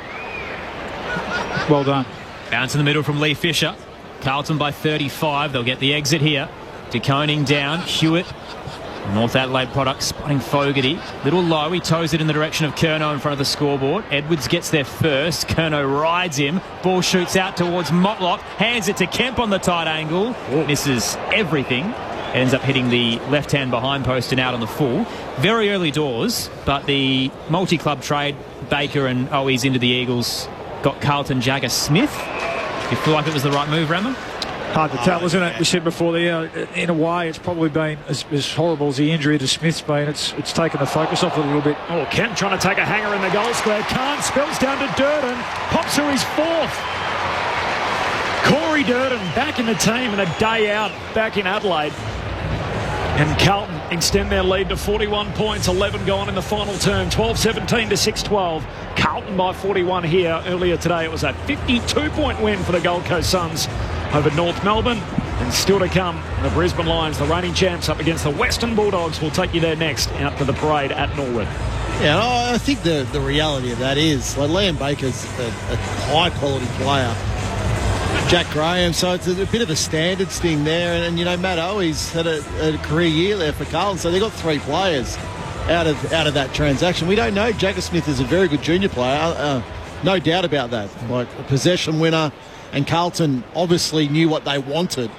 well done. Bounce in the middle from Lee Fisher. Carlton by 35. They'll get the exit here. De Koning down. Hewitt. North Adelaide product spotting Fogarty. Little low, he toes it in the direction of Curnow in front of the scoreboard. Edwards gets there first. Curnow rides him. Ball shoots out towards Motlop. Hands it to Kemp on the tight angle. Misses everything. Ends up hitting the left-hand behind post and out on the full. Very early doors, but the multi-club trade, Baker and Owies into the Eagles, got Carlton Jagger Smith. You feel like it was the right move, Rammer? Hard to tell, isn't it? We said before, in a way, it's probably been as horrible as the injury to Smith's been. It's taken the focus off it a little bit. Oh, Kemp trying to take a hanger in the goal square. Can't. Spills down to Durden. Pops through his 4th. Corey Durden back in the team and a day out back in Adelaide. And Carlton extend their lead to 41 points, 11 gone in the final term, 12-17 to 6-12. Carlton by 41 here. Earlier today, it was a 52-point win for the Gold Coast Suns over North Melbourne. And still to come, the Brisbane Lions, the reigning champs, up against the Western Bulldogs. We'll take you there next, out to the parade at Norwood. Yeah, I think the reality of that is, like, Liam Baker's a high-quality player. Jack Graham, so it's a bit of a standards thing there. And you know, Matt Owies had a career year there for Carlton, so they got 3 players out of that transaction. We don't know. Jagger Smith is a very good junior player, no doubt about that. Like a possession winner, and Carlton obviously knew what they wanted.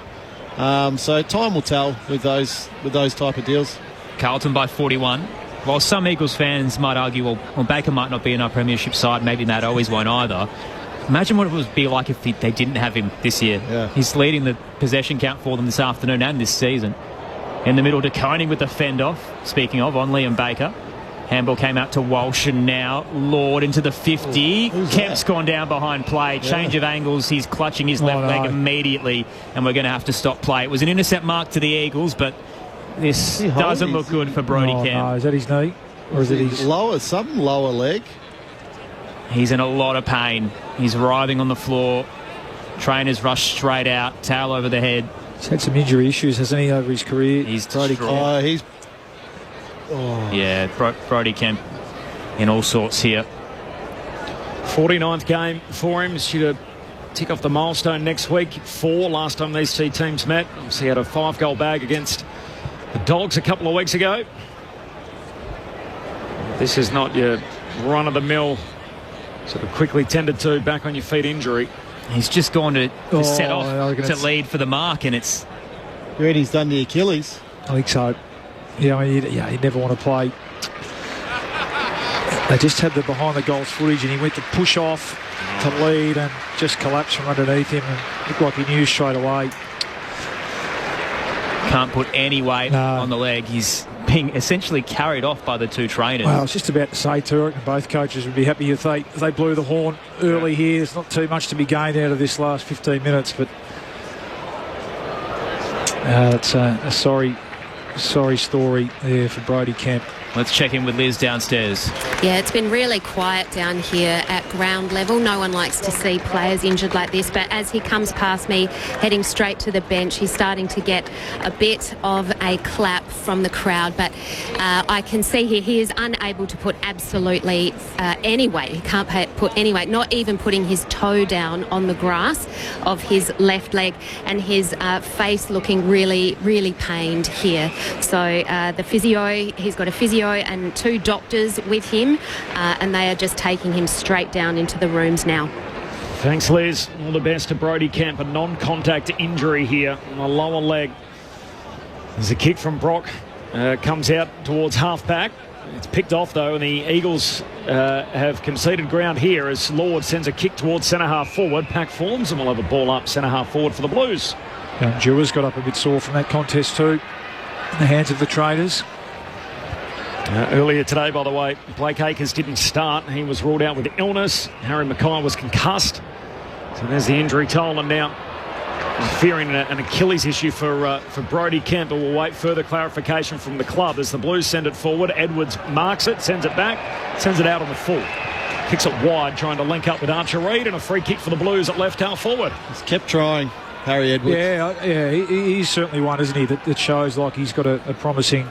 So time will tell with those type of deals. Carlton by 41. While some Eagles fans might argue, well, Baker might not be in our premiership side, maybe Matt Owies won't either. Imagine what it would be like if they didn't have him this year. Yeah. He's leading the possession count for them this afternoon and this season. In the middle, De Koning with the fend off. Speaking of, on Liam Baker. Handball came out to Walsh, and now Lord into the 50. Kemp's gone down behind play. Change of angles. He's clutching his left leg immediately, and we're going to have to stop play. It was an intercept mark to the Eagles, but this doesn't look good for Brody Kemp. No, is that his knee? Or is it his lower leg? He's in a lot of pain. He's writhing on the floor. Trainers rush straight out, towel over the head. He's had some injury issues, hasn't he, over his career? He's Brody Kemp. Yeah, Brody Kemp in all sorts here. 49th game for him. He's due to tick off the milestone next week. 4 last time these two teams met. Obviously, he had a 5-goal bag against the Dogs a couple of weeks ago. This is not your run-of-the-mill, sort of quickly tended to, back on your feet injury. He's just gone to set off to lead for the mark, and it's... You reckon he's done the Achilles? I think so. Yeah, I mean, you never want to play. They just had the behind the goals footage, and he went to push off to lead and just collapsed from underneath him, and looked like he knew straight away. Can't put any weight on the leg. He's being essentially carried off by the two trainers. Well, I was just about to say, Turek, and both coaches would be happy if they blew the horn early here. There's not too much to be gained out of this last 15 minutes, but it's a sorry story there for Brodie Kemp. Let's check in with Liz downstairs. Yeah, it's been really quiet down here at ground level. No one likes to see players injured like this, but as he comes past me, heading straight to the bench, he's starting to get a bit of a clap from the crowd, but I can see here he is unable to put absolutely any weight. He can't put any weight, not even putting his toe down on the grass of his left leg, and his face looking really, really pained here. So the physio, he's got a physio and two doctors with him, and they are just taking him straight down into the rooms now. Thanks, Liz. All the best to Brodie Kemp. A non-contact injury here on the lower leg. There's a kick from Brock. Comes out towards half-back. It's picked off, though, and the Eagles have conceded ground here as Lord sends a kick towards centre-half forward. Pack forms, and we'll have a ball up centre-half forward for the Blues. Dewar's got up a bit sore from that contest too, in the hands of the traders. Earlier today, by the way, Blake Acres didn't start. He was ruled out with illness. Harry Mackay was concussed. So there's the injury toll, and now fearing an Achilles issue for Brodie Kemp. But we'll wait further clarification from the club as the Blues send it forward. Edwards marks it, sends it back, sends it out on the full. Kicks it wide, trying to link up with Archer Reid, and a free kick for the Blues at left half forward. He's kept trying, Harry Edwards. Yeah, he's certainly one, isn't he, that shows like he's got a promising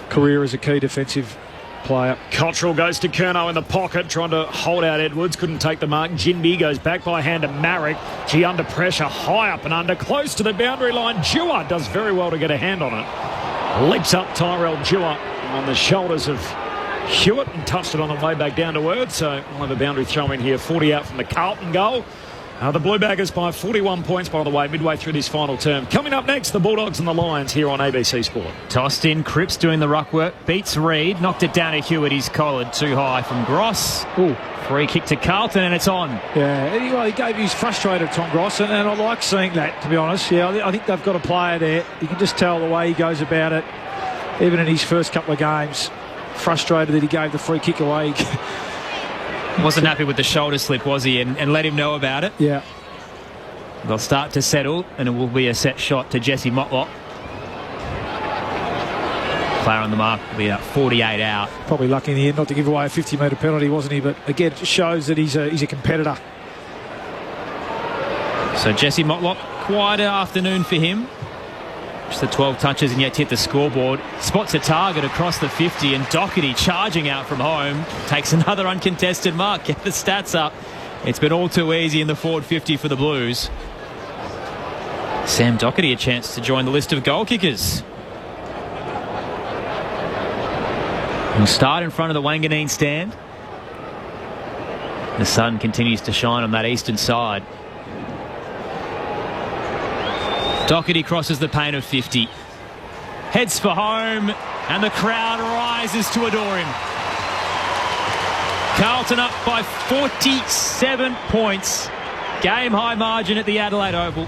career as a key defensive player. Cottrell goes to Curnow in the pocket, trying to hold out Edwards. Couldn't take the mark. Jinby goes back by hand to Marek. Gee, under pressure, high up and under, close to the boundary line. Dewar does very well to get a hand on it. Leaps up Tyrell Dewar on the shoulders of Hewitt and touched it on the way back down to earth. So we'll have a boundary throw in here. 40 out from the Carlton goal. The Blue Baggers by 41 points, by the way, midway through this final term. Coming up next, the Bulldogs and the Lions here on ABC Sport. Tossed in, Cripps doing the ruck work, beats Reid, knocked it down to Hewitt. He's collared too high from Gross. Ooh. Free kick to Carlton, and it's on. Yeah, anyway, he's frustrated, Tom Gross, and I like seeing that, to be honest. Yeah, I think they've got a player there. You can just tell the way he goes about it, even in his first couple of games. Frustrated that he gave the free kick away. Wasn't happy with the shoulder slip, was he? And let him know about it. Yeah. They'll start to settle, and it will be a set shot to Jesse Motlop. Player on the mark will be at 48 out. Probably lucky in the end not to give away a 50-metre penalty, wasn't he? But again, it just shows that he's a competitor. So Jesse Motlop, quite an afternoon for him. Just the 12 touches and yet to hit the scoreboard. Spots a target across the 50, and Doherty charging out from home takes another uncontested mark. Get the stats up. It's been all too easy in the forward 50 for the Blues. Sam Doherty a chance to join the list of goal kickers. He'll start in front of the Wanganeen stand. The sun continues to shine on that eastern side. Doherty crosses the paint of 50. Heads for home, and the crowd rises to adore him. Carlton up by 47 points. Game high margin at the Adelaide Oval.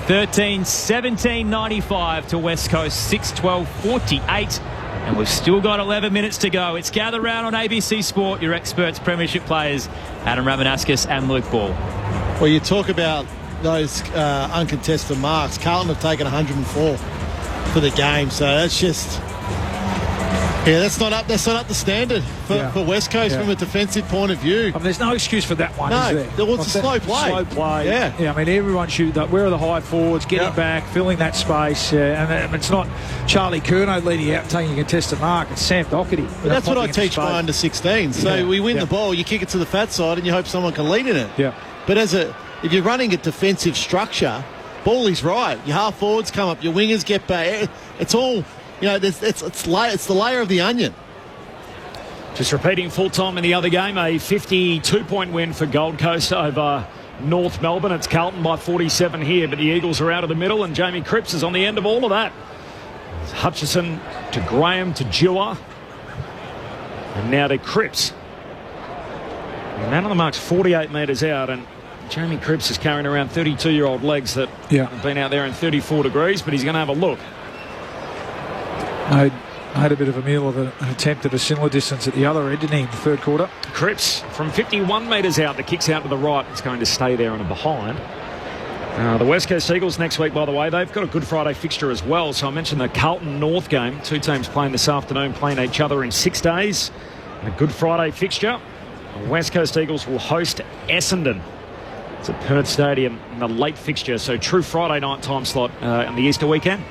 13-17-95 to West Coast 6-12-48. And we've still got 11 minutes to go. It's Gather Round on ABC Sport, your experts, premiership players, Adam Ramanauskas and Luke Ball. Well, you talk about those uncontested marks. Carlton have taken 104 for the game, so that's just... Yeah, that's not up to standard for West Coast from a defensive point of view. I mean, there's no excuse for that one, is there? Well, it's a slow play. Slow play. Yeah. I mean, everyone shoot that. Where are the high forwards? Getting back, filling that space. And it's not Charlie Curnow leading out, taking a contested mark. It's Sam Doherty. But that's what I teach my under-16s. So we win the ball, you kick it to the fat side, and you hope someone can lead in it. Yeah. But if you're running a defensive structure, ball is right. Your half forwards come up, your wingers get back. It's all, it's the layer of the onion. Just repeating full time in the other game, a 52-point win for Gold Coast over North Melbourne. It's Carlton by 47 here, but the Eagles are out of the middle, and Jamie Cripps is on the end of all of that. It's Hutchison to Graham to Dewar, and now to Cripps. The man on the mark's 48 metres out, and Jamie Cripps is carrying around 32-year-old legs that have been out there in 34 degrees, but he's going to have a look. I had a bit of a meal of an attempt at a similar distance at the other end, didn't he, in the third quarter? Cripps from 51 metres out, the kick's out to the right. It's going to stay there and a behind. The West Coast Eagles next week, by the way, they've got a Good Friday fixture as well. So I mentioned the Carlton North game. Two teams playing this afternoon, playing each other in 6 days. And a Good Friday fixture. The West Coast Eagles will host Essendon. It's at Perth Stadium in the late fixture. So true Friday night time slot on the Easter weekend.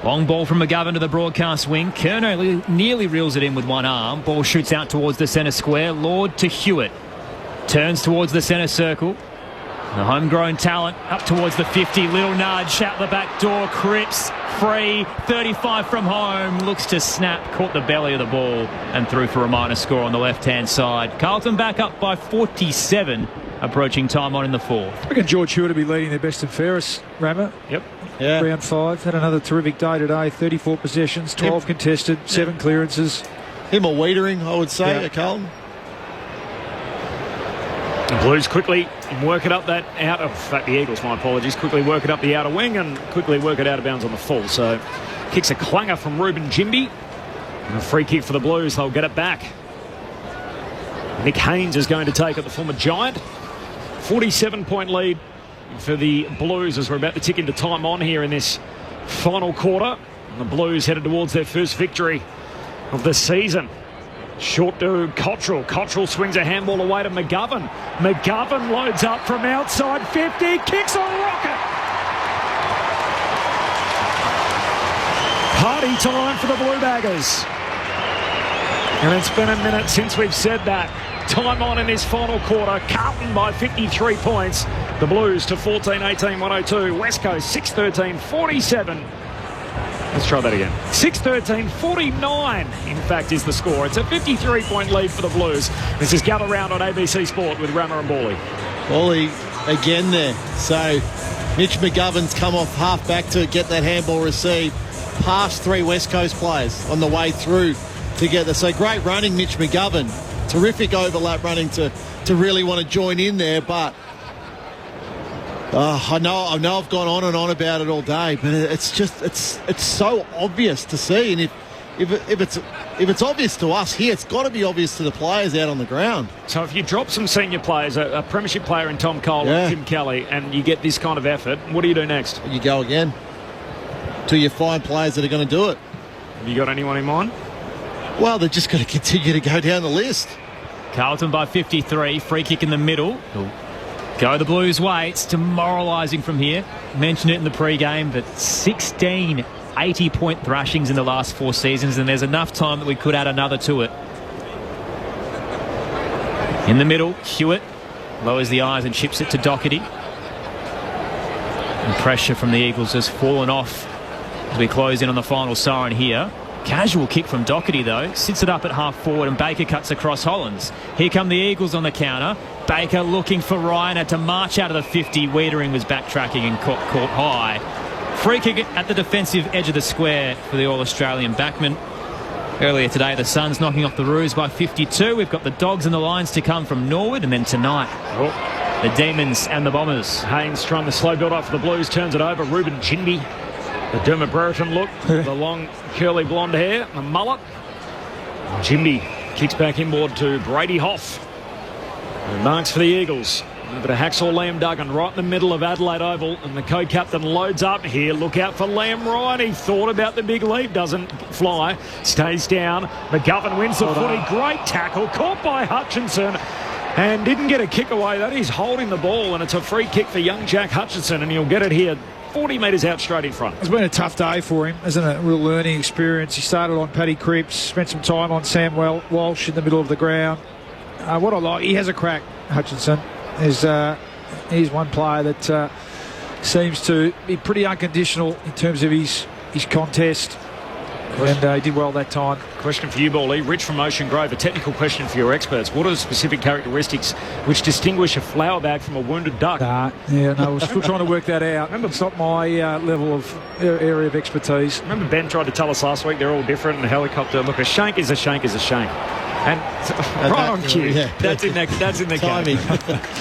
Long ball from McGovern to the broadcast wing. Kerno nearly reels it in with one arm. Ball shoots out towards the centre square. Lord to Hewitt. Turns towards the centre circle. The homegrown talent up towards the 50. Little nudge out the back door. Cripps free. 35 from home. Looks to snap. Caught the belly of the ball and threw for a minor score on the left-hand side. Carlton back up by 47. Approaching time on in the fourth. I reckon George Hewitt will be leading their best and fairest, Rammer. Yep. Yeah. Round 5. Had another terrific day today. 34 possessions, 12 contested, 7 clearances. Him or Wiedering, I would say, at Carlton. The Blues quickly work it up that out of... In fact, the Eagles, my apologies, quickly work it up the outer wing and quickly work it out of bounds on the full. So kicks a clanger from Ruben Jimby. And a free kick for the Blues. They'll get it back. Nick Haynes is going to take it, the former Giant. 47-point lead for the Blues as we're about to tick into time on here in this final quarter. And the Blues headed towards their first victory of the season. Short to Cottrell. Cottrell swings a handball away to McGovern. McGovern loads up from outside 50. Kicks a rocket. Party time for the Blue Baggers. And it's been a minute since we've said that. Time on in this final quarter. Carlton by 53 points. The Blues to 14-18, 102. West Coast 6-13, 47. Let's try that again. 6-13, 49, in fact, is the score. It's a 53-point lead for the Blues. This is Gather Round on ABC Sport with Rammer and Bawley. Bawley again there. So Mitch McGovern's come off half back to get that handball received. Past 3 West Coast players on the way through together. So great running, Mitch McGovern. Terrific overlap running to really want to join in there, but I know I've gone on and on about it all day, but it's just it's so obvious to see, and if it's obvious to us here, it's got to be obvious to the players out on the ground. So if you drop some senior players, a premiership player in Tom Cole and Tim Kelly, and you get this kind of effort, what do you do next? You go again till you find players that are going to do it. Have you got anyone in mind? Well, they're just going to continue to go down the list. Carlton by 53. Free kick in the middle. Go the Blues' way. It's demoralising from here. Mentioned it in the pre-game, but 16 80-point thrashings in the last 4 seasons, and there's enough time that we could add another to it. In the middle, Hewitt lowers the eyes and chips it to Doherty. And pressure from the Eagles has fallen off as we close in on the final siren here. Casual kick from Doherty, though. Sits it up at half forward, and Baker cuts across Hollands. Here come the Eagles on the counter. Baker looking for Ryan, had to march out of the 50. Wiedering was backtracking and caught high. Free kick at the defensive edge of the square for the All-Australian backman. Earlier today, the Suns knocking off the Roos by 52. We've got the Dogs and the Lions to come from Norwood, and then tonight, the Demons and the Bombers. Haynes trying the slow build up for the Blues, turns it over. Ruben Jimby. The Dermot Brereton look, the long curly blonde hair, the mullet. Jimby kicks back inboard to Brady Hoff. And marks for the Eagles. Over to Hacksaw Liam Duggan right in the middle of Adelaide Oval, and the co-captain loads up here. Look out for Liam Ryan. He thought about the big leap, doesn't fly. Stays down. McGovern wins the footy. Great tackle, caught by Hutchinson. And didn't get a kick away. That is holding the ball, and it's a free kick for young Jack Hutchinson, and he'll get it here 40 metres out straight in front. It's been a tough day for him, isn't it? A real learning experience. He started on Paddy Cripps, spent some time on Sam Walsh in the middle of the ground. What I like, he has a crack, Hutchinson. He's one player that seems to be pretty unconditional in terms of his contest. And he did well that time. Question for you, Bally. Rich from Ocean Grove. A technical question for your experts. What are the specific characteristics which distinguish a flower bag from a wounded duck? We're still trying to work that out. Remember, it's not my level of area of expertise. Remember Ben tried to tell us last week they're all different in a helicopter. Look, a shank is a shank is a shank. And right on cue. Yeah. That's in the timing.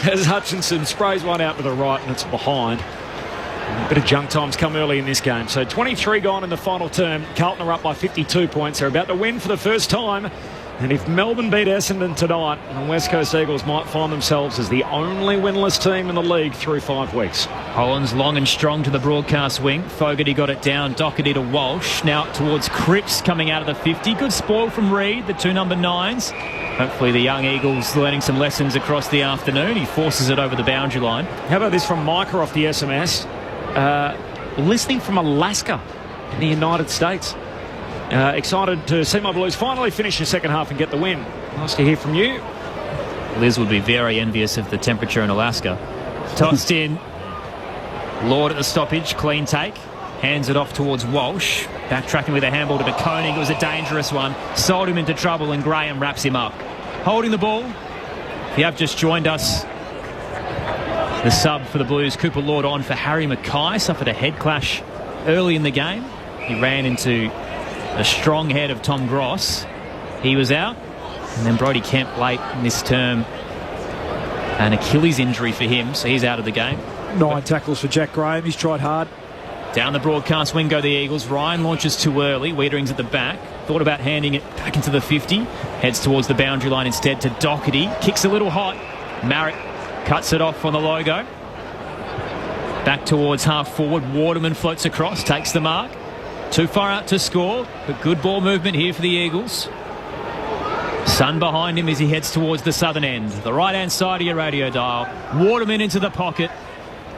As Hutchinson sprays one out to the right and it's behind. A bit of junk times come early in this game. So 23 gone in the final term. Carlton are up by 52 points. They're about to win for the first time. And if Melbourne beat Essendon tonight, the West Coast Eagles might find themselves as the only winless team in the league through 5 weeks. Hollands long and strong to the broadcast wing. Fogarty got it down. Doherty to Walsh. Now towards Cripps coming out of the 50. Good spoil from Reid, the 2 number 9s. Hopefully the young Eagles learning some lessons across the afternoon. He forces it over the boundary line. How about this from Micah off the SMS? Listening from Alaska in the United States. Excited to see my Blues finally finish the second half and get the win. Nice to hear from you. Liz would be very envious of the temperature in Alaska. Tossed in. Lord at the stoppage. Clean take. Hands it off towards Walsh. Backtracking with a handball to DeConing. It was a dangerous one. Sold him into trouble and Graham wraps him up. Holding the ball. If you have just joined us, the sub for the Blues, Cooper Lord, on for Harry Mackay. Suffered a head clash early in the game. He ran into a strong head of Tom Gross. He was out. And then Brodie Kemp late in this term. An Achilles injury for him, so he's out of the game. 9 tackles for Jack Graham. He's tried hard. Down the broadcast wing go the Eagles. Ryan launches too early. Wiedering's at the back. Thought about handing it back into the 50. Heads towards the boundary line instead to Doherty. Kicks a little hot. Marrick cuts it off on the logo. Back towards half forward. Waterman floats across. Takes the mark. Too far out to score, but good ball movement here for the Eagles. Sun behind him as he heads towards the southern end. The right-hand side of your radio dial. Waterman into the pocket.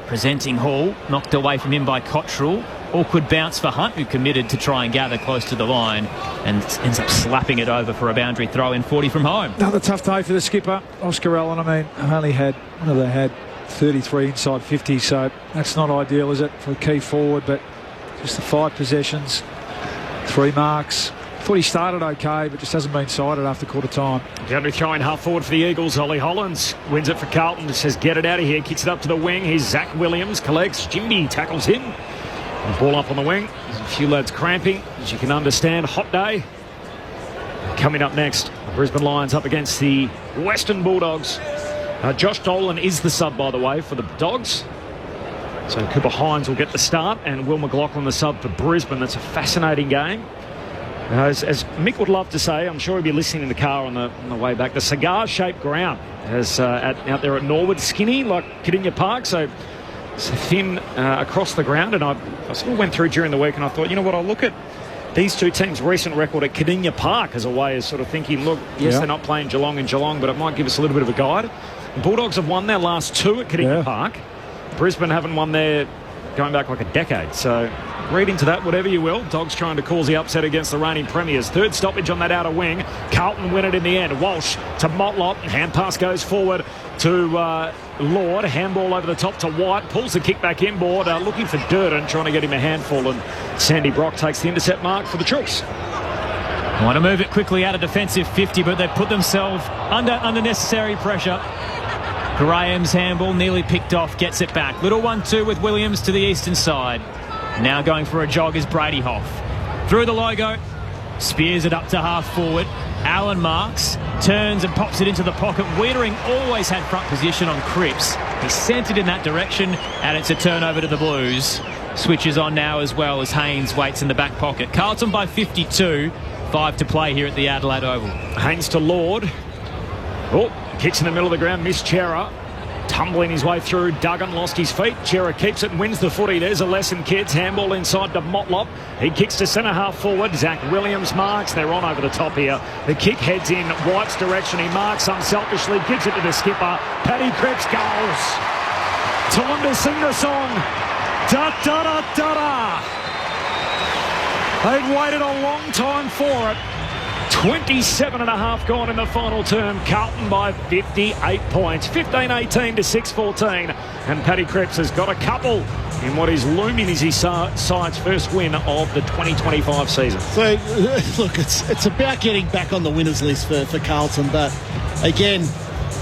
Presenting Hall. Knocked away from him by Cottrell. Awkward bounce for Hunt, who committed to try and gather close to the line and ends up slapping it over for a boundary throw in 40 from home. Another tough day for the skipper, Oscar Allen. I mean, only had 33 inside 50, so that's not ideal, is it, for a key forward, but just the 5 possessions, 3 marks. Thought he started okay, but just hasn't been sighted after quarter time. Down to throwing half forward for the Eagles. Ollie Hollands wins it for Carlton. Just says, get it out of here. Kicks it up to the wing. Here's Zach Williams. Collects. Jimby tackles him. And ball up on the wing. There's a few lads cramping, as you can understand. Hot day. Coming up next, the Brisbane Lions up against the Western Bulldogs. Josh Dolan is the sub, by the way, for the Dogs. So Cooper Hines will get the start, and Will McLaughlin the sub for Brisbane. That's a fascinating game. As Mick would love to say, I'm sure he'll be listening in the car on the way back, the cigar-shaped ground out there at Norwood. Skinny, like Cardinia Park, so it's thin across the ground. And I sort of went through during the week and I thought, you know what, I'll look at these two teams' recent record at Cardinia Park as a way of sort of thinking, look, yes, they're not playing Geelong in Geelong, but it might give us a little bit of a guide. The Bulldogs have won their last 2 at Cardinia Park. Brisbane haven't won there going back like a decade. So read into that whatever you will. Dogs trying to cause the upset against the reigning premiers. Third stoppage on that outer wing. Carlton win it in the end. Walsh to Motlop. Hand pass goes forward to Lord. Handball over the top to White. Pulls the kick back inboard. Looking for Durden, trying to get him a handful. And Sandy Brock takes the intercept mark for the Chooks. Want to move it quickly out of defensive 50, but they've put themselves under unnecessary pressure. Graham's handball nearly picked off, gets it back. Little 1-2 with Williams to the eastern side. Now going for a jog is Brady Hoff. Through the logo, spears it up to half forward. Allen marks, turns and pops it into the pocket. Wiedering always had front position on Cripps. He sent it in that direction, and it's a turnover to the Blues. Switches on now as well as Haynes waits in the back pocket. Carlton by 52. 5 to play here at the Adelaide Oval. Haynes to Lord. Oh, kicks in the middle of the ground. Miss Chera. Tumbling his way through. Duggan lost his feet. Chera keeps it and wins the footy. There's a lesson, kids. Handball inside to Motlop. He kicks to centre half forward. Zach Williams marks. They're on over the top here. The kick heads in White's direction. He marks unselfishly. Gives it to the skipper. Paddy Cripps goals. Time to sing the song. Da da da da da. They've waited a long time for it. 27 and a half gone in the final term. Carlton by 58 points. 15-18 to 6-14. And Paddy Cripps has got a couple in what is looming as his side's first win of the 2025 season. So, look, it's about getting back on the winners list for Carlton. But, again,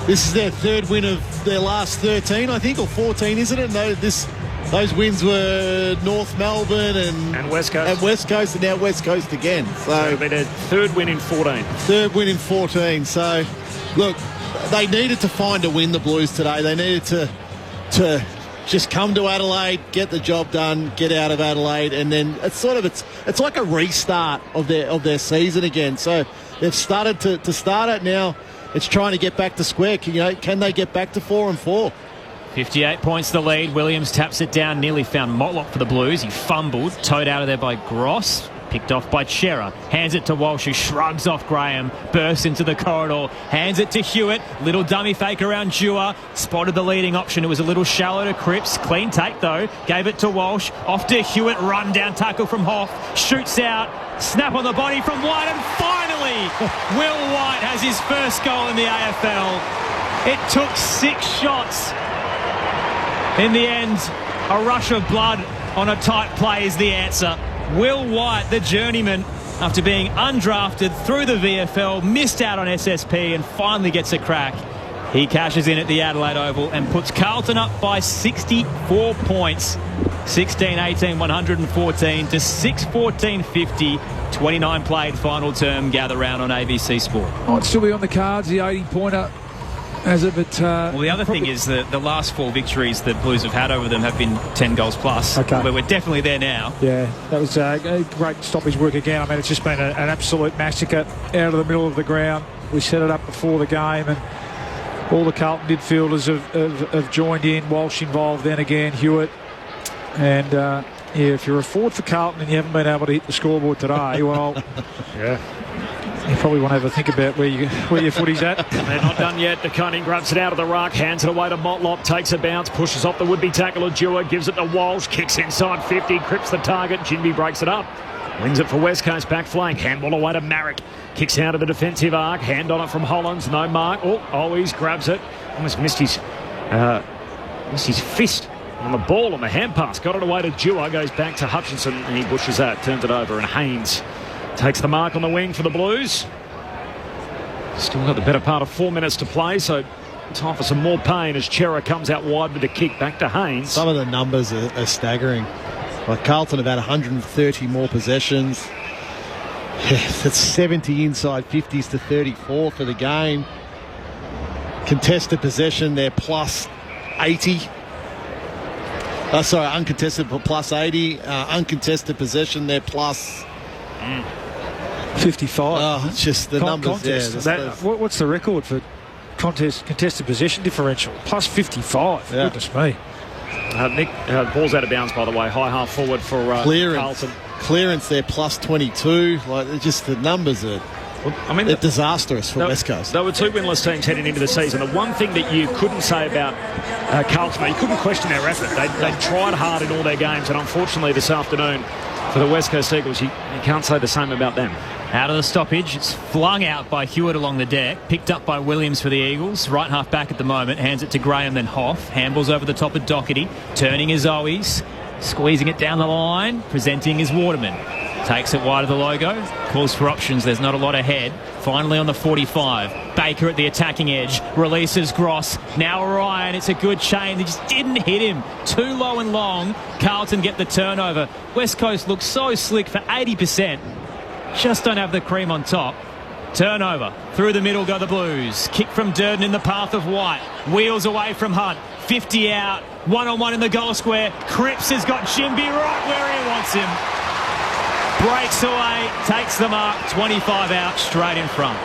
this is their third win of their last 13, I think, or 14, isn't it? No, those wins were North Melbourne and West Coast. And West Coast, and now West Coast again. So it'll be their third win in 14. Third win in 14. So, look, they needed to find a win, the Blues, today. They needed to just come to Adelaide, get the job done, get out of Adelaide, and then it's like a restart of their season again. So they've started to start it now. It's trying to get back to square. Can they get back to 4-4? 58 points the lead. Williams taps it down, nearly found Motlop for the Blues. He fumbled, towed out of there by Gross, picked off by Chera, hands it to Walsh, who shrugs off Graham, bursts into the corridor, hands it to Hewitt, little dummy fake around Dewar, spotted the leading option. It was a little shallow to Cripps, clean take though, gave it to Walsh, off to Hewitt, run down tackle from Hoff, shoots out, snap on the body from White, and finally Will White has his first goal in the AFL. It took 6 shots. In the end, a rush of blood on a tight play is the answer. Will White, the journeyman, after being undrafted through the VFL, missed out on SSP and finally gets a crack. He cashes in at the Adelaide Oval and puts Carlton up by 64 points. 16-18, 114 to 6-14-50. 29 played final term. Gather round on ABC Sport. Might still be on the cards, the 80-pointer. As of it, well, the other thing is that the last 4 victories that Blues have had over them have been 10 goals plus. Okay. But we're definitely there now. Yeah, that was a great stoppage work again. I mean, it's just been an absolute massacre out of the middle of the ground. We set it up before the game, and all the Carlton midfielders have joined in. Walsh involved then again, Hewitt. And, yeah, if you're a forward for Carlton and you haven't been able to hit the scoreboard today, well, yeah. You probably want to have a think about where your footy's at. They're not done yet. De Koning grabs it out of the ruck, hands it away to Motlop, takes a bounce, pushes off the would-be tackler Dewar, gives it to Walsh, kicks inside 50, Cripps the target, Jinby breaks it up. Wins it for West Coast back flank, handball away to Marek, kicks out of the defensive arc, hand on it from Hollands, no mark. Oh, he grabs it, almost missed his fist on the ball on the hand pass, got it away to Dewar, goes back to Hutchinson, and he bushes that, turns it over, and Haynes takes the mark on the wing for the Blues. Still got the better part of 4 minutes to play, so time for some more pain as Chera comes out wide with a kick back to Haynes. Some of the numbers are staggering. Like Carlton have had 130 more possessions. That's 70 inside 50s to 34 for the game. Contested possession, they're plus 80. Uncontested plus 80. Uncontested possession, they're plus 55. Oh, it's just the numbers. Yeah, what's the record for contested possession differential? Plus 55. Yeah. Goodness me. Nick, ball's out of bounds, by the way. High half forward for Carlton. Clearance there, plus 22. Like, just the numbers are... they're disastrous for West Coast. They were 2 winless teams heading into the season. The one thing that you couldn't say about Carlton, you couldn't question their effort. They tried hard in all their games, and unfortunately this afternoon for the West Coast Eagles, you can't say the same about them. Out of the stoppage, it's flung out by Hewitt along the deck, picked up by Williams for the Eagles, right half back at the moment, hands it to Graham, then Hoff, handballs over the top of Doherty, turning his Owies, squeezing it down the line, presenting his Waterman. Takes it wide of the logo, calls for options, there's not a lot ahead. Finally on the 45, Baker at the attacking edge, releases Gross, now Ryan, it's a good chain, they just didn't hit him. Too low and long, Carlton get the turnover. West Coast looks so slick for 80%, just don't have the cream on top. Turnover, through the middle go the Blues. Kick from Durden in the path of White, wheels away from Hunt, 50 out, one-on-one in the goal square. Cripps has got Jinby right where he wants him. Breaks away, takes the mark, 25 out, straight in front.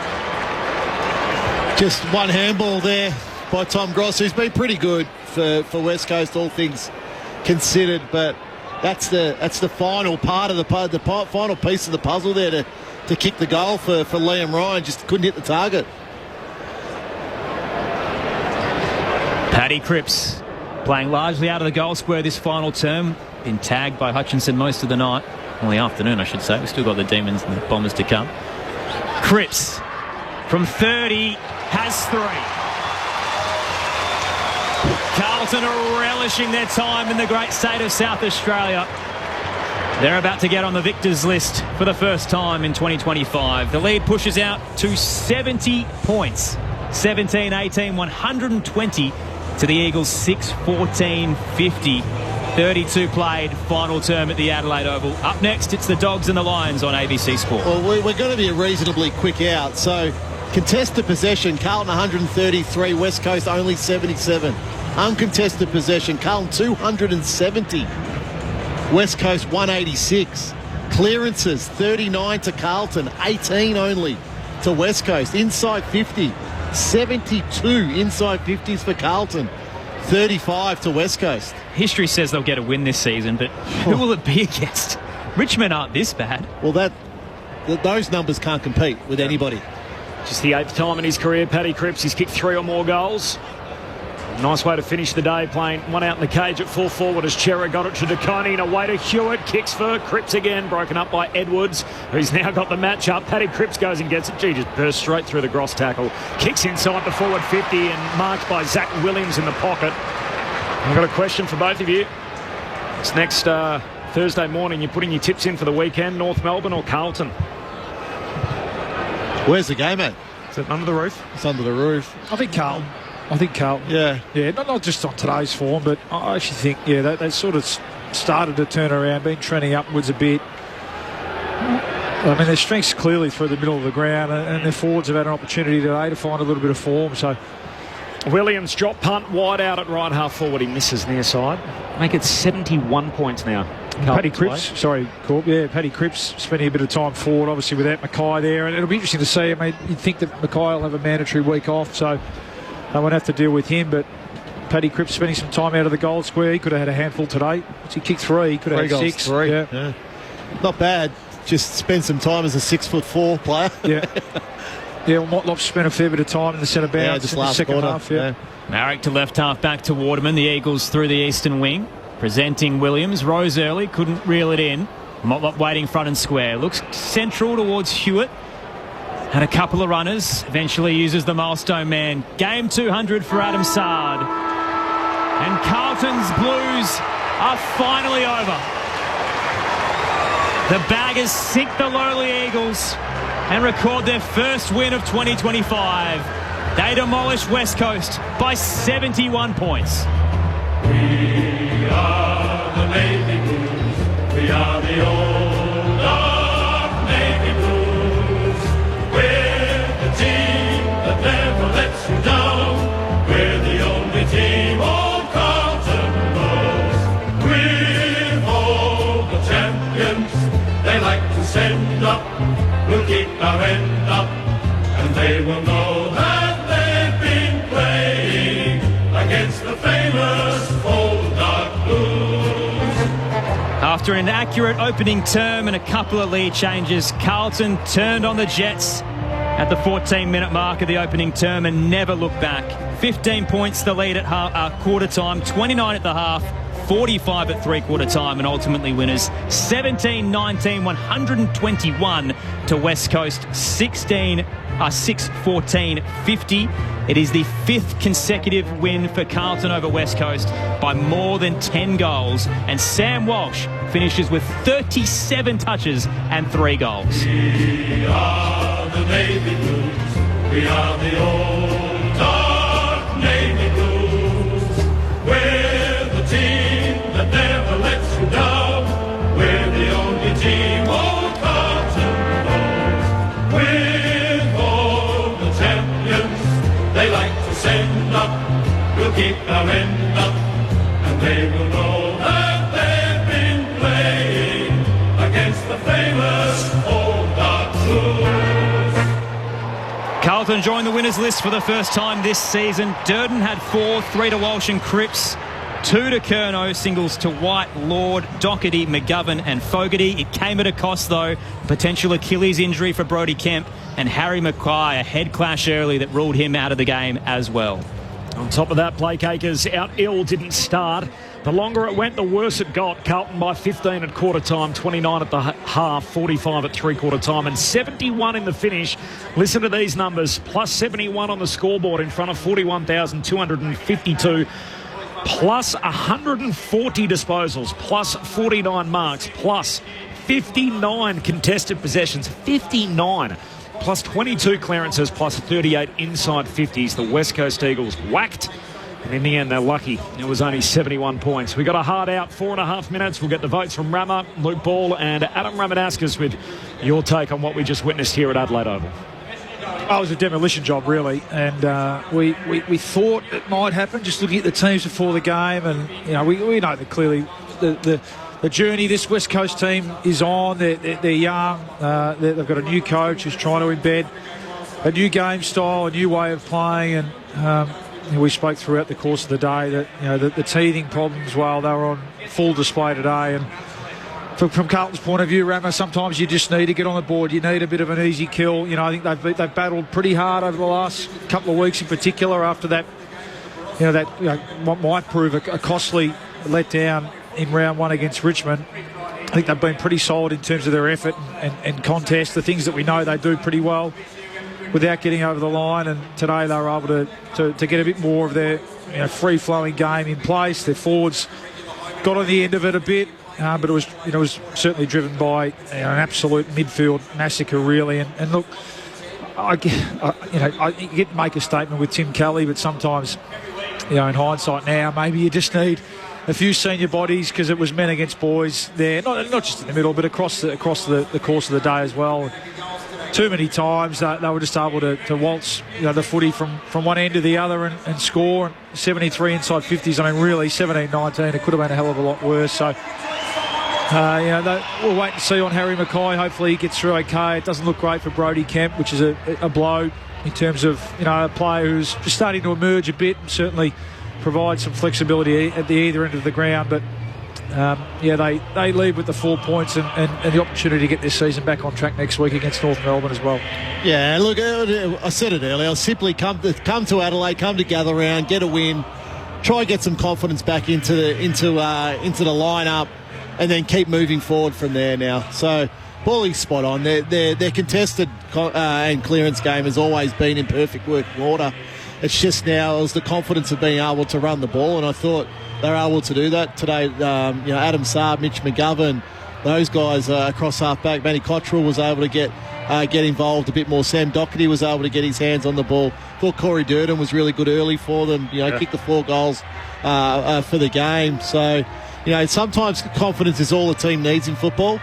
Just one handball there by Tom Gross, who's been pretty good for West Coast, all things considered, but that's the final part of the final piece of the puzzle there to kick the goal for Liam Ryan. Just couldn't hit the target. Paddy Cripps playing largely out of the goal square this final term. Been tagged by Hutchinson most of the night. Well, the afternoon, I should say. We've still got the Demons and the Bombers to come. Cripps from 30 has 3. Carlton are relishing their time in the great state of South Australia. They're about to get on the victors list for the first time in 2025. The lead pushes out to 70 points. 17-18, 120 to the Eagles, 6-14-50. 32 played, final term at the Adelaide Oval. Up next, it's the Dogs and the Lions on ABC Sport. Well, we're going to be a reasonably quick out. So, contested possession, Carlton 133, West Coast only 77. Uncontested possession, Carlton 270, West Coast 186. Clearances, 39 to Carlton, 18 only to West Coast. Inside 50, 72 inside 50s for Carlton, 35 to West Coast. History says they'll get a win this season, but who will it be against? Richmond aren't this bad. Well, those numbers can't compete with anybody. Just the 8th time in his career, Paddy Cripps, he's kicked 3 or more goals. Nice way to finish the day, playing one out in the cage at full forward as Chera got it to DeConey and away to Hewitt. Kicks for Cripps again, broken up by Edwards, who's now got the match up. Paddy Cripps goes and gets it. Gee, just burst straight through the Gross tackle. Kicks inside the forward 50 and marked by Zach Williams in the pocket. I've got a question for both of you. It's next Thursday morning. You're putting your tips in for the weekend, North Melbourne or Carlton? Where's the game at? Is it under the roof? It's under the roof. I think Carlton. Yeah, not just on today's form, but I actually think, they sort of started to turn around, been trending upwards a bit. I mean, their strength's clearly through the middle of the ground, and their forwards have had an opportunity today to find a little bit of form. So Williams drop punt wide out at right half forward. He misses near side. Make it 71 points now. Paddy Cripps, Paddy Cripps spending a bit of time forward, obviously without Mackay there, and it'll be interesting to see. I mean, you'd think that Mackay will have a mandatory week off, so they won't have to deal with him, but Paddy Cripps spending some time out of the goal square. He could have had a handful today. He kicked 3, he could have had 6. Yeah. Not bad. Just spend some time as a 6'4" player. Yeah, well, Motlop spent a fair bit of time in the centre bounce just in the last second quarter. half. Marrick to left half back to Waterman. The Eagles through the eastern wing. Presenting Williams. Rose early, couldn't reel it in. Motlop waiting front and square. Looks central towards Hewitt. Had a couple of runners. Eventually uses the milestone man. Game 200 for Adam Sard. And Carlton's Blues are finally over. The Baggers sink the lowly Eagles and record their first win of 2025. They demolish West Coast by 71 points. We are the Navy Blues. We are the old dark Navy Blues. We're the team that never lets you down. We're the only team old Carlton knows. We're all the champions they like to send up. We'll keep our end up, and they will know that they've been playing against the famous old dark Blues. After an accurate opening term and a couple of lead changes, Carlton turned on the Jets at the 14-minute mark of the opening term and never looked back. 15 points the lead at quarter time, 29 at the half, 45 at three-quarter time, and ultimately winners 17-19, 121 to West Coast, 6-14-50. It is the 5th consecutive win for Carlton over West Coast by more than 10 goals, and Sam Walsh finishes with 37 touches and 3 goals. We are the Navy Blues. We are the old dark Navy Blues. We're the team that never lets you down. We're the only team old Carlton knows. With all the champions they like to send up, we'll keep our end up, and they will know that they've been playing against the famous old dark Blues. Carlton joined the winners list for the first time this season. Durden had 4, 3 to Walsh and Cripps, 2 to Curnow, singles to White, Lord, Doherty, McGovern and Fogarty. It came at a cost though, potential Achilles injury for Brodie Kemp, and Harry Mackay, a head clash early that ruled him out of the game as well. On top of that, Blake Acres out ill, didn't start. The longer it went, the worse it got. Carlton by 15 at quarter time, 29 at the half, 45 at three-quarter time, and 71 in the finish. Listen to these numbers. Plus 71 on the scoreboard in front of 41,252. Plus 140 disposals, plus 49 marks, plus 59 contested possessions, 59. Plus 22 clearances, plus 38 inside 50s. The West Coast Eagles whacked, and in the end, they're lucky. It was only 71 points. We got a hard out, 4.5 minutes. We'll get the votes from Rama, Luke Ball, and Adam Ramanaskas with your take on what we just witnessed here at Adelaide Oval. Oh, it was a demolition job, really, and we thought it might happen just looking at the teams before the game, and we know that clearly the journey this West Coast team is on. They're young. They've got a new coach who's trying to embed a new game style, a new way of playing, and we spoke throughout the course of the day that the teething problems, well, they were on full display today. And from Carlton's point of view, Rama, sometimes you just need to get on the board. You need a bit of an easy kill. I think they've battled pretty hard over the last couple of weeks, in particular after that. What might prove a costly letdown in round one against Richmond. I think they've been pretty solid in terms of their effort and contest, the things that we know they do pretty well without getting over the line. And today they were able to get a bit more of their free-flowing game in place. Their forwards got on the end of it a bit, but it was certainly driven by an absolute midfield massacre, really. And look, I get to make a statement with Tim Kelly, but sometimes, in hindsight now, maybe you just need a few senior bodies, because it was men against boys there, not just in the middle, but across the course of the day as well. Too many times they were just able to waltz the footy from one end to the other and score. 73 inside 50s. I mean, really, 17-19, it could have been a hell of a lot worse. So we'll wait and see on Harry Mackay. Hopefully he gets through okay. It doesn't look great for Brodie Kemp, which is a blow in terms of a player who's just starting to emerge a bit, and certainly provide some flexibility at the either end of the ground. But they leave with the 4 points and the opportunity to get this season back on track next week against North Melbourne as well. Yeah, look, I said it earlier. I'll simply come to Adelaide, come to gather round, get a win, try and get some confidence back into the lineup, and then keep moving forward from there now. So Paulie's spot on. Their contested and clearance game has always been in perfect working order. It's just now is the confidence of being able to run the ball, and I thought they were able to do that today. Adam Saab, Mitch McGovern, those guys across half-back. Manny Cottrell was able to get involved a bit more. Sam Doherty was able to get his hands on the ball. Thought Corey Durden was really good early for them. Kicked the 4 goals for the game. So, sometimes confidence is all a team needs in football.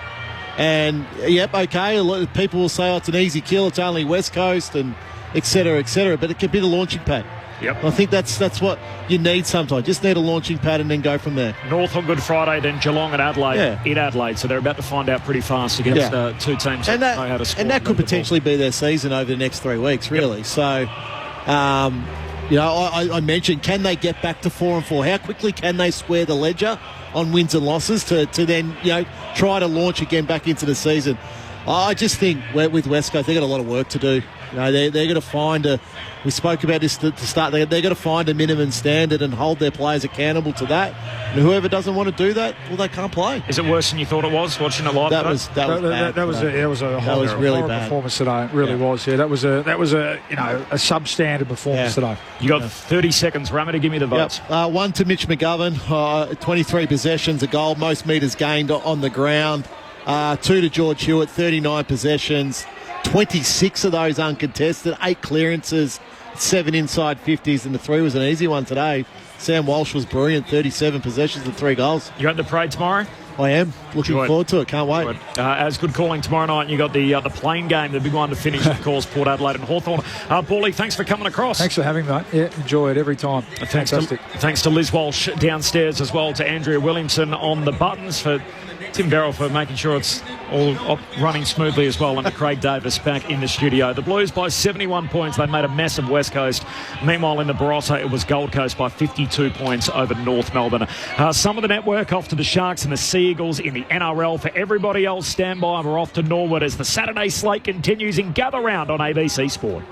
And, okay, a lot of people will say, it's an easy kill, it's only West Coast, and et cetera, but it can be the launching pad. Yep. I think that's what you need sometimes. Just need a launching pad and then go from there. North on Good Friday, then Geelong and Adelaide in Adelaide. So they're about to find out pretty fast against two teams that know how to score. And that could potentially be their season over the next 3 weeks, really. Yep. So, I mentioned, can they get back to 4-4? How quickly can they square the ledger on wins and losses to then, try to launch again back into the season? I just think with West Coast, they've got a lot of work to do. They're going to find we spoke about this to start, they're going to find a minimum standard and hold their players accountable to that. And whoever doesn't want to do that, well, they can't play. Is it worse than you thought it was, watching it live? That was bad. That was a horrible performance today. It really was. Yeah, that was a substandard performance today. You got 30 seconds, Rama, to give me the votes. Yep. 1 to Mitch McGovern, 23 possessions, a goal, most metres gained on the ground. 2 to George Hewitt, 39 possessions, 26 of those uncontested, 8 clearances, 7 inside 50s, and the 3 was an easy one today. Sam Walsh was brilliant, 37 possessions and 3 goals. You're at the parade tomorrow? I am. Looking forward to it. Can't wait. As good calling tomorrow night, and you got the plane game, the big one to finish, of course, Port Adelaide and Hawthorn. Paulie, thanks for coming across. Thanks for having me, mate. Yeah, enjoy it every time. Fantastic. Thanks to Liz Walsh downstairs as well, to Andrea Williamson on the buttons, for Tim Barrell for making sure it's all running smoothly as well, and Craig Davis back in the studio. The Blues by 71 points. They made a mess of West Coast. Meanwhile, in the Barossa, it was Gold Coast by 52 points over North Melbourne. Some of the network off to the Sharks and the Sea Eagles in the NRL. For everybody else, stand by. We're off to Norwood as the Saturday slate continues in Gather Round on ABC Sport.